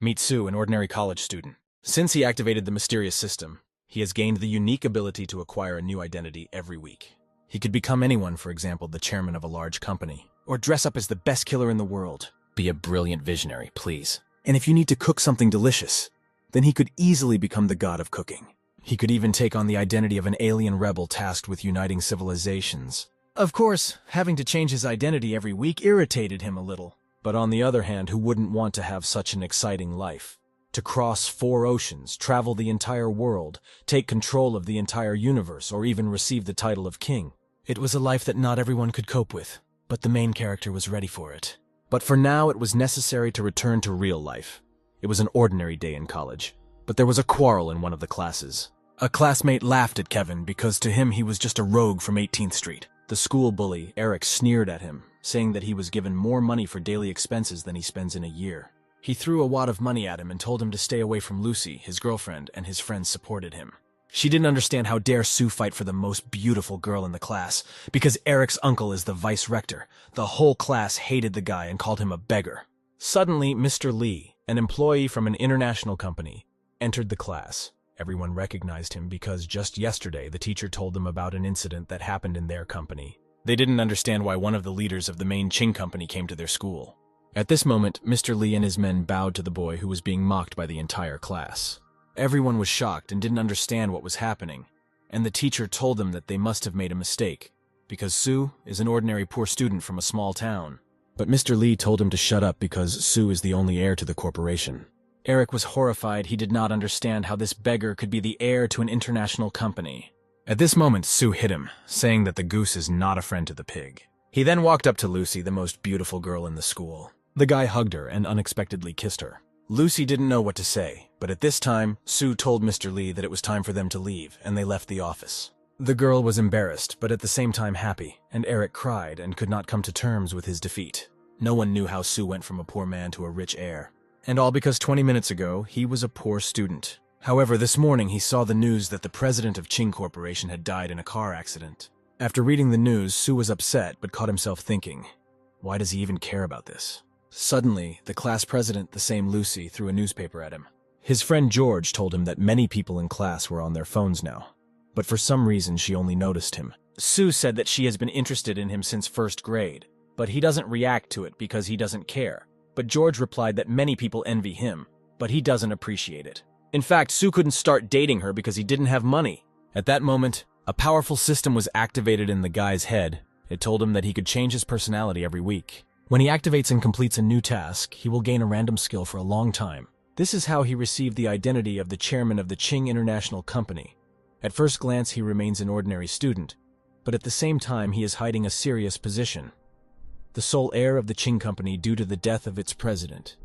Meet Sue, an ordinary college student. Since he activated the mysterious system, he has gained the unique ability to acquire a new identity every week. He could become anyone, for example, the chairman of a large company, or dress up as the best killer in the world. Be a brilliant visionary, please. And if you need to cook something delicious, then he could easily become the god of cooking. He could even take on the identity of an alien rebel tasked with uniting civilizations. Of course, having to change his identity every week irritated him a little. But on the other hand, who wouldn't want to have such an exciting life? To cross 4 oceans, travel the entire world, take control of the entire universe, or even receive the title of king. It was a life that not everyone could cope with, but the main character was ready for it. But for now, it was necessary to return to real life. It was an ordinary day in college, but there was a quarrel in one of the classes. A classmate laughed at Kevin because to him he was just a rogue from 18th Street. The school bully, Eric, sneered at him, saying that he was given more money for daily expenses than he spends in a year. He threw a wad of money at him and told him to stay away from Lucy, his girlfriend, and his friends supported him. She didn't understand how dare Sue fight for the most beautiful girl in the class, because Eric's uncle is the vice rector. The whole class hated the guy and called him a beggar. Suddenly, Mr. Lee, an employee from an international company, entered the class. Everyone recognized him because just yesterday the teacher told them about an incident that happened in their company. They didn't understand why one of the leaders of the main Ching company came to their school. At this moment, Mr. Lee and his men bowed to the boy who was being mocked by the entire class. Everyone was shocked and didn't understand what was happening, and the teacher told them that they must have made a mistake, because Sue is an ordinary poor student from a small town. But Mr. Lee told him to shut up because Sue is the only heir to the corporation. Eric was horrified. He did not understand how this beggar could be the heir to an international company. At this moment, Sue hit him, saying that the goose is not a friend to the pig. He then walked up to Lucy, the most beautiful girl in the school. The guy hugged her and unexpectedly kissed her. Lucy didn't know what to say, but at this time, Sue told Mr. Lee that it was time for them to leave, and they left the office. The girl was embarrassed, but at the same time happy, and Eric cried and could not come to terms with his defeat. No one knew how Sue went from a poor man to a rich heir. And all because 20 minutes ago, he was a poor student. However, this morning he saw the news that the president of Ching Corporation had died in a car accident. After reading the news, Sue was upset but caught himself thinking, why does he even care about this? Suddenly, the class president, the same Lucy, threw a newspaper at him. His friend George told him that many people in class were on their phones now, but for some reason she only noticed him. Sue said that she has been interested in him since 1st grade, but he doesn't react to it because he doesn't care. But George replied that many people envy him, but he doesn't appreciate it. In fact, Sue couldn't start dating her because he didn't have money. At that moment, a powerful system was activated in the guy's head. It told him that he could change his personality every week. When he activates and completes a new task, he will gain a random skill for a long time. This is how he received the identity of the chairman of the Ching International Company. At first glance, he remains an ordinary student, but at the same time, he is hiding a serious position. The sole heir of the Ching Company due to the death of its president.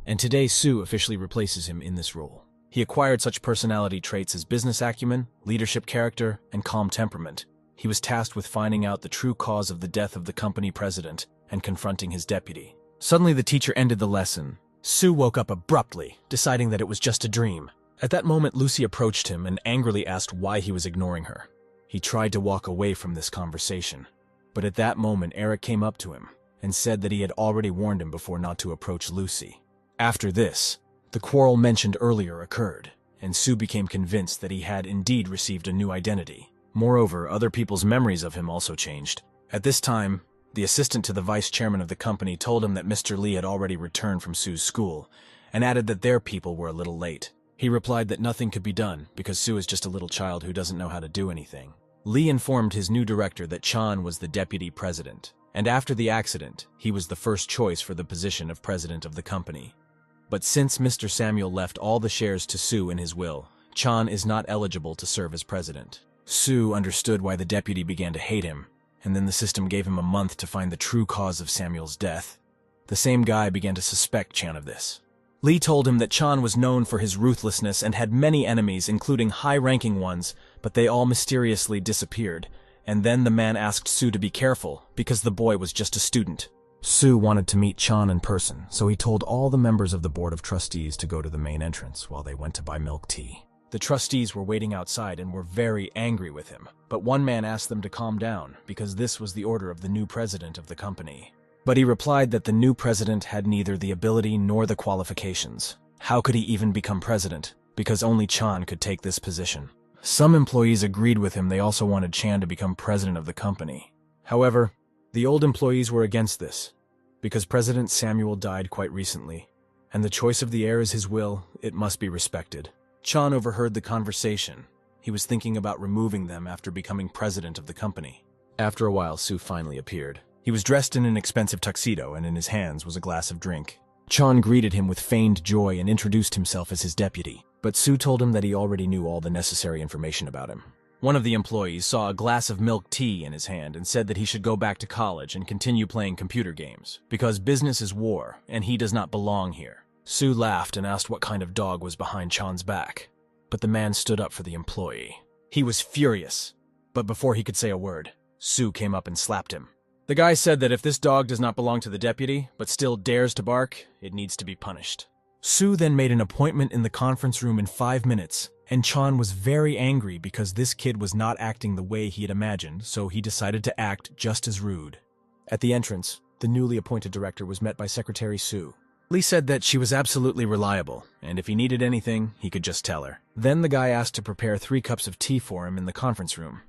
And today, Sue officially replaces him in this role. He acquired such personality traits as business acumen, leadership character, and calm temperament. He was tasked with finding out the true cause of the death of the company president and confronting his deputy. Suddenly, the teacher ended the lesson. Sue woke up abruptly, deciding that it was just a dream. At that moment, Lucy approached him and angrily asked why he was ignoring her. He tried to walk away from this conversation. But at that moment, Eric came up to him and said that he had already warned him before not to approach Lucy. After this, the quarrel mentioned earlier occurred, and Sue became convinced that he had indeed received a new identity. Moreover, other people's memories of him also changed. At this time, the assistant to the vice chairman of the company told him that Mr. Lee had already returned from Sue's school, and added that their people were a little late. He replied that nothing could be done because Sue is just a little child who doesn't know how to do anything. Lee informed his new director that Chan was the deputy president, and after the accident, he was the first choice for the position of president of the company. But since Mr. Samuel left all the shares to Sue in his will, Chan is not eligible to serve as president. Sue understood why the deputy began to hate him, and then the system gave him a month to find the true cause of Samuel's death. The same guy began to suspect Chan of this. Lee told him that Chan was known for his ruthlessness and had many enemies, including high-ranking ones, but they all mysteriously disappeared. And then the man asked Sue to be careful, because the boy was just a student. Sue wanted to meet Chan in person, so he told all the members of the board of trustees to go to the main entrance while they went to buy milk tea. The trustees were waiting outside and were very angry with him, but one man asked them to calm down, because this was the order of the new president of the company. But he replied that the new president had neither the ability nor the qualifications. How could he even become president? Because only Chan could take this position. Some employees agreed with him. They also wanted Chan to become president of the company. However, the old employees were against this, because President Samuel died quite recently, and the choice of the heir is his will. It must be respected. Chan overheard the conversation. He was thinking about removing them after becoming president of the company. After a while, Su finally appeared. He was dressed in an expensive tuxedo, and in his hands was a glass of drink. Chan greeted him with feigned joy and introduced himself as his deputy, but Su told him that he already knew all the necessary information about him. One of the employees saw a glass of milk tea in his hand and said that he should go back to college and continue playing computer games, because business is war, and he does not belong here. Su laughed and asked what kind of dog was behind Chan's back, but the man stood up for the employee. He was furious, but before he could say a word, Su came up and slapped him. The guy said that if this dog does not belong to the deputy, but still dares to bark, it needs to be punished. Su then made an appointment in the conference room in 5 minutes, and Chan was very angry because this kid was not acting the way he had imagined, so he decided to act just as rude. At the entrance, the newly appointed director was met by Secretary Su. Lee said that she was absolutely reliable, and if he needed anything, he could just tell her. Then the guy asked to prepare 3 cups of tea for him in the conference room,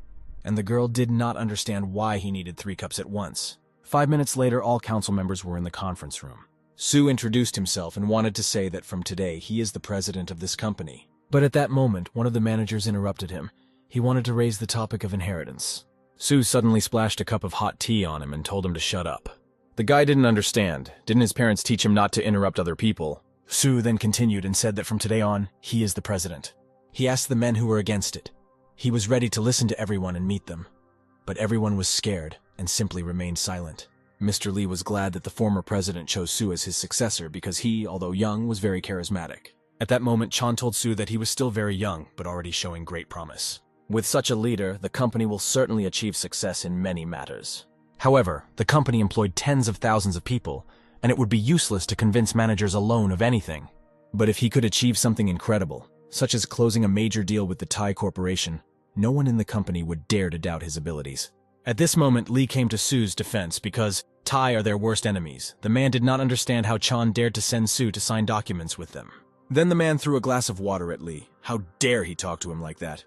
and the girl did not understand why he needed 3 cups at once. 5 minutes later, all council members were in the conference room. Su introduced himself and wanted to say that from today he is the president of this company. But at that moment, one of the managers interrupted him. He wanted to raise the topic of inheritance. Su suddenly splashed a cup of hot tea on him and told him to shut up. The guy didn't understand. Didn't his parents teach him not to interrupt other people? Su then continued and said that from today on, he is the president. He asked the men who were against it. He was ready to listen to everyone and meet them. But everyone was scared and simply remained silent. Mr. Lee was glad that the former president chose Su as his successor because he, although young, was very charismatic. At that moment, Chan told Su that he was still very young, but already showing great promise. With such a leader, the company will certainly achieve success in many matters. However, the company employed tens of thousands of people, and it would be useless to convince managers alone of anything. But if he could achieve something incredible, such as closing a major deal with the Thai corporation, no one in the company would dare to doubt his abilities. At this moment, Lee came to Su's defense because Thai are their worst enemies. The man did not understand how Chan dared to send Su to sign documents with them. Then the man threw a glass of water at Lee. How dare he talk to him like that?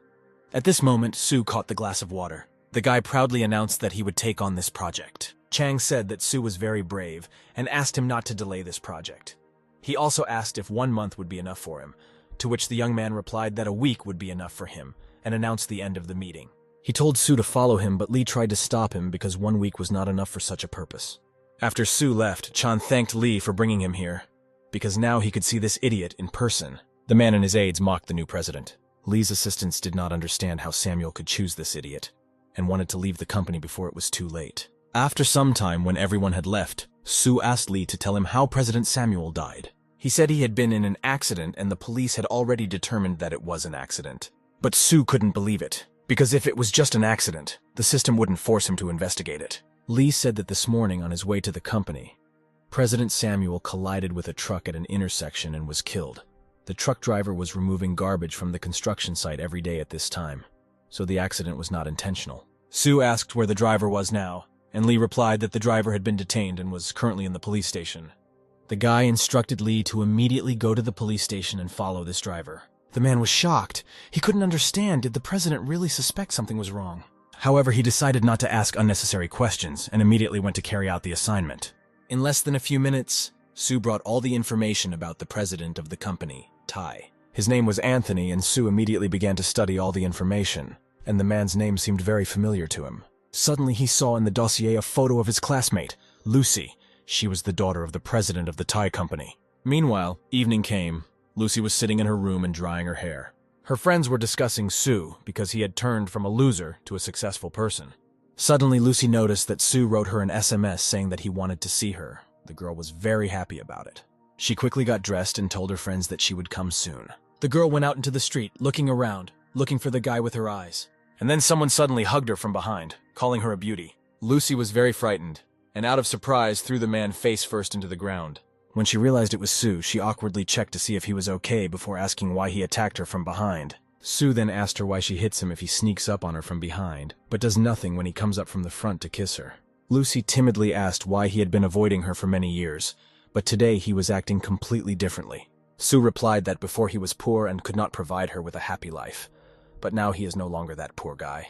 At this moment, Su caught the glass of water. The guy proudly announced that he would take on this project. Chang said that Su was very brave and asked him not to delay this project. He also asked if 1 month would be enough for him, to which the young man replied that a week would be enough for him, and announced the end of the meeting. He told Su to follow him, but Lee tried to stop him because 1 week was not enough for such a purpose. After Su left, Chan thanked Lee for bringing him here, because now he could see this idiot in person. The man and his aides mocked the new president. Lee's assistants did not understand how Samuel could choose this idiot, and wanted to leave the company before it was too late. After some time, when everyone had left, Su asked Lee to tell him how President Samuel died. He said he had been in an accident and the police had already determined that it was an accident. But Su couldn't believe it, because if it was just an accident, the system wouldn't force him to investigate it. Lee said that this morning on his way to the company, President Samuel collided with a truck at an intersection and was killed. The truck driver was removing garbage from the construction site every day at this time, so the accident was not intentional. Su asked where the driver was now, and Lee replied that the driver had been detained and was currently in the police station. The guy instructed Lee to immediately go to the police station and follow this driver. The man was shocked. He couldn't understand. Did the president really suspect something was wrong? However, he decided not to ask unnecessary questions and immediately went to carry out the assignment. In less than a few minutes, Su brought all the information about the president of the company, Thai. His name was Anthony, and Su immediately began to study all the information, and the man's name seemed very familiar to him. Suddenly he saw in the dossier a photo of his classmate, Lucy. She was the daughter of the president of the Thai company. Meanwhile, evening came. Lucy was sitting in her room and drying her hair. Her friends were discussing Su because he had turned from a loser to a successful person. Suddenly, Lucy noticed that Su wrote her an SMS saying that he wanted to see her. The girl was very happy about it. She quickly got dressed and told her friends that she would come soon. The girl went out into the street, looking around, looking for the guy with her eyes. And then someone suddenly hugged her from behind, calling her a beauty. Lucy was very frightened, and out of surprise threw the man face first into the ground. When she realized it was Su, she awkwardly checked to see if he was okay before asking why he attacked her from behind. Su then asked her why she hits him if he sneaks up on her from behind, but does nothing when he comes up from the front to kiss her. Lucy timidly asked why he had been avoiding her for many years, but today he was acting completely differently. Sue replied that before he was poor and could not provide her with a happy life. But now he is no longer that poor guy.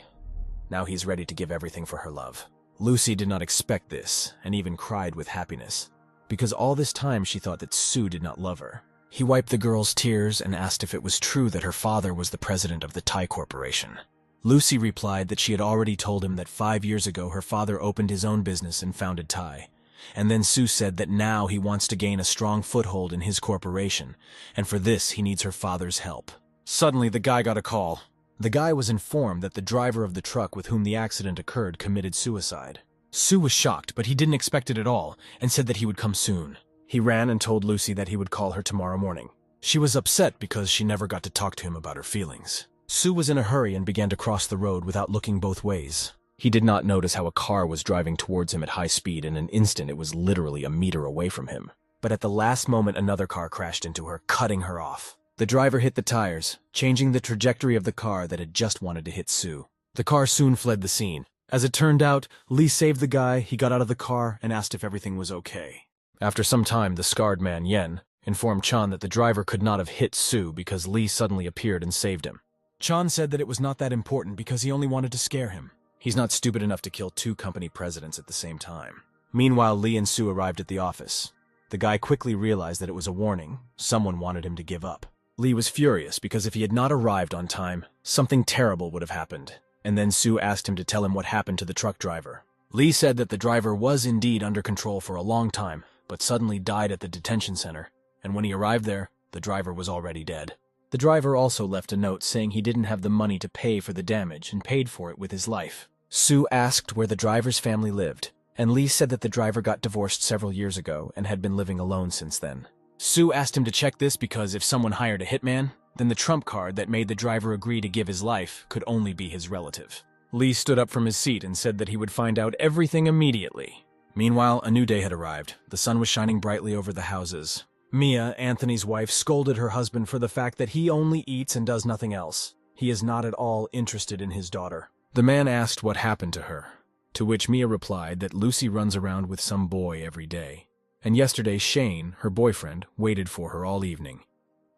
Now he's ready to give everything for her love. Lucy did not expect this, and even cried with happiness, because all this time she thought that Sue did not love her. He wiped the girl's tears and asked if it was true that her father was the president of the Thai corporation. Lucy replied that she had already told him that 5 years ago her father opened his own business and founded Thai. And then Sue said that now he wants to gain a strong foothold in his corporation, and for this he needs her father's help. Suddenly the guy got a call. The guy was informed that the driver of the truck with whom the accident occurred committed suicide. Sue was shocked, but he didn't expect it at all, and said that he would come soon. He ran and told Lucy that he would call her tomorrow morning. She was upset because she never got to talk to him about her feelings. Sue was in a hurry and began to cross the road without looking both ways. He did not notice how a car was driving towards him at high speed. In an instant, it was literally a meter away from him. But at the last moment, another car crashed into her, cutting her off. The driver hit the tires, changing the trajectory of the car that had just wanted to hit Sue. The car soon fled the scene. As it turned out, Lee saved the guy, he got out of the car, and asked if everything was okay. After some time, the scarred man, Yen, informed Chan that the driver could not have hit Sue because Lee suddenly appeared and saved him. Chan said that it was not that important because he only wanted to scare him. He's not stupid enough to kill 2 company presidents at the same time. Meanwhile, Lee and Sue arrived at the office. The guy quickly realized that it was a warning. Someone wanted him to give up. Lee was furious because if he had not arrived on time, something terrible would have happened. And then Sue asked him to tell him what happened to the truck driver. Lee said that the driver was indeed under control for a long time, but suddenly died at the detention center, and when he arrived there, the driver was already dead. The driver also left a note saying he didn't have the money to pay for the damage and paid for it with his life. Sue asked where the driver's family lived, and Lee said that the driver got divorced several years ago and had been living alone since then. Sue asked him to check this because if someone hired a hitman, then the trump card that made the driver agree to give his life could only be his relative. Lee stood up from his seat and said that he would find out everything immediately. Meanwhile, a new day had arrived. The sun was shining brightly over the houses. Mia, Anthony's wife, scolded her husband for the fact that he only eats and does nothing else. He is not at all interested in his daughter. The man asked what happened to her, to which Mia replied that Lucy runs around with some boy every day. And yesterday Shane, her boyfriend, waited for her all evening.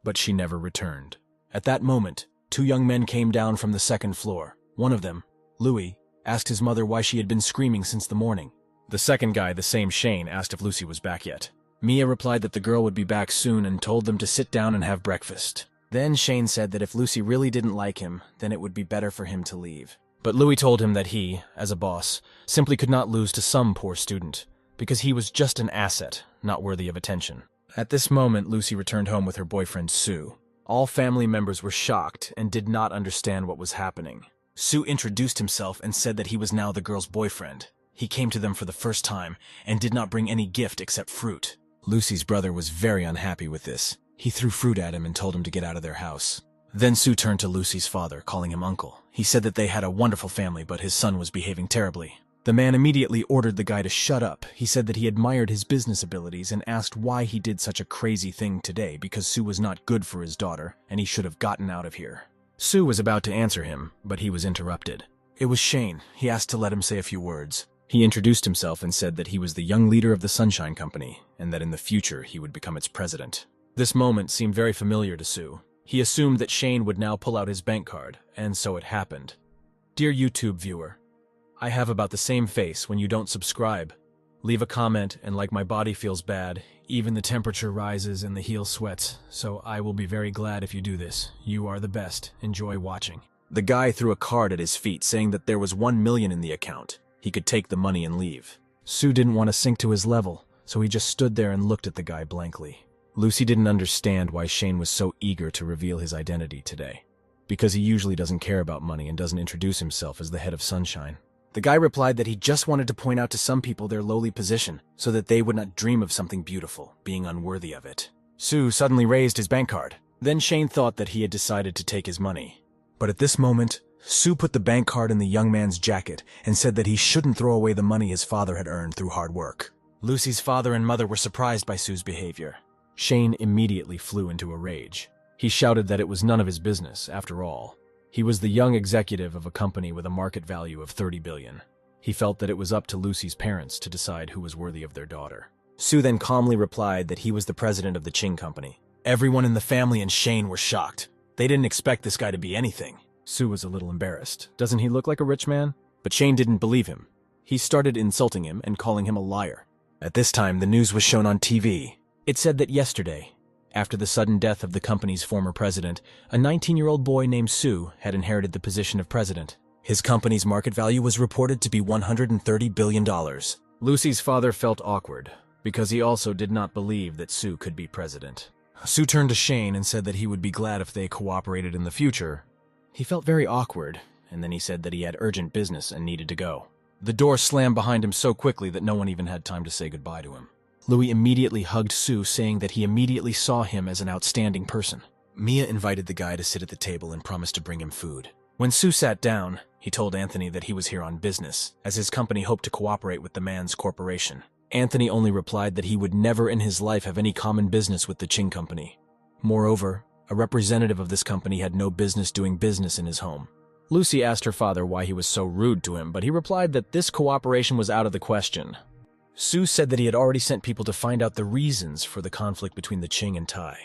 But she never returned. At that moment, 2 young men came down from the 2nd floor. One of them, Louis, asked his mother why she had been screaming since the morning. The second guy, the same Shane, asked if Lucy was back yet. Mia replied that the girl would be back soon and told them to sit down and have breakfast. Then Shane said that if Lucy really didn't like him, then it would be better for him to leave. But Louis told him that he, as a boss, simply could not lose to some poor student, because he was just an asset, not worthy of attention. At this moment, Lucy returned home with her boyfriend, Sue. All family members were shocked and did not understand what was happening. Sue introduced himself and said that he was now the girl's boyfriend. He came to them for the first time and did not bring any gift except fruit. Lucy's brother was very unhappy with this. He threw fruit at him and told him to get out of their house. Then Sue turned to Lucy's father, calling him uncle. He said that they had a wonderful family, but his son was behaving terribly. The man immediately ordered the guy to shut up. He said that he admired his business abilities and asked why he did such a crazy thing today because Sue was not good for his daughter and he should have gotten out of here. Sue was about to answer him, but he was interrupted. It was Shane. He asked to let him say a few words. He introduced himself and said that he was the young leader of the Sunshine Company and that in the future he would become its president. This moment seemed very familiar to Sue. He assumed that Shane would now pull out his bank card, and so it happened. Dear YouTube viewer, I have about the same face when you don't subscribe. Leave a comment, and like my body feels bad, even the temperature rises and the heel sweats, so I will be very glad if you do this. You are the best. Enjoy watching. The guy threw a card at his feet saying that there was 1 million in the account. He could take the money and leave. Sue didn't want to sink to his level, so he just stood there and looked at the guy blankly. Lucy didn't understand why Shane was so eager to reveal his identity today, because he usually doesn't care about money and doesn't introduce himself as the head of Sunshine. The guy replied that he just wanted to point out to some people their lowly position, so that they would not dream of something beautiful, being unworthy of it. Sue suddenly raised his bank card. Then Shane thought that he had decided to take his money. But at this moment, Sue put the bank card in the young man's jacket and said that he shouldn't throw away the money his father had earned through hard work. Lucy's father and mother were surprised by Sue's behavior. Shane immediately flew into a rage. He shouted that it was none of his business, after all. He was the young executive of a company with a market value of 30 billion. He felt that it was up to Lucy's parents to decide who was worthy of their daughter. Sue then calmly replied that he was the president of the Ching Company, Everyone in the family and Shane were shocked. They didn't expect this guy to be anything. Sue was a little embarrassed. Doesn't he look like a rich man? But Shane didn't believe him. He started insulting him and calling him a liar. At this time, the news was shown on TV. It said that yesterday, after the sudden death of the company's former president, a 19-year-old boy named Sue had inherited the position of president. His company's market value was reported to be $130 billion. Lucy's father felt awkward, because he also did not believe that Sue could be president. Sue turned to Shane and said that he would be glad if they cooperated in the future. He felt very awkward, and then he said that he had urgent business and needed to go. The door slammed behind him so quickly that no one even had time to say goodbye to him. Louis immediately hugged Sue, saying that he immediately saw him as an outstanding person. Mia invited the guy to sit at the table and promised to bring him food. When Sue sat down, he told Anthony that he was here on business, as his company hoped to cooperate with the man's corporation. Anthony only replied that he would never in his life have any common business with the Ching company. Moreover, a representative of this company had no business doing business in his home. Lucy asked her father why he was so rude to him, but he replied that this cooperation was out of the question. Sue said that he had already sent people to find out the reasons for the conflict between the Ching and Tai.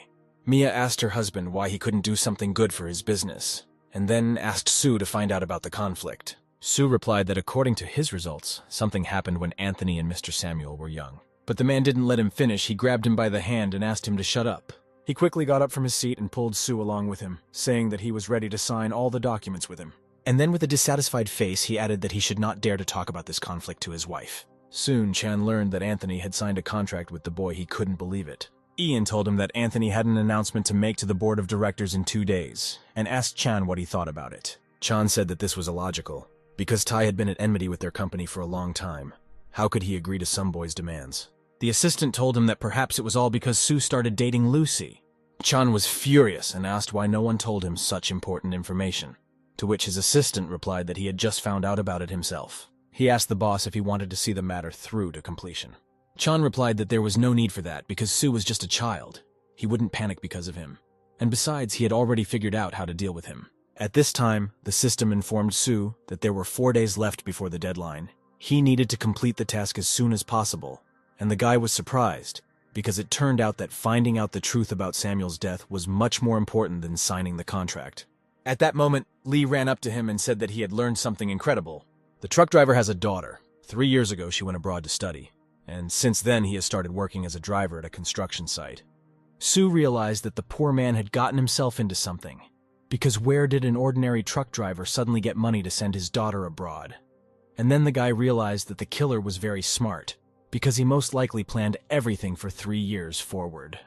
Mia asked her husband why he couldn't do something good for his business, and then asked Sue to find out about the conflict. Sue replied that according to his results, something happened when Anthony and Mr. Samuel were young. But the man didn't let him finish. He grabbed him by the hand and asked him to shut up. He quickly got up from his seat and pulled Sue along with him, saying that he was ready to sign all the documents with him. And then with a dissatisfied face, he added that he should not dare to talk about this conflict to his wife. Soon, Chan learned that Anthony had signed a contract with the boy. He couldn't believe it. Ian told him that Anthony had an announcement to make to the board of directors in 2 days, and asked Chan what he thought about it. Chan said that this was illogical, because Tai had been at enmity with their company for a long time. How could he agree to some boy's demands? The assistant told him that perhaps it was all because Sue started dating Lucy. Chan was furious and asked why no one told him such important information, to which his assistant replied that he had just found out about it himself. He asked the boss if he wanted to see the matter through to completion. Chan replied that there was no need for that because Sue was just a child. He wouldn't panic because of him. And besides, he had already figured out how to deal with him. At this time, the system informed Sue that there were 4 days left before the deadline. He needed to complete the task as soon as possible, and the guy was surprised, because it turned out that finding out the truth about Samuel's death was much more important than signing the contract. At that moment, Lee ran up to him and said that he had learned something incredible. The truck driver has a daughter. 3 years ago, she went abroad to study, and since then he has started working as a driver at a construction site. Sue realized that the poor man had gotten himself into something, because where did an ordinary truck driver suddenly get money to send his daughter abroad? And then the guy realized that the killer was very smart, because he most likely planned everything for 3 years forward.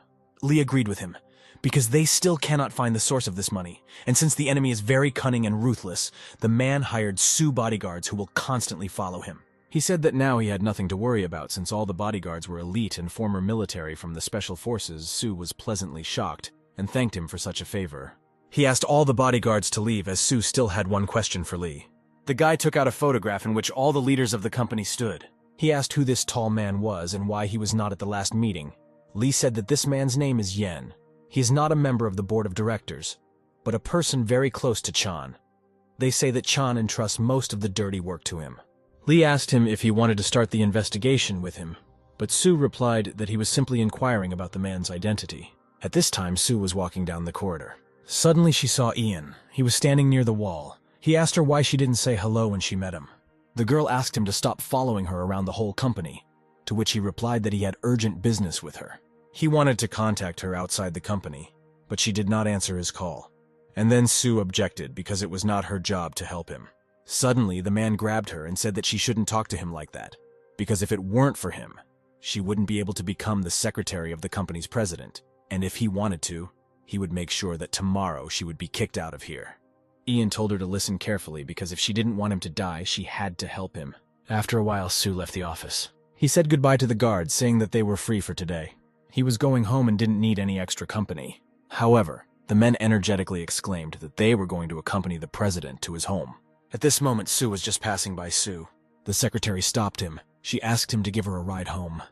Lee agreed with him, because they still cannot find the source of this money, and since the enemy is very cunning and ruthless, the man hired Sue bodyguards who will constantly follow him. He said that now he had nothing to worry about since all the bodyguards were elite and former military from the special forces. Sue was pleasantly shocked and thanked him for such a favor. He asked all the bodyguards to leave as Sue still had one question for Lee. The guy took out a photograph in which all the leaders of the company stood. He asked who this tall man was and why he was not at the last meeting. Lee said that this man's name is Yen. He is not a member of the board of directors, but a person very close to Chan. They say that Chan entrusts most of the dirty work to him. Lee asked him if he wanted to start the investigation with him, but Sue replied that he was simply inquiring about the man's identity. At this time, Sue was walking down the corridor. Suddenly she saw Ian. He was standing near the wall. He asked her why she didn't say hello when she met him. The girl asked him to stop following her around the whole company, to which he replied that he had urgent business with her. He wanted to contact her outside the company, but she did not answer his call. And then Sue objected because it was not her job to help him. Suddenly, the man grabbed her and said that she shouldn't talk to him like that, because if it weren't for him, she wouldn't be able to become the secretary of the company's president, and if he wanted to, he would make sure that tomorrow she would be kicked out of here. Ian told her to listen carefully because if she didn't want him to die, she had to help him. After a while, Sue left the office. He said goodbye to the guards, saying that they were free for today. He was going home and didn't need any extra company. However, the men energetically exclaimed that they were going to accompany the president to his home. At this moment, Sue was just passing by Sue. The secretary stopped him. She asked him to give her a ride home.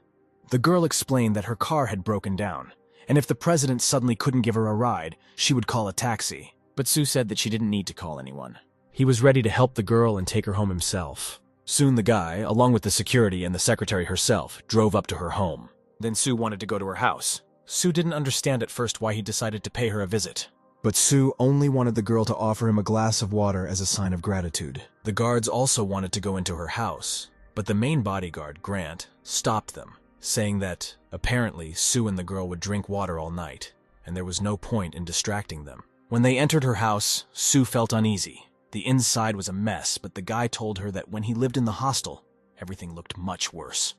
The girl explained that her car had broken down, and if the president suddenly couldn't give her a ride, she would call a taxi. But Sue said that she didn't need to call anyone. He was ready to help the girl and take her home himself. Soon the guy, along with the security and the secretary herself, drove up to her home. Then Sue wanted to go to her house. Sue didn't understand at first why he decided to pay her a visit. But Sue only wanted the girl to offer him a glass of water as a sign of gratitude. The guards also wanted to go into her house, but the main bodyguard, Grant, stopped them, saying that, apparently, Sue and the girl would drink water all night, and there was no point in distracting them. When they entered her house, Sue felt uneasy. The inside was a mess, but the guy told her that when he lived in the hostel, everything looked much worse.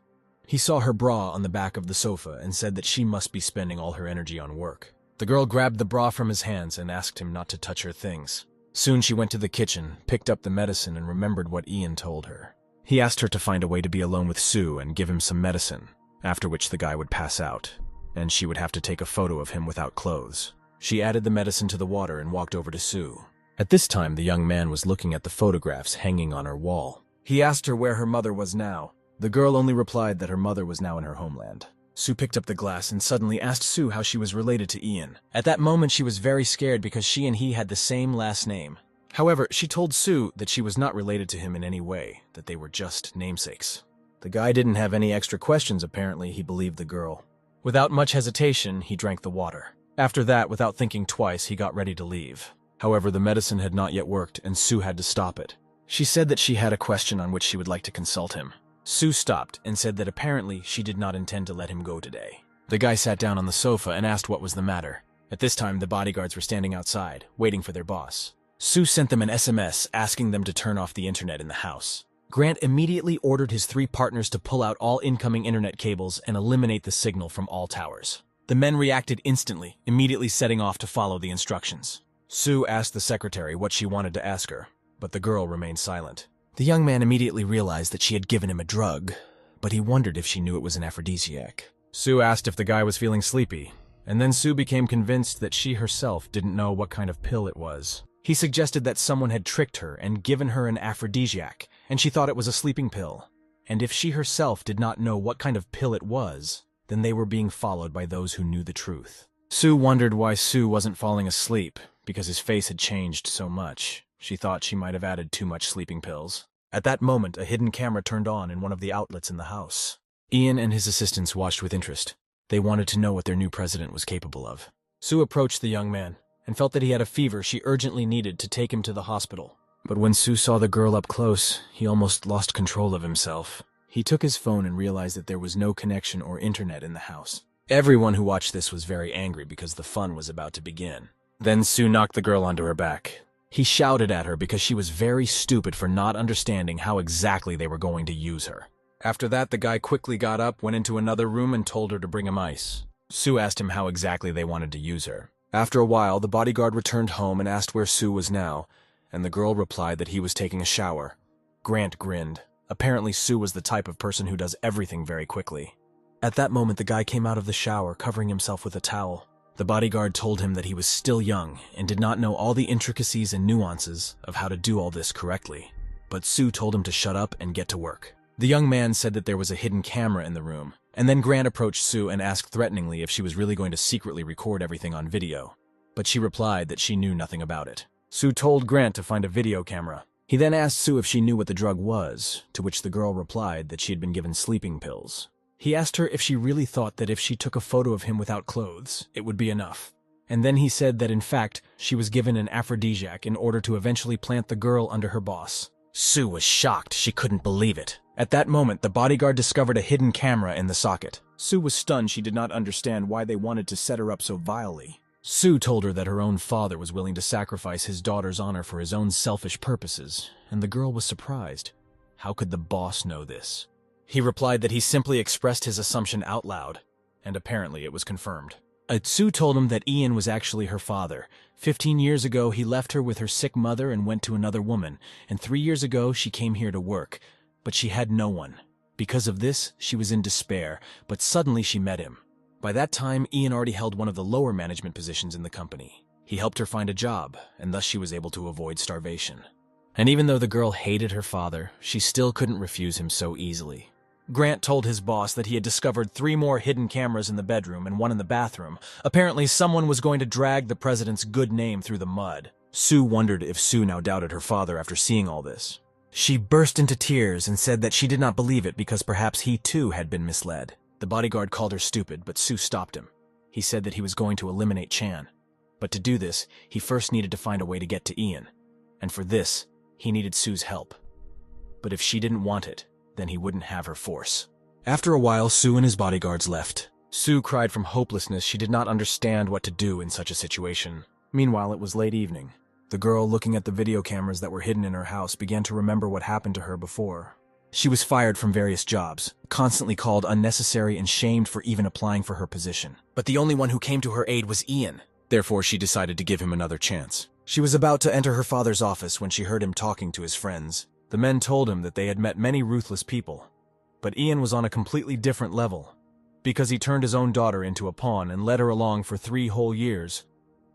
He saw her bra on the back of the sofa and said that she must be spending all her energy on work. The girl grabbed the bra from his hands and asked him not to touch her things. Soon she went to the kitchen, picked up the medicine, and remembered what Ian told her. He asked her to find a way to be alone with Sue and give him some medicine, after which the guy would pass out, and she would have to take a photo of him without clothes. She added the medicine to the water and walked over to Sue. At this time, the young man was looking at the photographs hanging on her wall. He asked her where her mother was now. The girl only replied that her mother was now in her homeland. Sue picked up the glass and suddenly asked Sue how she was related to Ian. At that moment, she was very scared because she and he had the same last name. However, she told Sue that she was not related to him in any way, that they were just namesakes. The guy didn't have any extra questions. Apparently, he believed the girl. Without much hesitation, he drank the water. After that, without thinking twice, he got ready to leave. However, the medicine had not yet worked, and Sue had to stop it. She said that she had a question on which she would like to consult him. Sue stopped and said that apparently she did not intend to let him go today. The guy sat down on the sofa and asked what was the matter. At this time, the bodyguards were standing outside, waiting for their boss. Sue sent them an SMS asking them to turn off the internet in the house. Grant immediately ordered his 3 partners to pull out all incoming internet cables and eliminate the signal from all towers. The men reacted instantly, immediately setting off to follow the instructions. Sue asked the secretary what she wanted to ask her, but the girl remained silent. The young man immediately realized that she had given him a drug, but he wondered if she knew it was an aphrodisiac. Sue asked if the guy was feeling sleepy, and then Sue became convinced that she herself didn't know what kind of pill it was. He suggested that someone had tricked her and given her an aphrodisiac, and she thought it was a sleeping pill. And if she herself did not know what kind of pill it was, then they were being followed by those who knew the truth. Sue wondered why Sue wasn't falling asleep, because his face had changed so much. She thought she might have added too much sleeping pills. At that moment, a hidden camera turned on in one of the outlets in the house. Ian and his assistants watched with interest. They wanted to know what their new president was capable of. Sue approached the young man and felt that he had a fever she urgently needed to take him to the hospital. But when Sue saw the girl up close, he almost lost control of himself. He took his phone and realized that there was no connection or internet in the house. Everyone who watched this was very angry because the fun was about to begin. Then Sue knocked the girl onto her back. He shouted at her because she was very stupid for not understanding how exactly they were going to use her. After that, the guy quickly got up, went into another room, and told her to bring him ice. Sue asked him how exactly they wanted to use her. After a while, the bodyguard returned home and asked where Sue was now, and the girl replied that he was taking a shower. Grant grinned. Apparently, Sue was the type of person who does everything very quickly. At that moment, the guy came out of the shower, covering himself with a towel. The bodyguard told him that he was still young and did not know all the intricacies and nuances of how to do all this correctly. But Sue told him to shut up and get to work. The young man said that there was a hidden camera in the room, and then Grant approached Sue and asked threateningly if she was really going to secretly record everything on video. But she replied that she knew nothing about it. Sue told Grant to find a video camera. He then asked Sue if she knew what the drug was, to which the girl replied that she had been given sleeping pills. He asked her if she really thought that if she took a photo of him without clothes, it would be enough. And then he said that in fact, she was given an aphrodisiac in order to eventually plant the girl under her boss. Sue was shocked. She couldn't believe it. At that moment, the bodyguard discovered a hidden camera in the socket. Sue was stunned. She did not understand why they wanted to set her up so vilely. Sue told her that her own father was willing to sacrifice his daughter's honor for his own selfish purposes, and the girl was surprised. How could the boss know this? He replied that he simply expressed his assumption out loud, and apparently it was confirmed. Sue told him that Ian was actually her father. 15 years ago, he left her with her sick mother and went to another woman, and 3 years ago, she came here to work, but she had no one. Because of this, she was in despair, but suddenly she met him. By that time, Ian already held one of the lower management positions in the company. He helped her find a job, and thus she was able to avoid starvation. And even though the girl hated her father, she still couldn't refuse him so easily. Grant told his boss that he had discovered 3 more hidden cameras in the bedroom and 1 in the bathroom. Apparently, someone was going to drag the president's good name through the mud. Sue wondered if Sue now doubted her father after seeing all this. She burst into tears and said that she did not believe it because perhaps he too had been misled. The bodyguard called her stupid, but Sue stopped him. He said that he was going to eliminate Chan. But to do this, he first needed to find a way to get to Ian. And for this, he needed Sue's help. But if she didn't want it, then he wouldn't have her force. After a while, Sue and his bodyguards left. Sue cried from hopelessness. She did not understand what to do in such a situation. Meanwhile, it was late evening. The girl, looking at the video cameras that were hidden in her house, began to remember what happened to her before. She was fired from various jobs, constantly called unnecessary and shamed for even applying for her position. But the only one who came to her aid was Ian. Therefore, she decided to give him another chance. She was about to enter her father's office when she heard him talking to his friends. The men told him that they had met many ruthless people. But Ian was on a completely different level, because he turned his own daughter into a pawn and led her along for 3 whole years.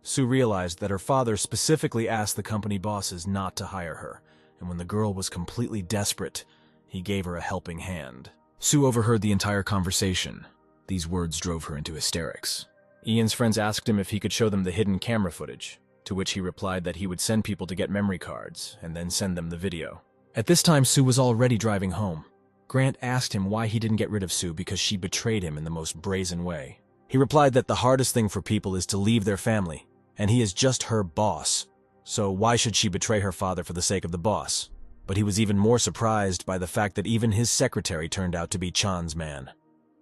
Sue realized that her father specifically asked the company bosses not to hire her, and when the girl was completely desperate, he gave her a helping hand. Sue overheard the entire conversation. These words drove her into hysterics. Ian's friends asked him if he could show them the hidden camera footage, to which he replied that he would send people to get memory cards and then send them the video. At this time, Sue was already driving home. Grant asked him why he didn't get rid of Sue because she betrayed him in the most brazen way. He replied that the hardest thing for people is to leave their family, and he is just her boss. So why should she betray her father for the sake of the boss? But he was even more surprised by the fact that even his secretary turned out to be Chan's man.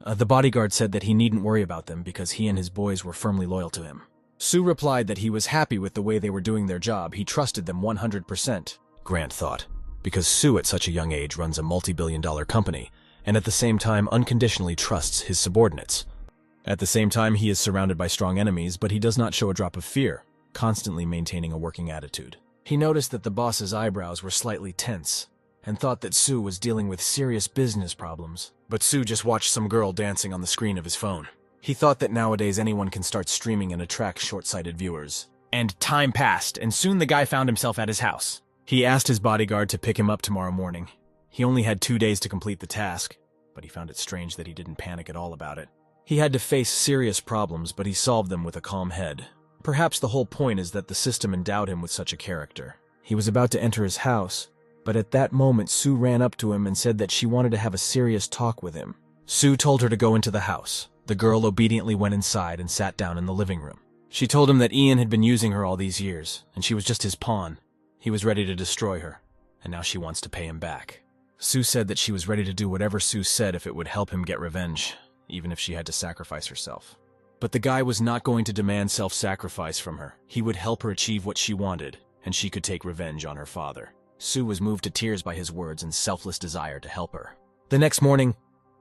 The bodyguard said that he needn't worry about them because he and his boys were firmly loyal to him. Sue replied that he was happy with the way they were doing their job. He trusted them 100%, Grant thought, because Sue at such a young age runs a multi-billion-dollar company and at the same time unconditionally trusts his subordinates. At the same time, he is surrounded by strong enemies, but he does not show a drop of fear, constantly maintaining a working attitude. He noticed that the boss's eyebrows were slightly tense and thought that Sue was dealing with serious business problems. But Sue just watched some girl dancing on the screen of his phone. He thought that nowadays anyone can start streaming and attract short-sighted viewers. And time passed, and soon the guy found himself at his house. He asked his bodyguard to pick him up tomorrow morning. He only had 2 days to complete the task, but he found it strange that he didn't panic at all about it. He had to face serious problems, but he solved them with a calm head. Perhaps the whole point is that the system endowed him with such a character. He was about to enter his house, but at that moment Sue ran up to him and said that she wanted to have a serious talk with him. Sue told her to go into the house. The girl obediently went inside and sat down in the living room. She told him that Ian had been using her all these years, and she was just his pawn. He was ready to destroy her, and now she wants to pay him back. Sue said that she was ready to do whatever Sue said if it would help him get revenge, even if she had to sacrifice herself. But the guy was not going to demand self-sacrifice from her. He would help her achieve what she wanted, and she could take revenge on her father. Sue was moved to tears by his words and selfless desire to help her. The next morning,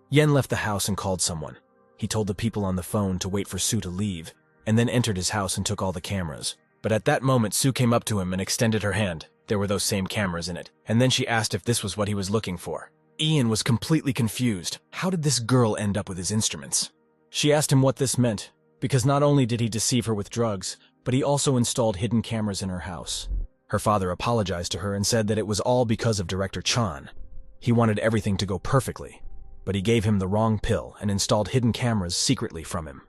Yen left the house and called someone. He told the people on the phone to wait for Sue to leave, and then entered his house and took all the cameras. But at that moment, Sue came up to him and extended her hand. There were those same cameras in it, and then she asked if this was what he was looking for. Ian was completely confused. How did this girl end up with his instruments? She asked him what this meant, because not only did he deceive her with drugs, but he also installed hidden cameras in her house. Her father apologized to her and said that it was all because of Director Chan. He wanted everything to go perfectly, but he gave him the wrong pill and installed hidden cameras secretly from him.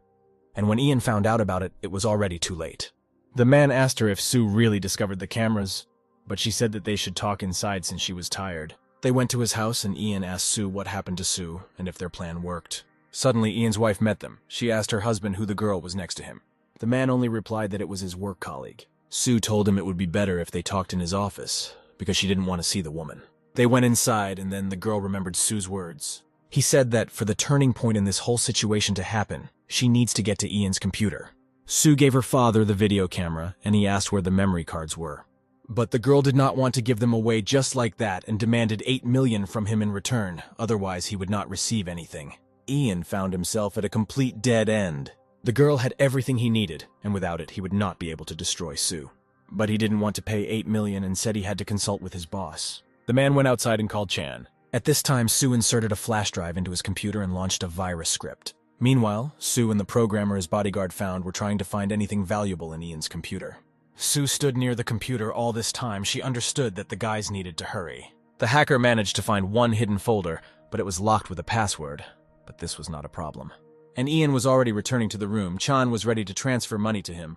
And when Ian found out about it, it was already too late. The man asked her if Sue really discovered the cameras, but she said that they should talk inside since she was tired. They went to his house and Ian asked Sue what happened to Sue and if their plan worked. Suddenly, Ian's wife met them. She asked her husband who the girl was next to him. The man only replied that it was his work colleague. Sue told him it would be better if they talked in his office, because she didn't want to see the woman. They went inside, and then the girl remembered Sue's words. He said that for the turning point in this whole situation to happen, she needs to get to Ian's computer. Sue gave her father the video camera, and he asked where the memory cards were. But the girl did not want to give them away just like that and demanded $8 million from him in return, otherwise he would not receive anything. Ian found himself at a complete dead end. The girl had everything he needed, and without it he would not be able to destroy Sue. But he didn't want to pay $8 million and said he had to consult with his boss. The man went outside and called Chan. At this time, Sue inserted a flash drive into his computer and launched a virus script. Meanwhile, Sue and the programmer his bodyguard found were trying to find anything valuable in Ian's computer. Sue stood near the computer all this time. She understood that the guys needed to hurry. The hacker managed to find one hidden folder, but it was locked with a password. But this was not a problem. And Ian was already returning to the room. Chan was ready to transfer money to him.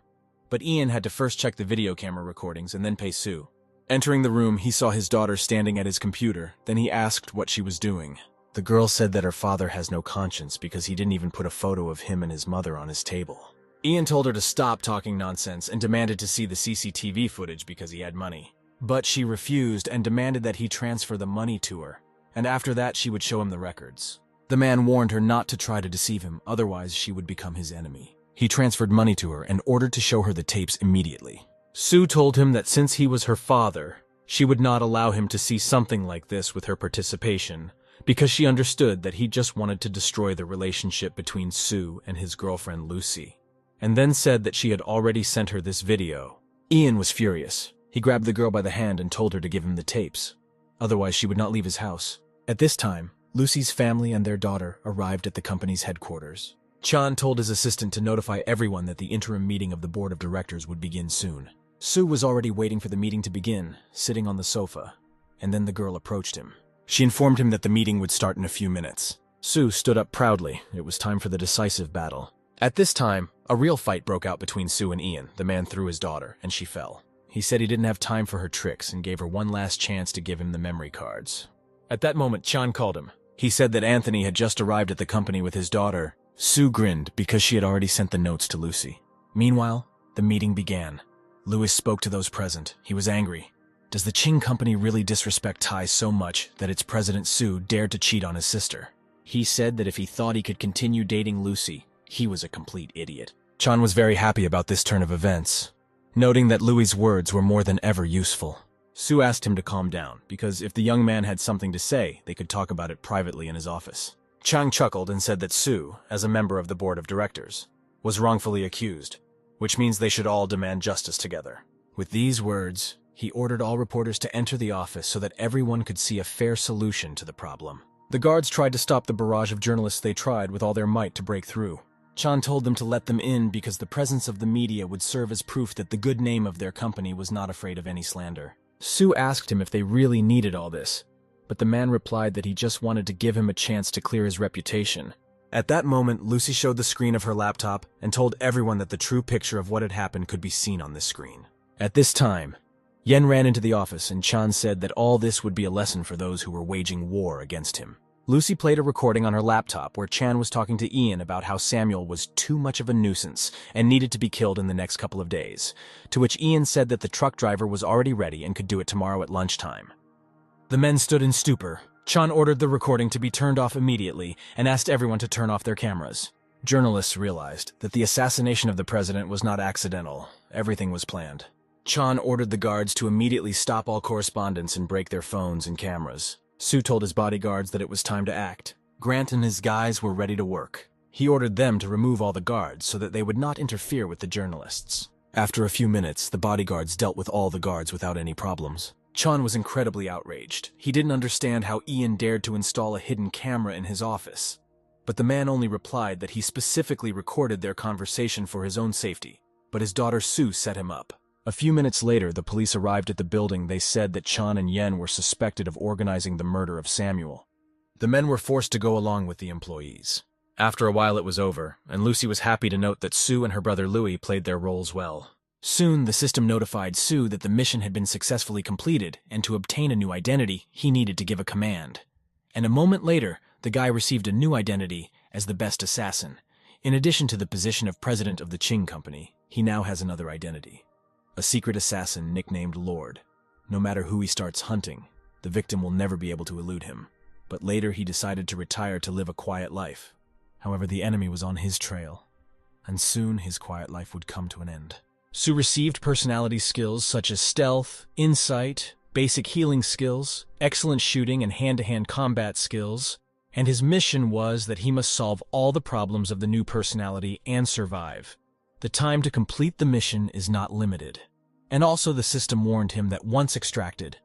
But Ian had to first check the video camera recordings and then pay Sue. Entering the room, he saw his daughter standing at his computer. Then he asked what she was doing. The girl said that her father has no conscience because he didn't even put a photo of him and his mother on his table. Ian told her to stop talking nonsense and demanded to see the CCTV footage because he had money. But she refused and demanded that he transfer the money to her, and after that she would show him the records. The man warned her not to try to deceive him, otherwise she would become his enemy. He transferred money to her and ordered to show her the tapes immediately. Sue told him that since he was her father, she would not allow him to see something like this with her participation, because she understood that he just wanted to destroy the relationship between Sue and his girlfriend Lucy, and then said that she had already sent her this video. Ian was furious. He grabbed the girl by the hand and told her to give him the tapes. Otherwise, she would not leave his house. At this time, Lucy's family and their daughter arrived at the company's headquarters. Chan told his assistant to notify everyone that the interim meeting of the board of directors would begin soon. Sue was already waiting for the meeting to begin, sitting on the sofa, and then the girl approached him. She informed him that the meeting would start in a few minutes. Sue stood up proudly. It was time for the decisive battle. At this time, a real fight broke out between Sue and Ian. The man threw his daughter, and she fell. He said he didn't have time for her tricks and gave her one last chance to give him the memory cards. At that moment, Chan called him. He said that Anthony had just arrived at the company with his daughter. Sue grinned because she had already sent the notes to Lucy. Meanwhile, the meeting began. Lewis spoke to those present. He was angry. Does the Ching company really disrespect ties so much that its president Sue dared to cheat on his sister? He said that if he thought he could continue dating Lucy, he was a complete idiot. Chan was very happy about this turn of events, noting that Louis's words were more than ever useful. Sue asked him to calm down, because if the young man had something to say, they could talk about it privately in his office. Chang chuckled and said that Sue, as a member of the board of directors, was wrongfully accused, which means they should all demand justice together. With these words, he ordered all reporters to enter the office so that everyone could see a fair solution to the problem. The guards tried to stop the barrage of journalists. They tried with all their might to break through. Chan told them to let them in because the presence of the media would serve as proof that the good name of their company was not afraid of any slander. Sue asked him if they really needed all this, but the man replied that he just wanted to give him a chance to clear his reputation. At that moment, Lucy showed the screen of her laptop and told everyone that the true picture of what had happened could be seen on this screen. At this time, Yen ran into the office and Chan said that all this would be a lesson for those who were waging war against him. Lucy played a recording on her laptop where Chan was talking to Ian about how Samuel was too much of a nuisance and needed to be killed in the next couple of days, to which Ian said that the truck driver was already ready and could do it tomorrow at lunchtime. The men stood in stupor. Chan ordered the recording to be turned off immediately and asked everyone to turn off their cameras. Journalists realized that the assassination of the president was not accidental. Everything was planned. Chan ordered the guards to immediately stop all correspondence and break their phones and cameras. Sue told his bodyguards that it was time to act. Grant and his guys were ready to work. He ordered them to remove all the guards so that they would not interfere with the journalists. After a few minutes, the bodyguards dealt with all the guards without any problems. Chan was incredibly outraged. He didn't understand how Ian dared to install a hidden camera in his office. But the man only replied that he specifically recorded their conversation for his own safety, but his daughter Sue set him up. A few minutes later, the police arrived at the building. They said that Chan and Yen were suspected of organizing the murder of Samuel. The men were forced to go along with the employees. After a while it was over, and Lucy was happy to note that Sue and her brother Louis played their roles well. Soon, the system notified Sue that the mission had been successfully completed, and to obtain a new identity, he needed to give a command. And a moment later, the guy received a new identity as the best assassin. In addition to the position of president of the Ching Company, he now has another identity. A secret assassin nicknamed Lord. No matter who he starts hunting, the victim will never be able to elude him. But later he decided to retire to live a quiet life. However, the enemy was on his trail, and soon his quiet life would come to an end. Sue received personality skills such as stealth, insight, basic healing skills, excellent shooting and hand-to-hand combat skills, and his mission was that he must solve all the problems of the new personality and survive. The time to complete the mission is not limited. And also the system warned him that once extracted,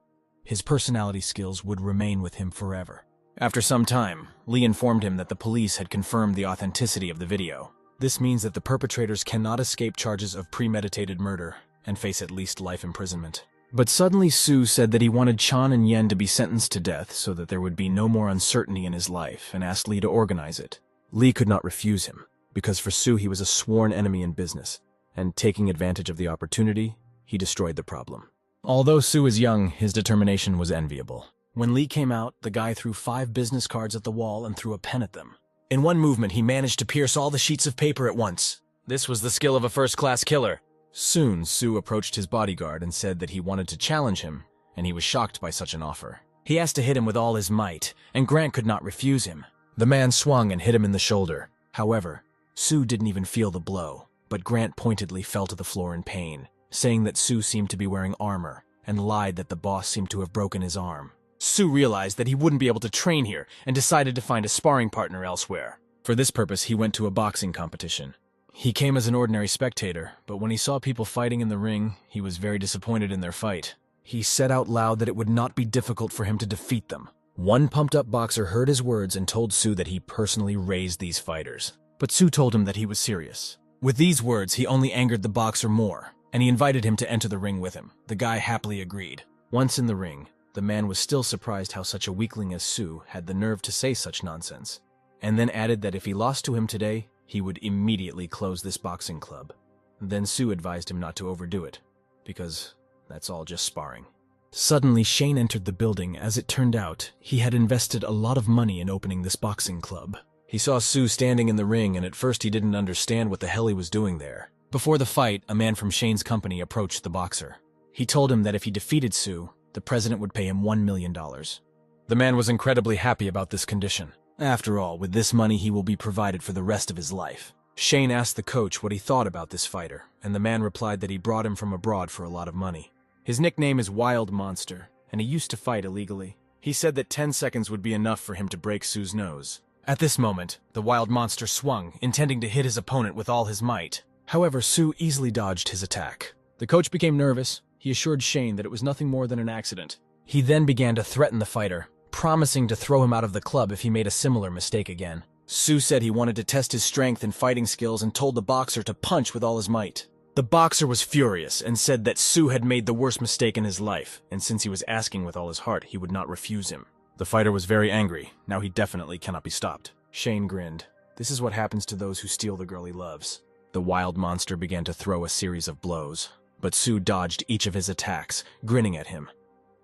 his personality skills would remain with him forever. After some time, Lee informed him that the police had confirmed the authenticity of the video. This means that the perpetrators cannot escape charges of premeditated murder and face at least life imprisonment. But suddenly Sue said that he wanted Chan and Yen to be sentenced to death so that there would be no more uncertainty in his life and asked Lee to organize it. Lee could not refuse him, because for Sue he was a sworn enemy in business, and taking advantage of the opportunity, he destroyed the problem. Although Sue is young, his determination was enviable. When Lee came out, the guy threw 5 business cards at the wall and threw a pen at them. In one movement, he managed to pierce all the sheets of paper at once. This was the skill of a first-class killer. Soon, Sue approached his bodyguard and said that he wanted to challenge him, and he was shocked by such an offer. He asked to hit him with all his might, and Grant could not refuse him. The man swung and hit him in the shoulder. However, Sue didn't even feel the blow, but Grant pointedly fell to the floor in pain, saying that Sue seemed to be wearing armor, and lied that the boss seemed to have broken his arm. Sue realized that he wouldn't be able to train here and decided to find a sparring partner elsewhere. For this purpose, he went to a boxing competition. He came as an ordinary spectator, but when he saw people fighting in the ring, he was very disappointed in their fight. He said out loud that it would not be difficult for him to defeat them. One pumped-up boxer heard his words and told Sue that he personally raised these fighters. But Sue told him that he was serious. With these words, he only angered the boxer more, and he invited him to enter the ring with him. The guy happily agreed. Once in the ring, the man was still surprised how such a weakling as Sue had the nerve to say such nonsense, and then added that if he lost to him today, he would immediately close this boxing club. Then Sue advised him not to overdo it, because that's all just sparring. Suddenly, Shane entered the building. As it turned out, he had invested a lot of money in opening this boxing club. He saw Sue standing in the ring, and at first he didn't understand what the hell he was doing there. Before the fight, a man from Shane's company approached the boxer. He told him that if he defeated Sue, the president would pay him $1 million. The man was incredibly happy about this condition. After all, with this money he will be provided for the rest of his life. Shane asked the coach what he thought about this fighter, and the man replied that he brought him from abroad for a lot of money. His nickname is Wild Monster, and he used to fight illegally. He said that 10 seconds would be enough for him to break Sue's nose. At this moment, the Wild Monster swung, intending to hit his opponent with all his might. However, Sue easily dodged his attack. The coach became nervous. He assured Shane that it was nothing more than an accident. He then began to threaten the fighter, promising to throw him out of the club if he made a similar mistake again. Sue said he wanted to test his strength and fighting skills and told the boxer to punch with all his might. The boxer was furious and said that Sue had made the worst mistake in his life, and since he was asking with all his heart, he would not refuse him. The fighter was very angry. Now he definitely cannot be stopped. Shane grinned. This is what happens to those who steal the girl he loves. The Wild Monster began to throw a series of blows, but Sue dodged each of his attacks, grinning at him.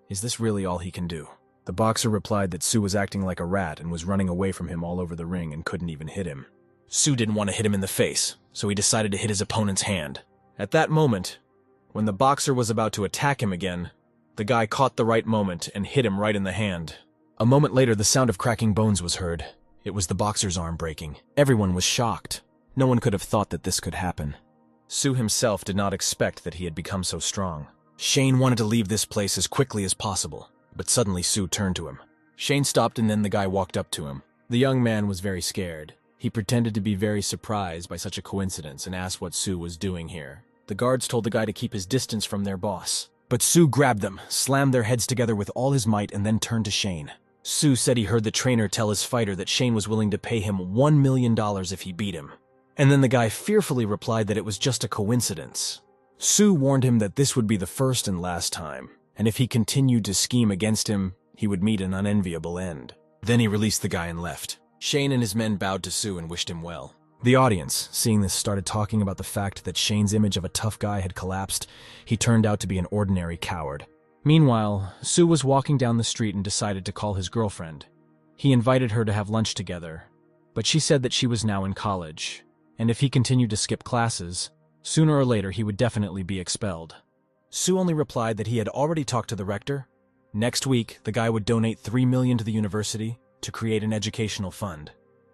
Is this really all he can do? The boxer replied that Sue was acting like a rat and was running away from him all over the ring and couldn't even hit him. Sue didn't want to hit him in the face, so he decided to hit his opponent's hand. At that moment, when the boxer was about to attack him again, the guy caught the right moment and hit him right in the hand. A moment later, the sound of cracking bones was heard. It was the boxer's arm breaking. Everyone was shocked. No one could have thought that this could happen. Sue himself did not expect that he had become so strong. Shane wanted to leave this place as quickly as possible, but suddenly Sue turned to him. Shane stopped and then the guy walked up to him. The young man was very scared. He pretended to be very surprised by such a coincidence and asked what Sue was doing here. The guards told the guy to keep his distance from their boss. But Sue grabbed them, slammed their heads together with all his might, and then turned to Shane. Sue said he heard the trainer tell his fighter that Shane was willing to pay him $1 million if he beat him. And then the guy fearfully replied that it was just a coincidence. Sue warned him that this would be the first and last time, and if he continued to scheme against him, he would meet an unenviable end. Then he released the guy and left. Shane and his men bowed to Sue and wished him well. The audience, seeing this, started talking about the fact that Shane's image of a tough guy had collapsed. He turned out to be an ordinary coward. Meanwhile, Sue was walking down the street and decided to call his girlfriend. He invited her to have lunch together, but she said that she was now in college, and if he continued to skip classes, sooner or later he would definitely be expelled. Sue only replied that he had already talked to the rector. Next week, the guy would donate $3 million to the university to create an educational fund,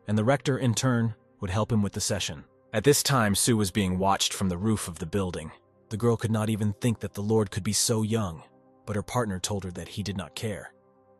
and the rector, in turn, would help him with the session. At this time, Sue was being watched from the roof of the building. The girl could not even think that the Lord could be so young, but her partner told her that he did not care,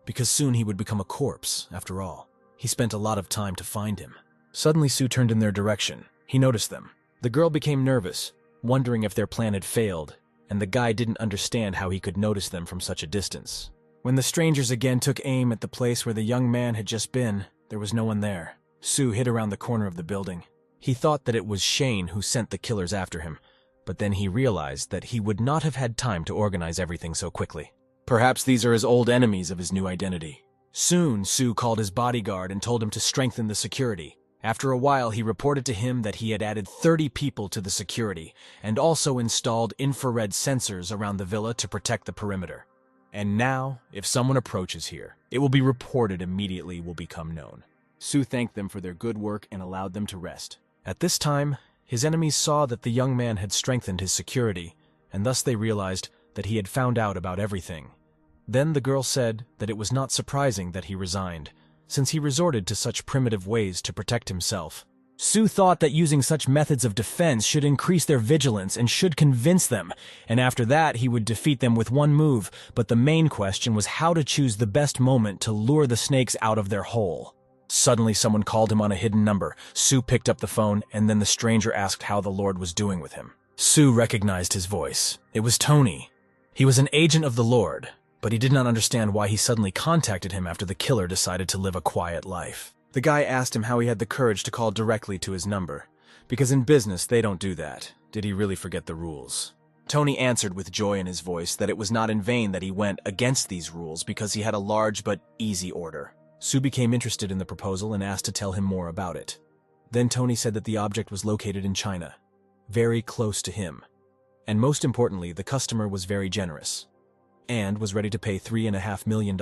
because soon he would become a corpse, after all. He spent a lot of time to find him. Suddenly, Sue turned in their direction. He noticed them. The girl became nervous, wondering if their plan had failed, and the guy didn't understand how he could notice them from such a distance. When the strangers again took aim at the place where the young man had just been, there was no one there. Sue hid around the corner of the building. He thought that it was Shane who sent the killers after him, but then he realized that he would not have had time to organize everything so quickly. Perhaps these are his old enemies of his new identity. Soon, Sue called his bodyguard and told him to strengthen the security. After a while, he reported to him that he had added 30 people to the security and also installed infrared sensors around the villa to protect the perimeter. And now, if someone approaches here, it will be reported immediately will become known. Su thanked them for their good work and allowed them to rest. At this time, his enemies saw that the young man had strengthened his security, and thus they realized that he had found out about everything. Then the girl said that it was not surprising that he resigned, since he resorted to such primitive ways to protect himself. Su thought that using such methods of defense should increase their vigilance and should convince them, and after that he would defeat them with one move, but the main question was how to choose the best moment to lure the snakes out of their hole. Suddenly someone called him on a hidden number. Su picked up the phone, and then the stranger asked how the Lord was doing with him. Su recognized his voice. It was Tony. He was an agent of the Lord, but he did not understand why he suddenly contacted him after the killer decided to live a quiet life. The guy asked him how he had the courage to call directly to his number, because in business they don't do that. Did he really forget the rules? Tony answered with joy in his voice that it was not in vain that he went against these rules because he had a large but easy order. Su became interested in the proposal and asked to tell him more about it. Then Tony said that the object was located in China, very close to him. And most importantly, the customer was very generous and was ready to pay $3.5 million.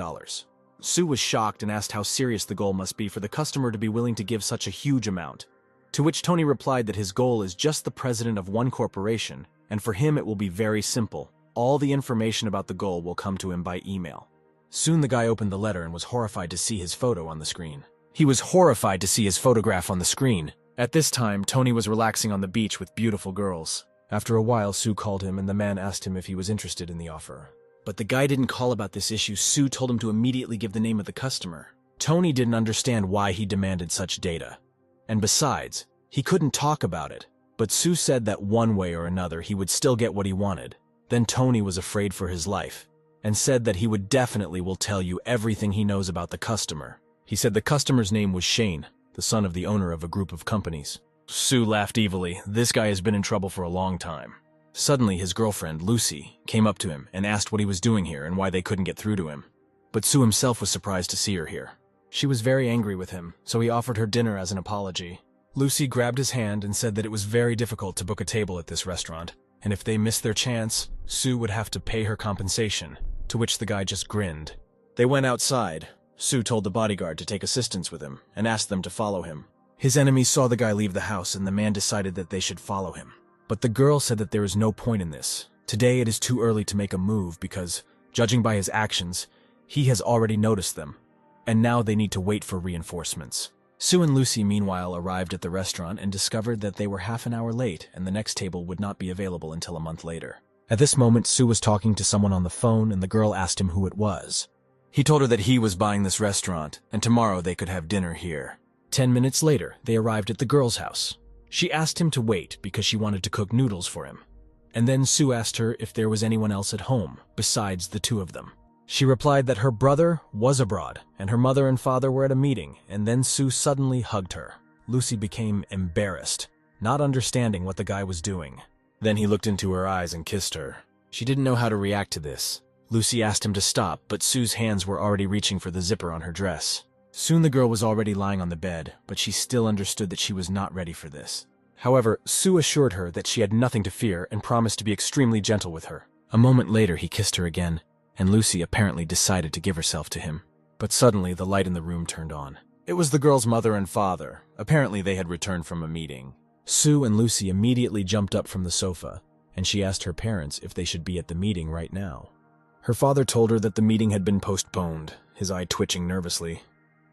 Su was shocked and asked how serious the goal must be for the customer to be willing to give such a huge amount, to which Tony replied that his goal is just the president of one corporation, and for him it will be very simple. All the information about the goal will come to him by email. Soon the guy opened the letter and was horrified to see his photo on the screen. He was horrified to see his photograph on the screen. At this time, Tony was relaxing on the beach with beautiful girls. After a while, Su called him and the man asked him if he was interested in the offer. But the guy didn't call about this issue. Su told him to immediately give the name of the customer. Tony didn't understand why he demanded such data. And besides, he couldn't talk about it. But Su said that one way or another he would still get what he wanted. Then Tony was afraid for his life, and said that he would definitely will tell you everything he knows about the customer. He said the customer's name was Shane, the son of the owner of a group of companies. Su laughed evilly. This guy has been in trouble for a long time. Suddenly his girlfriend, Lucy, came up to him and asked what he was doing here and why they couldn't get through to him. But Su himself was surprised to see her here. She was very angry with him, so he offered her dinner as an apology. Lucy grabbed his hand and said that it was very difficult to book a table at this restaurant, and if they missed their chance, Su would have to pay her compensation, to which the guy just grinned. They went outside. Su told the bodyguard to take assistance with him and asked them to follow him. His enemies saw the guy leave the house and the man decided that they should follow him. But the girl said that there is no point in this. Today it is too early to make a move because, judging by his actions, he has already noticed them, and now they need to wait for reinforcements. Su and Lucy meanwhile arrived at the restaurant and discovered that they were half an hour late and the next table would not be available until a month later. At this moment, Su was talking to someone on the phone and the girl asked him who it was. He told her that he was buying this restaurant and tomorrow they could have dinner here. 10 minutes later, they arrived at the girl's house. She asked him to wait because she wanted to cook noodles for him. And then Su asked her if there was anyone else at home besides the two of them. She replied that her brother was abroad and her mother and father were at a meeting, and then Su suddenly hugged her. Lucy became embarrassed, not understanding what the guy was doing. Then he looked into her eyes and kissed her. She didn't know how to react to this. Lucy asked him to stop, but Su's hands were already reaching for the zipper on her dress. Soon the girl was already lying on the bed, but she still understood that she was not ready for this. However, Su assured her that she had nothing to fear and promised to be extremely gentle with her. A moment later, he kissed her again, and Lucy apparently decided to give herself to him. But suddenly, the light in the room turned on. It was the girl's mother and father. Apparently, they had returned from a meeting. Su and Lucy immediately jumped up from the sofa, and she asked her parents if they should be at the meeting right now. Her father told her that the meeting had been postponed, his eye twitching nervously.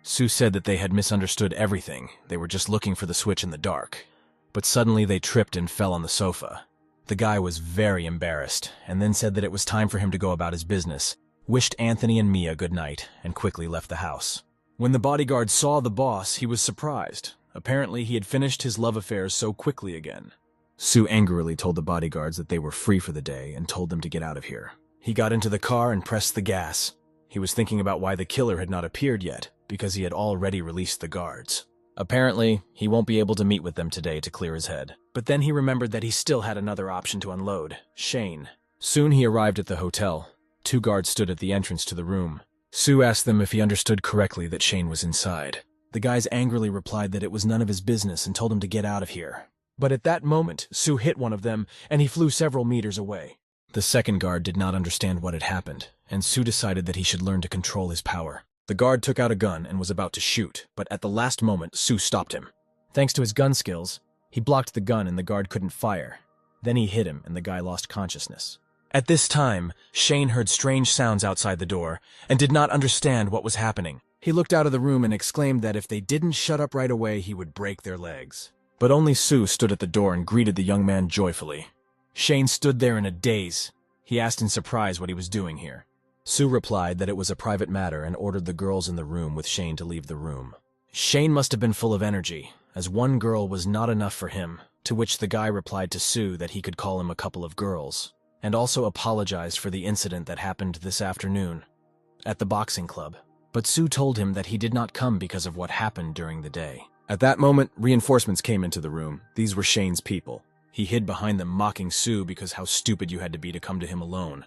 Su said that they had misunderstood everything. They were just looking for the switch in the dark. But suddenly they tripped and fell on the sofa. The guy was very embarrassed, and then said that it was time for him to go about his business, wished Anthony and Mia good night, and quickly left the house. When the bodyguard saw the boss, he was surprised. Apparently, he had finished his love affairs so quickly again. Su angrily told the bodyguards that they were free for the day and told them to get out of here. He got into the car and pressed the gas. He was thinking about why the killer had not appeared yet, because he had already released the guards. Apparently, he won't be able to meet with them today to clear his head. But then he remembered that he still had another option to unload, Shane. Soon he arrived at the hotel. 2 guards stood at the entrance to the room. Su asked them if he understood correctly that Shane was inside. The guys angrily replied that it was none of his business and told him to get out of here. But at that moment, Su hit one of them, and he flew several meters away. The second guard did not understand what had happened, and Sue decided that he should learn to control his power. The guard took out a gun and was about to shoot, but at the last moment, Sue stopped him. Thanks to his gun skills, he blocked the gun and the guard couldn't fire. Then he hit him and the guy lost consciousness. At this time, Shane heard strange sounds outside the door and did not understand what was happening. He looked out of the room and exclaimed that if they didn't shut up right away, he would break their legs. But only Sue stood at the door and greeted the young man joyfully. Shane stood there in a daze. He asked in surprise what he was doing here. Sue replied that it was a private matter and ordered the girls in the room with Shane to leave the room. Shane must have been full of energy, as one girl was not enough for him, to which the guy replied to Sue that he could call him a couple of girls, and also apologized for the incident that happened this afternoon at the boxing club. But Sue told him that he did not come because of what happened during the day. At that moment, reinforcements came into the room. These were Shane's people. He hid behind them, mocking Sue because how stupid you had to be to come to him alone.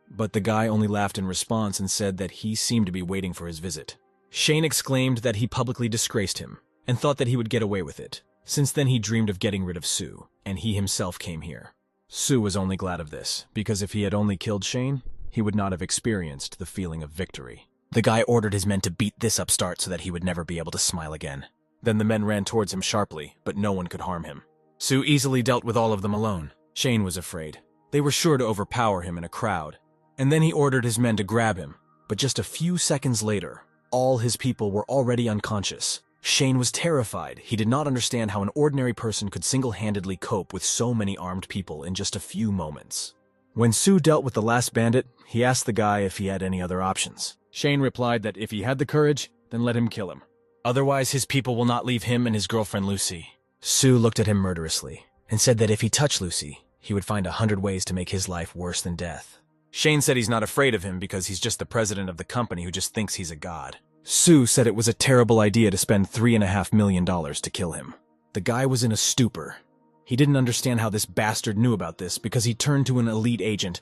But the guy only laughed in response and said that he seemed to be waiting for his visit. Shane exclaimed that he publicly disgraced him and thought that he would get away with it. Since then he dreamed of getting rid of Sue, and he himself came here. Sue was only glad of this, because if he had only killed Shane, he would not have experienced the feeling of victory. The guy ordered his men to beat this upstart so that he would never be able to smile again. Then the men ran towards him sharply, but no one could harm him. Sue easily dealt with all of them alone. Shane was afraid. They were sure to overpower him in a crowd. And then he ordered his men to grab him. But just a few seconds later, all his people were already unconscious. Shane was terrified. He did not understand how an ordinary person could single-handedly cope with so many armed people in just a few moments. When Sue dealt with the last bandit, he asked the guy if he had any other options. Shane replied that if he had the courage, then let him kill him. Otherwise, his people will not leave him and his girlfriend Lucy. Sue looked at him murderously and said that if he touched Lucy, he would find 100 ways to make his life worse than death. Shane said he's not afraid of him because he's just the president of the company who just thinks he's a god. Sue said it was a terrible idea to spend $3.5 million to kill him. The guy was in a stupor. He didn't understand how this bastard knew about this because he turned to an elite agent,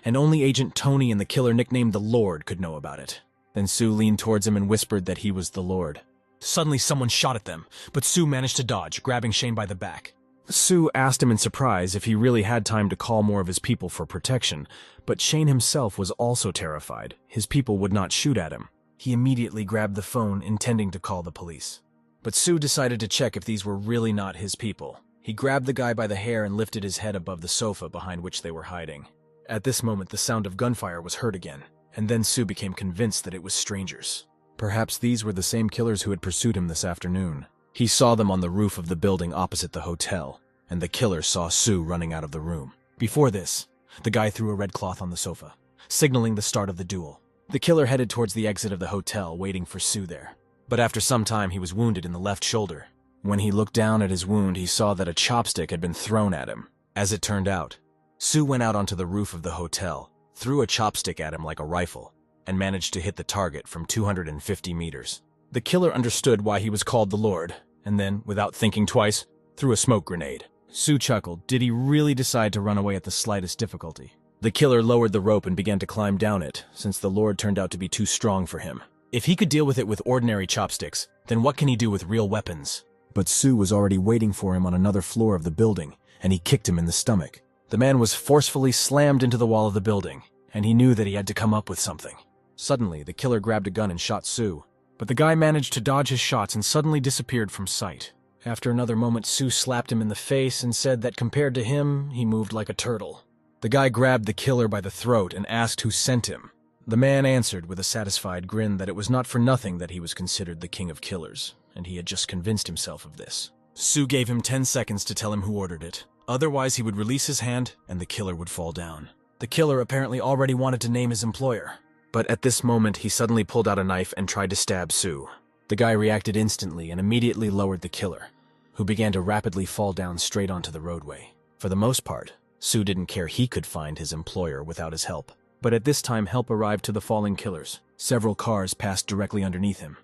and only Agent Tony and the killer nicknamed the Lord could know about it. Then Sue leaned towards him and whispered that he was the Lord. Suddenly someone shot at them, but Sue managed to dodge, grabbing Shane by the back. Sue asked him in surprise if he really had time to call more of his people for protection, but Shane himself was also terrified. His people would not shoot at him. He immediately grabbed the phone, intending to call the police. But Sue decided to check if these were really not his people. He grabbed the guy by the hair and lifted his head above the sofa behind which they were hiding. At this moment, the sound of gunfire was heard again, and then Sue became convinced that it was strangers. Perhaps these were the same killers who had pursued him this afternoon. He saw them on the roof of the building opposite the hotel, and the killer saw Sue running out of the room. Before this, the guy threw a red cloth on the sofa, signaling the start of the duel. The killer headed towards the exit of the hotel, waiting for Sue there. But after some time, he was wounded in the left shoulder. When he looked down at his wound, he saw that a chopstick had been thrown at him. As it turned out, Sue went out onto the roof of the hotel, threw a chopstick at him like a rifle, and managed to hit the target from 250 meters. The killer understood why he was called the Lord, and then, without thinking twice, threw a smoke grenade. Sue chuckled. Did he really decide to run away at the slightest difficulty? The killer lowered the rope and began to climb down it, since the Lord turned out to be too strong for him. If he could deal with it with ordinary chopsticks, then what can he do with real weapons? But Sue was already waiting for him on another floor of the building, and he kicked him in the stomach. The man was forcefully slammed into the wall of the building, and he knew that he had to come up with something. Suddenly, the killer grabbed a gun and shot Sue, but the guy managed to dodge his shots and suddenly disappeared from sight. After another moment, Sue slapped him in the face and said that compared to him, he moved like a turtle. The guy grabbed the killer by the throat and asked who sent him. The man answered with a satisfied grin that it was not for nothing that he was considered the king of killers, and he had just convinced himself of this. Sue gave him 10 seconds to tell him who ordered it. Otherwise, he would release his hand and the killer would fall down. The killer apparently already wanted to name his employer, but at this moment, he suddenly pulled out a knife and tried to stab Sue. The guy reacted instantly and immediately lowered the killer, who began to rapidly fall down straight onto the roadway. For the most part, Sue didn't care he could find his employer without his help. But at this time, help arrived to the falling killers. Several cars passed directly underneath him,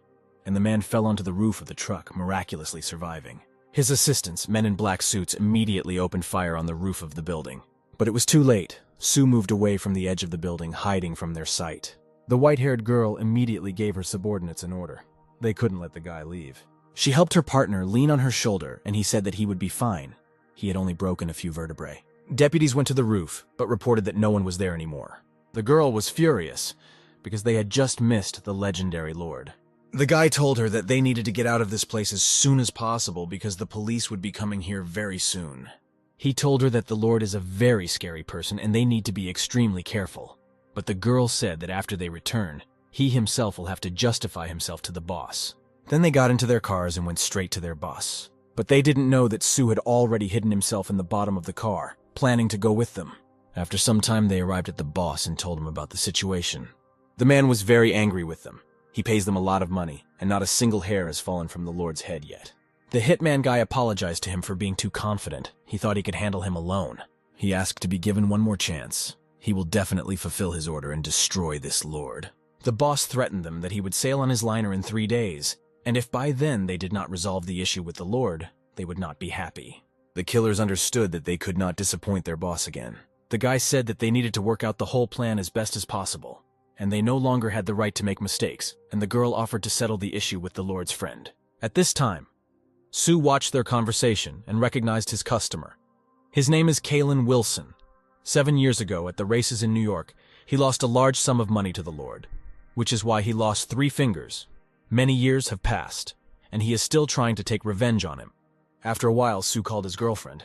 and the man fell onto the roof of the truck, miraculously surviving. His assistants, men in black suits, immediately opened fire on the roof of the building. But it was too late. Sue moved away from the edge of the building, hiding from their sight. The white-haired girl immediately gave her subordinates an order. They couldn't let the guy leave. She helped her partner lean on her shoulder, and he said that he would be fine. He had only broken a few vertebrae. Deputies went to the roof, but reported that no one was there anymore. The girl was furious, because they had just missed the legendary Lord. The guy told her that they needed to get out of this place as soon as possible because the police would be coming here very soon. He told her that the Lord is a very scary person and they need to be extremely careful. But the girl said that after they return, he himself will have to justify himself to the boss. Then they got into their cars and went straight to their boss. But they didn't know that Sue had already hidden himself in the bottom of the car, planning to go with them. After some time, they arrived at the boss and told him about the situation. The man was very angry with them. He pays them a lot of money, and not a single hair has fallen from the Lord's head yet. The hitman guy apologized to him for being too confident. He thought he could handle him alone. He asked to be given one more chance. He will definitely fulfill his order and destroy this Lord. The boss threatened them that he would sail on his liner in 3 days, and if by then they did not resolve the issue with the Lord, they would not be happy. The killers understood that they could not disappoint their boss again. The guy said that they needed to work out the whole plan as best as possible, and they no longer had the right to make mistakes, and the girl offered to settle the issue with the Lord's friend. At this time, Sue watched their conversation and recognized his customer. His name is Kalen Wilson. 7 years ago, at the races in New York, he lost a large sum of money to the Lord, which is why he lost 3 fingers. Many years have passed, and he is still trying to take revenge on him. After a while, Sue called his girlfriend.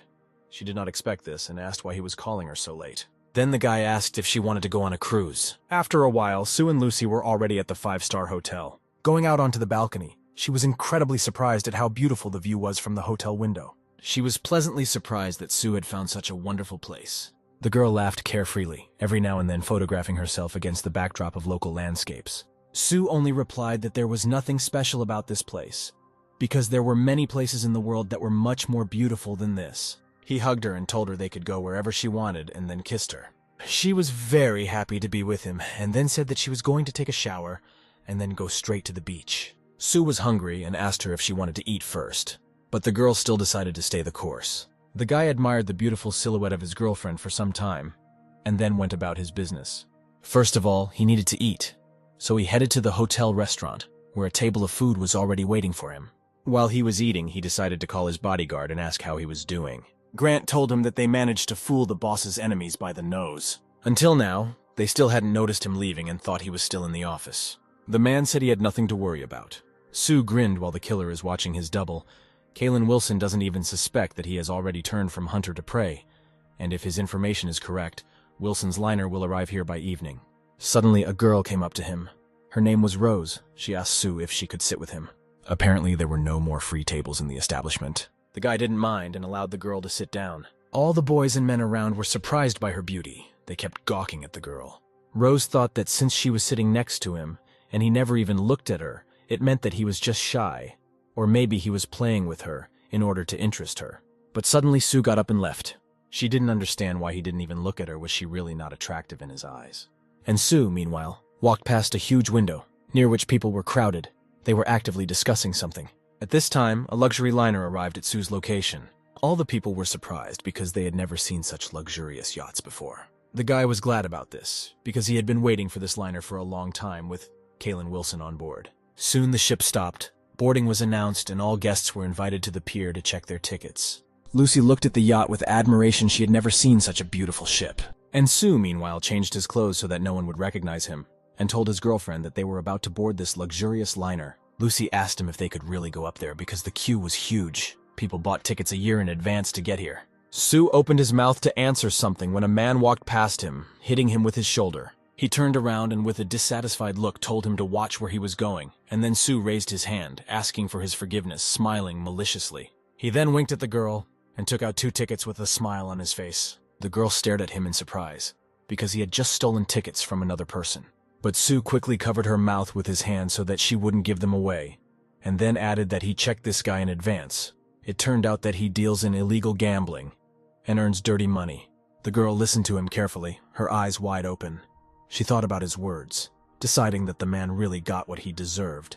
She did not expect this and asked why he was calling her so late. Then the guy asked if she wanted to go on a cruise. After a while, Sue and Lucy were already at the 5-star hotel. Going out onto the balcony, she was incredibly surprised at how beautiful the view was from the hotel window. She was pleasantly surprised that Sue had found such a wonderful place. The girl laughed carefreely, every now and then photographing herself against the backdrop of local landscapes. Sue only replied that there was nothing special about this place, because there were many places in the world that were much more beautiful than this. He hugged her and told her they could go wherever she wanted and then kissed her. She was very happy to be with him and then said that she was going to take a shower and then go straight to the beach. Sue was hungry and asked her if she wanted to eat first, but the girl still decided to stay the course. The guy admired the beautiful silhouette of his girlfriend for some time and then went about his business. First of all, he needed to eat, so he headed to the hotel restaurant where a table of food was already waiting for him. While he was eating, he decided to call his bodyguard and ask how he was doing. Grant told him that they managed to fool the boss's enemies by the nose. Until now, they still hadn't noticed him leaving and thought he was still in the office. The man said he had nothing to worry about. Sue grinned while the killer is watching his double. Kalen Wilson doesn't even suspect that he has already turned from hunter to prey, and if his information is correct, Wilson's liner will arrive here by evening. Suddenly, a girl came up to him. Her name was Rose. She asked Sue if she could sit with him. Apparently, there were no more free tables in the establishment. The guy didn't mind and allowed the girl to sit down. All the boys and men around were surprised by her beauty. They kept gawking at the girl. Rose thought that since she was sitting next to him, and he never even looked at her, it meant that he was just shy, or maybe he was playing with her in order to interest her. But suddenly Sue got up and left. She didn't understand why he didn't even look at her. Was she really not attractive in his eyes? And Sue, meanwhile, walked past a huge window, near which people were crowded. They were actively discussing something. At this time, a luxury liner arrived at Sue's location. All the people were surprised because they had never seen such luxurious yachts before. The guy was glad about this, because he had been waiting for this liner for a long time with Kalen Wilson on board. Soon the ship stopped, boarding was announced, and all guests were invited to the pier to check their tickets. Lucy looked at the yacht with admiration. She had never seen such a beautiful ship. And Sue, meanwhile, changed his clothes so that no one would recognize him, and told his girlfriend that they were about to board this luxurious liner. Lucy asked him if they could really go up there because the queue was huge. People bought tickets a year in advance to get here. Sue opened his mouth to answer something when a man walked past him, hitting him with his shoulder. He turned around and with a dissatisfied look told him to watch where he was going, and then Sue raised his hand, asking for his forgiveness, smiling maliciously. He then winked at the girl and took out 2 tickets with a smile on his face. The girl stared at him in surprise, because he had just stolen tickets from another person. But Sue quickly covered her mouth with his hand so that she wouldn't give them away, and then added that he checked this guy in advance. It turned out that he deals in illegal gambling and earns dirty money. The girl listened to him carefully, her eyes wide open. She thought about his words, deciding that the man really got what he deserved,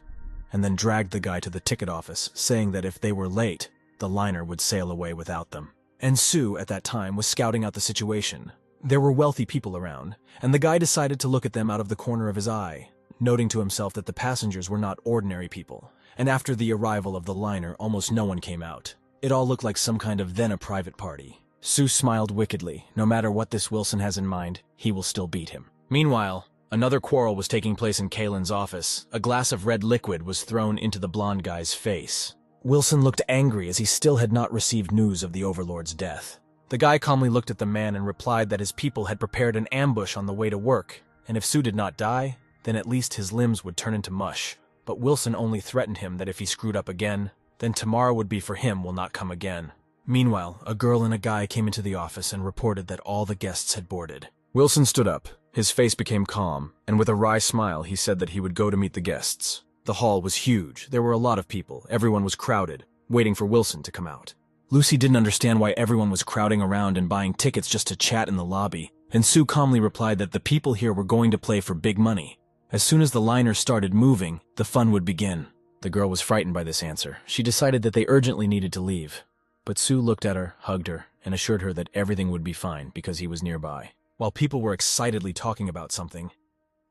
and then dragged the guy to the ticket office, saying that if they were late, the liner would sail away without them. And Sue, at that time, was scouting out the situation. There were wealthy people around, and the guy decided to look at them out of the corner of his eye, noting to himself that the passengers were not ordinary people, and after the arrival of the liner, almost no one came out. It all looked like some kind of then a private party. Sue smiled wickedly. No matter what this Wilson has in mind, he will still beat him. Meanwhile, another quarrel was taking place in Kalen's office. A glass of red liquid was thrown into the blonde guy's face. Wilson looked angry as he still had not received news of the Overlord's death. The guy calmly looked at the man and replied that his people had prepared an ambush on the way to work, and if Sue did not die, then at least his limbs would turn into mush. But Wilson only threatened him that if he screwed up again, then tomorrow would be for him will not come again. Meanwhile, a girl and a guy came into the office and reported that all the guests had boarded. Wilson stood up. His face became calm, and with a wry smile he said that he would go to meet the guests. The hall was huge. There were a lot of people. Everyone was crowded, waiting for Wilson to come out. Lucy didn't understand why everyone was crowding around and buying tickets just to chat in the lobby, and Sue calmly replied that the people here were going to play for big money. As soon as the liner started moving, the fun would begin. The girl was frightened by this answer. She decided that they urgently needed to leave. But Sue looked at her, hugged her, and assured her that everything would be fine because he was nearby. While people were excitedly talking about something,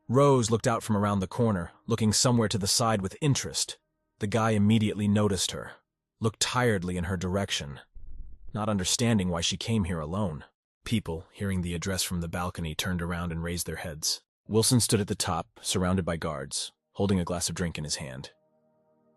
Rose looked out from around the corner, looking somewhere to the side with interest. The guy immediately noticed her, looked tiredly in her direction, not understanding why she came here alone. People, hearing the address from the balcony, turned around and raised their heads. Wilson stood at the top, surrounded by guards, holding a glass of drink in his hand,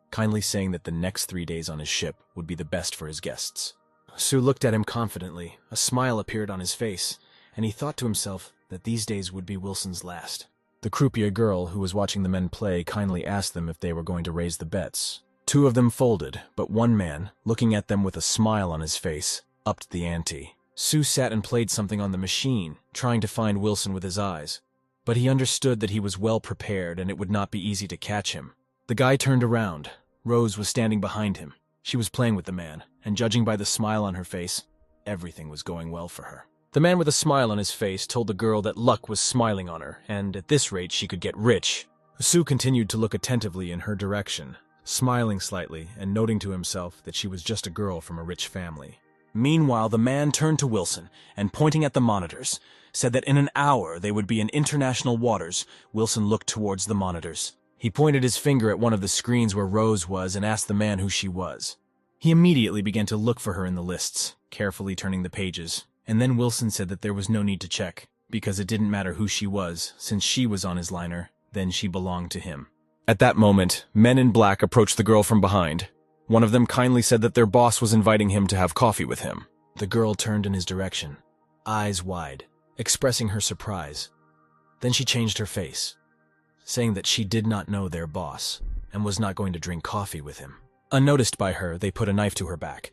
kindly saying that the next 3 days on his ship would be the best for his guests. Sue looked at him confidently. A smile appeared on his face, and he thought to himself that these days would be Wilson's last. The croupier girl who was watching the men play kindly asked them if they were going to raise the bets. 2 of them folded, but one man, looking at them with a smile on his face, upped the ante. Sue sat and played something on the machine, trying to find Wilson with his eyes. But he understood that he was well prepared and it would not be easy to catch him. The guy turned around. Rose was standing behind him. She was playing with the man, and judging by the smile on her face, everything was going well for her. The man with a smile on his face told the girl that luck was smiling on her, and at this rate she could get rich. Sue continued to look attentively in her direction, smiling slightly and noting to himself that she was just a girl from a rich family. Meanwhile, the man turned to Wilson and, pointing at the monitors, said that in an hour they would be in international waters. Wilson looked towards the monitors. He pointed his finger at one of the screens where Rose was and asked the man who she was. He immediately began to look for her in the lists, carefully turning the pages, and then Wilson said that there was no need to check, because it didn't matter who she was, since she was on his liner, then she belonged to him. At that moment, men in black approached the girl from behind. One of them kindly said that their boss was inviting him to have coffee with him. The girl turned in his direction, eyes wide, expressing her surprise. Then she changed her face, saying that she did not know their boss and was not going to drink coffee with him. Unnoticed by her, they put a knife to her back.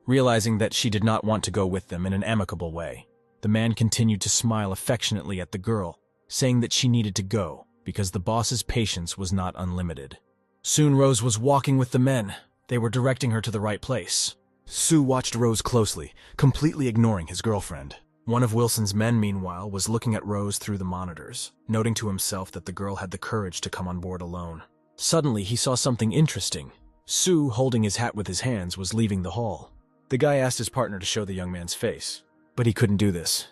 Realizing that she did not want to go with them in an amicable way, the man continued to smile affectionately at the girl, saying that she needed to go because the boss's patience was not unlimited. Soon Rose was walking with the men. They were directing her to the right place. Sue watched Rose closely, completely ignoring his girlfriend. One of Wilson's men, meanwhile, was looking at Rose through the monitors, noting to himself that the girl had the courage to come on board alone. Suddenly, he saw something interesting. Sue, holding his hat with his hands, was leaving the hall. The guy asked his partner to show the young man's face, but he couldn't do this.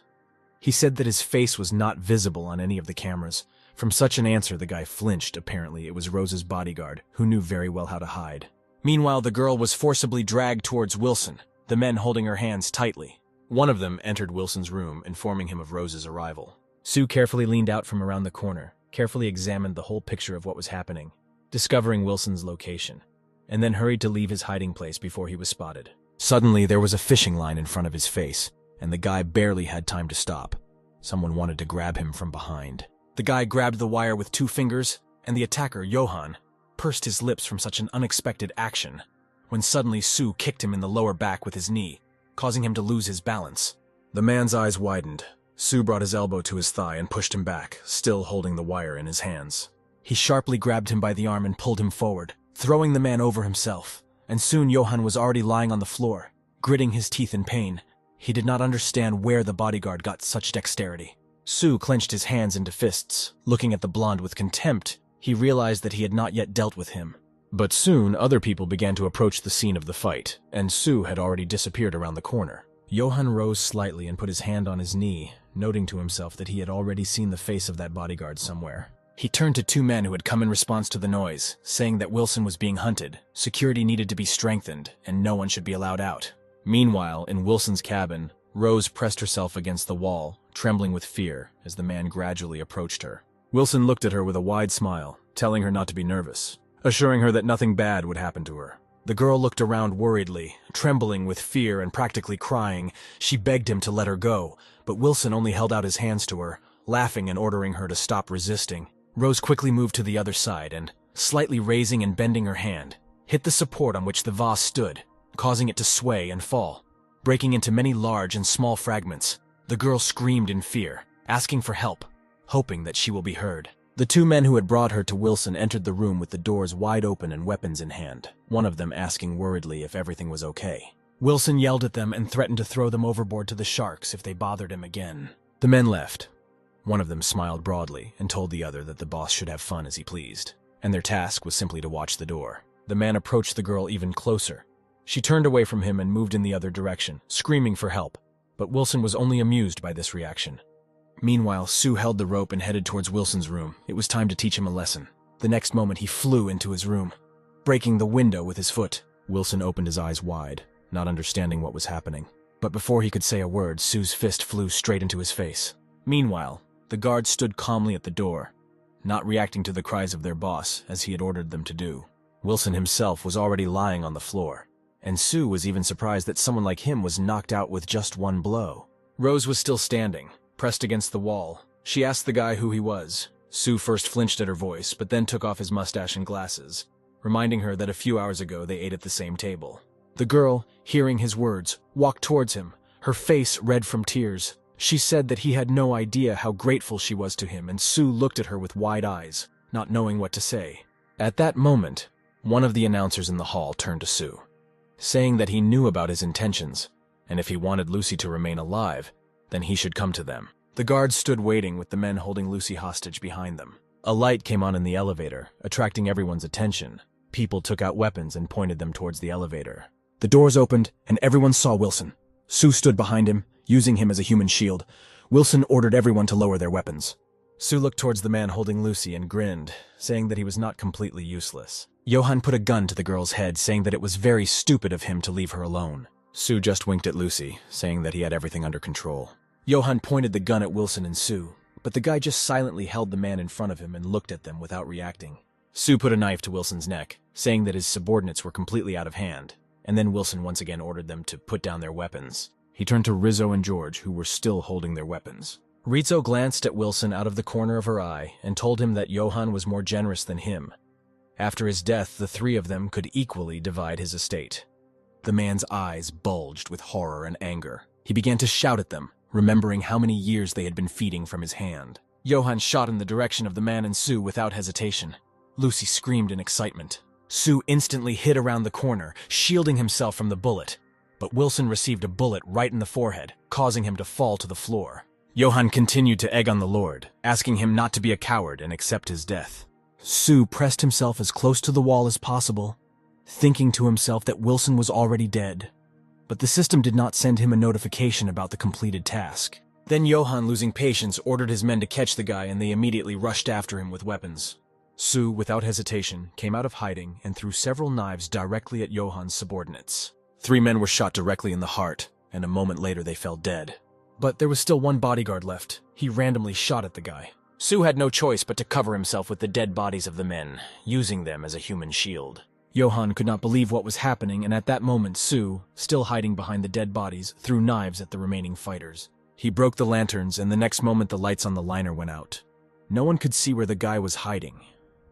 He said that his face was not visible on any of the cameras. From such an answer, the guy flinched. Apparently, it was Rose's bodyguard, who knew very well how to hide. Meanwhile, the girl was forcibly dragged towards Wilson, the men holding her hands tightly. One of them entered Wilson's room, informing him of Rose's arrival. Sue carefully leaned out from around the corner, carefully examined the whole picture of what was happening, discovering Wilson's location, and then hurried to leave his hiding place before he was spotted. Suddenly, there was a fishing line in front of his face, and the guy barely had time to stop. Someone wanted to grab him from behind. The guy grabbed the wire with 2 fingers, and the attacker, Johann, pursed his lips from such an unexpected action, when suddenly Sue kicked him in the lower back with his knee, causing him to lose his balance. The man's eyes widened. Sue brought his elbow to his thigh and pushed him back, still holding the wire in his hands. He sharply grabbed him by the arm and pulled him forward, throwing the man over himself, and soon Johann was already lying on the floor, gritting his teeth in pain. He did not understand where the bodyguard got such dexterity. Sue clenched his hands into fists. Looking at the blonde with contempt, he realized that he had not yet dealt with him. But soon, other people began to approach the scene of the fight, and Sue had already disappeared around the corner. Johann rose slightly and put his hand on his knee, noting to himself that he had already seen the face of that bodyguard somewhere. He turned to 2 men who had come in response to the noise, saying that Wilson was being hunted, security needed to be strengthened, and no one should be allowed out. Meanwhile, in Wilson's cabin, Rose pressed herself against the wall, trembling with fear as the man gradually approached her. Wilson looked at her with a wide smile, telling her not to be nervous, assuring her that nothing bad would happen to her. The girl looked around worriedly, trembling with fear and practically crying. She begged him to let her go, but Wilson only held out his hands to her, laughing and ordering her to stop resisting. Rose quickly moved to the other side and, slightly raising and bending her hand, hit the support on which the vase stood, causing it to sway and fall, breaking into many large and small fragments. The girl screamed in fear, asking for help, hoping that she will be heard. The two men who had brought her to Wilson entered the room with the doors wide open and weapons in hand, one of them asking worriedly if everything was okay. Wilson yelled at them and threatened to throw them overboard to the sharks if they bothered him again. The men left. One of them smiled broadly and told the other that the boss should have fun as he pleased, and their task was simply to watch the door. The man approached the girl even closer. She turned away from him and moved in the other direction, screaming for help, but Wilson was only amused by this reaction. Meanwhile, Sue held the rope and headed towards Wilson's room. It was time to teach him a lesson. The next moment, he flew into his room, breaking the window with his foot. Wilson opened his eyes wide, not understanding what was happening. But before he could say a word, Sue's fist flew straight into his face. Meanwhile, the guards stood calmly at the door, not reacting to the cries of their boss, as he had ordered them to do. Wilson himself was already lying on the floor, and Sue was even surprised that someone like him was knocked out with just one blow. Rose was still standing, pressed against the wall. She asked the guy who he was. Sue first flinched at her voice, but then took off his mustache and glasses, reminding her that a few hours ago they ate at the same table. The girl, hearing his words, walked towards him, her face red from tears. She said that he had no idea how grateful she was to him, and Sue looked at her with wide eyes, not knowing what to say. At that moment, one of the announcers in the hall turned to Sue, saying that he knew about his intentions, and if he wanted Lucy to remain alive, then he should come to them. The guards stood waiting with the men holding Lucy hostage behind them. A light came on in the elevator, attracting everyone's attention. People took out weapons and pointed them towards the elevator. The doors opened, and everyone saw Wilson. Sue stood behind him, using him as a human shield. Wilson ordered everyone to lower their weapons. Sue looked towards the man holding Lucy and grinned, saying that he was not completely useless. Johann put a gun to the girl's head, saying that it was very stupid of him to leave her alone. Sue just winked at Lucy, saying that he had everything under control. Johann pointed the gun at Wilson and Sue, but the guy just silently held the man in front of him and looked at them without reacting. Sue put a knife to Wilson's neck, saying that his subordinates were completely out of hand, and then Wilson once again ordered them to put down their weapons. He turned to Rizzo and George, who were still holding their weapons. Rizzo glanced at Wilson out of the corner of her eye and told him that Johann was more generous than him. After his death, the three of them could equally divide his estate. The man's eyes bulged with horror and anger. He began to shout at them, remembering how many years they had been feeding from his hand. Johann shot in the direction of the man and Sue without hesitation. Lucy screamed in excitement. Sue instantly hid around the corner, shielding himself from the bullet. But Wilson received a bullet right in the forehead, causing him to fall to the floor. Johann continued to egg on the Lord, asking him not to be a coward and accept his death. Sue pressed himself as close to the wall as possible, thinking to himself that Wilson was already dead. But the system did not send him a notification about the completed task. Then Johann, losing patience, ordered his men to catch the guy, and they immediately rushed after him with weapons. Sue, without hesitation, came out of hiding and threw several knives directly at Johann's subordinates. 3 men were shot directly in the heart, and a moment later they fell dead. But there was still one bodyguard left. He randomly shot at the guy. Sue had no choice but to cover himself with the dead bodies of the men, using them as a human shield. Johann could not believe what was happening, and at that moment Sue, still hiding behind the dead bodies, threw knives at the remaining fighters. He broke the lanterns, and the next moment the lights on the liner went out. No one could see where the guy was hiding,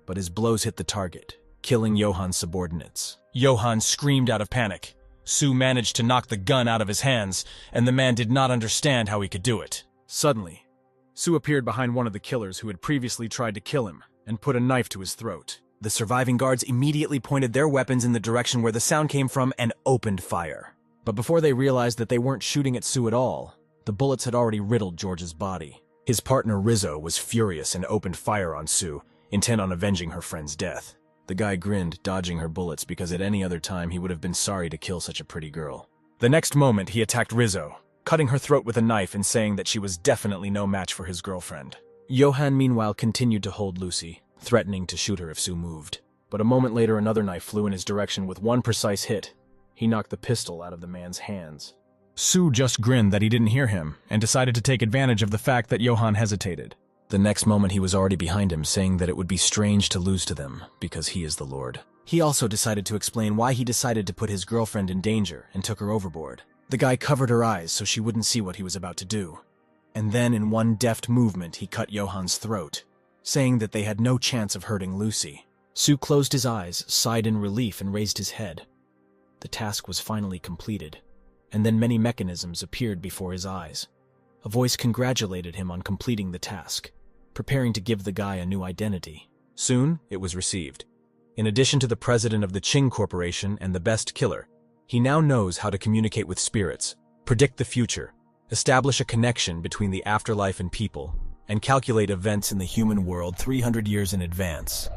but his blows hit the target, killing Johann's subordinates. Johann screamed out of panic. Sue managed to knock the gun out of his hands, and the man did not understand how he could do it. Suddenly, Sue appeared behind one of the killers who had previously tried to kill him, and put a knife to his throat. The surviving guards immediately pointed their weapons in the direction where the sound came from and opened fire. But before they realized that they weren't shooting at Sue at all, the bullets had already riddled George's body. His partner Rizzo was furious and opened fire on Sue, intent on avenging her friend's death. The guy grinned, dodging her bullets, because at any other time he would have been sorry to kill such a pretty girl. The next moment he attacked Rizzo, cutting her throat with a knife and saying that she was definitely no match for his girlfriend. Johann meanwhile continued to hold Lucy, threatening to shoot her if Sue moved. But a moment later another knife flew in his direction with one precise hit. He knocked the pistol out of the man's hands. Sue just grinned that he didn't hear him and decided to take advantage of the fact that Johann hesitated. The next moment he was already behind him, saying that it would be strange to lose to them because he is the Lord. He also decided to explain why he decided to put his girlfriend in danger and took her overboard. The guy covered her eyes so she wouldn't see what he was about to do. And then in one deft movement he cut Johann's throat, saying that they had no chance of hurting Lucy. Sue closed his eyes, sighed in relief, and raised his head. The task was finally completed, and then many mechanisms appeared before his eyes. A voice congratulated him on completing the task, preparing to give the guy a new identity. Soon, it was received. In addition to the president of the Qing Corporation and the best killer, he now knows how to communicate with spirits, predict the future, establish a connection between the afterlife and people, and calculate events in the human world 300 years in advance.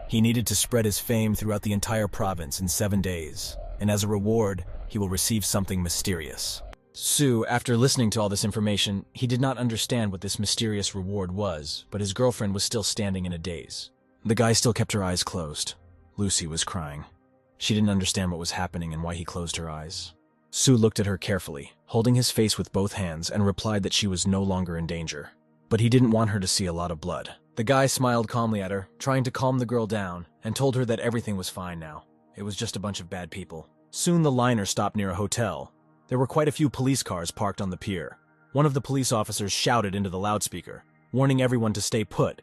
He needed to spread his fame throughout the entire province in 7 days, and as a reward, he will receive something mysterious. Sue, after listening to all this information, he did not understand what this mysterious reward was, but his girlfriend was still standing in a daze. The guy still kept her eyes closed. Lucy was crying. She didn't understand what was happening and why he closed her eyes. Sue looked at her carefully, holding his face with both hands, and replied that she was no longer in danger. But he didn't want her to see a lot of blood. The guy smiled calmly at her, trying to calm the girl down, and told her that everything was fine now. It was just a bunch of bad people. Soon the liner stopped near a hotel. There were quite a few police cars parked on the pier. One of the police officers shouted into the loudspeaker, warning everyone to stay put.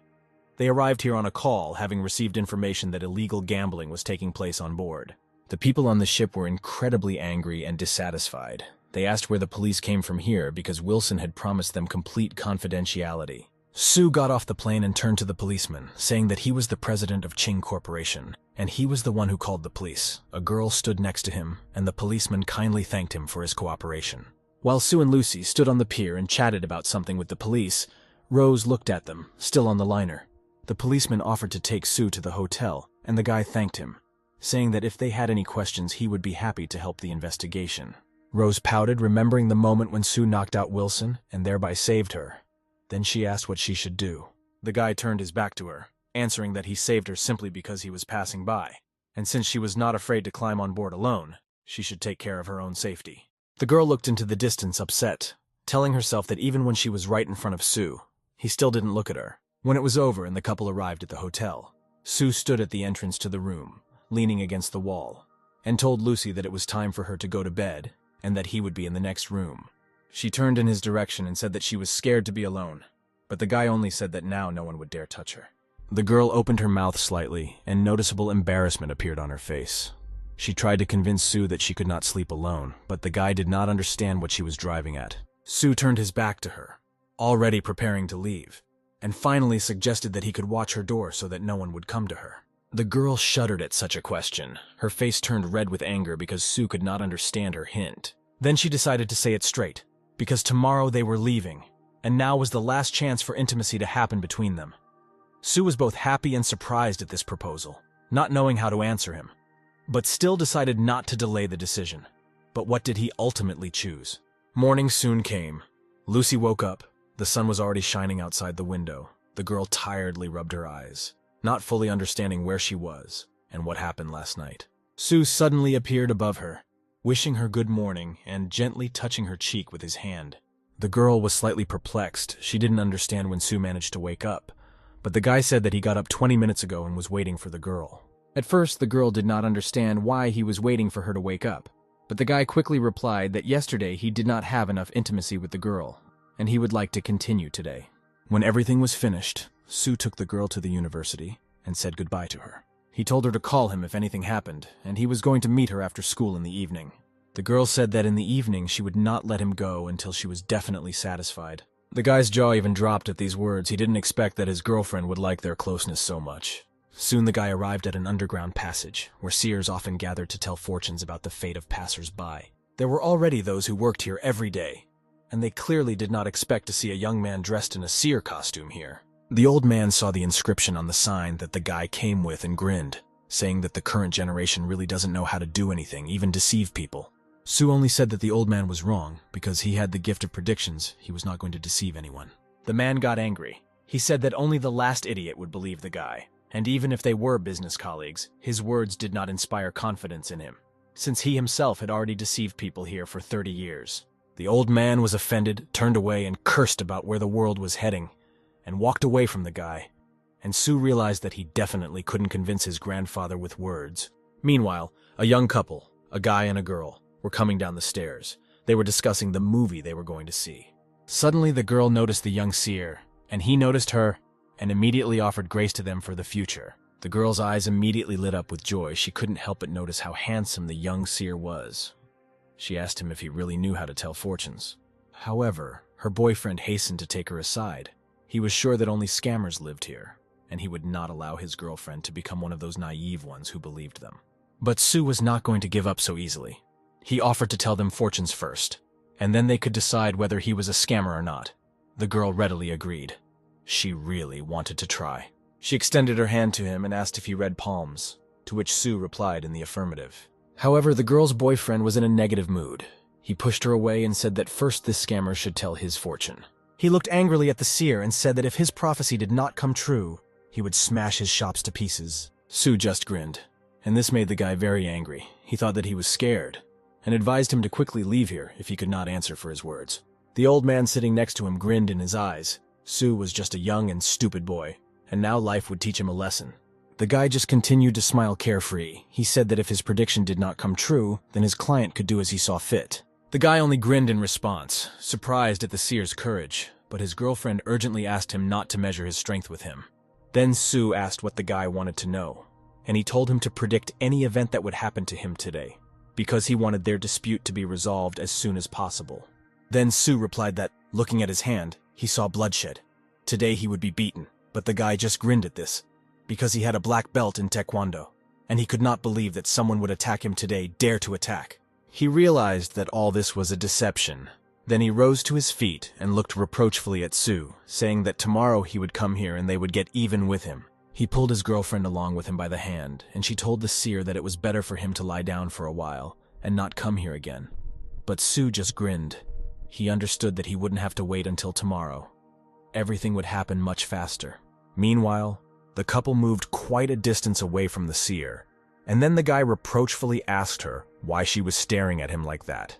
They arrived here on a call, having received information that illegal gambling was taking place on board. The people on the ship were incredibly angry and dissatisfied. They asked where the police came from here because Wilson had promised them complete confidentiality. Sue got off the plane and turned to the policeman, saying that he was the president of Qing Corporation, and he was the one who called the police. A girl stood next to him, and the policeman kindly thanked him for his cooperation. While Sue and Lucy stood on the pier and chatted about something with the police, Rose looked at them, still on the liner. The policeman offered to take Sue to the hotel, and the guy thanked him, saying that if they had any questions he would be happy to help the investigation. Rose pouted, remembering the moment when Sue knocked out Wilson and thereby saved her. Then she asked what she should do. The guy turned his back to her, answering that he saved her simply because he was passing by, and since she was not afraid to climb on board alone, she should take care of her own safety. The girl looked into the distance upset, telling herself that even when she was right in front of Sue, he still didn't look at her. When it was over and the couple arrived at the hotel, Sue stood at the entrance to the room, leaning against the wall, and told Lucy that it was time for her to go to bed and that he would be in the next room. She turned in his direction and said that she was scared to be alone, but the guy only said that now no one would dare touch her. The girl opened her mouth slightly, and noticeable embarrassment appeared on her face. She tried to convince Sue that she could not sleep alone, but the guy did not understand what she was driving at. Sue turned his back to her, already preparing to leave, and finally suggested that he could watch her door so that no one would come to her. The girl shuddered at such a question. Her face turned red with anger because Sue could not understand her hint. Then she decided to say it straight, because tomorrow they were leaving, and now was the last chance for intimacy to happen between them. Sue was both happy and surprised at this proposal, not knowing how to answer him, but still decided not to delay the decision. But what did he ultimately choose? Morning soon came. Lucy woke up. The sun was already shining outside the window. The girl tiredly rubbed her eyes, not fully understanding where she was and what happened last night. Sue suddenly appeared above her, wishing her good morning and gently touching her cheek with his hand. The girl was slightly perplexed. She didn't understand when Sue managed to wake up, but the guy said that he got up 20 minutes ago and was waiting for the girl. At first, the girl did not understand why he was waiting for her to wake up, but the guy quickly replied that yesterday he did not have enough intimacy with the girl, and he would like to continue today. When everything was finished, Sue took the girl to the university and said goodbye to her. He told her to call him if anything happened, and he was going to meet her after school in the evening. The girl said that in the evening she would not let him go until she was definitely satisfied. The guy's jaw even dropped at these words. He didn't expect that his girlfriend would like their closeness so much. Soon the guy arrived at an underground passage, where seers often gathered to tell fortunes about the fate of passers-by. There were already those who worked here every day, and they clearly did not expect to see a young man dressed in a seer costume here. The old man saw the inscription on the sign that the guy came with and grinned, saying that the current generation really doesn't know how to do anything, even deceive people. Sue only said that the old man was wrong, because he had the gift of predictions. He was not going to deceive anyone. The man got angry. He said that only the last idiot would believe the guy, and even if they were business colleagues, his words did not inspire confidence in him, since he himself had already deceived people here for 30 years. The old man was offended, turned away, and cursed about where the world was heading, and walked away from the guy. And Sue realized that he definitely couldn't convince his grandfather with words. Meanwhile, a young couple, a guy and a girl, were coming down the stairs. They were discussing the movie they were going to see. Suddenly, the girl noticed the young seer, and he noticed her, and immediately offered grace to them for the future. The girl's eyes immediately lit up with joy. She couldn't help but notice how handsome the young seer was. She asked him if he really knew how to tell fortunes. However, her boyfriend hastened to take her aside. He was sure that only scammers lived here, and he would not allow his girlfriend to become one of those naive ones who believed them. But Sue was not going to give up so easily. He offered to tell them fortunes first, and then they could decide whether he was a scammer or not. The girl readily agreed. She really wanted to try. She extended her hand to him and asked if he read palms, to which Sue replied in the affirmative. However, the girl's boyfriend was in a negative mood. He pushed her away and said that first this scammer should tell his fortune. He looked angrily at the seer and said that if his prophecy did not come true, he would smash his shops to pieces. Sue just grinned, and this made the guy very angry. He thought that he was scared, and advised him to quickly leave here if he could not answer for his words. The old man sitting next to him grinned in his eyes. Sue was just a young and stupid boy, and now life would teach him a lesson. The guy just continued to smile carefree. He said that if his prediction did not come true, then his client could do as he saw fit. The guy only grinned in response, surprised at the seer's courage, but his girlfriend urgently asked him not to measure his strength with him. Then Sue asked what the guy wanted to know, and he told him to predict any event that would happen to him today, because he wanted their dispute to be resolved as soon as possible. Then Sue replied that, looking at his hand, he saw bloodshed. Today he would be beaten, but the guy just grinned at this, because he had a black belt in Taekwondo, and he could not believe that someone would attack him today, dare to attack. He realized that all this was a deception. Then he rose to his feet and looked reproachfully at Sue, saying that tomorrow he would come here and they would get even with him. He pulled his girlfriend along with him by the hand, and she told the seer that it was better for him to lie down for a while and not come here again. But Sue just grinned. He understood that he wouldn't have to wait until tomorrow. Everything would happen much faster. Meanwhile, the couple moved quite a distance away from the seer, and then the guy reproachfully asked her why she was staring at him like that.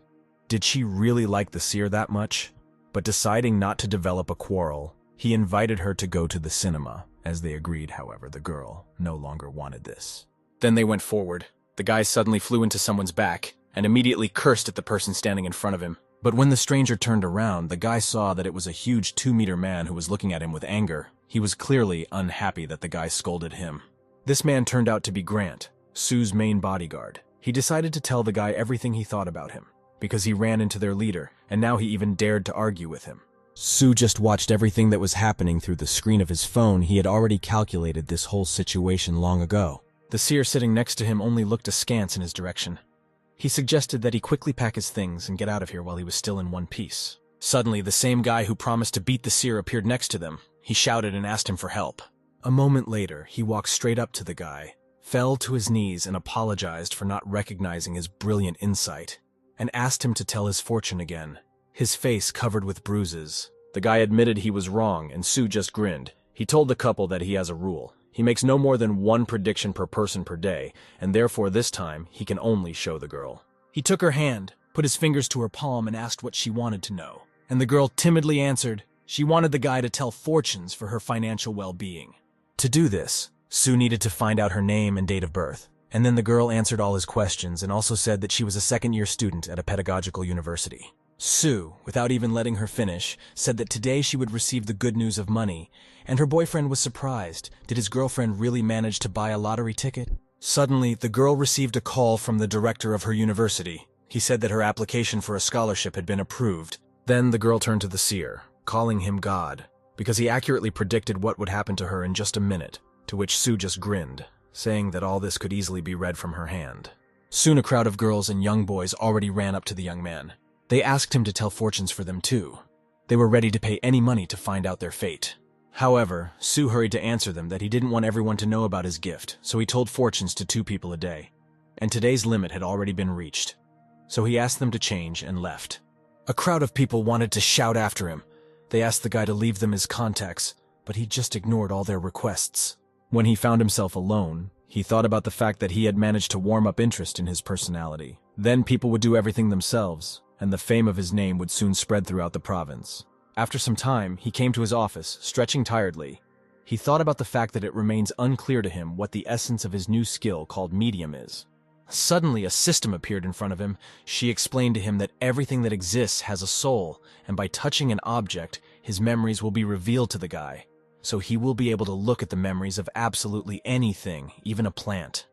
Did she really like the seer that much? But deciding not to develop a quarrel, he invited her to go to the cinema. As they agreed, however, the girl no longer wanted this. Then they went forward. The guy suddenly flew into someone's back and immediately cursed at the person standing in front of him. But when the stranger turned around, the guy saw that it was a huge 2-meter man who was looking at him with anger. He was clearly unhappy that the guy scolded him. This man turned out to be Grant, Sue's main bodyguard. He decided to tell the guy everything he thought about him, because he ran into their leader, and now he even dared to argue with him. Sue just watched everything that was happening through the screen of his phone. He had already calculated this whole situation long ago. The seer sitting next to him only looked askance in his direction. He suggested that he quickly pack his things and get out of here while he was still in one piece. Suddenly, the same guy who promised to beat the seer appeared next to them. He shouted and asked him for help. A moment later, he walked straight up to the guy, fell to his knees and apologized for not recognizing his brilliant insight, and asked him to tell his fortune again. His face covered with bruises. The guy admitted he was wrong, and Sue just grinned. He told the couple that he has a rule. He makes no more than one prediction per person per day, and therefore this time he can only show the girl. He took her hand, put his fingers to her palm, and asked what she wanted to know. And the girl timidly answered she wanted the guy to tell fortunes for her financial well-being. To do this, Sue needed to find out her name and date of birth. And then the girl answered all his questions and also said that she was a second-year student at a pedagogical university. Sue, without even letting her finish, said that today she would receive the good news of money, and her boyfriend was surprised. Did his girlfriend really manage to buy a lottery ticket? Suddenly, the girl received a call from the director of her university. He said that her application for a scholarship had been approved. Then the girl turned to the seer, calling him God, because he accurately predicted what would happen to her in just a minute, to which Sue just grinned, saying that all this could easily be read from her hand. Soon a crowd of girls and young boys already ran up to the young man. They asked him to tell fortunes for them too. They were ready to pay any money to find out their fate. However, Sue hurried to answer them that he didn't want everyone to know about his gift, so he told fortunes to 2 people a day. And today's limit had already been reached, so he asked them to change and left. A crowd of people wanted to shout after him. They asked the guy to leave them his contacts, but he just ignored all their requests. When he found himself alone, he thought about the fact that he had managed to warm up interest in his personality. Then people would do everything themselves, and the fame of his name would soon spread throughout the province. After some time, he came to his office, stretching tiredly. He thought about the fact that it remains unclear to him what the essence of his new skill called medium is. Suddenly, a system appeared in front of him. She explained to him that everything that exists has a soul, and by touching an object, his memories will be revealed to the guy. So he will be able to look at the memories of absolutely anything, even a plant.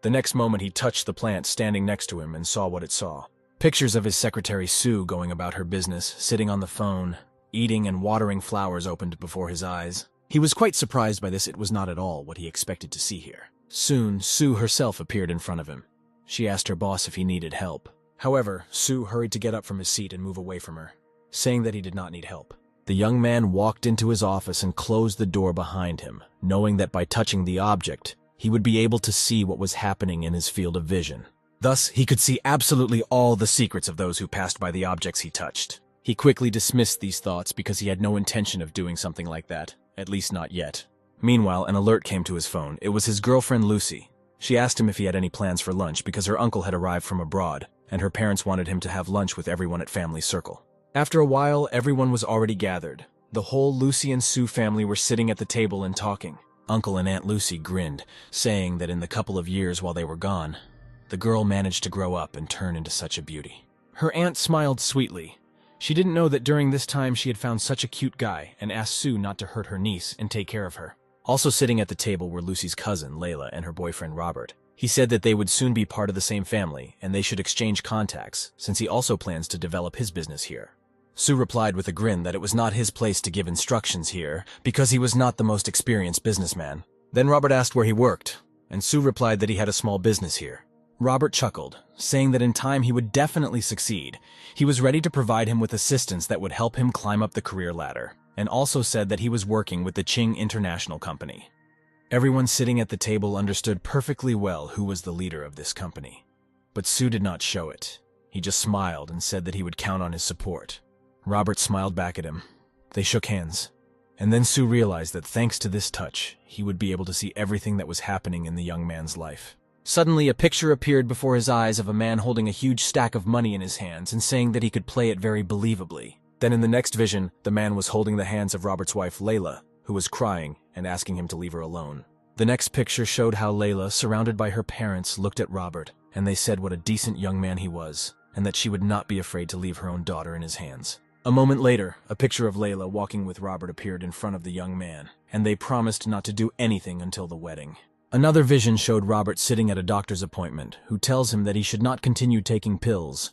The next moment, he touched the plant standing next to him and saw what it saw. Pictures of his secretary Sue going about her business, sitting on the phone, eating and watering flowers opened before his eyes. He was quite surprised by this. It was not at all what he expected to see here. Soon, Sue herself appeared in front of him. She asked her boss if he needed help. However, Sue hurried to get up from his seat and move away from her, saying that he did not need help. The young man walked into his office and closed the door behind him, knowing that by touching the object, he would be able to see what was happening in his field of vision. Thus, he could see absolutely all the secrets of those who passed by the objects he touched. He quickly dismissed these thoughts because he had no intention of doing something like that, at least not yet. Meanwhile, an alert came to his phone. It was his girlfriend Lucy. She asked him if he had any plans for lunch because her uncle had arrived from abroad, and her parents wanted him to have lunch with everyone at family circle. After a while, everyone was already gathered. The whole Lucy and Sue family were sitting at the table and talking. Uncle and Aunt Lucy grinned, saying that in the couple of years while they were gone, the girl managed to grow up and turn into such a beauty. Her aunt smiled sweetly. She didn't know that during this time she had found such a cute guy and asked Sue not to hurt her niece and take care of her. Also sitting at the table were Lucy's cousin, Layla, and her boyfriend, Robert. He said that they would soon be part of the same family, and they should exchange contacts, since he also plans to develop his business here. Sue replied with a grin that it was not his place to give instructions here, because he was not the most experienced businessman. Then Robert asked where he worked, and Sue replied that he had a small business here. Robert chuckled, saying that in time he would definitely succeed. He was ready to provide him with assistance that would help him climb up the career ladder, and also said that he was working with the Qing International Company. Everyone sitting at the table understood perfectly well who was the leader of this company. But Sue did not show it. He just smiled and said that he would count on his support. Robert smiled back at him. They shook hands. And then Sue realized that thanks to this touch, he would be able to see everything that was happening in the young man's life. Suddenly, a picture appeared before his eyes of a man holding a huge stack of money in his hands and saying that he could play it very believably. Then in the next vision, the man was holding the hands of Robert's wife, Layla, who was crying and asking him to leave her alone. The next picture showed how Layla, surrounded by her parents, looked at Robert, and they said what a decent young man he was, and that she would not be afraid to leave her own daughter in his hands. A moment later, a picture of Layla walking with Robert appeared in front of the young man, and they promised not to do anything until the wedding. Another vision showed Robert sitting at a doctor's appointment, who tells him that he should not continue taking pills,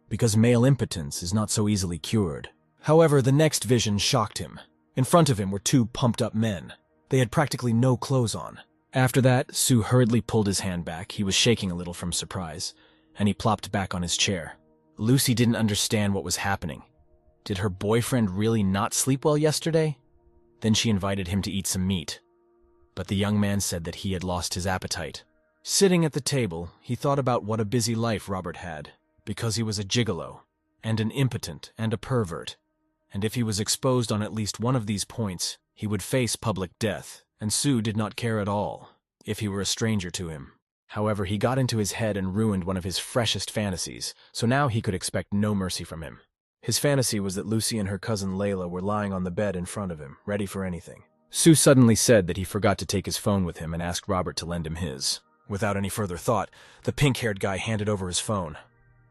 because male impotence is not so easily cured. However, the next vision shocked him. In front of him were two pumped-up men. They had practically no clothes on. After that, Sue hurriedly pulled his hand back. He was shaking a little from surprise, and he plopped back on his chair. Lucy didn't understand what was happening. Did her boyfriend really not sleep well yesterday? Then she invited him to eat some meat. But the young man said that he had lost his appetite. Sitting at the table, he thought about what a busy life Robert had, because he was a gigolo, and an impotent, and a pervert. And if he was exposed on at least one of these points, he would face public death, and Sue did not care at all, if he were a stranger to him. However, he got into his head and ruined one of his freshest fantasies, so now he could expect no mercy from him. His fantasy was that Lucy and her cousin Layla were lying on the bed in front of him, ready for anything. Sue suddenly said that he forgot to take his phone with him and asked Robert to lend him his. Without any further thought, the pink-haired guy handed over his phone,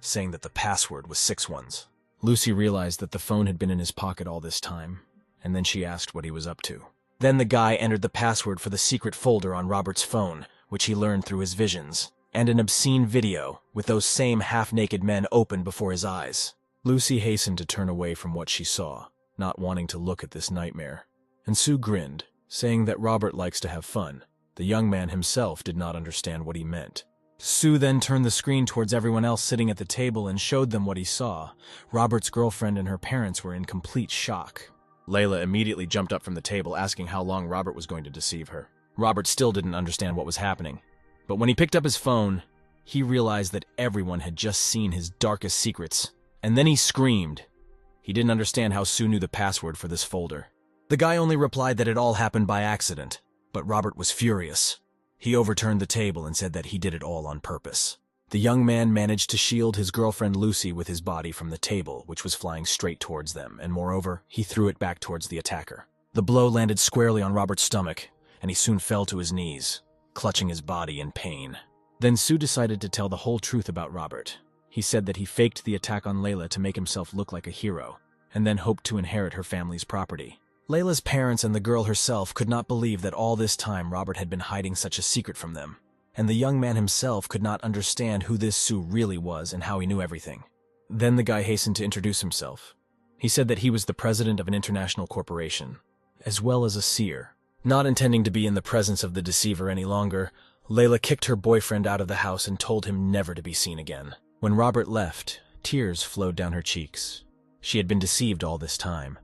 saying that the password was 6 ones. Lucy realized that the phone had been in his pocket all this time, and then she asked what he was up to. Then the guy entered the password for the secret folder on Robert's phone, which he learned through his visions, and an obscene video with those same half-naked men opened before his eyes. Lucy hastened to turn away from what she saw, not wanting to look at this nightmare. And Sue grinned, saying that Robert likes to have fun. The young man himself did not understand what he meant. Sue then turned the screen towards everyone else sitting at the table and showed them what he saw. Robert's girlfriend and her parents were in complete shock. Layla immediately jumped up from the table, asking how long Robert was going to deceive her. Robert still didn't understand what was happening. But when he picked up his phone, he realized that everyone had just seen his darkest secrets. And then he screamed. He didn't understand how Sue knew the password for this folder. The guy only replied that it all happened by accident, but Robert was furious. He overturned the table and said that he did it all on purpose. The young man managed to shield his girlfriend Lucy with his body from the table, which was flying straight towards them, and moreover, he threw it back towards the attacker. The blow landed squarely on Robert's stomach, and he soon fell to his knees, clutching his body in pain. Then Sue decided to tell the whole truth about Robert. He said that he faked the attack on Layla to make himself look like a hero, and then hoped to inherit her family's property. Layla's parents and the girl herself could not believe that all this time Robert had been hiding such a secret from them, and the young man himself could not understand who this Sue really was and how he knew everything. Then the guy hastened to introduce himself. He said that he was the president of an international corporation, as well as a seer. Not intending to be in the presence of the deceiver any longer, Layla kicked her boyfriend out of the house and told him never to be seen again. When Robert left, tears flowed down her cheeks. She had been deceived all this time,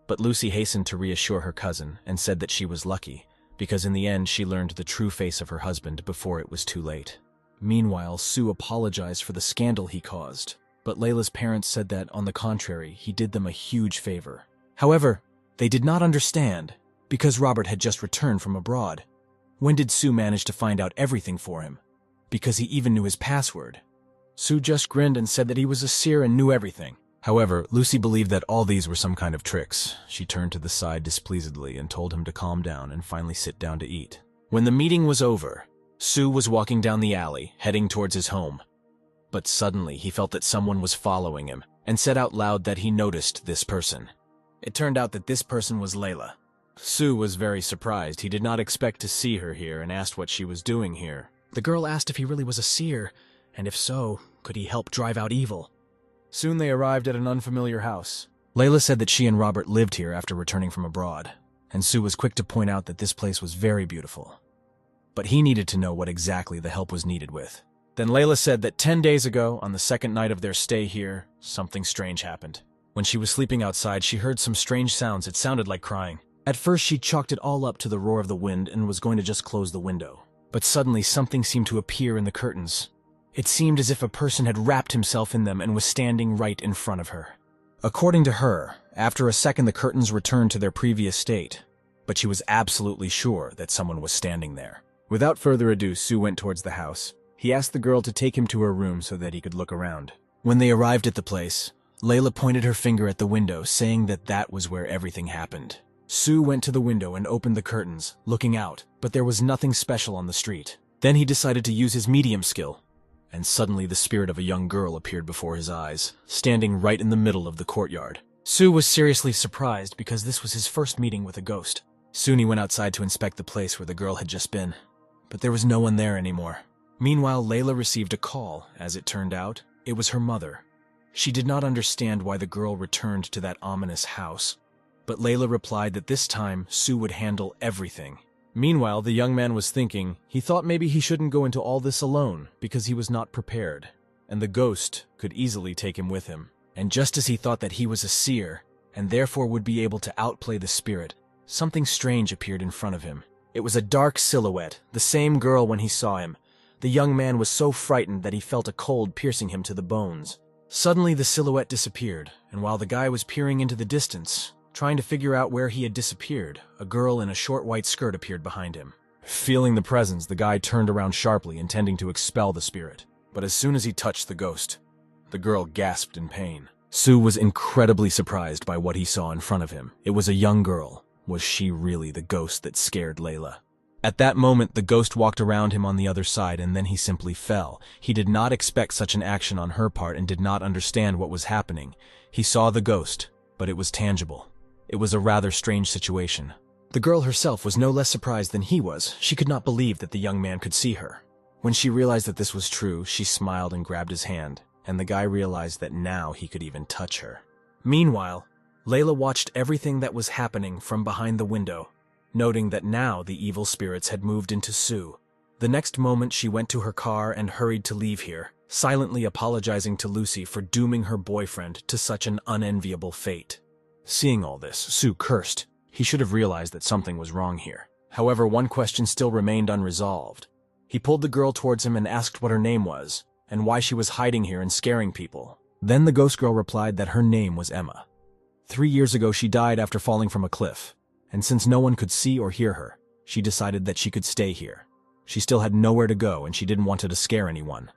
but Lucy hastened to reassure her cousin and said that she was lucky, because in the end she learned the true face of her husband before it was too late. Meanwhile, Sue apologized for the scandal he caused, but Layla's parents said that, on the contrary, he did them a huge favor. However, they did not understand, because Robert had just returned from abroad. When did Sue manage to find out everything for him? Because he even knew his password. Sue just grinned and said that he was a seer and knew everything. However, Lucy believed that all these were some kind of tricks. She turned to the side displeasedly and told him to calm down and finally sit down to eat. When the meeting was over, Sue was walking down the alley, heading towards his home. But suddenly he felt that someone was following him and said out loud that he noticed this person. It turned out that this person was Layla. Sue was very surprised. He did not expect to see her here and asked what she was doing here. The girl asked if he really was a seer, and if so, could he help drive out evil? Soon they arrived at an unfamiliar house. Layla said that she and Robert lived here after returning from abroad, and Sue was quick to point out that this place was very beautiful. But he needed to know what exactly the help was needed with. Then Layla said that 10 days ago, on the second night of their stay here, something strange happened. When she was sleeping outside, she heard some strange sounds. It sounded like crying. At first, she chalked it all up to the roar of the wind and was going to just close the window. But suddenly, something seemed to appear in the curtains. It seemed as if a person had wrapped himself in them and was standing right in front of her. According to her, after a second the curtains returned to their previous state, but she was absolutely sure that someone was standing there. Without further ado, Sue went towards the house. He asked the girl to take him to her room so that he could look around. When they arrived at the place, Layla pointed her finger at the window, saying that that was where everything happened. Sue went to the window and opened the curtains, looking out, but there was nothing special on the street. Then he decided to use his medium skill, and suddenly the spirit of a young girl appeared before his eyes, standing right in the middle of the courtyard. Sue was seriously surprised because this was his first meeting with a ghost. Soon he went outside to inspect the place where the girl had just been, but there was no one there anymore. Meanwhile, Layla received a call. As it turned out, it was her mother. She did not understand why the girl returned to that ominous house, but Layla replied that this time Sue would handle everything. Meanwhile, the young man was thinking he thought maybe he shouldn't go into all this alone because he was not prepared, and the ghost could easily take him with him. And just as he thought that he was a seer, and therefore would be able to outplay the spirit, something strange appeared in front of him. It was a dark silhouette, the same girl when he saw him. The young man was so frightened that he felt a cold piercing him to the bones. Suddenly the silhouette disappeared, and while the guy was peering into the distance, trying to figure out where he had disappeared, a girl in a short white skirt appeared behind him. Feeling the presence, the guy turned around sharply, intending to expel the spirit. But as soon as he touched the ghost, the girl gasped in pain. Sue was incredibly surprised by what he saw in front of him. It was a young girl. Was she really the ghost that scared Layla? At that moment, the ghost walked around him on the other side, and then he simply fell. He did not expect such an action on her part and did not understand what was happening. He saw the ghost, but it was tangible. It was a rather strange situation. The girl herself was no less surprised than he was. She could not believe that the young man could see her. When she realized that this was true, she smiled and grabbed his hand, and the guy realized that now he could even touch her. Meanwhile, Layla watched everything that was happening from behind the window, noting that now the evil spirits had moved into Sue. The next moment she went to her car and hurried to leave here, silently apologizing to Lucy for dooming her boyfriend to such an unenviable fate. Seeing all this, Sue cursed. He should have realized that something was wrong here. However, one question still remained unresolved. He pulled the girl towards him and asked what her name was, and why she was hiding here and scaring people. Then the ghost girl replied that her name was Emma. 3 years ago she died after falling from a cliff, and since no one could see or hear her, she decided that she could stay here. She still had nowhere to go and she didn't want to scare anyone.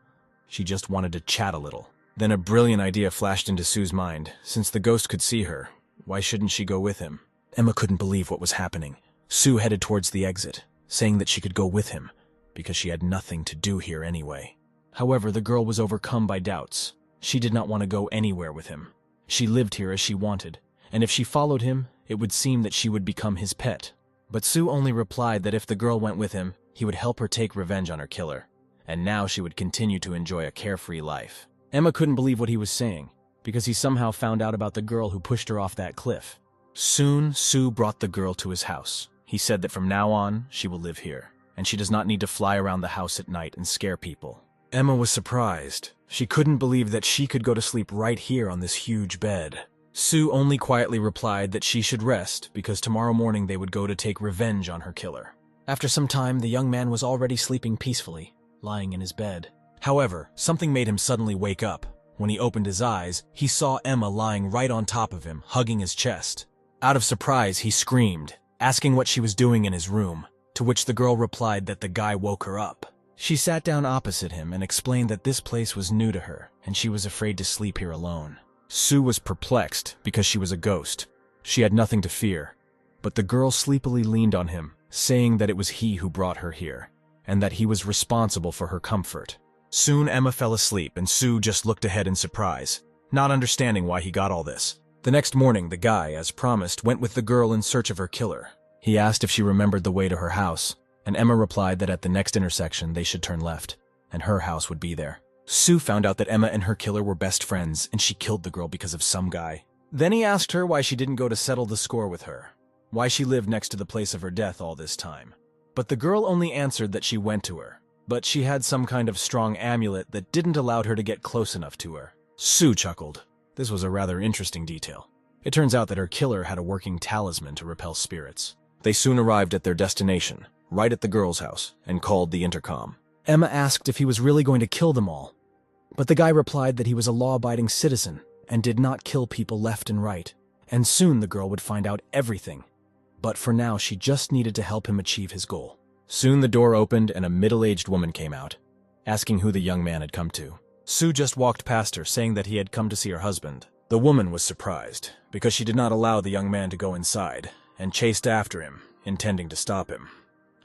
She just wanted to chat a little. Then a brilliant idea flashed into Sue's mind. Since the ghost could see her, why shouldn't she go with him? Emma couldn't believe what was happening. Sue headed towards the exit, saying that she could go with him, because she had nothing to do here anyway. However, the girl was overcome by doubts. She did not want to go anywhere with him. She lived here as she wanted, and if she followed him, it would seem that she would become his pet. But Sue only replied that if the girl went with him, he would help her take revenge on her killer, and now she would continue to enjoy a carefree life. Emma couldn't believe what he was saying, because he somehow found out about the girl who pushed her off that cliff. Soon, Sue brought the girl to his house. He said that from now on, she will live here, and she does not need to fly around the house at night and scare people. Emma was surprised. She couldn't believe that she could go to sleep right here on this huge bed. Sue only quietly replied that she should rest because tomorrow morning they would go to take revenge on her killer. After some time, the young man was already sleeping peacefully, lying in his bed. However, something made him suddenly wake up. When he opened his eyes, he saw Emma lying right on top of him, hugging his chest. Out of surprise, he screamed, asking what she was doing in his room, to which the girl replied that the guy woke her up. She sat down opposite him and explained that this place was new to her, and she was afraid to sleep here alone. Sue was perplexed because she was a ghost. She had nothing to fear, but the girl sleepily leaned on him, saying that it was he who brought her here, and that he was responsible for her comfort. Soon Emma fell asleep, and Sue just looked ahead in surprise, not understanding why he got all this. The next morning, the guy, as promised, went with the girl in search of her killer. He asked if she remembered the way to her house, and Emma replied that at the next intersection they should turn left, and her house would be there. Sue found out that Emma and her killer were best friends, and she killed the girl because of some guy. Then he asked her why she didn't go to settle the score with her, why she lived next to the place of her death all this time. But the girl only answered that she went to her, but she had some kind of strong amulet that didn't allow her to get close enough to her. Sue chuckled. This was a rather interesting detail. It turns out that her killer had a working talisman to repel spirits. They soon arrived at their destination, right at the girl's house, and called the intercom. Emma asked if he was really going to kill them all, but the guy replied that he was a law-abiding citizen and did not kill people left and right, and soon the girl would find out everything. But for now, she just needed to help him achieve his goal. Soon the door opened and a middle-aged woman came out, asking who the young man had come to. Sue just walked past her, saying that he had come to see her husband. The woman was surprised, because she did not allow the young man to go inside, and chased after him, intending to stop him.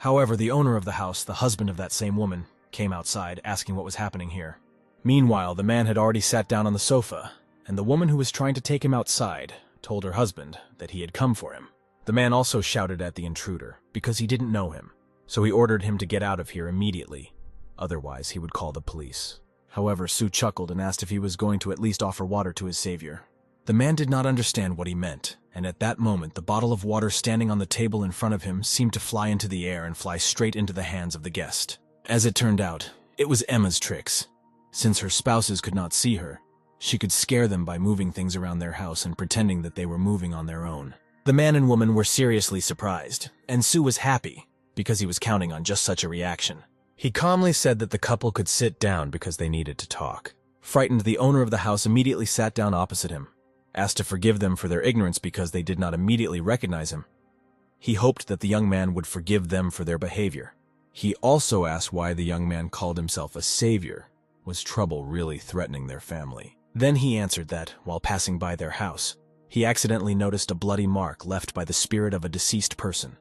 However, the owner of the house, the husband of that same woman, came outside, asking what was happening here. Meanwhile, the man had already sat down on the sofa, and the woman who was trying to take him outside told her husband that he had come for him. The man also shouted at the intruder, because he didn't know him, so he ordered him to get out of here immediately. Otherwise, he would call the police. However, Sue chuckled and asked if he was going to at least offer water to his savior. The man did not understand what he meant, and at that moment, the bottle of water standing on the table in front of him seemed to fly into the air and fly straight into the hands of the guest. As it turned out, it was Emma's tricks. Since her spouses could not see her, she could scare them by moving things around their house and pretending that they were moving on their own. The man and woman were seriously surprised, and Sue was happy, because he was counting on just such a reaction. He calmly said that the couple could sit down because they needed to talk. Frightened, the owner of the house immediately sat down opposite him, asked to forgive them for their ignorance because they did not immediately recognize him. He hoped that the young man would forgive them for their behavior. He also asked why the young man called himself a savior. Was trouble really threatening their family? Then he answered that, while passing by their house, he accidentally noticed a bloody mark left by the spirit of a deceased person,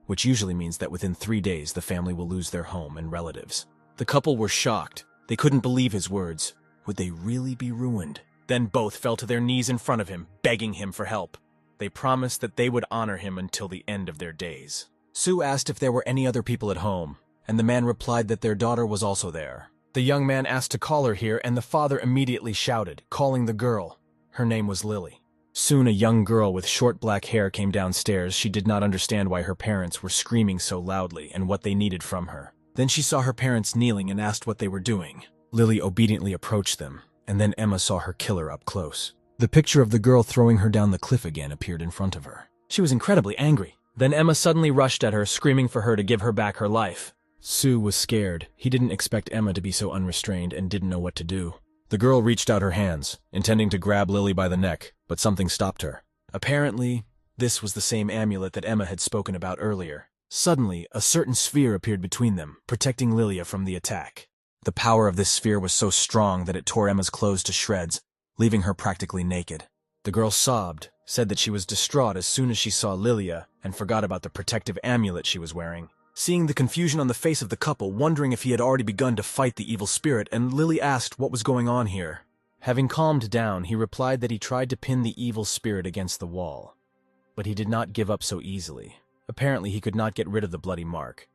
which usually means that within 3 days the family will lose their home and relatives. The couple were shocked. They couldn't believe his words. Would they really be ruined? Then both fell to their knees in front of him, begging him for help. They promised that they would honor him until the end of their days. Sue asked if there were any other people at home, and the man replied that their daughter was also there. The young man asked to call her here, and the father immediately shouted, calling the girl. Her name was Lily. Soon a young girl with short black hair came downstairs. She did not understand why her parents were screaming so loudly and what they needed from her. Then she saw her parents kneeling and asked what they were doing. Lily obediently approached them, and then Emma saw her killer up close. The picture of the girl throwing her down the cliff again appeared in front of her. She was incredibly angry. Then Emma suddenly rushed at her, screaming for her to give her back her life. Sue was scared. He didn't expect Emma to be so unrestrained and didn't know what to do. The girl reached out her hands, intending to grab Lily by the neck, but something stopped her. Apparently, this was the same amulet that Emma had spoken about earlier. Suddenly, a certain sphere appeared between them, protecting Lilia from the attack. The power of this sphere was so strong that it tore Emma's clothes to shreds, leaving her practically naked. The girl sobbed, said that she was distraught as soon as she saw Lilia, and forgot about the protective amulet she was wearing. Seeing the confusion on the face of the couple, wondering if he had already begun to fight the evil spirit, and Lily asked what was going on here. Having calmed down, he replied that he tried to pin the evil spirit against the wall. But he did not give up so easily. Apparently, he could not get rid of the bloody mark.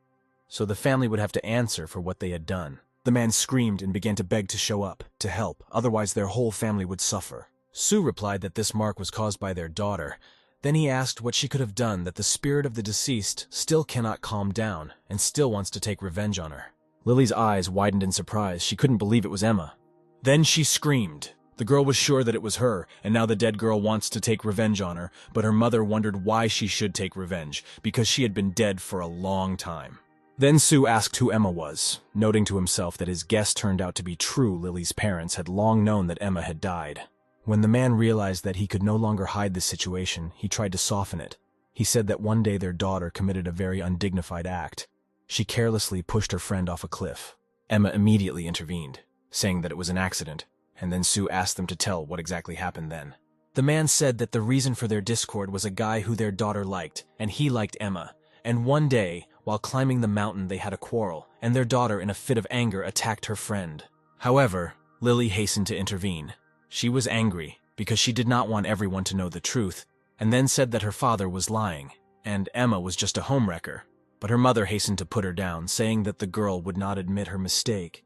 So the family would have to answer for what they had done. The man screamed and began to beg to show up, to help, otherwise their whole family would suffer. Sue replied that this mark was caused by their daughter. Then he asked what she could have done, that the spirit of the deceased still cannot calm down and still wants to take revenge on her. Lily's eyes widened in surprise. She couldn't believe it was Emma. Then she screamed. The girl was sure that it was her, and now the dead girl wants to take revenge on her, but her mother wondered why she should take revenge, because she had been dead for a long time. Then Sue asked who Emma was, noting to himself that his guess turned out to be true. Lily's parents had long known that Emma had died. When the man realized that he could no longer hide the situation, he tried to soften it. He said that one day their daughter committed a very undignified act. She carelessly pushed her friend off a cliff. Emma immediately intervened, saying that it was an accident, and then Sue asked them to tell what exactly happened then. The man said that the reason for their discord was a guy who their daughter liked, and he liked Emma. And one day, while climbing the mountain, they had a quarrel, and their daughter, in a fit of anger, attacked her friend. However, Lily hastened to intervene. She was angry because she did not want everyone to know the truth, and then said that her father was lying, and Emma was just a homewrecker. But her mother hastened to put her down, saying that the girl would not admit her mistake,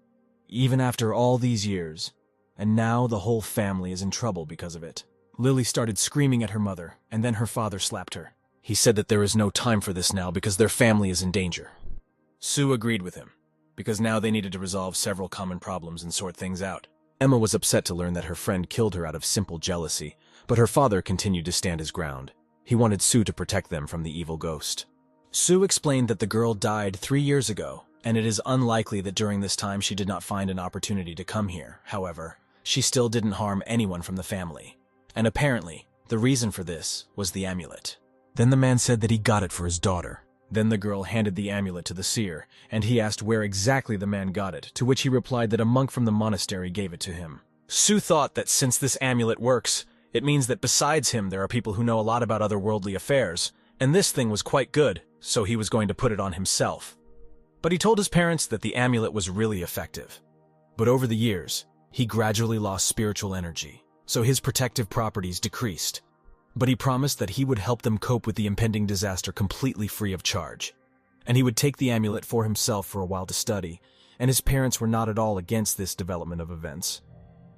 even after all these years, and now the whole family is in trouble because of it. Lily started screaming at her mother, and then her father slapped her. He said that there is no time for this now because their family is in danger. Sue agreed with him, because now they needed to resolve several common problems and sort things out. Emma was upset to learn that her friend killed her out of simple jealousy, but her father continued to stand his ground. He wanted Sue to protect them from the evil ghost. Sue explained that the girl died 3 years ago, and it is unlikely that during this time she did not find an opportunity to come here. However, she still didn't harm anyone from the family, and apparently, the reason for this was the amulet. Then the man said that he got it for his daughter. Then the girl handed the amulet to the seer, and he asked where exactly the man got it, to which he replied that a monk from the monastery gave it to him. Sue thought that since this amulet works, it means that besides him there are people who know a lot about otherworldly affairs, and this thing was quite good, so he was going to put it on himself. But he told his parents that the amulet was really effective. But over the years, he gradually lost spiritual energy, so his protective properties decreased. But he promised that he would help them cope with the impending disaster completely free of charge. And he would take the amulet for himself for a while to study, and his parents were not at all against this development of events.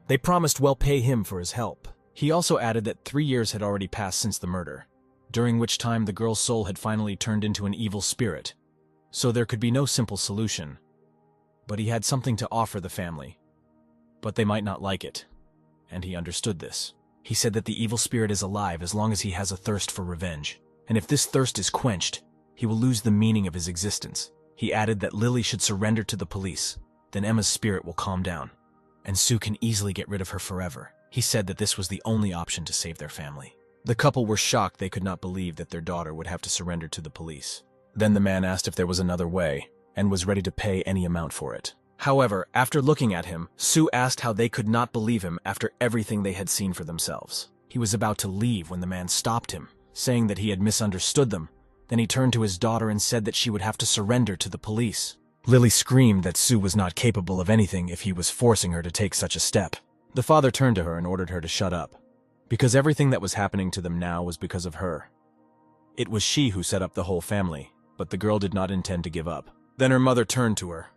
They promised well pay him for his help. He also added that 3 years had already passed since the murder, during which time the girl's soul had finally turned into an evil spirit, so there could be no simple solution. But he had something to offer the family. But they might not like it, and he understood this. He said that the evil spirit is alive as long as he has a thirst for revenge, and if this thirst is quenched, he will lose the meaning of his existence. He added that Lily should surrender to the police, then Emma's spirit will calm down, and Sue can easily get rid of her forever. He said that this was the only option to save their family. The couple were shocked. They could not believe that their daughter would have to surrender to the police. Then the man asked if there was another way, and was ready to pay any amount for it. However, after looking at him, Sue asked how they could not believe him after everything they had seen for themselves. He was about to leave when the man stopped him, saying that he had misunderstood them. Then he turned to his daughter and said that she would have to surrender to the police. Lily screamed that Sue was not capable of anything if he was forcing her to take such a step. The father turned to her and ordered her to shut up, because everything that was happening to them now was because of her. It was she who set up the whole family, but the girl did not intend to give up. Then her mother turned to her,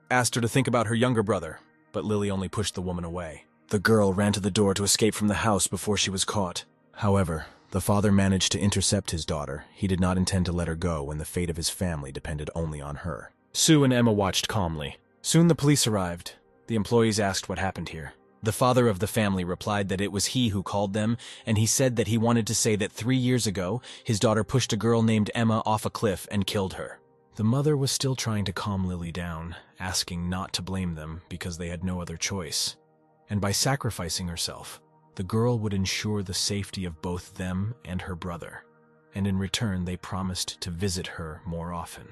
asked her to think about her younger brother, but Lily only pushed the woman away. The girl ran to the door to escape from the house before she was caught. However, the father managed to intercept his daughter. He did not intend to let her go when the fate of his family depended only on her. Sue and Emma watched calmly. Soon the police arrived. The employees asked what happened here. The father of the family replied that it was he who called them, and he said that he wanted to say that 3 years ago, his daughter pushed a girl named Emma off a cliff and killed her. The mother was still trying to calm Lily down, asking not to blame them because they had no other choice. And by sacrificing herself, the girl would ensure the safety of both them and her brother. And in return, they promised to visit her more often.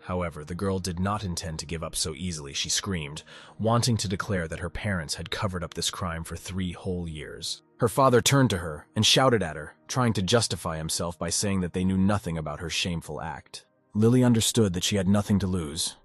However, the girl did not intend to give up so easily, she screamed, wanting to declare that her parents had covered up this crime for 3 whole years. Her father turned to her and shouted at her, trying to justify himself by saying that they knew nothing about her shameful act. Lily understood that she had nothing to lose,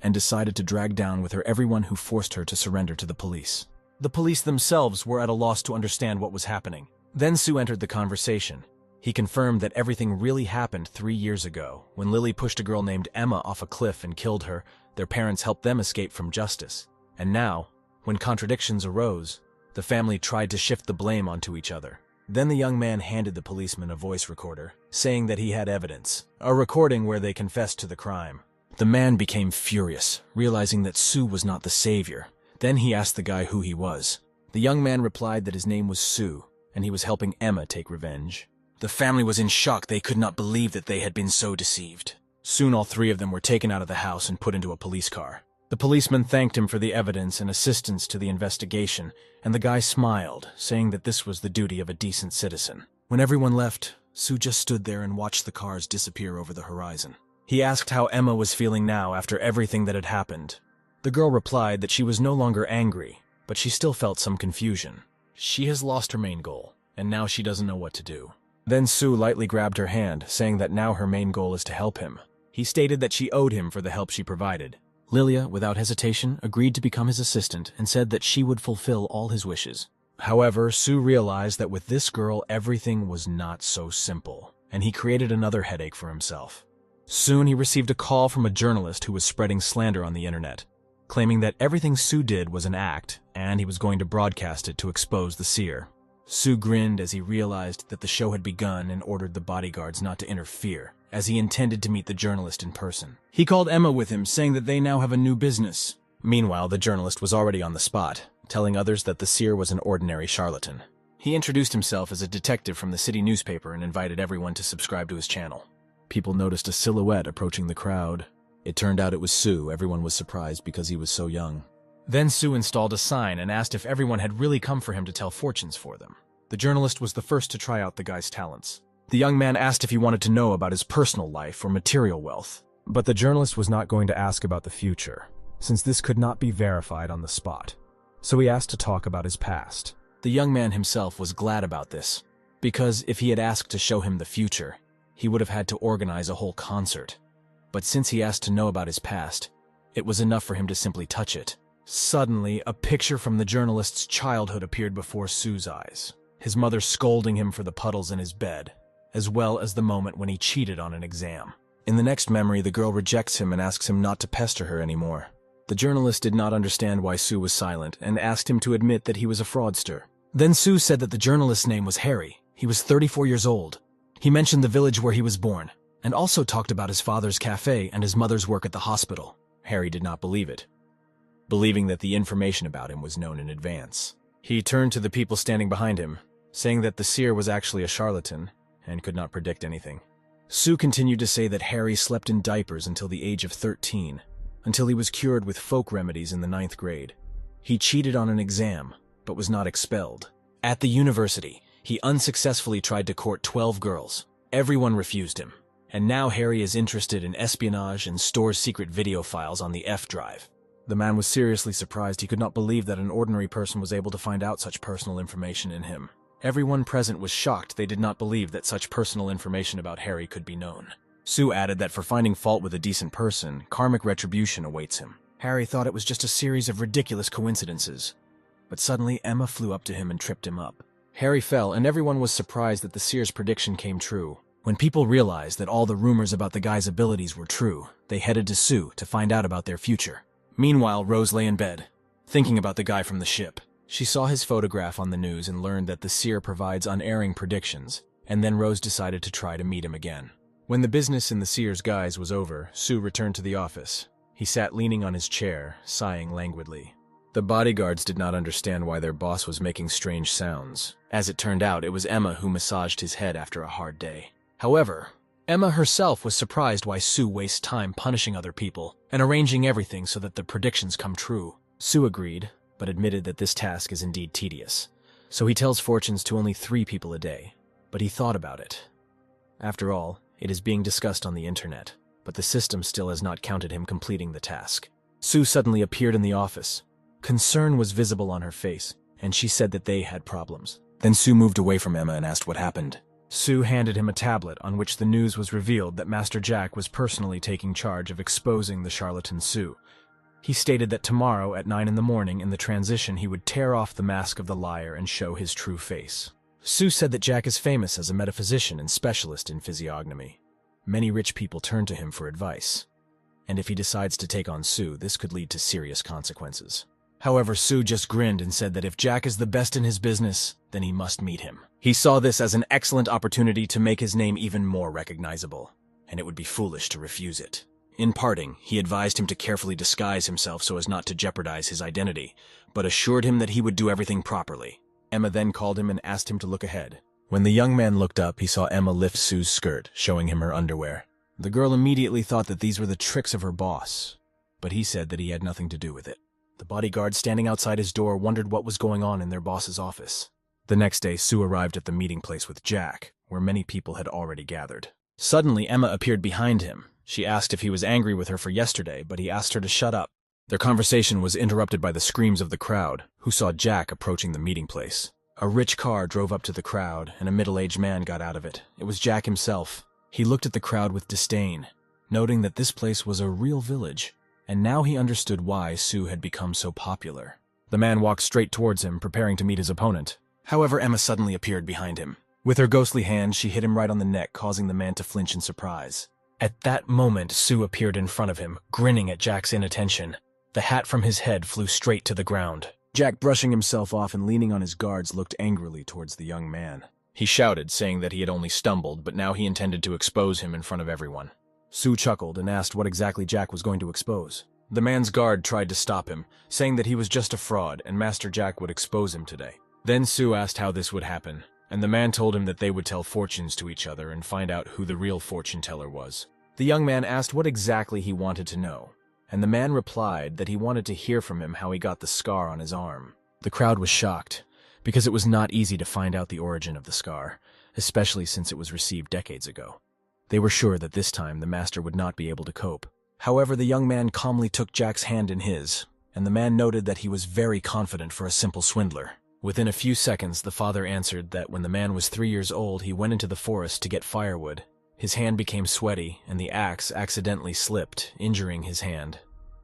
and decided to drag down with her everyone who forced her to surrender to the police. The police themselves were at a loss to understand what was happening. Then Sue entered the conversation. He confirmed that everything really happened 3 years ago, when Lily pushed a girl named Emma off a cliff and killed her. Their parents helped them escape from justice. And now, when contradictions arose, the family tried to shift the blame onto each other. Then the young man handed the policeman a voice recorder, saying that he had evidence, a recording where they confessed to the crime. The man became furious, realizing that Sue was not the savior. Then he asked the guy who he was. The young man replied that his name was Sue, and he was helping Emma take revenge. The family was in shock. They could not believe that they had been so deceived. Soon all 3 of them were taken out of the house and put into a police car. The policeman thanked him for the evidence and assistance to the investigation, and the guy smiled, saying that this was the duty of a decent citizen. When everyone left, Sue just stood there and watched the cars disappear over the horizon. He asked how Emma was feeling now after everything that had happened. The girl replied that she was no longer angry, but she still felt some confusion. She has lost her main goal, and now she doesn't know what to do. Then Sue lightly grabbed her hand, saying that now her main goal is to help him. He stated that she owed him for the help she provided. Lilia, without hesitation, agreed to become his assistant and said that she would fulfill all his wishes. However, Sue realized that with this girl everything was not so simple, and he created another headache for himself. Soon he received a call from a journalist who was spreading slander on the internet, claiming that everything Sue did was an act, and he was going to broadcast it to expose the seer. Sue grinned as he realized that the show had begun and ordered the bodyguards not to interfere, as he intended to meet the journalist in person. He called Emma with him, saying that they now have a new business. Meanwhile, the journalist was already on the spot, telling others that the seer was an ordinary charlatan. He introduced himself as a detective from the city newspaper and invited everyone to subscribe to his channel. People noticed a silhouette approaching the crowd. It turned out it was Sue. Everyone was surprised because he was so young. Then Sue installed a sign and asked if everyone had really come for him to tell fortunes for them. The journalist was the first to try out the guy's talents. The young man asked if he wanted to know about his personal life or material wealth. But the journalist was not going to ask about the future, since this could not be verified on the spot. So he asked to talk about his past. The young man himself was glad about this, because if he had asked to show him the future, he would have had to organize a whole concert. But since he asked to know about his past, it was enough for him to simply touch it. Suddenly, a picture from the journalist's childhood appeared before Sue's eyes, his mother scolding him for the puddles in his bed, as well as the moment when he cheated on an exam. In the next memory, the girl rejects him and asks him not to pester her anymore. The journalist did not understand why Sue was silent and asked him to admit that he was a fraudster. Then Sue said that the journalist's name was Harry. He was 34 years old. He mentioned the village where he was born, and also talked about his father's cafe and his mother's work at the hospital. Harry did not believe it, believing that the information about him was known in advance. He turned to the people standing behind him, saying that the seer was actually a charlatan and could not predict anything. Sue continued to say that Harry slept in diapers until the age of 13, until he was cured with folk remedies in the 9th grade. He cheated on an exam, but was not expelled. At the university, he unsuccessfully tried to court 12 girls. Everyone refused him. And now Harry is interested in espionage and stores secret video files on the F drive. The man was seriously surprised. He could not believe that an ordinary person was able to find out such personal information in him. Everyone present was shocked. They did not believe that such personal information about Harry could be known. Sue added that for finding fault with a decent person, karmic retribution awaits him. Harry thought it was just a series of ridiculous coincidences. But suddenly, Emma flew up to him and tripped him up. Harry fell, and everyone was surprised that the seer's prediction came true. When people realized that all the rumors about the guy's abilities were true, they headed to Sue to find out about their future. Meanwhile, Rose lay in bed, thinking about the guy from the ship. She saw his photograph on the news and learned that the seer provides unerring predictions, and then Rose decided to try to meet him again. When the business in the seer's guise was over, Sue returned to the office. He sat leaning on his chair, sighing languidly. The bodyguards did not understand why their boss was making strange sounds. As it turned out, it was Emma who massaged his head after a hard day. However, Emma herself was surprised why Sue wastes time punishing other people and arranging everything so that the predictions come true. Sue agreed, but admitted that this task is indeed tedious. So he tells fortunes to only 3 people a day. But he thought about it. After all, it is being discussed on the internet. but the system still has not counted him completing the task. Sue suddenly appeared in the office. Concern was visible on her face, and she said that they had problems. Then Sue moved away from Emma and asked what happened. Sue handed him a tablet on which the news was revealed that Master Jack was personally taking charge of exposing the charlatan Sue. He stated that tomorrow at 9 in the morning in the transition he would tear off the mask of the liar and show his true face. Sue said that Jack is famous as a metaphysician and specialist in physiognomy. Many rich people turn to him for advice, and if he decides to take on Sue, this could lead to serious consequences. However, Sue just grinned and said that if Jack is the best in his business, then he must meet him. He saw this as an excellent opportunity to make his name even more recognizable, and it would be foolish to refuse it. In parting, he advised him to carefully disguise himself so as not to jeopardize his identity, but assured him that he would do everything properly. Emma then called him and asked him to look ahead. When the young man looked up, he saw Emma lift Sue's skirt, showing him her underwear. The girl immediately thought that these were the tricks of her boss, but he said that he had nothing to do with it. The bodyguard standing outside his door wondered what was going on in their boss's office. The next day, Sue arrived at the meeting place with Jack, where many people had already gathered. Suddenly, Emma appeared behind him. She asked if he was angry with her for yesterday, but he asked her to shut up. Their conversation was interrupted by the screams of the crowd, who saw Jack approaching the meeting place. A rich car drove up to the crowd, and a middle-aged man got out of it. It was Jack himself. He looked at the crowd with disdain, noting that this place was a real village, and now he understood why Sue had become so popular. The man walked straight towards him, preparing to meet his opponent. However, Emma suddenly appeared behind him. With her ghostly hand, she hit him right on the neck, causing the man to flinch in surprise. At that moment, Sue appeared in front of him, grinning at Jack's inattention. The hat from his head flew straight to the ground. Jack, brushing himself off and leaning on his guards, looked angrily towards the young man. He shouted, saying that he had only stumbled, but now he intended to expose him in front of everyone. Sue chuckled and asked what exactly Jack was going to expose. The man's guard tried to stop him, saying that he was just a fraud and Master Jack would expose him today. Then Sue asked how this would happen, and the man told him that they would tell fortunes to each other and find out who the real fortune teller was. The young man asked what exactly he wanted to know, and the man replied that he wanted to hear from him how he got the scar on his arm. The crowd was shocked, because it was not easy to find out the origin of the scar, especially since it was received decades ago. They were sure that this time the master would not be able to cope. However, the young man calmly took Jack's hand in his, and the man noted that he was very confident for a simple swindler. Within a few seconds, the father answered that when the man was 3 years old, he went into the forest to get firewood. His hand became sweaty, and the axe accidentally slipped, injuring his hand.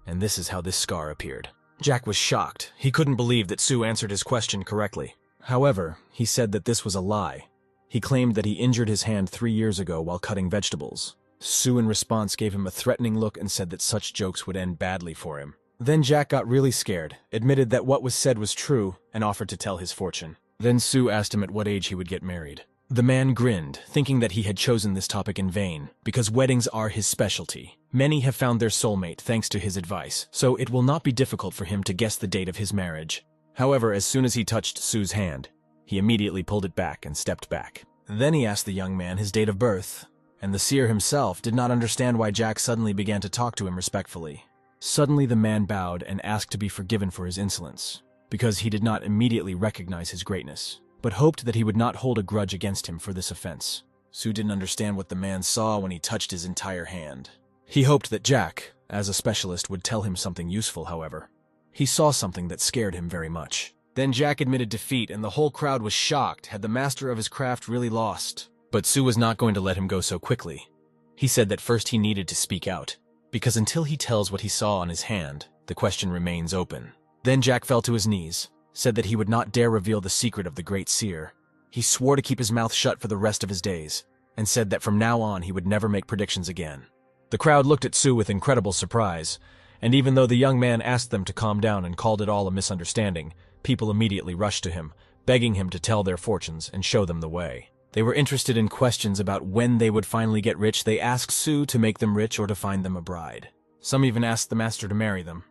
And this is how this scar appeared. Jack was shocked. He couldn't believe that Sue answered his question correctly. However, he said that this was a lie. He claimed that he injured his hand 3 years ago while cutting vegetables. Sue in response gave him a threatening look and said that such jokes would end badly for him. Then Jack got really scared, admitted that what was said was true, and offered to tell his fortune. Then Sue asked him at what age he would get married. The man grinned, thinking that he had chosen this topic in vain, because weddings are his specialty. Many have found their soulmate thanks to his advice, so it will not be difficult for him to guess the date of his marriage. However, as soon as he touched Sue's hand, he immediately pulled it back and stepped back. Then he asked the young man his date of birth, and the seer himself did not understand why Jack suddenly began to talk to him respectfully. Suddenly the man bowed and asked to be forgiven for his insolence, because he did not immediately recognize his greatness, but hoped that he would not hold a grudge against him for this offense. Sue didn't understand what the man saw when he touched his entire hand. He hoped that Jack, as a specialist, would tell him something useful, however. He saw something that scared him very much. Then Jack admitted defeat, and the whole crowd was shocked. Had the master of his craft really lost? But Sue was not going to let him go so quickly. He said that first he needed to speak out, because until he tells what he saw on his hand, the question remains open. Then Jack fell to his knees, said that he would not dare reveal the secret of the great seer. He swore to keep his mouth shut for the rest of his days, and said that from now on he would never make predictions again. The crowd looked at Sue with incredible surprise, and even though the young man asked them to calm down and called it all a misunderstanding, people immediately rushed to him, begging him to tell their fortunes and show them the way. They were interested in questions about when they would finally get rich. They asked Sue to make them rich or to find them a bride. Some even asked the master to marry them.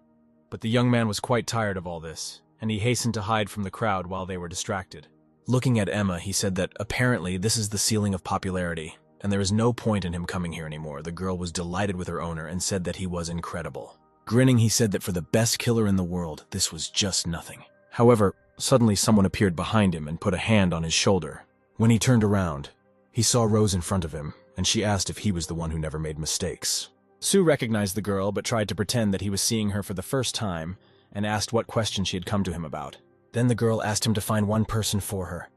But the young man was quite tired of all this, and he hastened to hide from the crowd while they were distracted. Looking at Emma, he said that apparently this is the ceiling of popularity, and there is no point in him coming here anymore. The girl was delighted with her owner and said that he was incredible. Grinning, he said that for the best killer in the world, this was just nothing. However, suddenly someone appeared behind him and put a hand on his shoulder. When he turned around, he saw Rose in front of him, and she asked if he was the one who never made mistakes. Sue recognized the girl but tried to pretend that he was seeing her for the first time and asked what question she had come to him about. Then the girl asked him to find one person for her,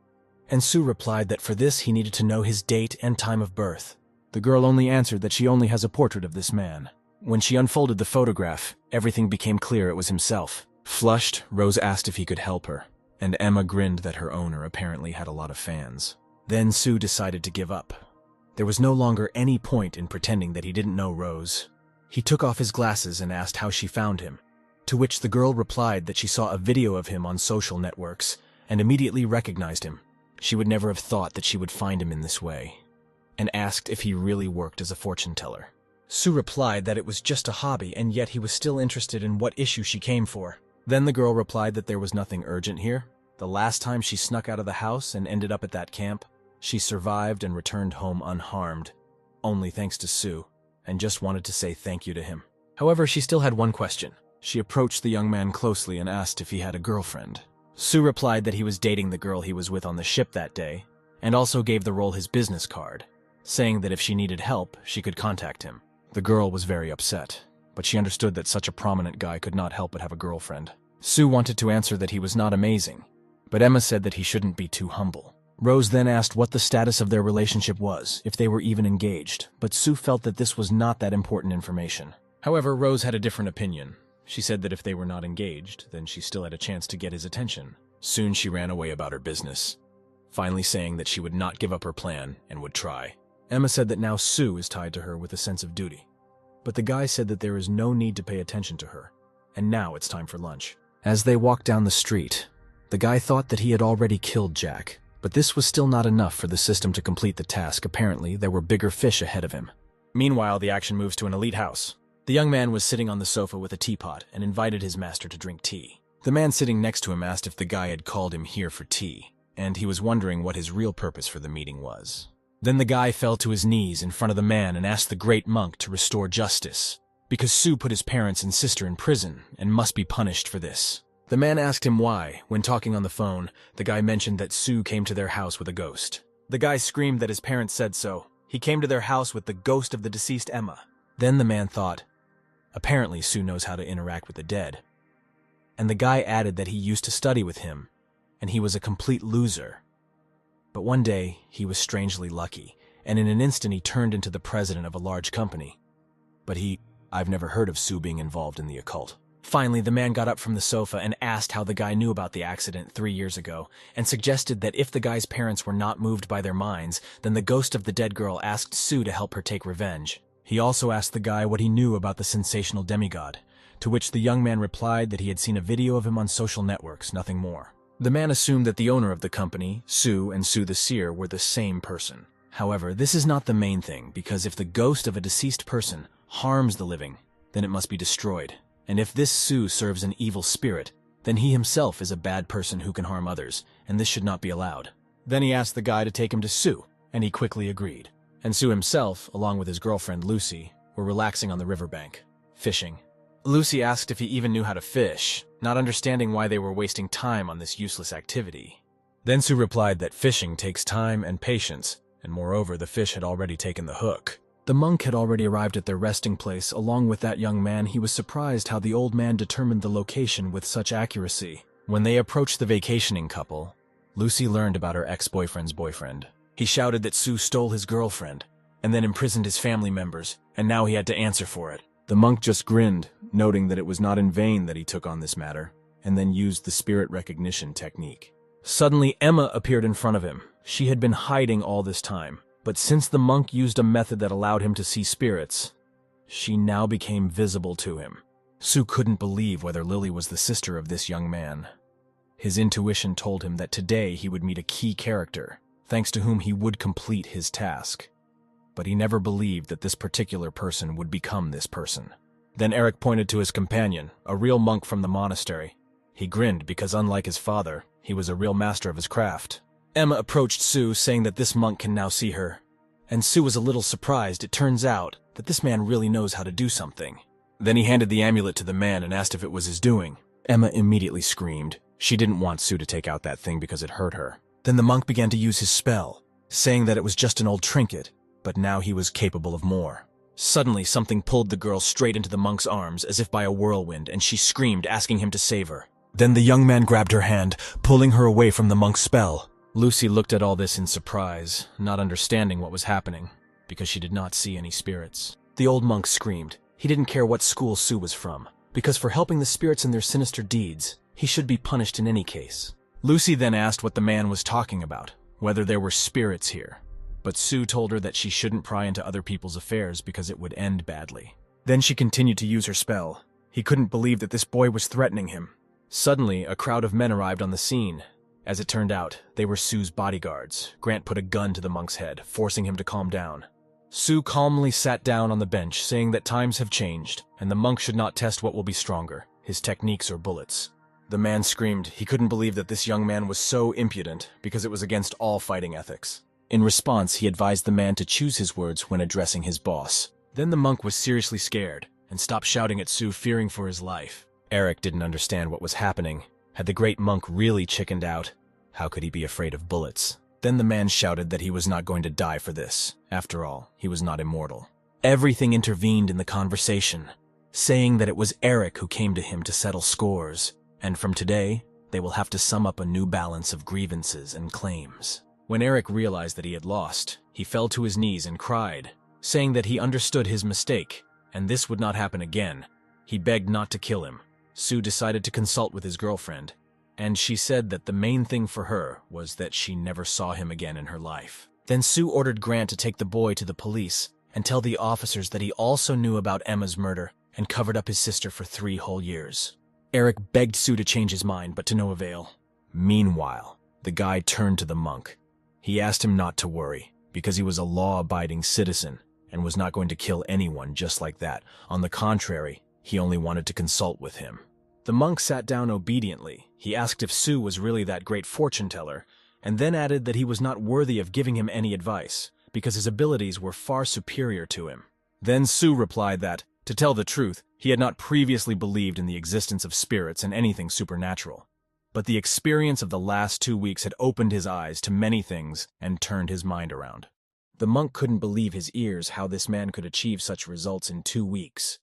and Sue replied that for this he needed to know his date and time of birth. The girl only answered that she only has a portrait of this man. When she unfolded the photograph, everything became clear it was himself. Flushed, Rose asked if he could help her, and Emma grinned that her owner apparently had a lot of fans. Then Sue decided to give up. There was no longer any point in pretending that he didn't know Rose. He took off his glasses and asked how she found him, to which the girl replied that she saw a video of him on social networks and immediately recognized him. She would never have thought that she would find him in this way, and asked if he really worked as a fortune teller. Sue replied that it was just a hobby, and yet he was still interested in what issue she came for. Then the girl replied that there was nothing urgent here. The last time she snuck out of the house and ended up at that camp, she survived and returned home unharmed, only thanks to Sue, and just wanted to say thank you to him. However, she still had one question. She approached the young man closely and asked if he had a girlfriend. Sue replied that he was dating the girl he was with on the ship that day, and also gave the role his business card, saying that if she needed help, she could contact him. The girl was very upset, but she understood that such a prominent guy could not help but have a girlfriend. Sue wanted to answer that he was not amazing, but Emma said that he shouldn't be too humble. Rose then asked what the status of their relationship was, if they were even engaged, but Sue felt that this was not that important information. However, Rose had a different opinion. She said that if they were not engaged, then she still had a chance to get his attention. Soon she ran away about her business, finally saying that she would not give up her plan and would try. Emma said that now Sue is tied to her with a sense of duty, but the guy said that there is no need to pay attention to her, and now it's time for lunch. As they walked down the street, the guy thought that he had already killed Jack, but this was still not enough for the system to complete the task. Apparently, there were bigger fish ahead of him. Meanwhile, the action moves to an elite house. The young man was sitting on the sofa with a teapot and invited his master to drink tea. The man sitting next to him asked if the guy had called him here for tea, and he was wondering what his real purpose for the meeting was. Then the guy fell to his knees in front of the man and asked the great monk to restore justice, because Sue put his parents and sister in prison and must be punished for this. The man asked him why. When talking on the phone, the guy mentioned that Sue came to their house with a ghost. The guy screamed that his parents said so. He came to their house with the ghost of the deceased Emma. Then the man thought, apparently Sue knows how to interact with the dead. And the guy added that he used to study with him, and he was a complete loser. But one day, he was strangely lucky, and in an instant he turned into the president of a large company. But I've never heard of Sue being involved in the occult. Finally, the man got up from the sofa and asked how the guy knew about the accident 3 years ago, and suggested that if the guy's parents were not moved by their minds, then the ghost of the dead girl asked Sue to help her take revenge. He also asked the guy what he knew about the sensational demigod, to which the young man replied that he had seen a video of him on social networks, nothing more. The man assumed that the owner of the company, Sue, and Sue the Seer were the same person. However, this is not the main thing, because if the ghost of a deceased person harms the living, then it must be destroyed. And if this Sue serves an evil spirit, then he himself is a bad person who can harm others, and this should not be allowed. Then he asked the guy to take him to Sue, and he quickly agreed. And Sue himself, along with his girlfriend Lucy, were relaxing on the riverbank, fishing. Lucy asked if he even knew how to fish, not understanding why they were wasting time on this useless activity. Then Sue replied that fishing takes time and patience, and moreover the fish had already taken the hook. The monk had already arrived at their resting place along with that young man. He was surprised how the old man determined the location with such accuracy. When they approached the vacationing couple, Lucy learned about her ex-boyfriend's boyfriend. He shouted that Sue stole his girlfriend, and then imprisoned his family members, and now he had to answer for it. The monk just grinned, noting that it was not in vain that he took on this matter, and then used the spirit recognition technique. Suddenly, Emma appeared in front of him. She had been hiding all this time, but since the monk used a method that allowed him to see spirits, she now became visible to him. Sue couldn't believe whether Lily was the sister of this young man. His intuition told him that today he would meet a key character, thanks to whom he would complete his task. But he never believed that this particular person would become this person. Then Eric pointed to his companion, a real monk from the monastery. He grinned because, unlike his father, he was a real master of his craft. Emma approached Sue, saying that this monk can now see her. And Sue was a little surprised. It turns out that this man really knows how to do something. Then he handed the amulet to the man and asked if it was his doing. Emma immediately screamed. She didn't want Sue to take out that thing because it hurt her. Then the monk began to use his spell, saying that it was just an old trinket, but now he was capable of more. Suddenly, something pulled the girl straight into the monk's arms as if by a whirlwind, and she screamed, asking him to save her. Then the young man grabbed her hand, pulling her away from the monk's spell. Lucy looked at all this in surprise, not understanding what was happening, because she did not see any spirits. The old monk screamed. He didn't care what school Sue was from, because for helping the spirits in their sinister deeds, he should be punished in any case. Lucy then asked what the man was talking about, whether there were spirits here. But Sue told her that she shouldn't pry into other people's affairs because it would end badly. Then she continued to use her spell. He couldn't believe that this boy was threatening him. Suddenly, a crowd of men arrived on the scene. As it turned out, they were Sue's bodyguards. Grant put a gun to the monk's head, forcing him to calm down. Sue calmly sat down on the bench, saying that times have changed, and the monk should not test what will be stronger, his techniques or bullets. The man screamed he couldn't believe that this young man was so impudent because it was against all fighting ethics. In response, he advised the man to choose his words when addressing his boss. Then the monk was seriously scared and stopped shouting at Sue, fearing for his life. Eric didn't understand what was happening. Had the great monk really chickened out? How could he be afraid of bullets? Then the man shouted that he was not going to die for this. After all, he was not immortal. Everything intervened in the conversation, saying that it was Eric who came to him to settle scores, and from today, they will have to sum up a new balance of grievances and claims. When Eric realized that he had lost, he fell to his knees and cried, saying that he understood his mistake, and this would not happen again. He begged not to kill him. Sue decided to consult with his girlfriend, and she said that the main thing for her was that she never saw him again in her life. Then Sue ordered Grant to take the boy to the police and tell the officers that he also knew about Emma's murder and covered up his sister for 3 whole years. Eric begged Sue to change his mind, but to no avail. Meanwhile, the guy turned to the monk. He asked him not to worry, because he was a law-abiding citizen and was not going to kill anyone just like that. On the contrary, he only wanted to consult with him. The monk sat down obediently. He asked if Sue was really that great fortune-teller, and then added that he was not worthy of giving him any advice, because his abilities were far superior to him. Then Sue replied that, to tell the truth, he had not previously believed in the existence of spirits and anything supernatural. But the experience of the last 2 weeks had opened his eyes to many things and turned his mind around. The monk couldn't believe his ears how this man could achieve such results in 2 weeks.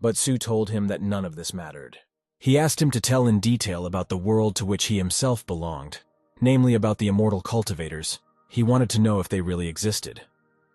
But Sue told him that none of this mattered. He asked him to tell in detail about the world to which he himself belonged, namely about the immortal cultivators. He wanted to know if they really existed.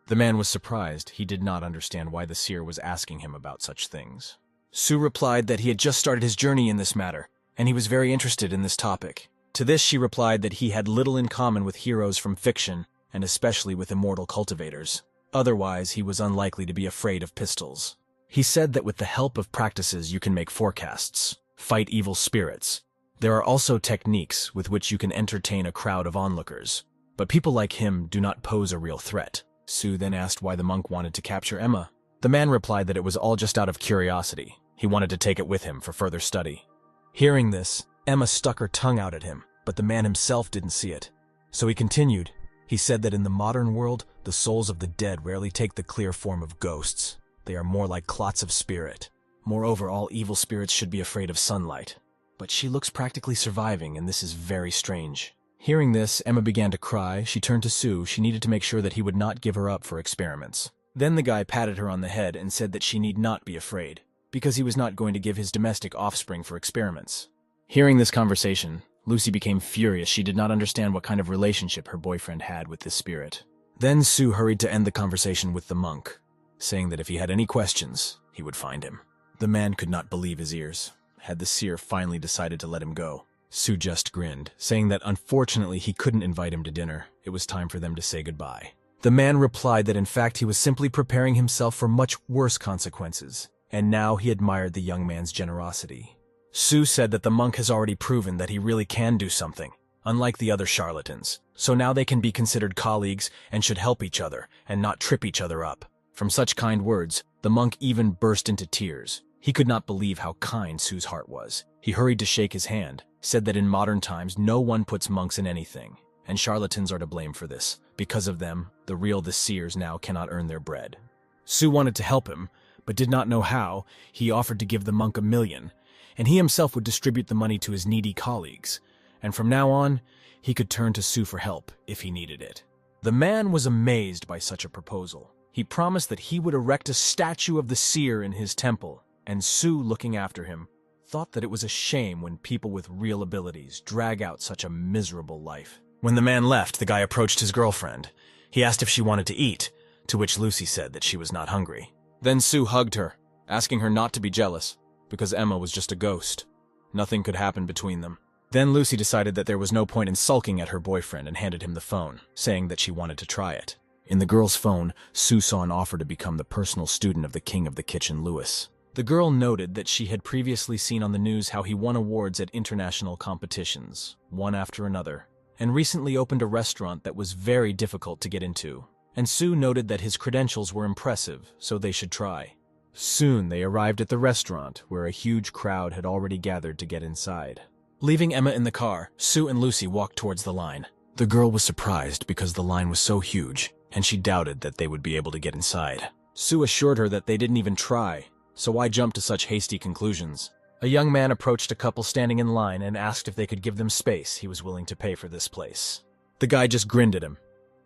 The man was surprised. He did not understand why the seer was asking him about such things. Sue replied that he had just started his journey in this matter, and he was very interested in this topic. To this she replied that he had little in common with heroes from fiction, and especially with immortal cultivators. Otherwise, he was unlikely to be afraid of pistols. He said that with the help of practices you can make forecasts, fight evil spirits. There are also techniques with which you can entertain a crowd of onlookers. But people like him do not pose a real threat. Sue then asked why the monk wanted to capture Emma. The man replied that it was all just out of curiosity. He wanted to take it with him for further study. Hearing this, Emma stuck her tongue out at him, but the man himself didn't see it. So he continued. He said that in the modern world, the souls of the dead rarely take the clear form of ghosts. They are more like clots of spirit. Moreover, all evil spirits should be afraid of sunlight. But she looks practically surviving, and this is very strange. Hearing this, Emma began to cry. She turned to Sue. She needed to make sure that he would not give her up for experiments. Then the guy patted her on the head and said that she need not be afraid, because he was not going to give his domestic offspring for experiments. Hearing this conversation, Lucy became furious. She did not understand what kind of relationship her boyfriend had with this spirit. Then Sue hurried to end the conversation with the monk, saying that if he had any questions, he would find him. The man could not believe his ears. Had the seer finally decided to let him go? Sue just grinned, saying that unfortunately he couldn't invite him to dinner. It was time for them to say goodbye. The man replied that in fact he was simply preparing himself for much worse consequences, and now he admired the young man's generosity. Sue said that the monk has already proven that he really can do something, unlike the other charlatans, so now they can be considered colleagues and should help each other and not trip each other up. From such kind words, the monk even burst into tears. He could not believe how kind Sue's heart was. He hurried to shake his hand, said that in modern times no one puts monks in anything, and charlatans are to blame for this. Because of them, the seers now cannot earn their bread. Sue wanted to help him, but did not know how. He offered to give the monk $1 million, and he himself would distribute the money to his needy colleagues, and from now on, he could turn to Sue for help if he needed it. The man was amazed by such a proposal. He promised that he would erect a statue of the seer in his temple, and Sue, looking after him, thought that it was a shame when people with real abilities drag out such a miserable life. When the man left, the guy approached his girlfriend. He asked if she wanted to eat, to which Lucy said that she was not hungry. Then Sue hugged her, asking her not to be jealous, because Emma was just a ghost. Nothing could happen between them. Then Lucy decided that there was no point in sulking at her boyfriend and handed him the phone, saying that she wanted to try it. In the girl's phone, Sue saw an offer to become the personal student of the king of the kitchen, Lewis. The girl noted that she had previously seen on the news how he won awards at international competitions, one after another, and recently opened a restaurant that was very difficult to get into. And Sue noted that his credentials were impressive, so they should try. Soon they arrived at the restaurant, where a huge crowd had already gathered to get inside. Leaving Emma in the car, Sue and Lucy walked towards the line. The girl was surprised because the line was so huge, and she doubted that they would be able to get inside. Sue assured her that they didn't even try, so why jump to such hasty conclusions? A young man approached a couple standing in line and asked if they could give them space. He was willing to pay for this place. The guy just grinned at him.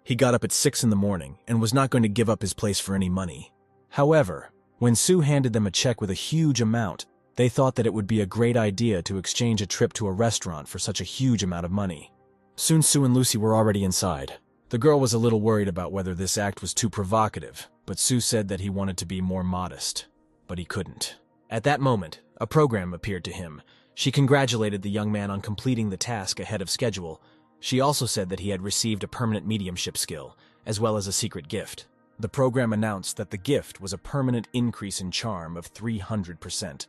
He got up at 6 in the morning and was not going to give up his place for any money. However, when Sue handed them a check with a huge amount, they thought that it would be a great idea to exchange a trip to a restaurant for such a huge amount of money. Soon Sue and Lucy were already inside. The girl was a little worried about whether this act was too provocative, but Sue said that he wanted to be more modest, but he couldn't. At that moment, a program appeared to him. She congratulated the young man on completing the task ahead of schedule. She also said that he had received a permanent mediumship skill, as well as a secret gift. The program announced that the gift was a permanent increase in charm of 300%.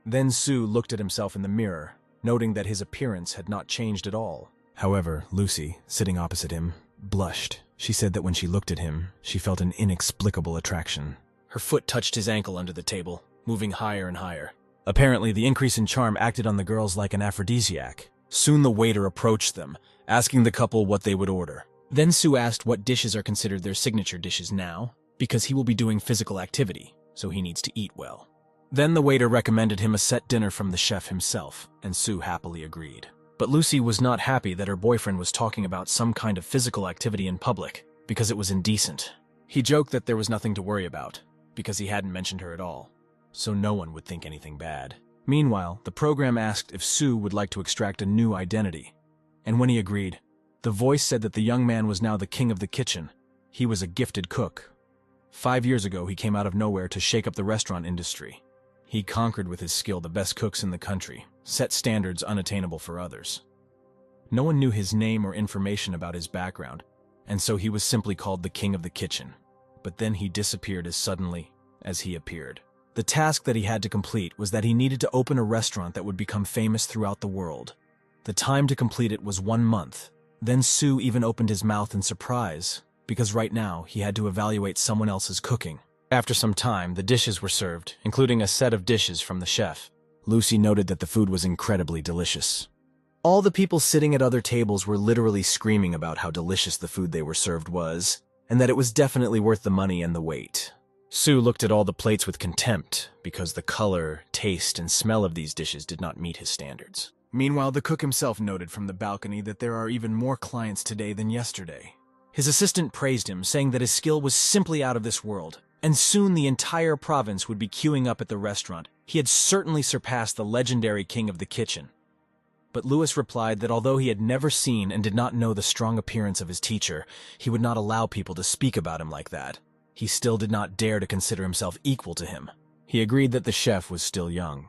Then Sue looked at himself in the mirror, noting that his appearance had not changed at all. However, Lucy, sitting opposite him, blushed. She said that when she looked at him, she felt an inexplicable attraction. Her foot touched his ankle under the table, moving higher and higher. Apparently, the increase in charm acted on the girls like an aphrodisiac. Soon the waiter approached them, asking the couple what they would order. Then Sue asked what dishes are considered their signature dishes now, because he will be doing physical activity, so he needs to eat well. Then the waiter recommended him a set dinner from the chef himself, and Sue happily agreed. But Lucy was not happy that her boyfriend was talking about some kind of physical activity in public, because it was indecent. He joked that there was nothing to worry about, because he hadn't mentioned her at all, so no one would think anything bad. Meanwhile, the program asked if Sue would like to extract a new identity, and when he agreed, the voice said that the young man was now the king of the kitchen. He was a gifted cook. 5 years ago, he came out of nowhere to shake up the restaurant industry. He conquered with his skill the best cooks in the country, set standards unattainable for others. No one knew his name or information about his background, and so he was simply called the king of the kitchen. But then he disappeared as suddenly as he appeared. The task that he had to complete was that he needed to open a restaurant that would become famous throughout the world. The time to complete it was 1 month. Then Sue even opened his mouth in surprise, because right now he had to evaluate someone else's cooking. After some time, the dishes were served, including a set of dishes from the chef. Lucy noted that the food was incredibly delicious. All the people sitting at other tables were literally screaming about how delicious the food they were served was, and that it was definitely worth the money and the wait. Sue looked at all the plates with contempt, because the color, taste, and smell of these dishes did not meet his standards. Meanwhile, the cook himself noted from the balcony that there are even more clients today than yesterday. His assistant praised him, saying that his skill was simply out of this world, and soon the entire province would be queuing up at the restaurant. He had certainly surpassed the legendary king of the kitchen. But Lewis replied that although he had never seen and did not know the strong appearance of his teacher, he would not allow people to speak about him like that. He still did not dare to consider himself equal to him. He agreed that the chef was still young,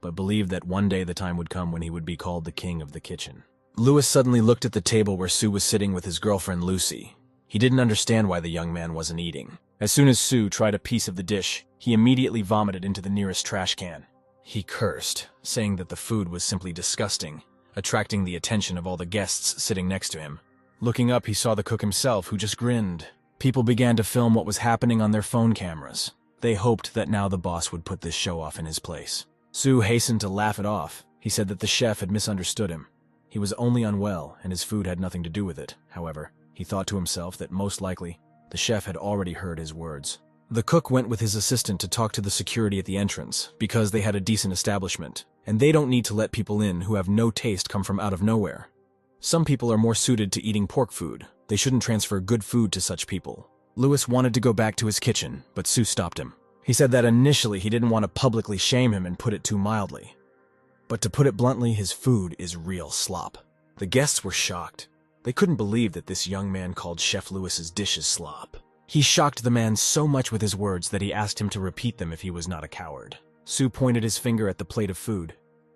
but believed that one day the time would come when he would be called the king of the kitchen. Lewis suddenly looked at the table where Sue was sitting with his girlfriend Lucy. He didn't understand why the young man wasn't eating. As soon as Sue tried a piece of the dish, he immediately vomited into the nearest trash can. He cursed, saying that the food was simply disgusting, attracting the attention of all the guests sitting next to him. Looking up, he saw the cook himself, who just grinned. People began to film what was happening on their phone cameras. They hoped that now the boss would put this show-off in his place. Sue hastened to laugh it off. He said that the chef had misunderstood him. He was only unwell, and his food had nothing to do with it. However, he thought to himself that most likely, the chef had already heard his words. The cook went with his assistant to talk to the security at the entrance, because they had a decent establishment, and they don't need to let people in who have no taste come from out of nowhere. Some people are more suited to eating pork food. They shouldn't transfer good food to such people. Louis wanted to go back to his kitchen, but Sue stopped him. He said that initially he didn't want to publicly shame him and put it too mildly. But to put it bluntly, his food is real slop. The guests were shocked. They couldn't believe that this young man called Chef Louis's dishes slop. He shocked the man so much with his words that he asked him to repeat them if he was not a coward. Sue pointed his finger at the plate of food,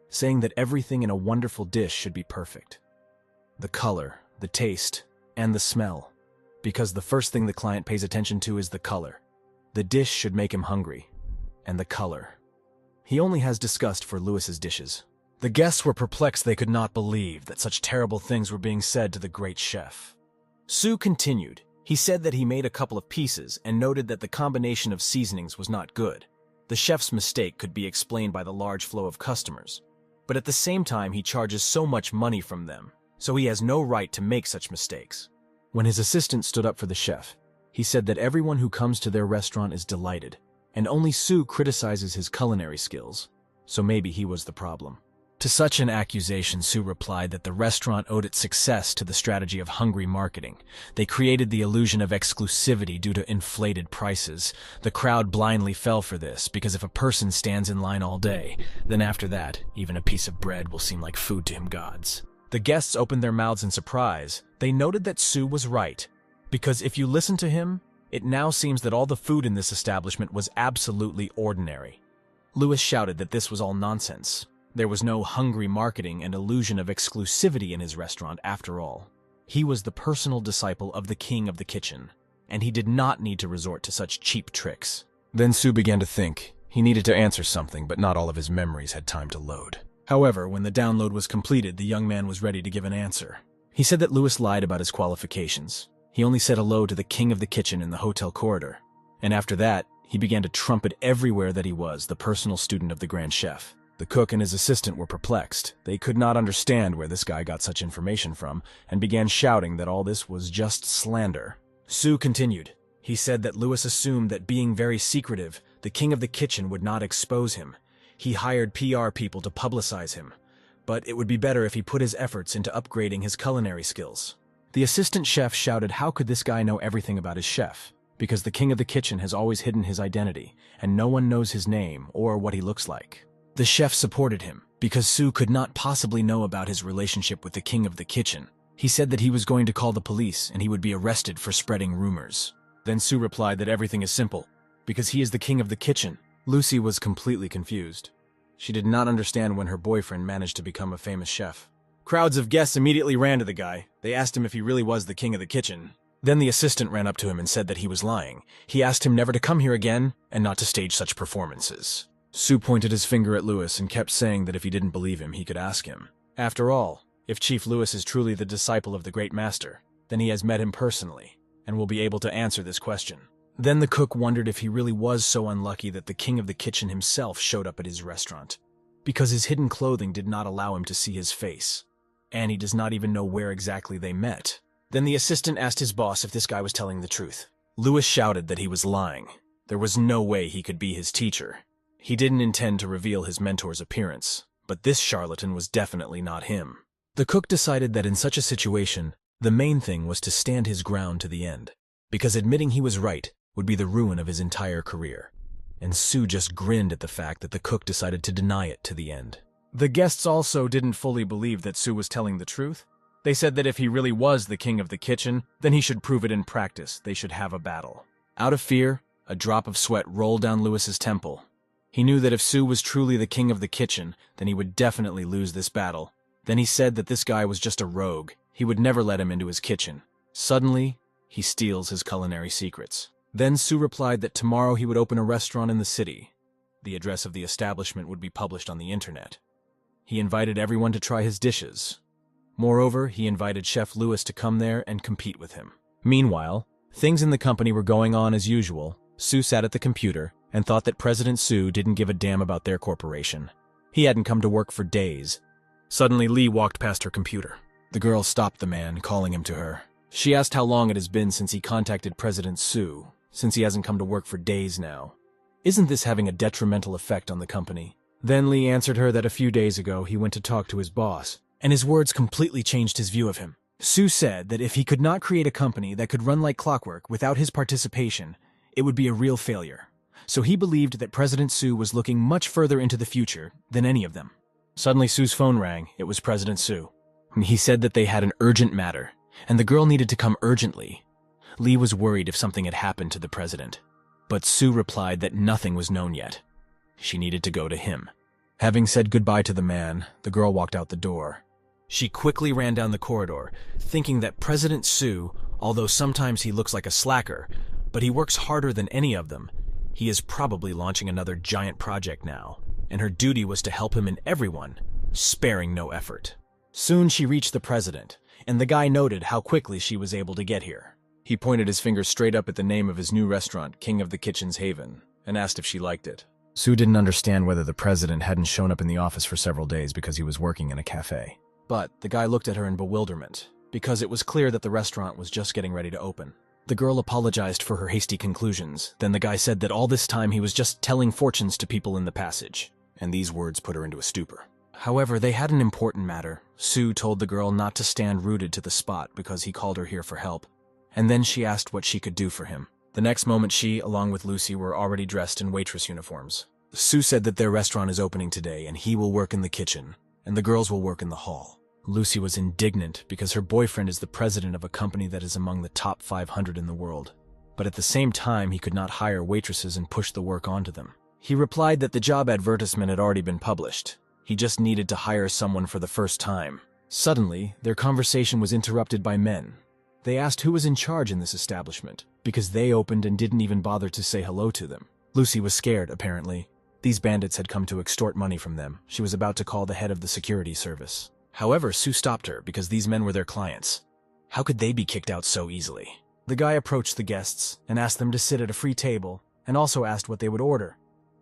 saying that everything in a wonderful dish should be perfect. The color, the taste, and the smell. Because the first thing the client pays attention to is the color. The dish should make him hungry. And the color. He only has disgust for Louis's dishes. The guests were perplexed. They could not believe that such terrible things were being said to the great chef. Sue continued. He said that he made a couple of pieces and noted that the combination of seasonings was not good. The chef's mistake could be explained by the large flow of customers. But at the same time, he charges so much money from them, so he has no right to make such mistakes. When his assistant stood up for the chef, he said that everyone who comes to their restaurant is delighted, and only Sue criticizes his culinary skills, so maybe he was the problem. To such an accusation, Sue replied that the restaurant owed its success to the strategy of hungry marketing. They created the illusion of exclusivity due to inflated prices. The crowd blindly fell for this, because if a person stands in line all day, then after that, even a piece of bread will seem like food to him gods. The guests opened their mouths in surprise. They noted that Sue was right, because if you listen to him, it now seems that all the food in this establishment was absolutely ordinary. Louis shouted that this was all nonsense. There was no hungry marketing and illusion of exclusivity in his restaurant after all. He was the personal disciple of the king of the kitchen, and he did not need to resort to such cheap tricks. Then Sue began to think. He needed to answer something, but not all of his memories had time to load. However, when the download was completed, the young man was ready to give an answer. He said that Louis lied about his qualifications. He only said hello to the king of the kitchen in the hotel corridor. And after that, he began to trumpet everywhere that he was the personal student of the grand chef. The cook and his assistant were perplexed. They could not understand where this guy got such information from, and began shouting that all this was just slander. Sue continued. He said that Louis assumed that being very secretive, the king of the kitchen would not expose him. He hired PR people to publicize him, but it would be better if he put his efforts into upgrading his culinary skills. The assistant chef shouted, how could this guy know everything about his chef? Because the king of the kitchen has always hidden his identity, and no one knows his name or what he looks like. The chef supported him, because Sue could not possibly know about his relationship with the king of the kitchen. He said that he was going to call the police and he would be arrested for spreading rumors. Then Sue replied that everything is simple, because he is the king of the kitchen. Lucy was completely confused. She did not understand when her boyfriend managed to become a famous chef. Crowds of guests immediately ran to the guy. They asked him if he really was the king of the kitchen. Then the assistant ran up to him and said that he was lying. He asked him never to come here again and not to stage such performances. Sue pointed his finger at Louis and kept saying that if he didn't believe him, he could ask him. After all, if Chief Louis is truly the disciple of the great master, then he has met him personally and will be able to answer this question. Then the cook wondered if he really was so unlucky that the king of the kitchen himself showed up at his restaurant, because his hidden clothing did not allow him to see his face, and he does not even know where exactly they met. Then the assistant asked his boss if this guy was telling the truth. Louis shouted that he was lying. There was no way he could be his teacher. He didn't intend to reveal his mentor's appearance, but this charlatan was definitely not him. The cook decided that in such a situation, the main thing was to stand his ground to the end, because admitting he was right would be the ruin of his entire career. And Sue just grinned at the fact that the cook decided to deny it to the end. The guests also didn't fully believe that Sue was telling the truth. They said that if he really was the king of the kitchen, then he should prove it in practice. They should have a battle. Out of fear, a drop of sweat rolled down Louis's temple. He knew that if Sue was truly the king of the kitchen, then he would definitely lose this battle. Then he said that this guy was just a rogue. He would never let him into his kitchen. Suddenly, he steals his culinary secrets. Then Sue replied that tomorrow he would open a restaurant in the city. The address of the establishment would be published on the internet. He invited everyone to try his dishes. Moreover, he invited Chef Louis to come there and compete with him. Meanwhile, things in the company were going on as usual. Sue sat at the computer and thought that President Sue didn't give a damn about their corporation. He hadn't come to work for days. Suddenly, Lee walked past her computer. The girl stopped the man, calling him to her. She asked how long it has been since he contacted President Sue, since he hasn't come to work for days now. Isn't this having a detrimental effect on the company? Then Lee answered her that a few days ago he went to talk to his boss, and his words completely changed his view of him. Sue said that if he could not create a company that could run like clockwork without his participation, it would be a real failure. So he believed that President Sue was looking much further into the future than any of them. Suddenly Sue's phone rang. It was President Sue. He said that they had an urgent matter, and the girl needed to come urgently. Lee was worried if something had happened to the president. But Sue replied that nothing was known yet. She needed to go to him. Having said goodbye to the man, the girl walked out the door. She quickly ran down the corridor, thinking that President Sue, although sometimes he looks like a slacker, but he works harder than any of them, he is probably launching another giant project now, and her duty was to help him and everyone, sparing no effort. Soon she reached the president, and the guy noted how quickly she was able to get here. He pointed his finger straight up at the name of his new restaurant, King of the Kitchen's Haven, and asked if she liked it. Sue didn't understand whether the president hadn't shown up in the office for several days because he was working in a cafe. But the guy looked at her in bewilderment, because it was clear that the restaurant was just getting ready to open. The girl apologized for her hasty conclusions. Then the guy said that all this time he was just telling fortunes to people in the passage, and these words put her into a stupor. However, they had an important matter. Sue told the girl not to stand rooted to the spot because he called her here for help, and then she asked what she could do for him. The next moment she, along with Lucy, were already dressed in waitress uniforms. Sue said that their restaurant is opening today, and he will work in the kitchen, and the girls will work in the hall. Lucy was indignant because her boyfriend is the president of a company that is among the top 500 in the world. But at the same time, he could not hire waitresses and push the work onto them. He replied that the job advertisement had already been published. He just needed to hire someone for the first time. Suddenly, their conversation was interrupted by men. They asked who was in charge in this establishment, because they opened and didn't even bother to say hello to them. Lucy was scared, apparently. These bandits had come to extort money from them. She was about to call the head of the security service. However, Sue stopped her because these men were their clients. How could they be kicked out so easily? The guy approached the guests and asked them to sit at a free table and also asked what they would order,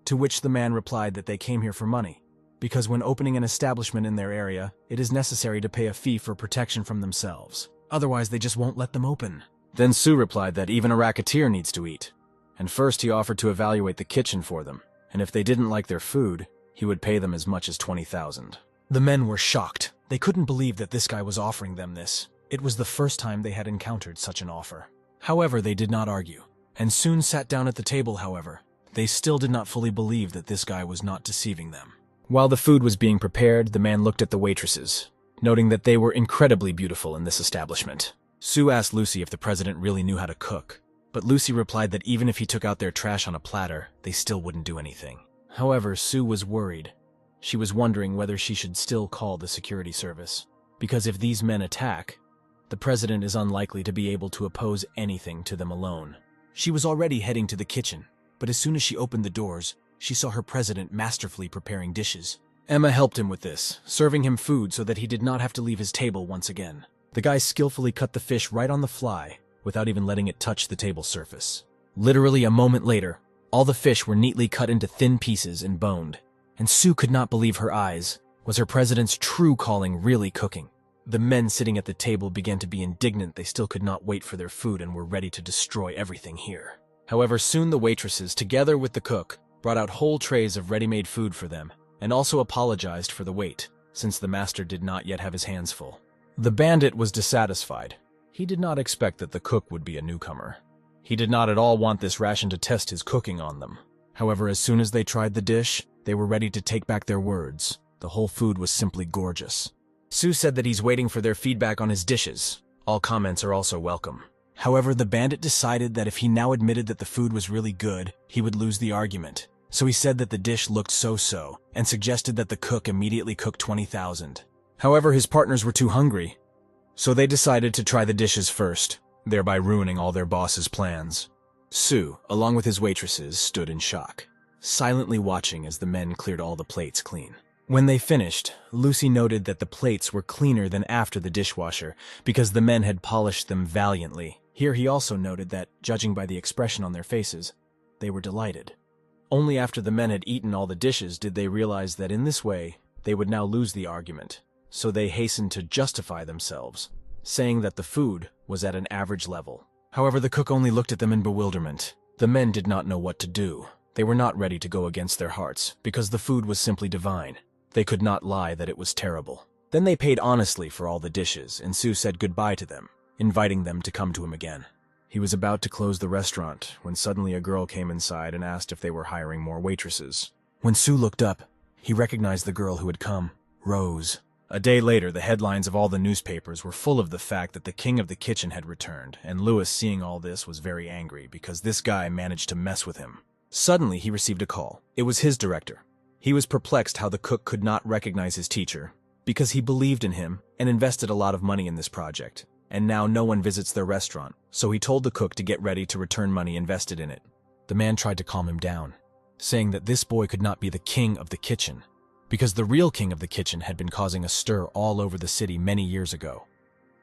to which the man replied that they came here for money, because when opening an establishment in their area, it is necessary to pay a fee for protection from themselves. Otherwise, they just won't let them open. Then Sue replied that even a racketeer needs to eat, and first he offered to evaluate the kitchen for them, and if they didn't like their food, he would pay them as much as $20,000. The men were shocked. They couldn't believe that this guy was offering them this. It was the first time they had encountered such an offer. However, they did not argue, and soon sat down at the table. However, they still did not fully believe that this guy was not deceiving them. While the food was being prepared, the man looked at the waitresses, noting that they were incredibly beautiful in this establishment. Sue asked Lucy if the president really knew how to cook, but Lucy replied that even if he took out their trash on a platter, they still wouldn't do anything. However, Sue was worried. She was wondering whether she should still call the security service, because if these men attack, the president is unlikely to be able to oppose anything to them alone. She was already heading to the kitchen, but as soon as she opened the doors, she saw her president masterfully preparing dishes. Emma helped him with this, serving him food so that he did not have to leave his table once again. The guy skillfully cut the fish right on the fly, without even letting it touch the table surface. Literally a moment later, all the fish were neatly cut into thin pieces and boned. And Sue could not believe her eyes. Was her president's true calling really cooking? The men sitting at the table began to be indignant. They still could not wait for their food and were ready to destroy everything here. However, soon the waitresses, together with the cook, brought out whole trays of ready-made food for them, and also apologized for the wait, since the master did not yet have his hands full. The bandit was dissatisfied. He did not expect that the cook would be a newcomer. He did not at all want this ration to test his cooking on them. However, as soon as they tried the dish, they were ready to take back their words. The whole food was simply gorgeous. Sue said that he's waiting for their feedback on his dishes. All comments are also welcome. However, the bandit decided that if he now admitted that the food was really good, he would lose the argument. So he said that the dish looked so-so, and suggested that the cook immediately cook 20,000. However, his partners were too hungry, so they decided to try the dishes first, thereby ruining all their boss's plans. Sue, along with his waitresses, stood in shock, silently watching as the men cleared all the plates clean. When they finished, Lucy noted that the plates were cleaner than after the dishwasher because the men had polished them valiantly. Here he also noted that, judging by the expression on their faces, they were delighted. Only after the men had eaten all the dishes did they realize that in this way, they would now lose the argument, so they hastened to justify themselves, saying that the food was at an average level. However, the cook only looked at them in bewilderment. The men did not know what to do. They were not ready to go against their hearts, because the food was simply divine. They could not lie that it was terrible. Then they paid honestly for all the dishes, and Sue said goodbye to them, inviting them to come to him again. He was about to close the restaurant when suddenly a girl came inside and asked if they were hiring more waitresses. When Sue looked up, he recognized the girl who had come, Rose. A day later, the headlines of all the newspapers were full of the fact that the king of the kitchen had returned, and Lewis, seeing all this, was very angry because this guy managed to mess with him. Suddenly, he received a call. It was his director. He was perplexed how the cook could not recognize his teacher, because he believed in him and invested a lot of money in this project. And now no one visits their restaurant, so he told the cook to get ready to return money invested in it. The man tried to calm him down, saying that this boy could not be the king of the kitchen, because the real king of the kitchen had been causing a stir all over the city many years ago,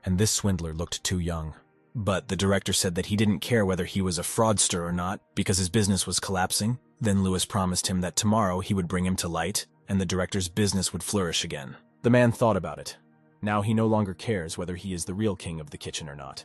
and this swindler looked too young. But the director said that he didn't care whether he was a fraudster or not, because his business was collapsing. Then Lewis promised him that tomorrow he would bring him to light, and the director's business would flourish again. The man thought about it. Now he no longer cares whether he is the real king of the kitchen or not,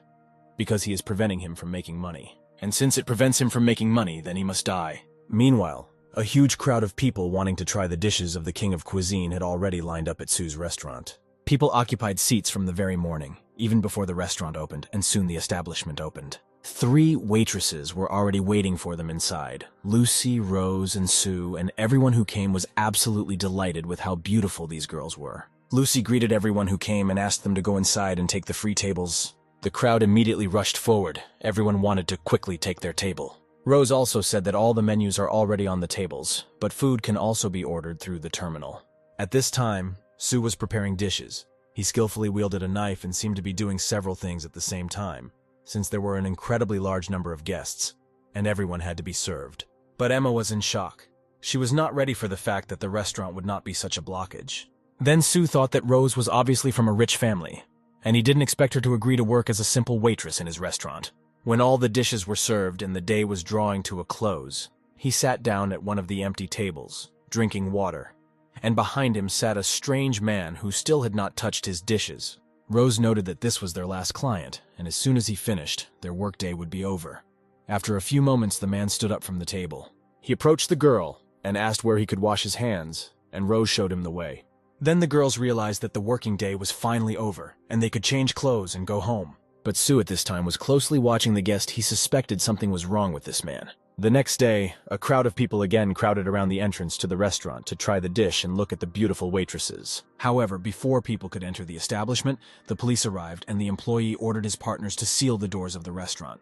because he is preventing him from making money. And since it prevents him from making money, then he must die. Meanwhile, a huge crowd of people wanting to try the dishes of the king of cuisine had already lined up at Sue's restaurant. People occupied seats from the very morning, even before the restaurant opened, and soon the establishment opened. 3 waitresses were already waiting for them inside. Lucy, Rose, and Sue, and everyone who came was absolutely delighted with how beautiful these girls were. Lucy greeted everyone who came and asked them to go inside and take the free tables. The crowd immediately rushed forward. Everyone wanted to quickly take their table. Rose also said that all the menus are already on the tables, but food can also be ordered through the terminal. At this time, Sue was preparing dishes. He skillfully wielded a knife and seemed to be doing several things at the same time, since there were an incredibly large number of guests, and everyone had to be served. But Emma was in shock. She was not ready for the fact that the restaurant would not be such a blockage. Then Sue thought that Rose was obviously from a rich family, and he didn't expect her to agree to work as a simple waitress in his restaurant. When all the dishes were served and the day was drawing to a close, he sat down at one of the empty tables, drinking water, and behind him sat a strange man who still had not touched his dishes. Rose noted that this was their last client, and as soon as he finished, their workday would be over. After a few moments, the man stood up from the table. He approached the girl and asked where he could wash his hands, and Rose showed him the way. Then the girls realized that the working day was finally over, and they could change clothes and go home. But Sue at this time was closely watching the guest. He suspected something was wrong with this man. The next day, a crowd of people again crowded around the entrance to the restaurant to try the dish and look at the beautiful waitresses. However, before people could enter the establishment, the police arrived and the employee ordered his partners to seal the doors of the restaurant.